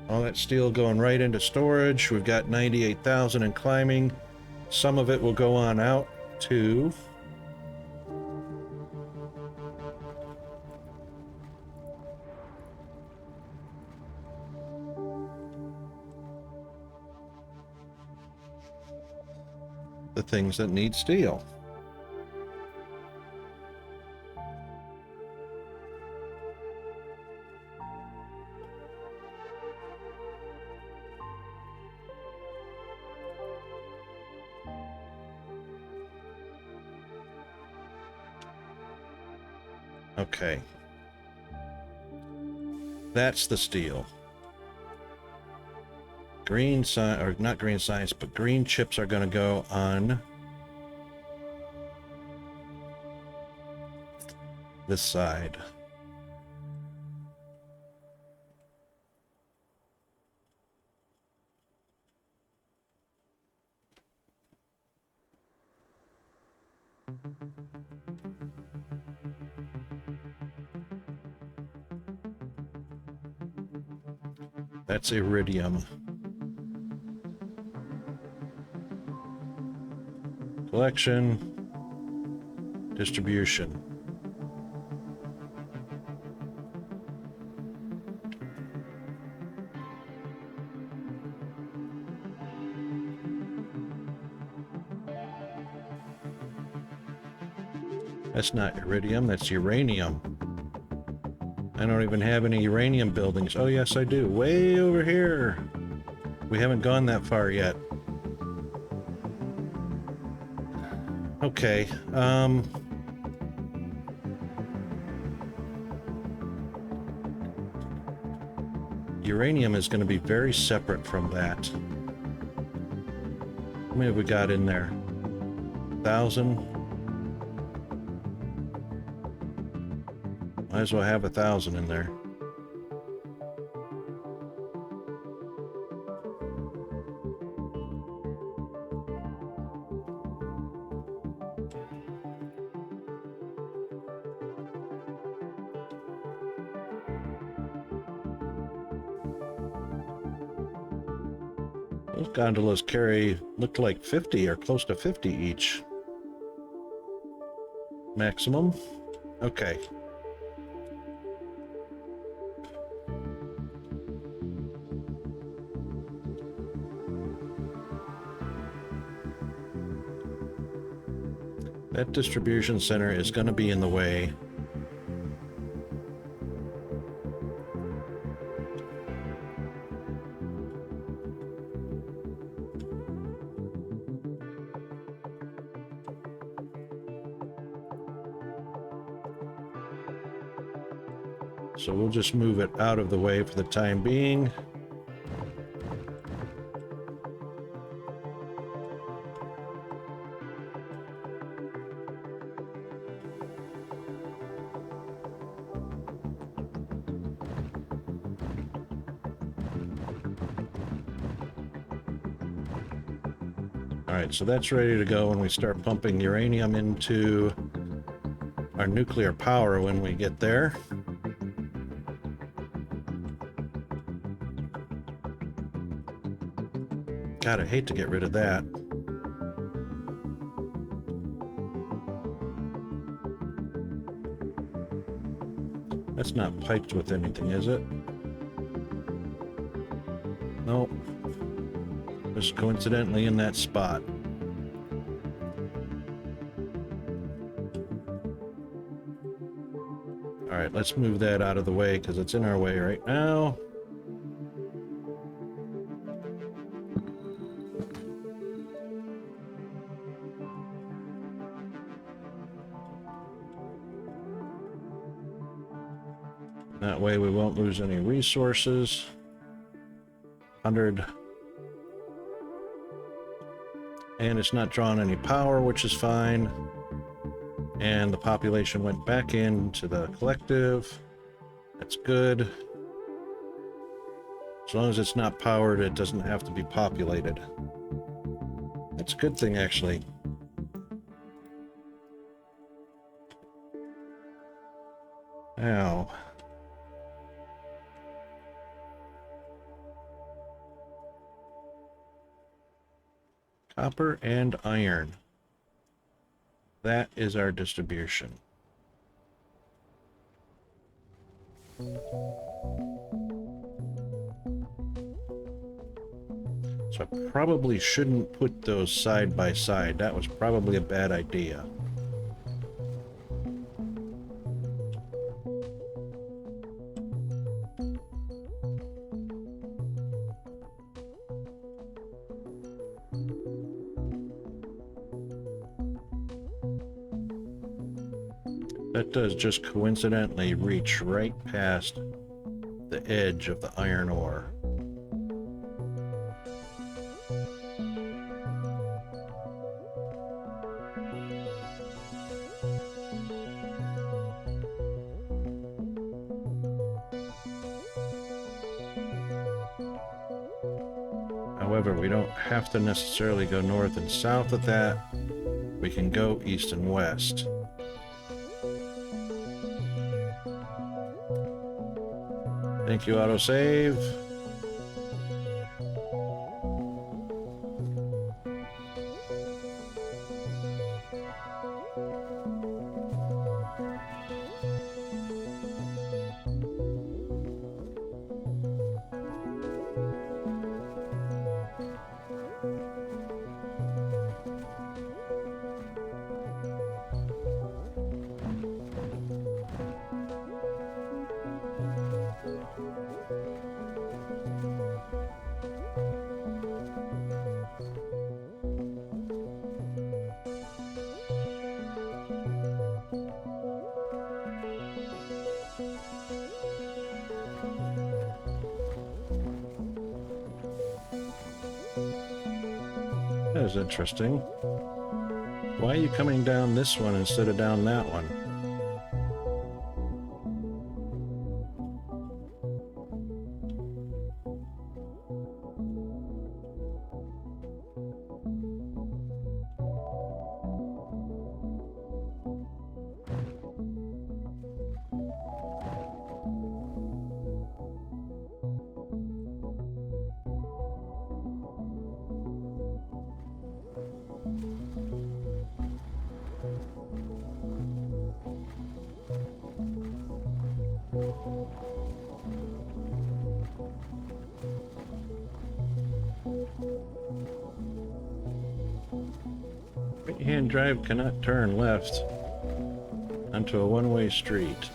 All that steel going right into storage. We've got 98,000 and climbing. Some of it will go on out to the things that need steel. Okay. That's the steel. Green science, or not green science, but green chips are going to go on this side. That's iridium. Collection, distribution. That's not iridium, that's uranium. I don't even have any uranium buildings. Oh yes, I do. Way over here. We haven't gone that far yet. Okay, uranium is going to be very separate from that. How many have we got in there? 1,000? Might as well have 1,000 in there. Those gondolas carry, look like 50 or close to 50 each. Maximum. Okay. That distribution center is going to be in the way. So we'll just move it out of the way for the time being. Alright, so that's ready to go when we start pumping uranium into our nuclear power when we get there. God, I hate to get rid of that. That's not piped with anything, is it? Nope. Just coincidentally in that spot. Alright, let's move that out of the way because it's in our way right now. That way we won't lose any resources. 100. And it's not drawing any power, which is fine. And the population went back into the collective. That's good. As long as it's not powered, it doesn't have to be populated. That's a good thing, actually. Ow. Copper and iron. That is our distribution. So I probably shouldn't put those side by side. That was probably a bad idea. That does just coincidentally reach right past the edge of the iron ore. However, we don't have to necessarily go north and south of that. We can go east and west. Thank you, autosave. That is interesting. Why are you coming down this one instead of down that one? Right-hand drive cannot turn left onto a one-way street.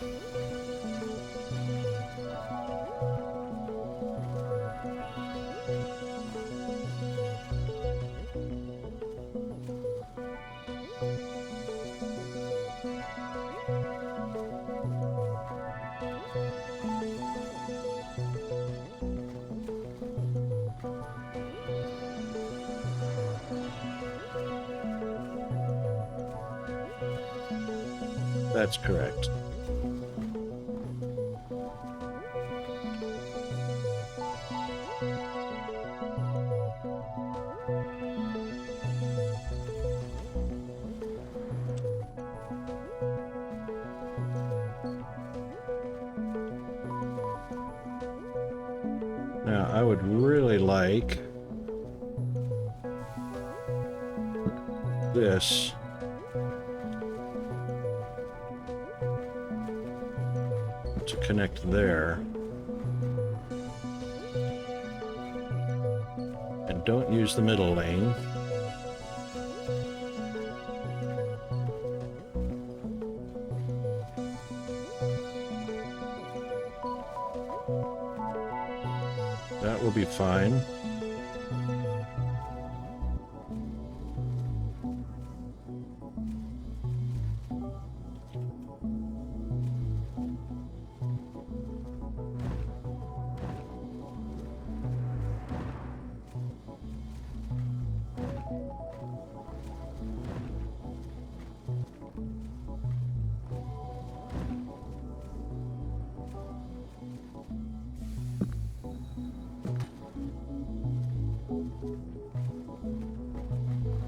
That's correct. Now, I would really like this to connect there. And don't use the middle lane. That will be fine.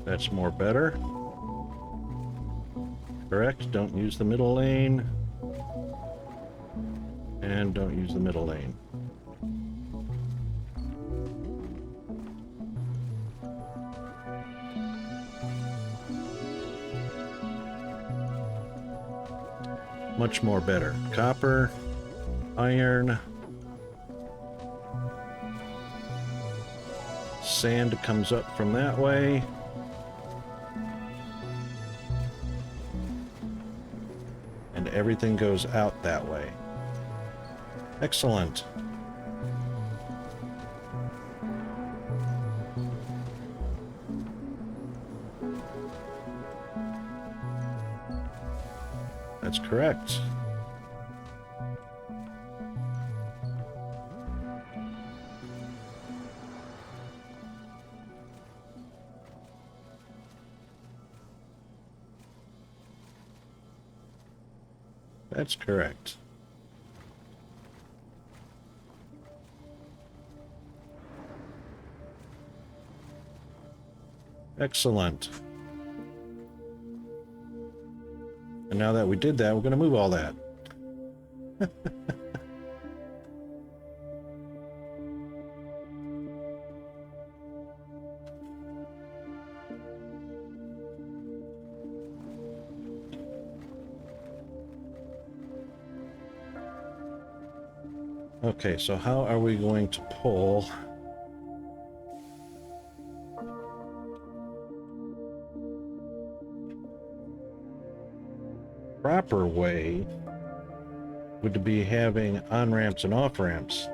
That's more better. Correct. Don't use the middle lane. And don't use the middle lane. Much more better. Copper, iron, sand comes up from that way. And everything goes out that way. Excellent. That's correct. That's correct. Excellent. And now that we did that, we're going to move all that. Okay, so how are we going to pull proper way would be having on-ramps and off-ramps.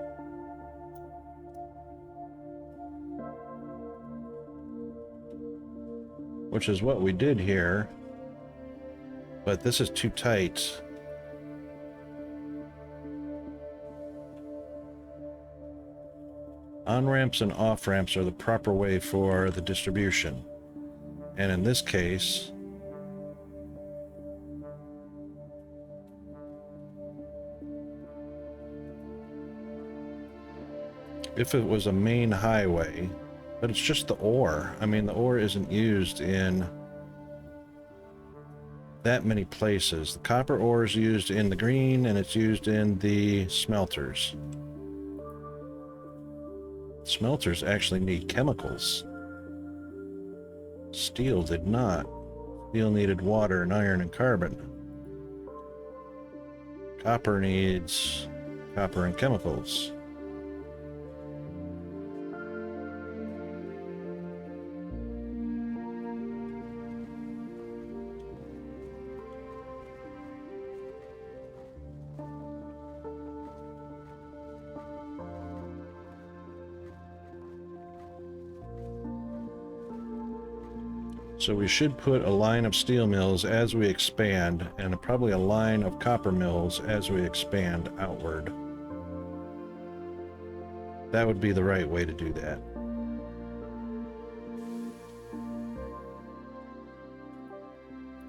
Which is what we did here, but this is too tight. On-ramps and off-ramps are the proper way for the distribution. And in this case, if it was a main highway, but it's just the ore. I mean, the ore isn't used in that many places. The copper ore is used in the green, and it's used in the smelters. Smelters actually need chemicals. Steel did not. Steel needed water and iron and carbon. Copper needs copper and chemicals. So we should put a line of steel mills as we expand, and probably a line of copper mills as we expand outward. That would be the right way to do that.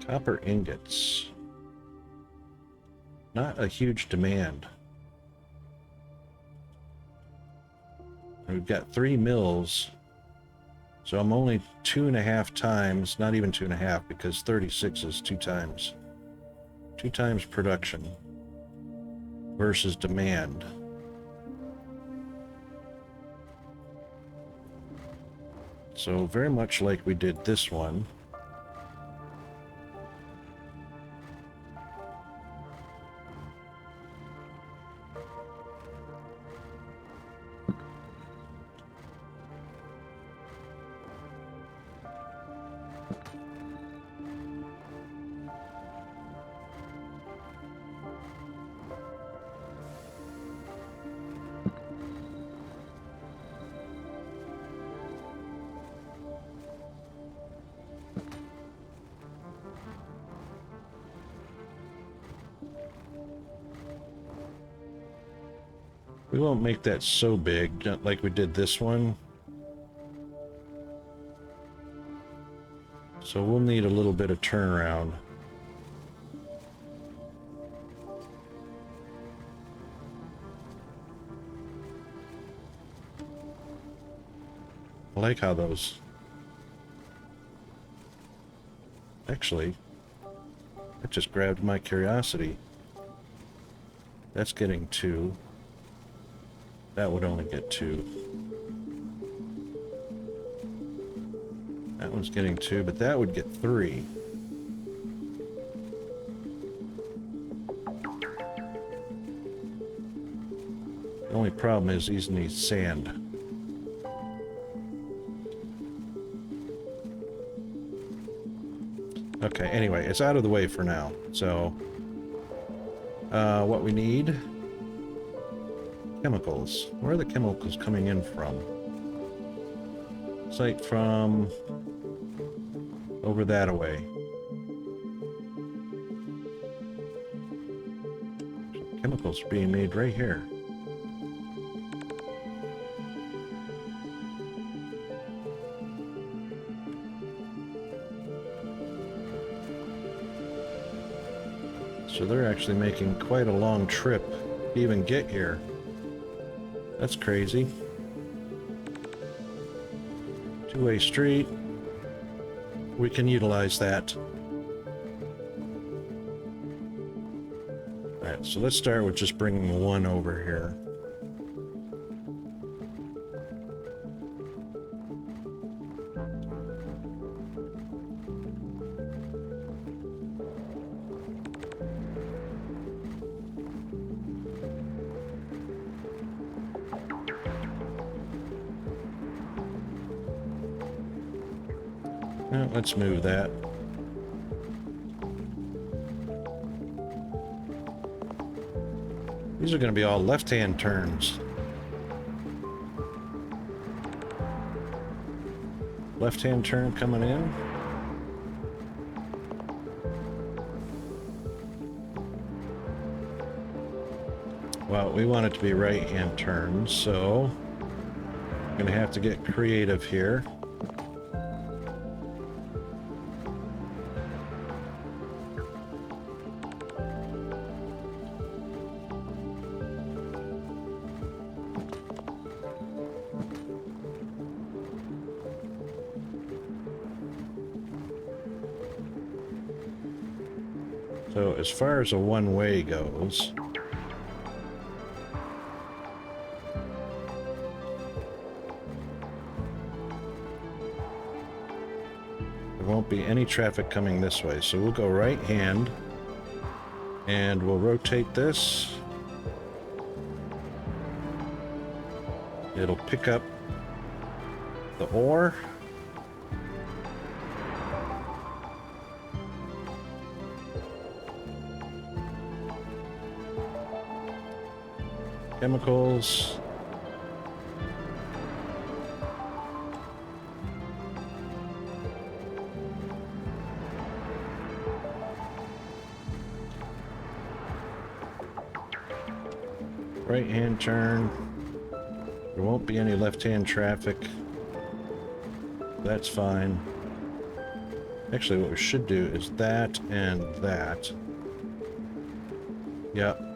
Copper ingots. Not a huge demand. We've got 3 mills. So I'm only 2.5 times, not even 2.5, because 36 is 2 times. 2 times production versus demand. So very much like we did this one. We won't make that so big, not like we did this one. So we'll need a little bit of turnaround. I like how those... Actually, that just grabbed my curiosity. That's getting 2. That would only get 2. That one's getting 2, but that would get 3. The only problem is these need sand. Okay, anyway, it's out of the way for now. So, what we need... Chemicals. Where are the chemicals coming in from? It's like from over that away. Chemicals are being made right here. So they're actually making quite a long trip to even get here. That's crazy. Two-way street. We can utilize that. Alright, so let's start with just bringing 1 over here. Let's move that. These are going to be all left-hand turns. Left-hand turn coming in. Well, we want it to be right-hand turns, so I'm going to have to get creative here. So as far as a one-way goes, there won't be any traffic coming this way. So we'll go right hand and we'll rotate this. It'll pick up the ore. Chemicals. right-hand turn. There won't be any left-hand traffic. That's fine. Actually, what we should do is that and that. Yep.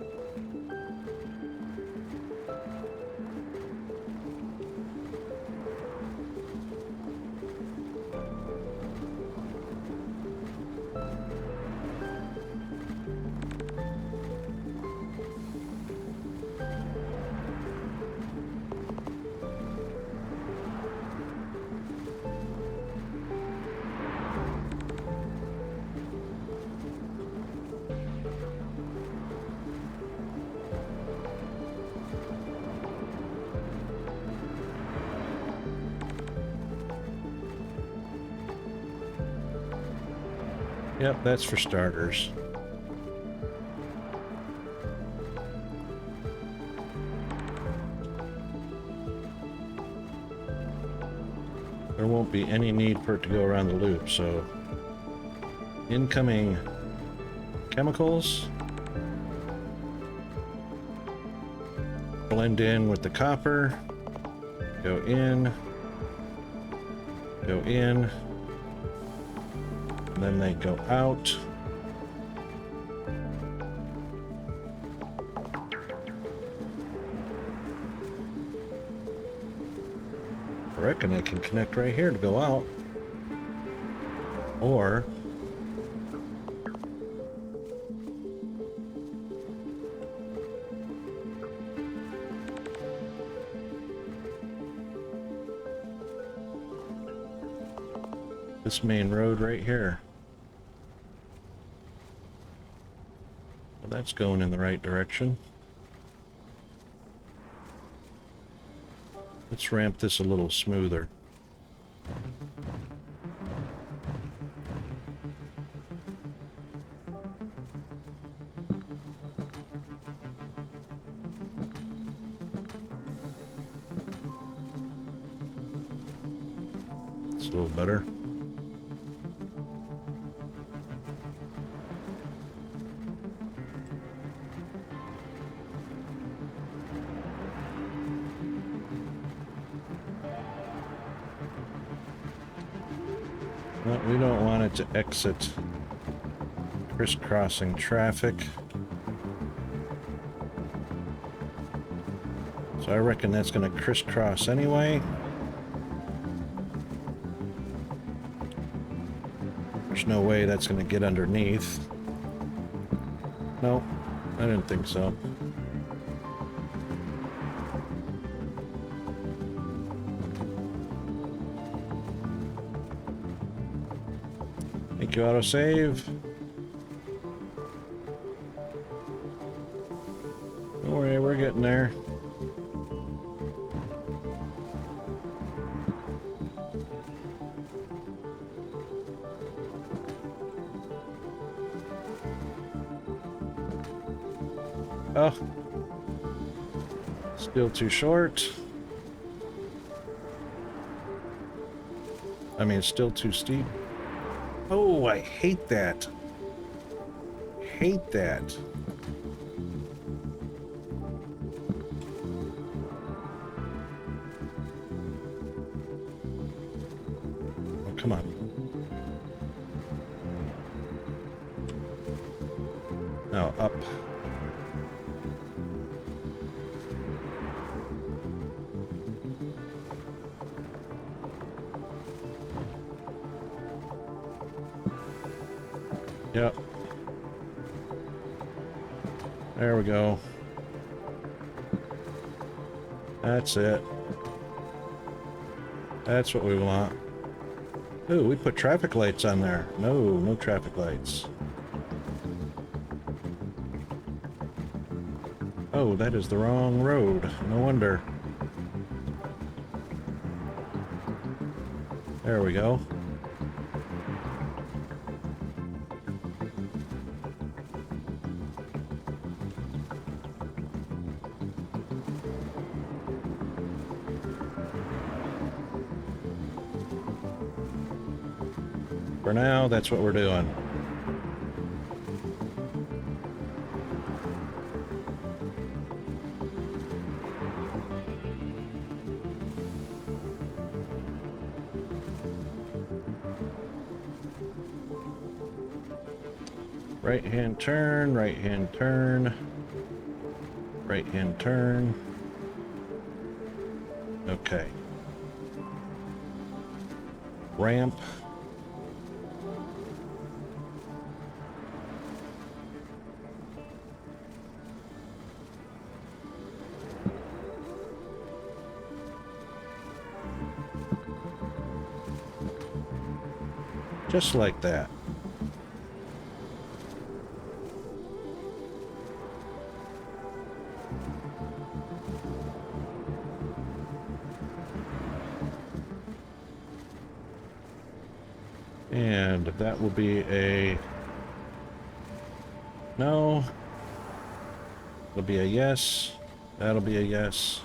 Yep, that's for starters. There won't be any need for it to go around the loop, so incoming chemicals blend in with the copper, go in, and then they go out. I reckon I can connect right here to go out. Or this main road right here. Well, that's going in the right direction. Let's ramp this a little smoother. It's a little better. But we don't want it to exit crisscrossing traffic. So I reckon that's going to crisscross anyway. There's no way that's going to get underneath. No, I didn't think so. Thank you, autosave. Don't worry, we're getting there. Oh, still too short. I mean, still too steep. Oh, I hate that. Hate that. Oh, come on. Now, up. Yep. There we go. That's it. That's what we want. Ooh, we put traffic lights on there. No, no traffic lights. Oh, that is the wrong road. No wonder. There we go. For now, that's what we're doing. Right hand turn, right hand turn, right hand turn. Okay. Ramp. Just like that. And that will be a no. It'll be a yes. That'll be a yes.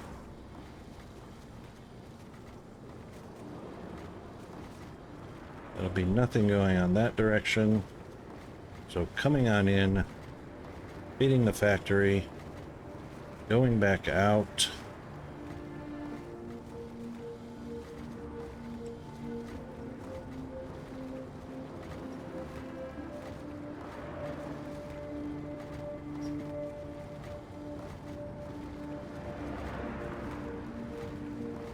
There'll be nothing going on that direction. So coming on in, feeding the factory, going back out.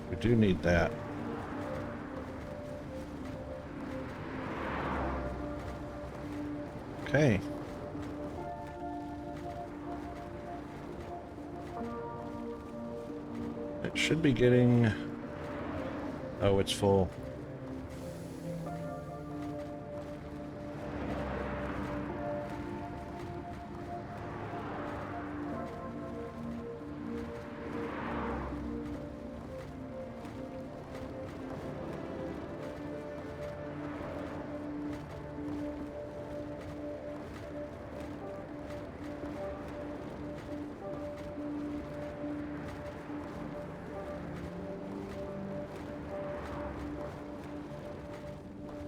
We do need that. Okay. It should be getting... Oh, it's full.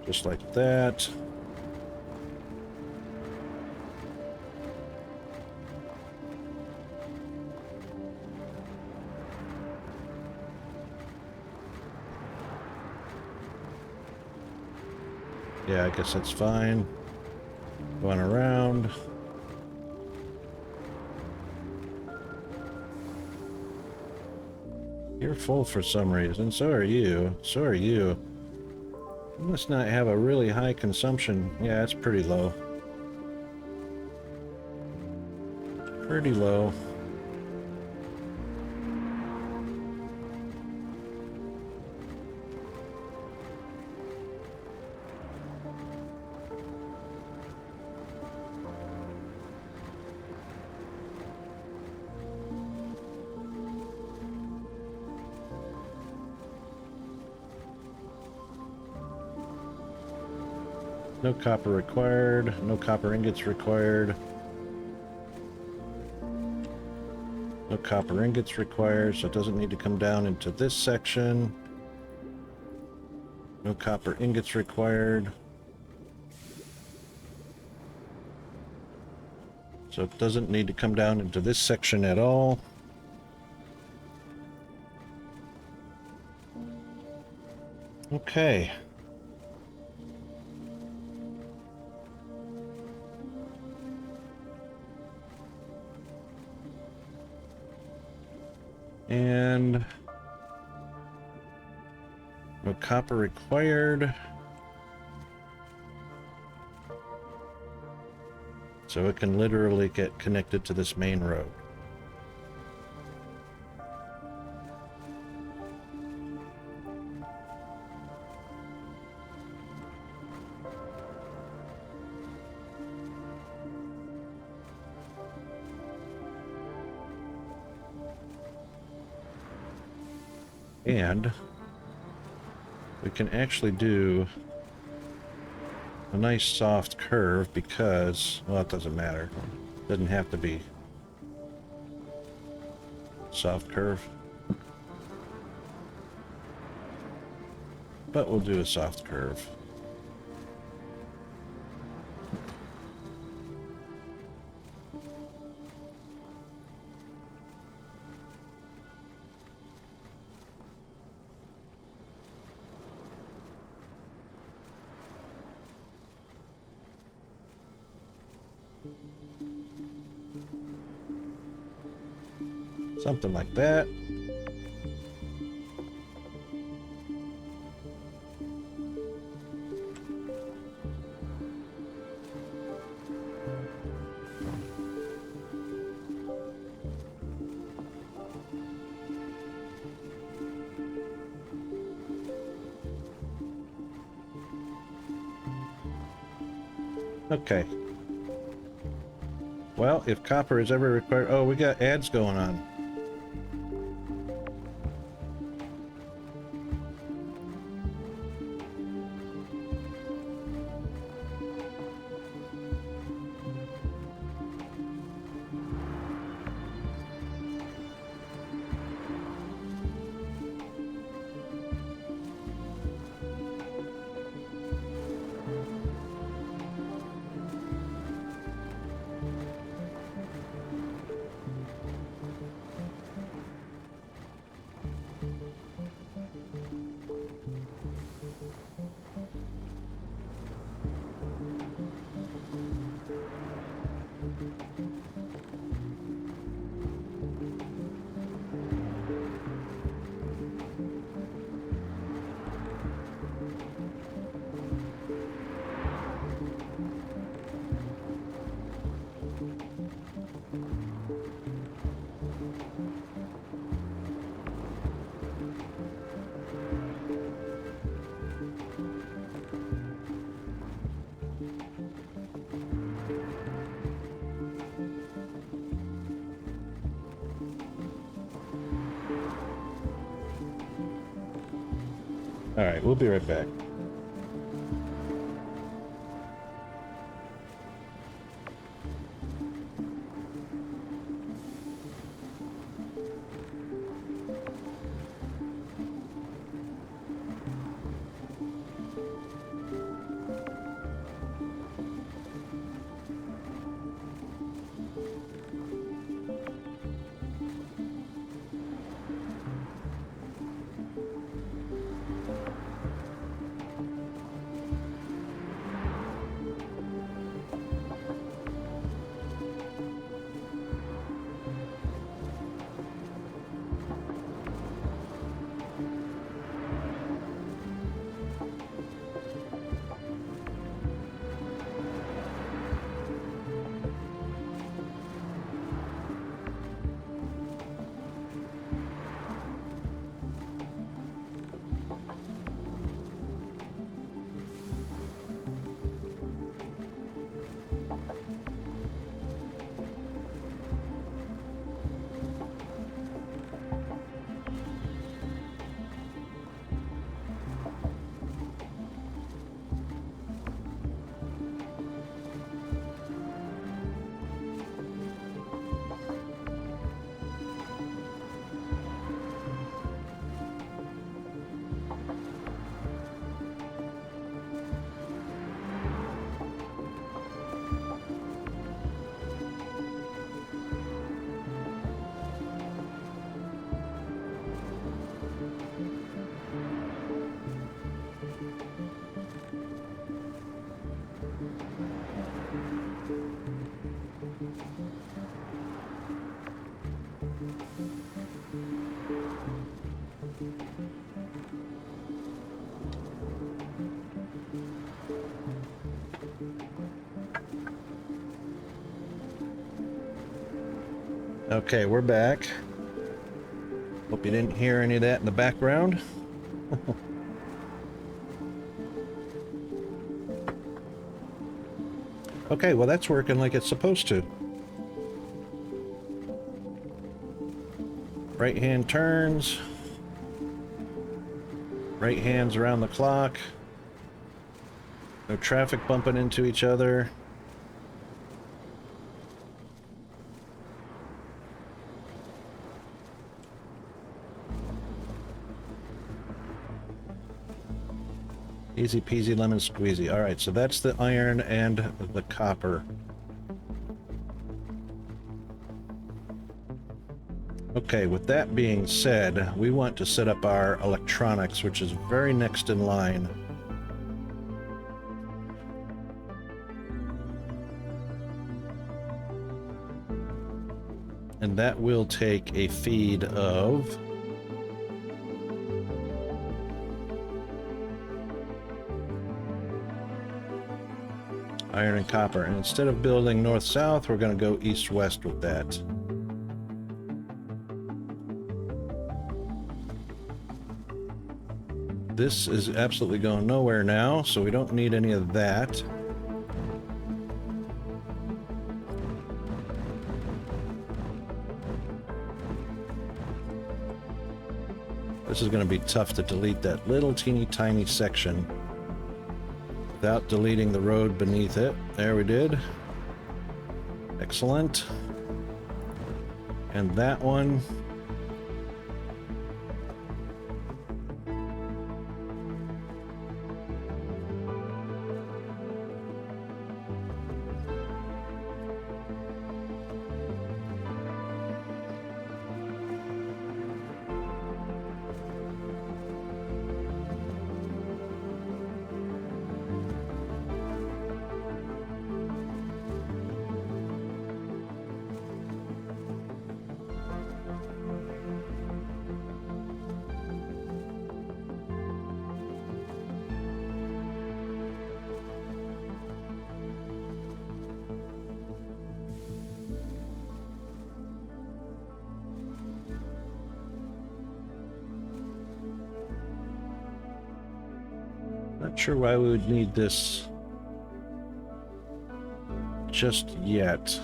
Just like that. Yeah, I guess that's fine. Going around. You're full for some reason. So are you. So are you. You must not have a really high consumption. Yeah, it's pretty low. Pretty low. No copper required. No copper ingots required. No copper ingots required, so it doesn't need to come down into this section. No copper ingots required. So it doesn't need to come down into this section at all. Okay. And no copper required. So it can literally get connected to this main road. And we can actually do a nice soft curve because, well, it doesn't matter. It doesn't have to be soft curve. But we'll do a soft curve. Something like that. Okay. Well, if copper is ever required... Oh, we got ads going on. All right, we'll be right back. Okay, we're back. Hope you didn't hear any of that in the background. Okay, well that's working like it's supposed to. Right hand turns. Right hands around the clock. No traffic bumping into each other. Easy peasy lemon squeezy. All right, so that's the iron and the copper. Okay, with that being said, we want to set up our electronics, which is very next in line. And that will take a feed of iron and copper. And instead of building north-south, we're going to go east-west with that. This is absolutely going nowhere now, so we don't need any of that. This is going to be tough to delete that little teeny tiny section without deleting the road beneath it. There we did. Excellent. And that one. Not sure why we would need this just yet.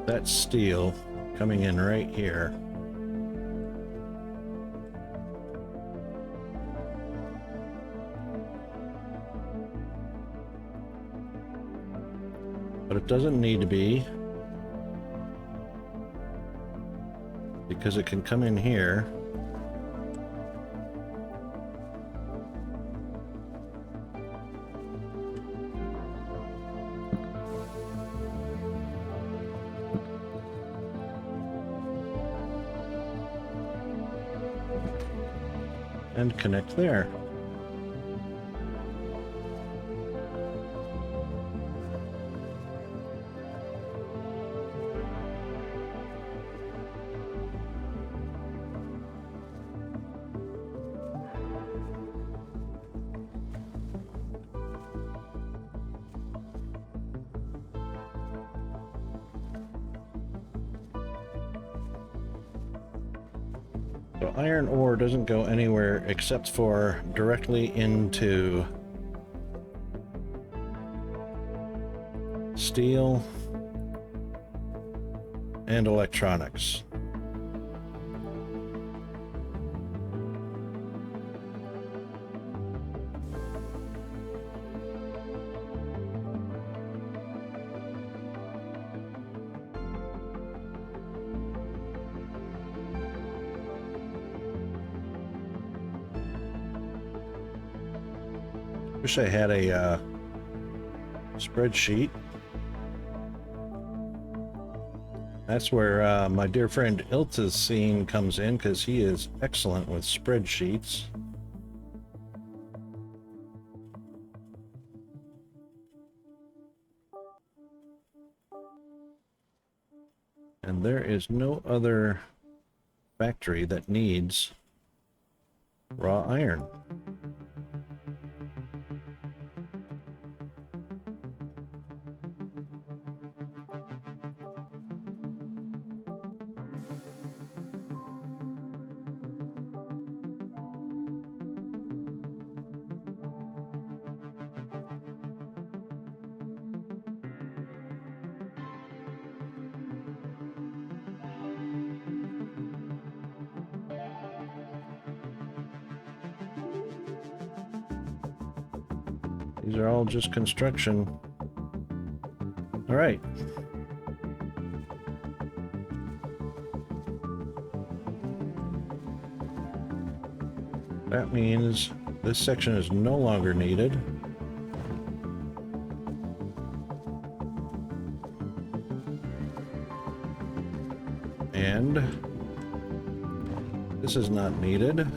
That's steel coming in right here. But it doesn't need to be, because it can come in here. And connect there. So iron ore doesn't go anywhere except for directly into steel and electronics. Wish I had a spreadsheet. That's where my dear friend Ilta's scene comes in, because he is excellent with spreadsheets. And there is no other factory that needs raw iron. These are all just construction. All right. That means this section is no longer needed. And this is not needed.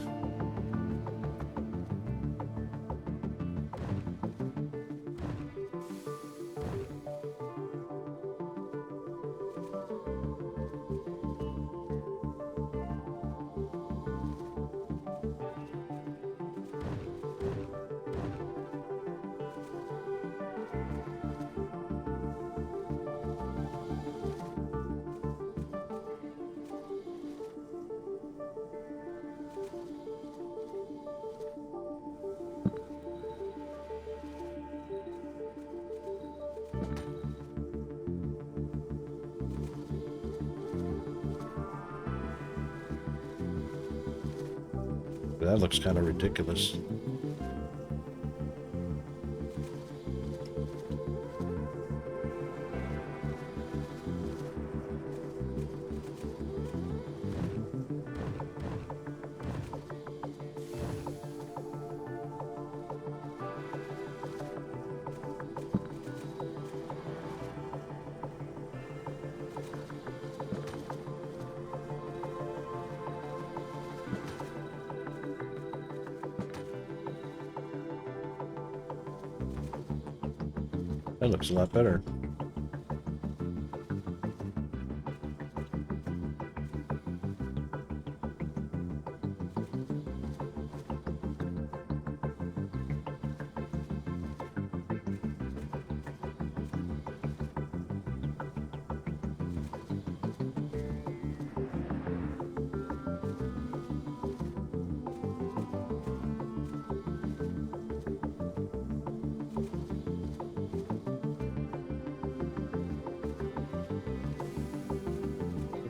That looks kind of ridiculous. That looks a lot better.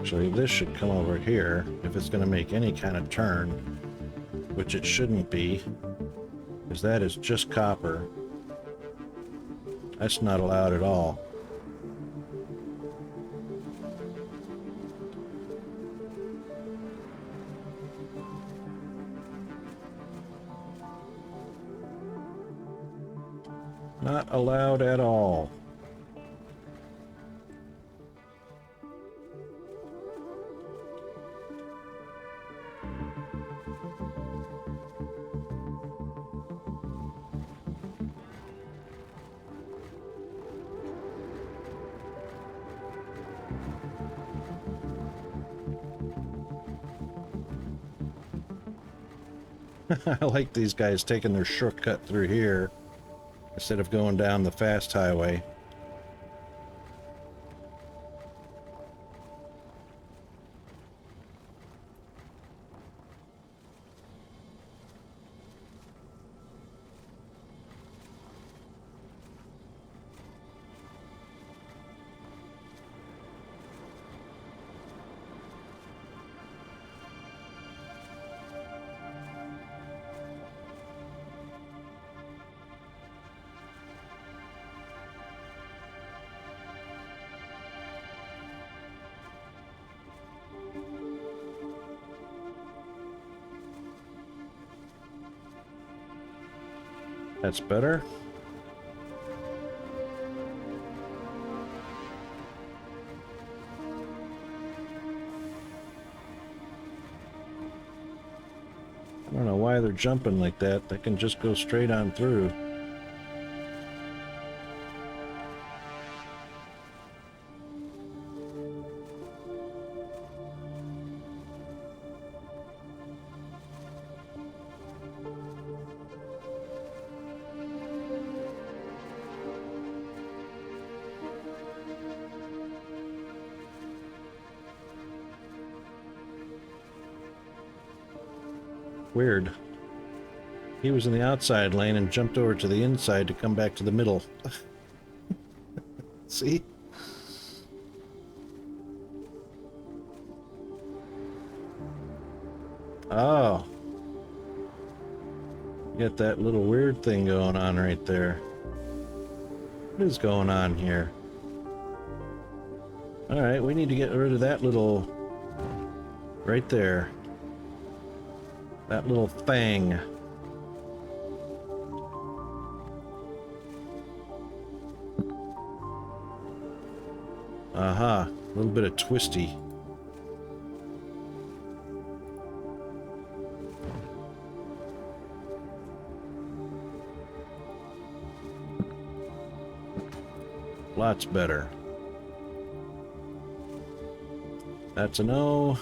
Actually, this should come over here if it's going to make any kind of turn, which it shouldn't be, because that is just copper. That's not allowed at all. Not allowed at all. I like these guys taking their shortcut through here instead of going down the fast highway. That's better. I don't know why they're jumping like that. They can just go straight on through. Weird. He was in the outside lane and jumped over to the inside to come back to the middle. See? Oh. You got that little weird thing going on right there. What is going on here? Alright, we need to get rid of that little... right there. That little thing. Aha, a little bit of twisty. Lots better. That's a no.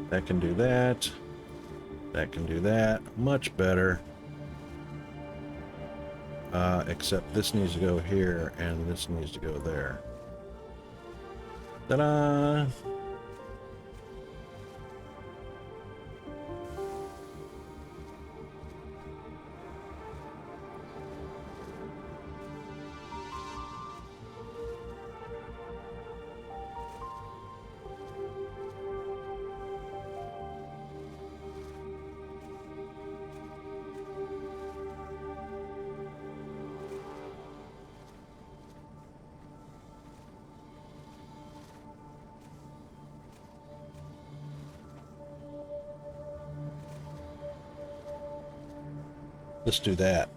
That can do that. That can do that. Much better. Except this needs to go here, and this needs to go there. Ta-da! Let's do that.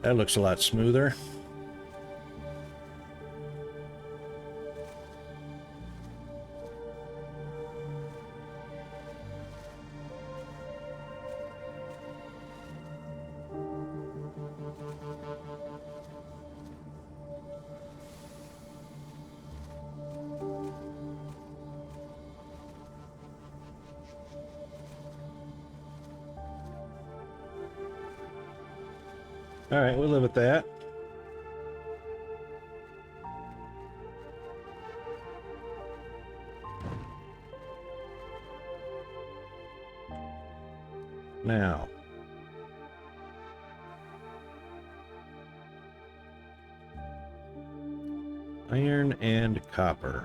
That looks a lot smoother. All right, we'll live with that. Now, iron and copper.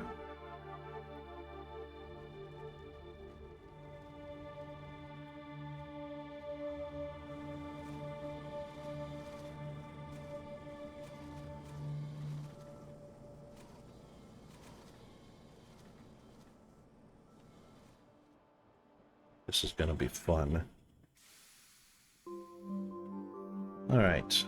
This is going to be fun. All right.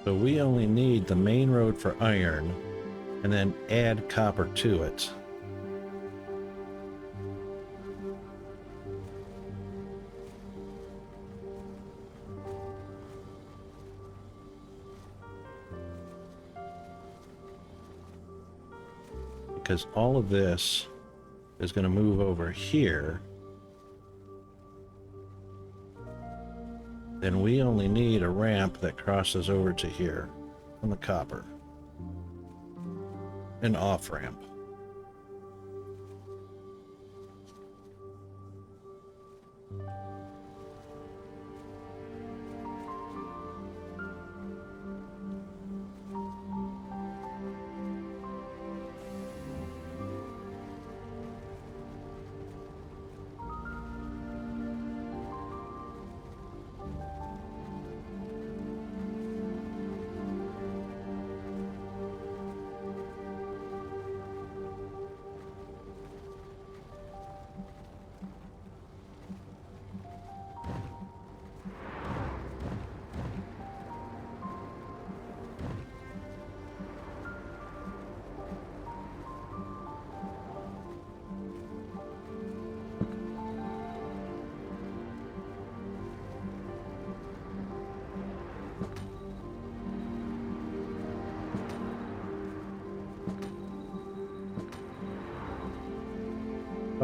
So we only need the main road for iron and then add copper to it. Because all of this is going to move over here. Then we only need a ramp that crosses over to here on the copper. An off ramp.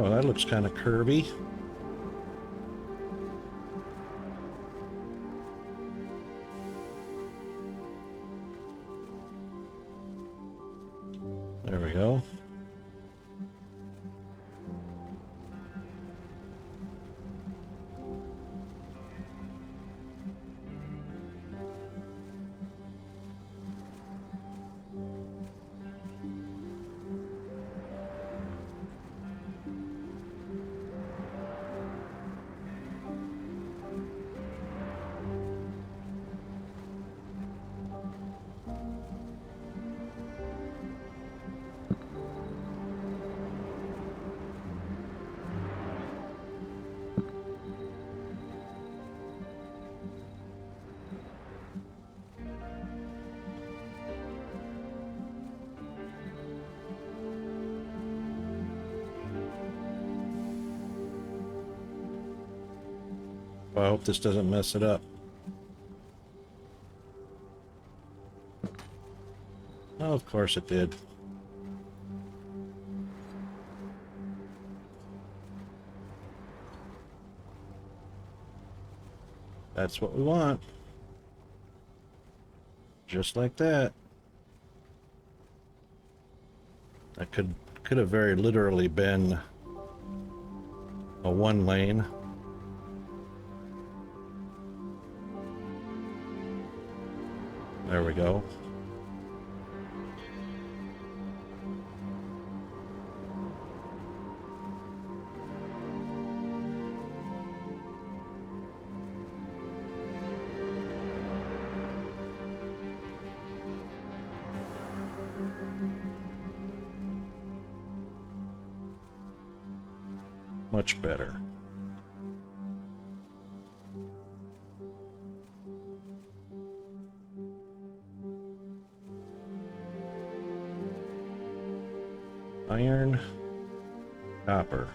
Oh, that looks kind of curvy. There we go. I hope this doesn't mess it up. Oh, of course it did. That's what we want. Just like that. That could have very literally been a one lane. There we go. Much better. Iron, copper.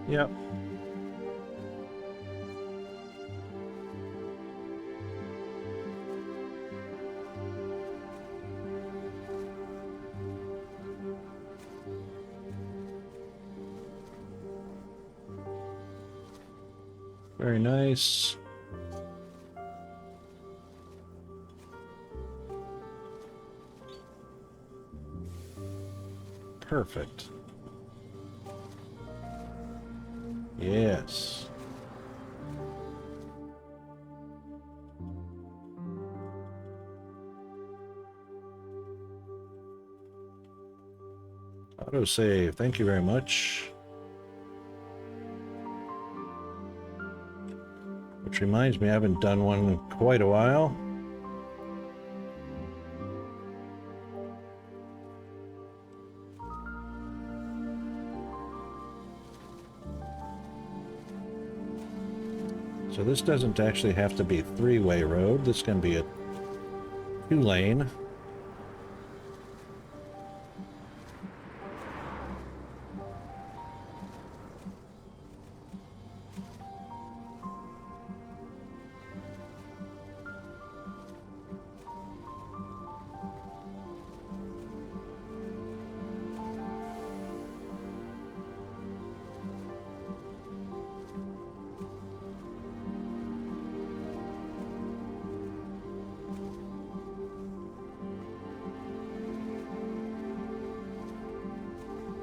Yep. Very nice. Perfect. Yes. Autosave. Thank you very much. Which reminds me, I haven't done one in quite a while. So this doesn't actually have to be a three-way road. This can be a two-lane.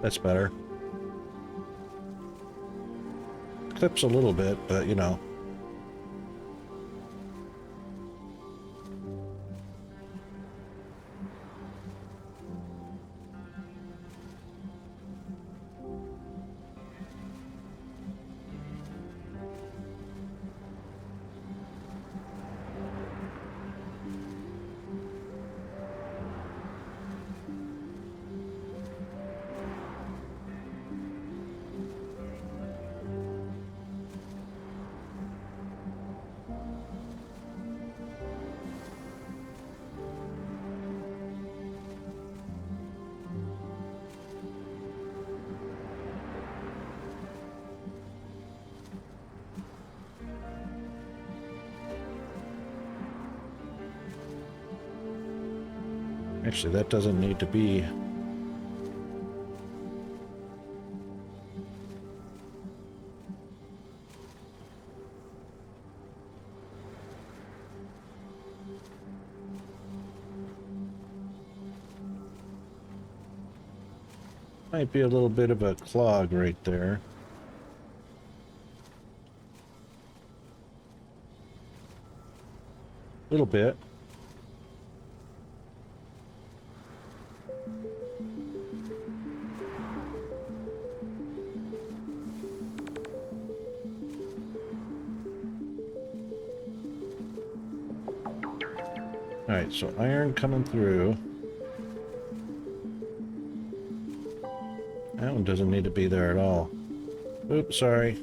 That's better. Clips a little bit, but you know. Actually, that doesn't need to be. Might be a little bit of a clog right there. A little bit. Alright, so iron coming through. That one doesn't need to be there at all. Oops, sorry.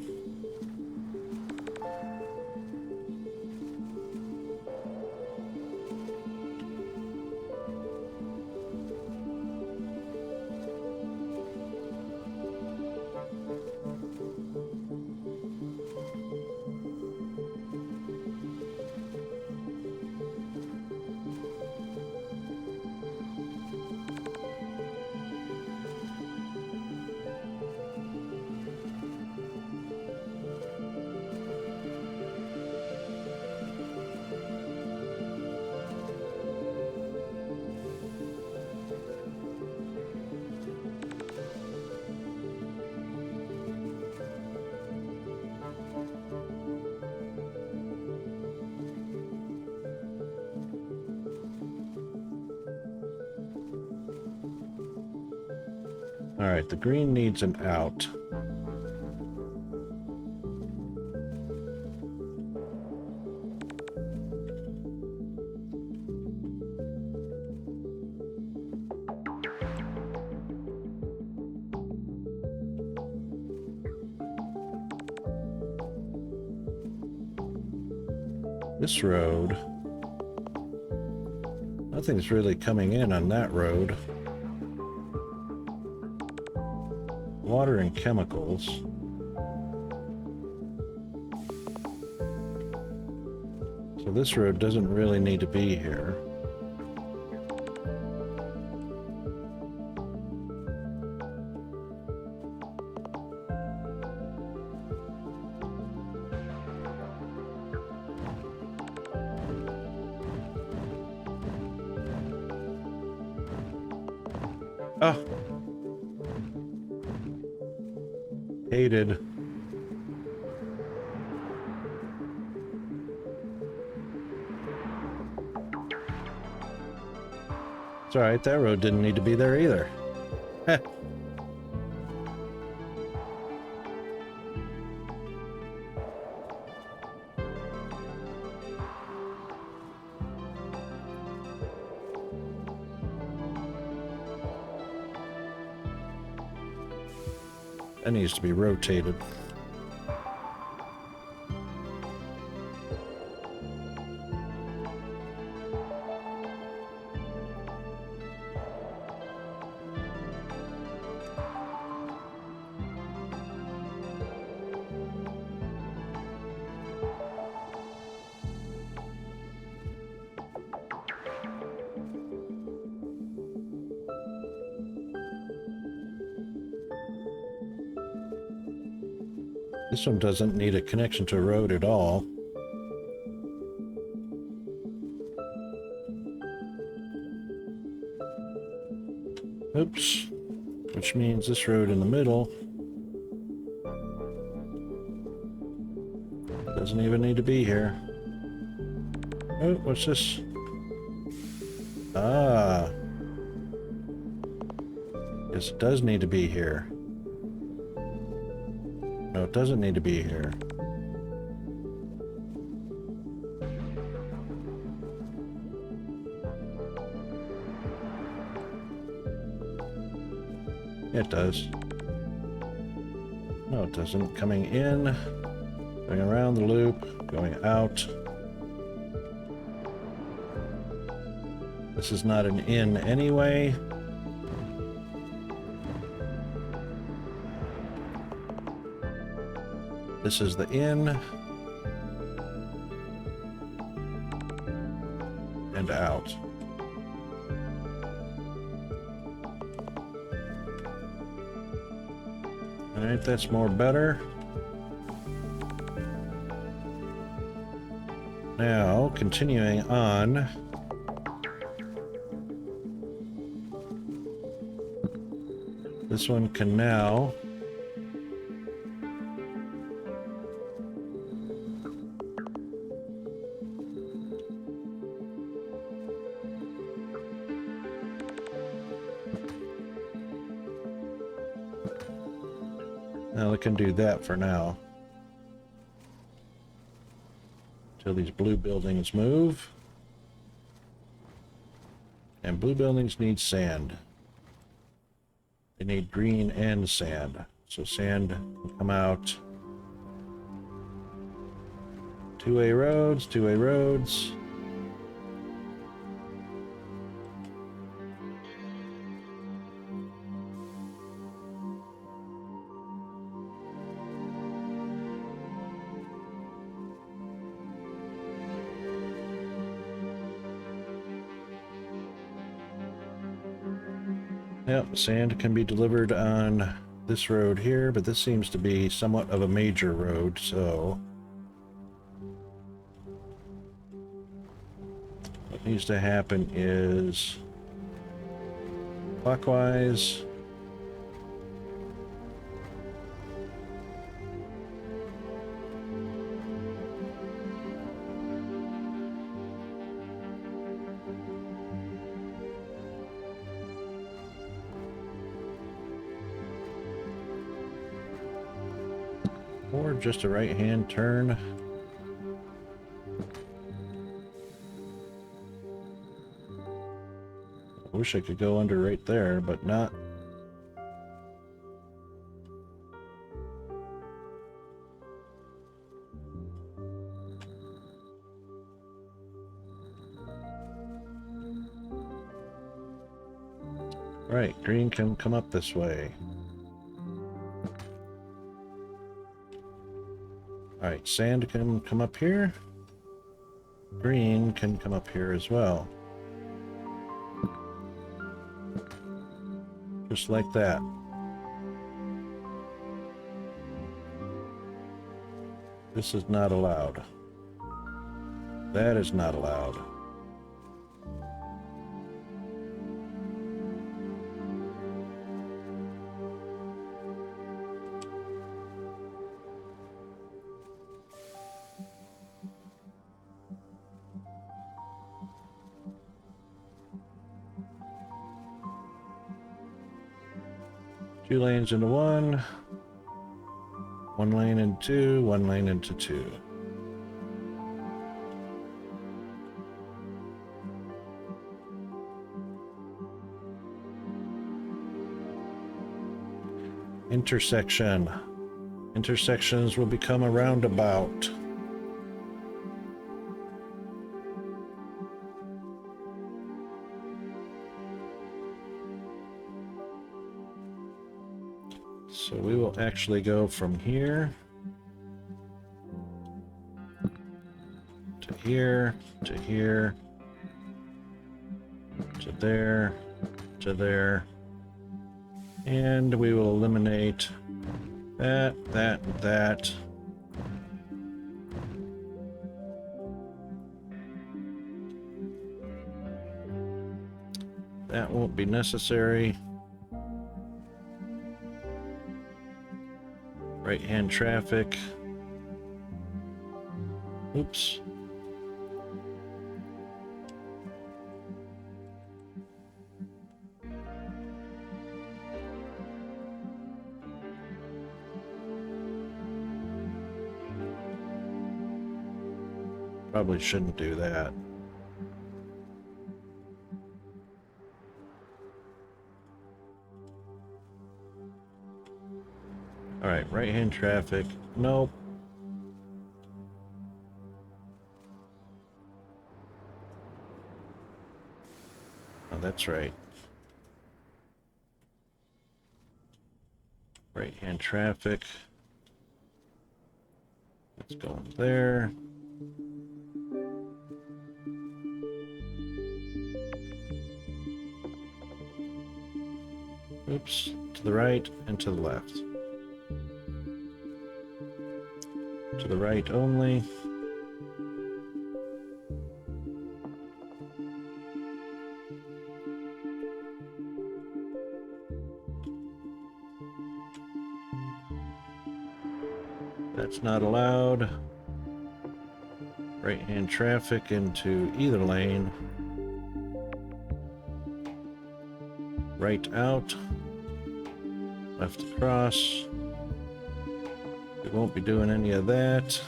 All right, the green needs an out. This road, nothing's really coming in on that road. Water and chemicals. So this road doesn't really need to be here. Oh. Hated. It's alright, that road didn't need to be there either. Heh. That needs to be rotated. This one doesn't need a connection to a road at all. Oops. Which means this road in the middle doesn't even need to be here. Oh, what's this? Ah. Yes, it does need to be here. No, it doesn't need to be here. Yeah, it does. No, it doesn't. Coming in, going around the loop, going out. This is not an in anyway. This is the in. And out. Alright, that's more better. Now, continuing on. This one can now it can do that for now. Till these blue buildings move. And blue buildings need sand. They need green and sand. So sand will come out. Two-way roads, two-way roads. Yep, sand can be delivered on this road here, but this seems to be somewhat of a major road, so what needs to happen is clockwise. Or just a right-hand turn. I wish I could go under right there, but not. Right, green can come up this way. Alright, sand can come up here. Green can come up here as well. Just like that. This is not allowed. That is not allowed. Two lanes into one lane into two, one lane into two. Intersection. Intersections will become a roundabout. So we will actually go from here to here to here to there to there, and we will eliminate that, that, that. That won't be necessary. Right-hand traffic. Oops. Probably shouldn't do that. All right, right-hand traffic. Nope. Oh, that's right. Right-hand traffic. Let's go there. Oops, to the right and to the left. To the right only. That's not allowed. Right-hand traffic into either lane. Right out. Left across. We won't be doing any of that.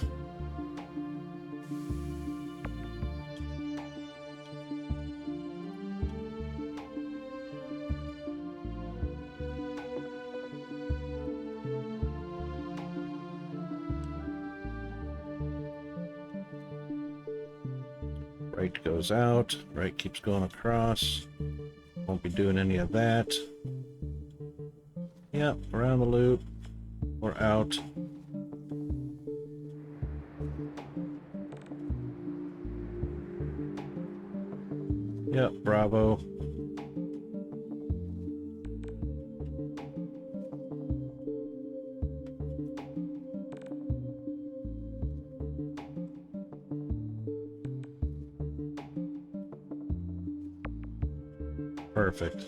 Right goes out, right keeps going across. Won't be doing any of that. Yep, around the loop or out. Yep, bravo. Perfect.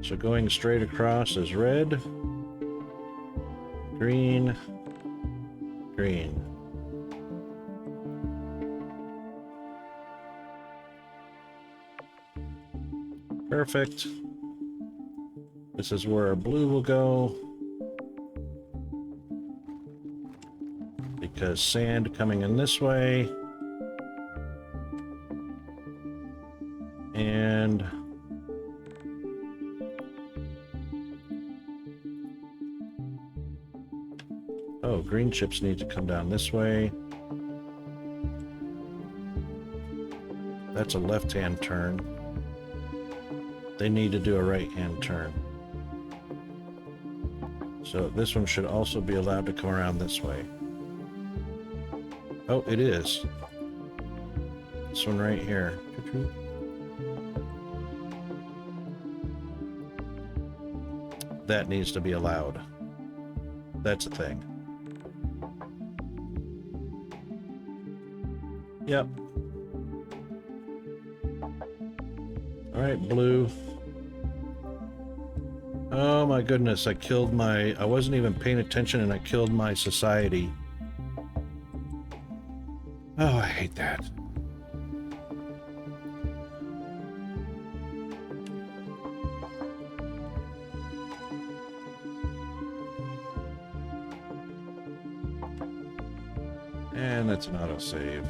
So going straight across is red, green, green. Perfect. This is where our blue will go. Because sand coming in this way. And oh, green chips need to come down this way. That's a left-hand turn. They need to do a right-hand turn. So this one should also be allowed to come around this way. Oh, it is. This one right here. That needs to be allowed. That's a thing. Yep. All right, blue. Oh my goodness, I wasn't even paying attention and I killed my society. Oh, I hate that. And that's an autosave.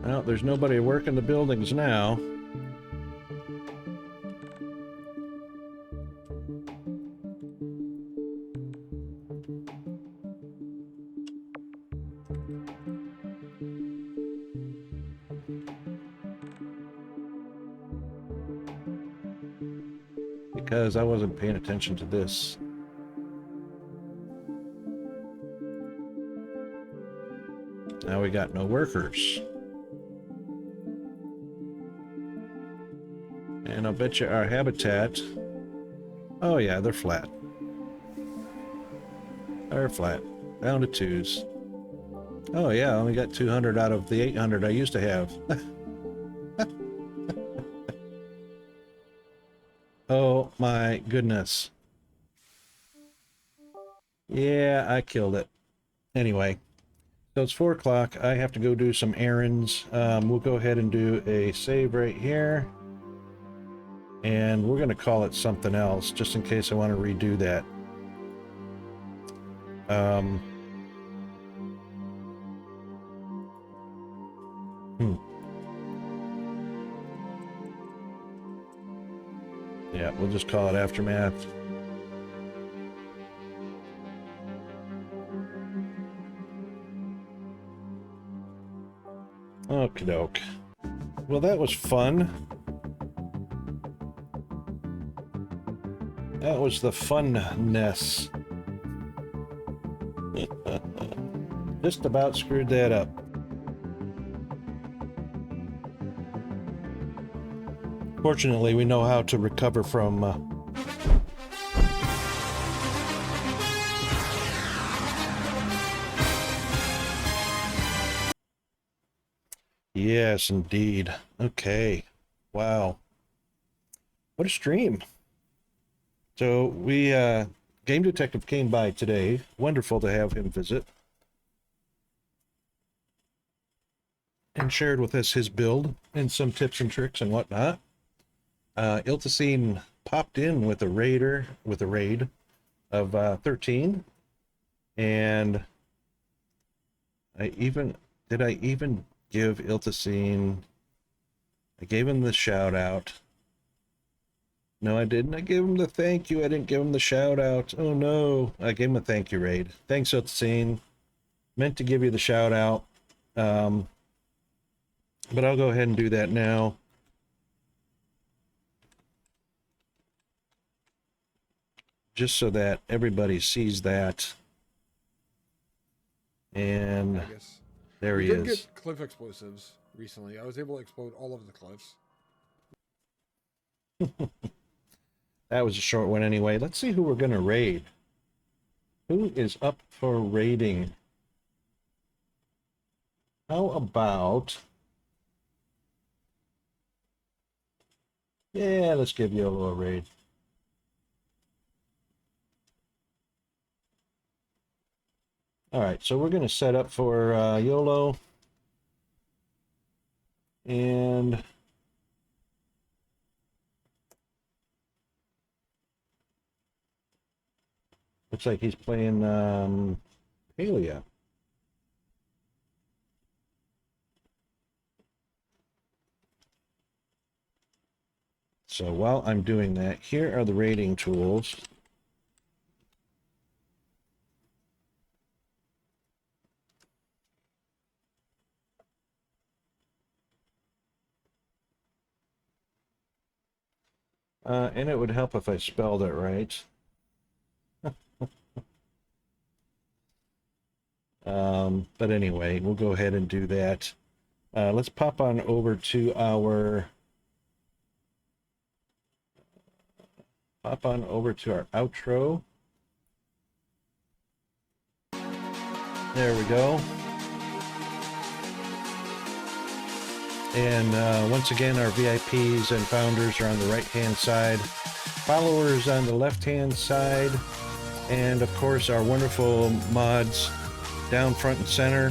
Well, there's nobody working the buildings now. Because I wasn't paying attention to this. Now we got no workers. And I'll bet you our habitat... Oh yeah, they're flat. They're flat. Down to 2s. Oh yeah, I only got 200 out of the 800 I used to have. Oh my goodness. Yeah, I killed it. Anyway, so it's 4 o'clock. I have to go do some errands. We'll go ahead and do a save right here. And we're going to call it something else, just in case I want to redo that. Yeah, we'll just call it Aftermath. Okie doke. Well, that was fun. That was the funness. Just about screwed that up. Fortunately, we know how to recover from... Yes, indeed. Okay. Wow. What a stream. So we, Game Detective came by today. Wonderful to have him visit. And shared with us his build and some tips and tricks and whatnot. Iltacine popped in with a raid of 13. And did I even give Iltacine... I gave him the shout out. No, I didn't. I gave him the thank you. I didn't give him the shout out. Oh no. I gave him a thank you raid. Thanks, Iltacine. Meant to give you the shout out. But I'll go ahead and do that now. Just so that everybody sees that. And there he is. We did get cliff explosives recently. I was able to explode all over the cliffs. That was a short one anyway. Let's see who we're going to raid. Who is up for raiding? How about... Yeah, let's give you a little raid. All right, so we're going to set up for YOLO. And looks like he's playing Palia. So while I'm doing that, here are the rating tools. And it would help if I spelled it right. But anyway, we'll go ahead and do that. Let's pop on over to our outro. There we go. And once again, our VIPs and founders are on the right-hand side, followers on the left-hand side, and of course our wonderful mods down front and center.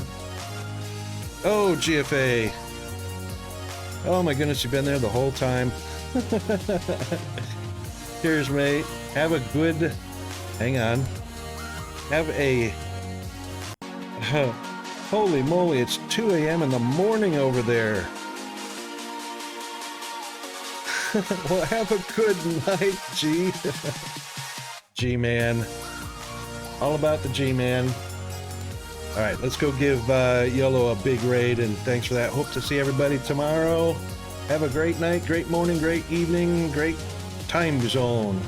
Oh, GFA. Oh my goodness, you've been there the whole time. Cheers, mate. Have a good... Hang on. Have a... Holy moly, it's 2 a.m. in the morning over there. Well, have a good night, G. G-Man. All about the G-Man. All right, let's go give YOLO a big raid, and thanks for that. Hope to see everybody tomorrow. Have a great night, great morning, great evening, great time zone.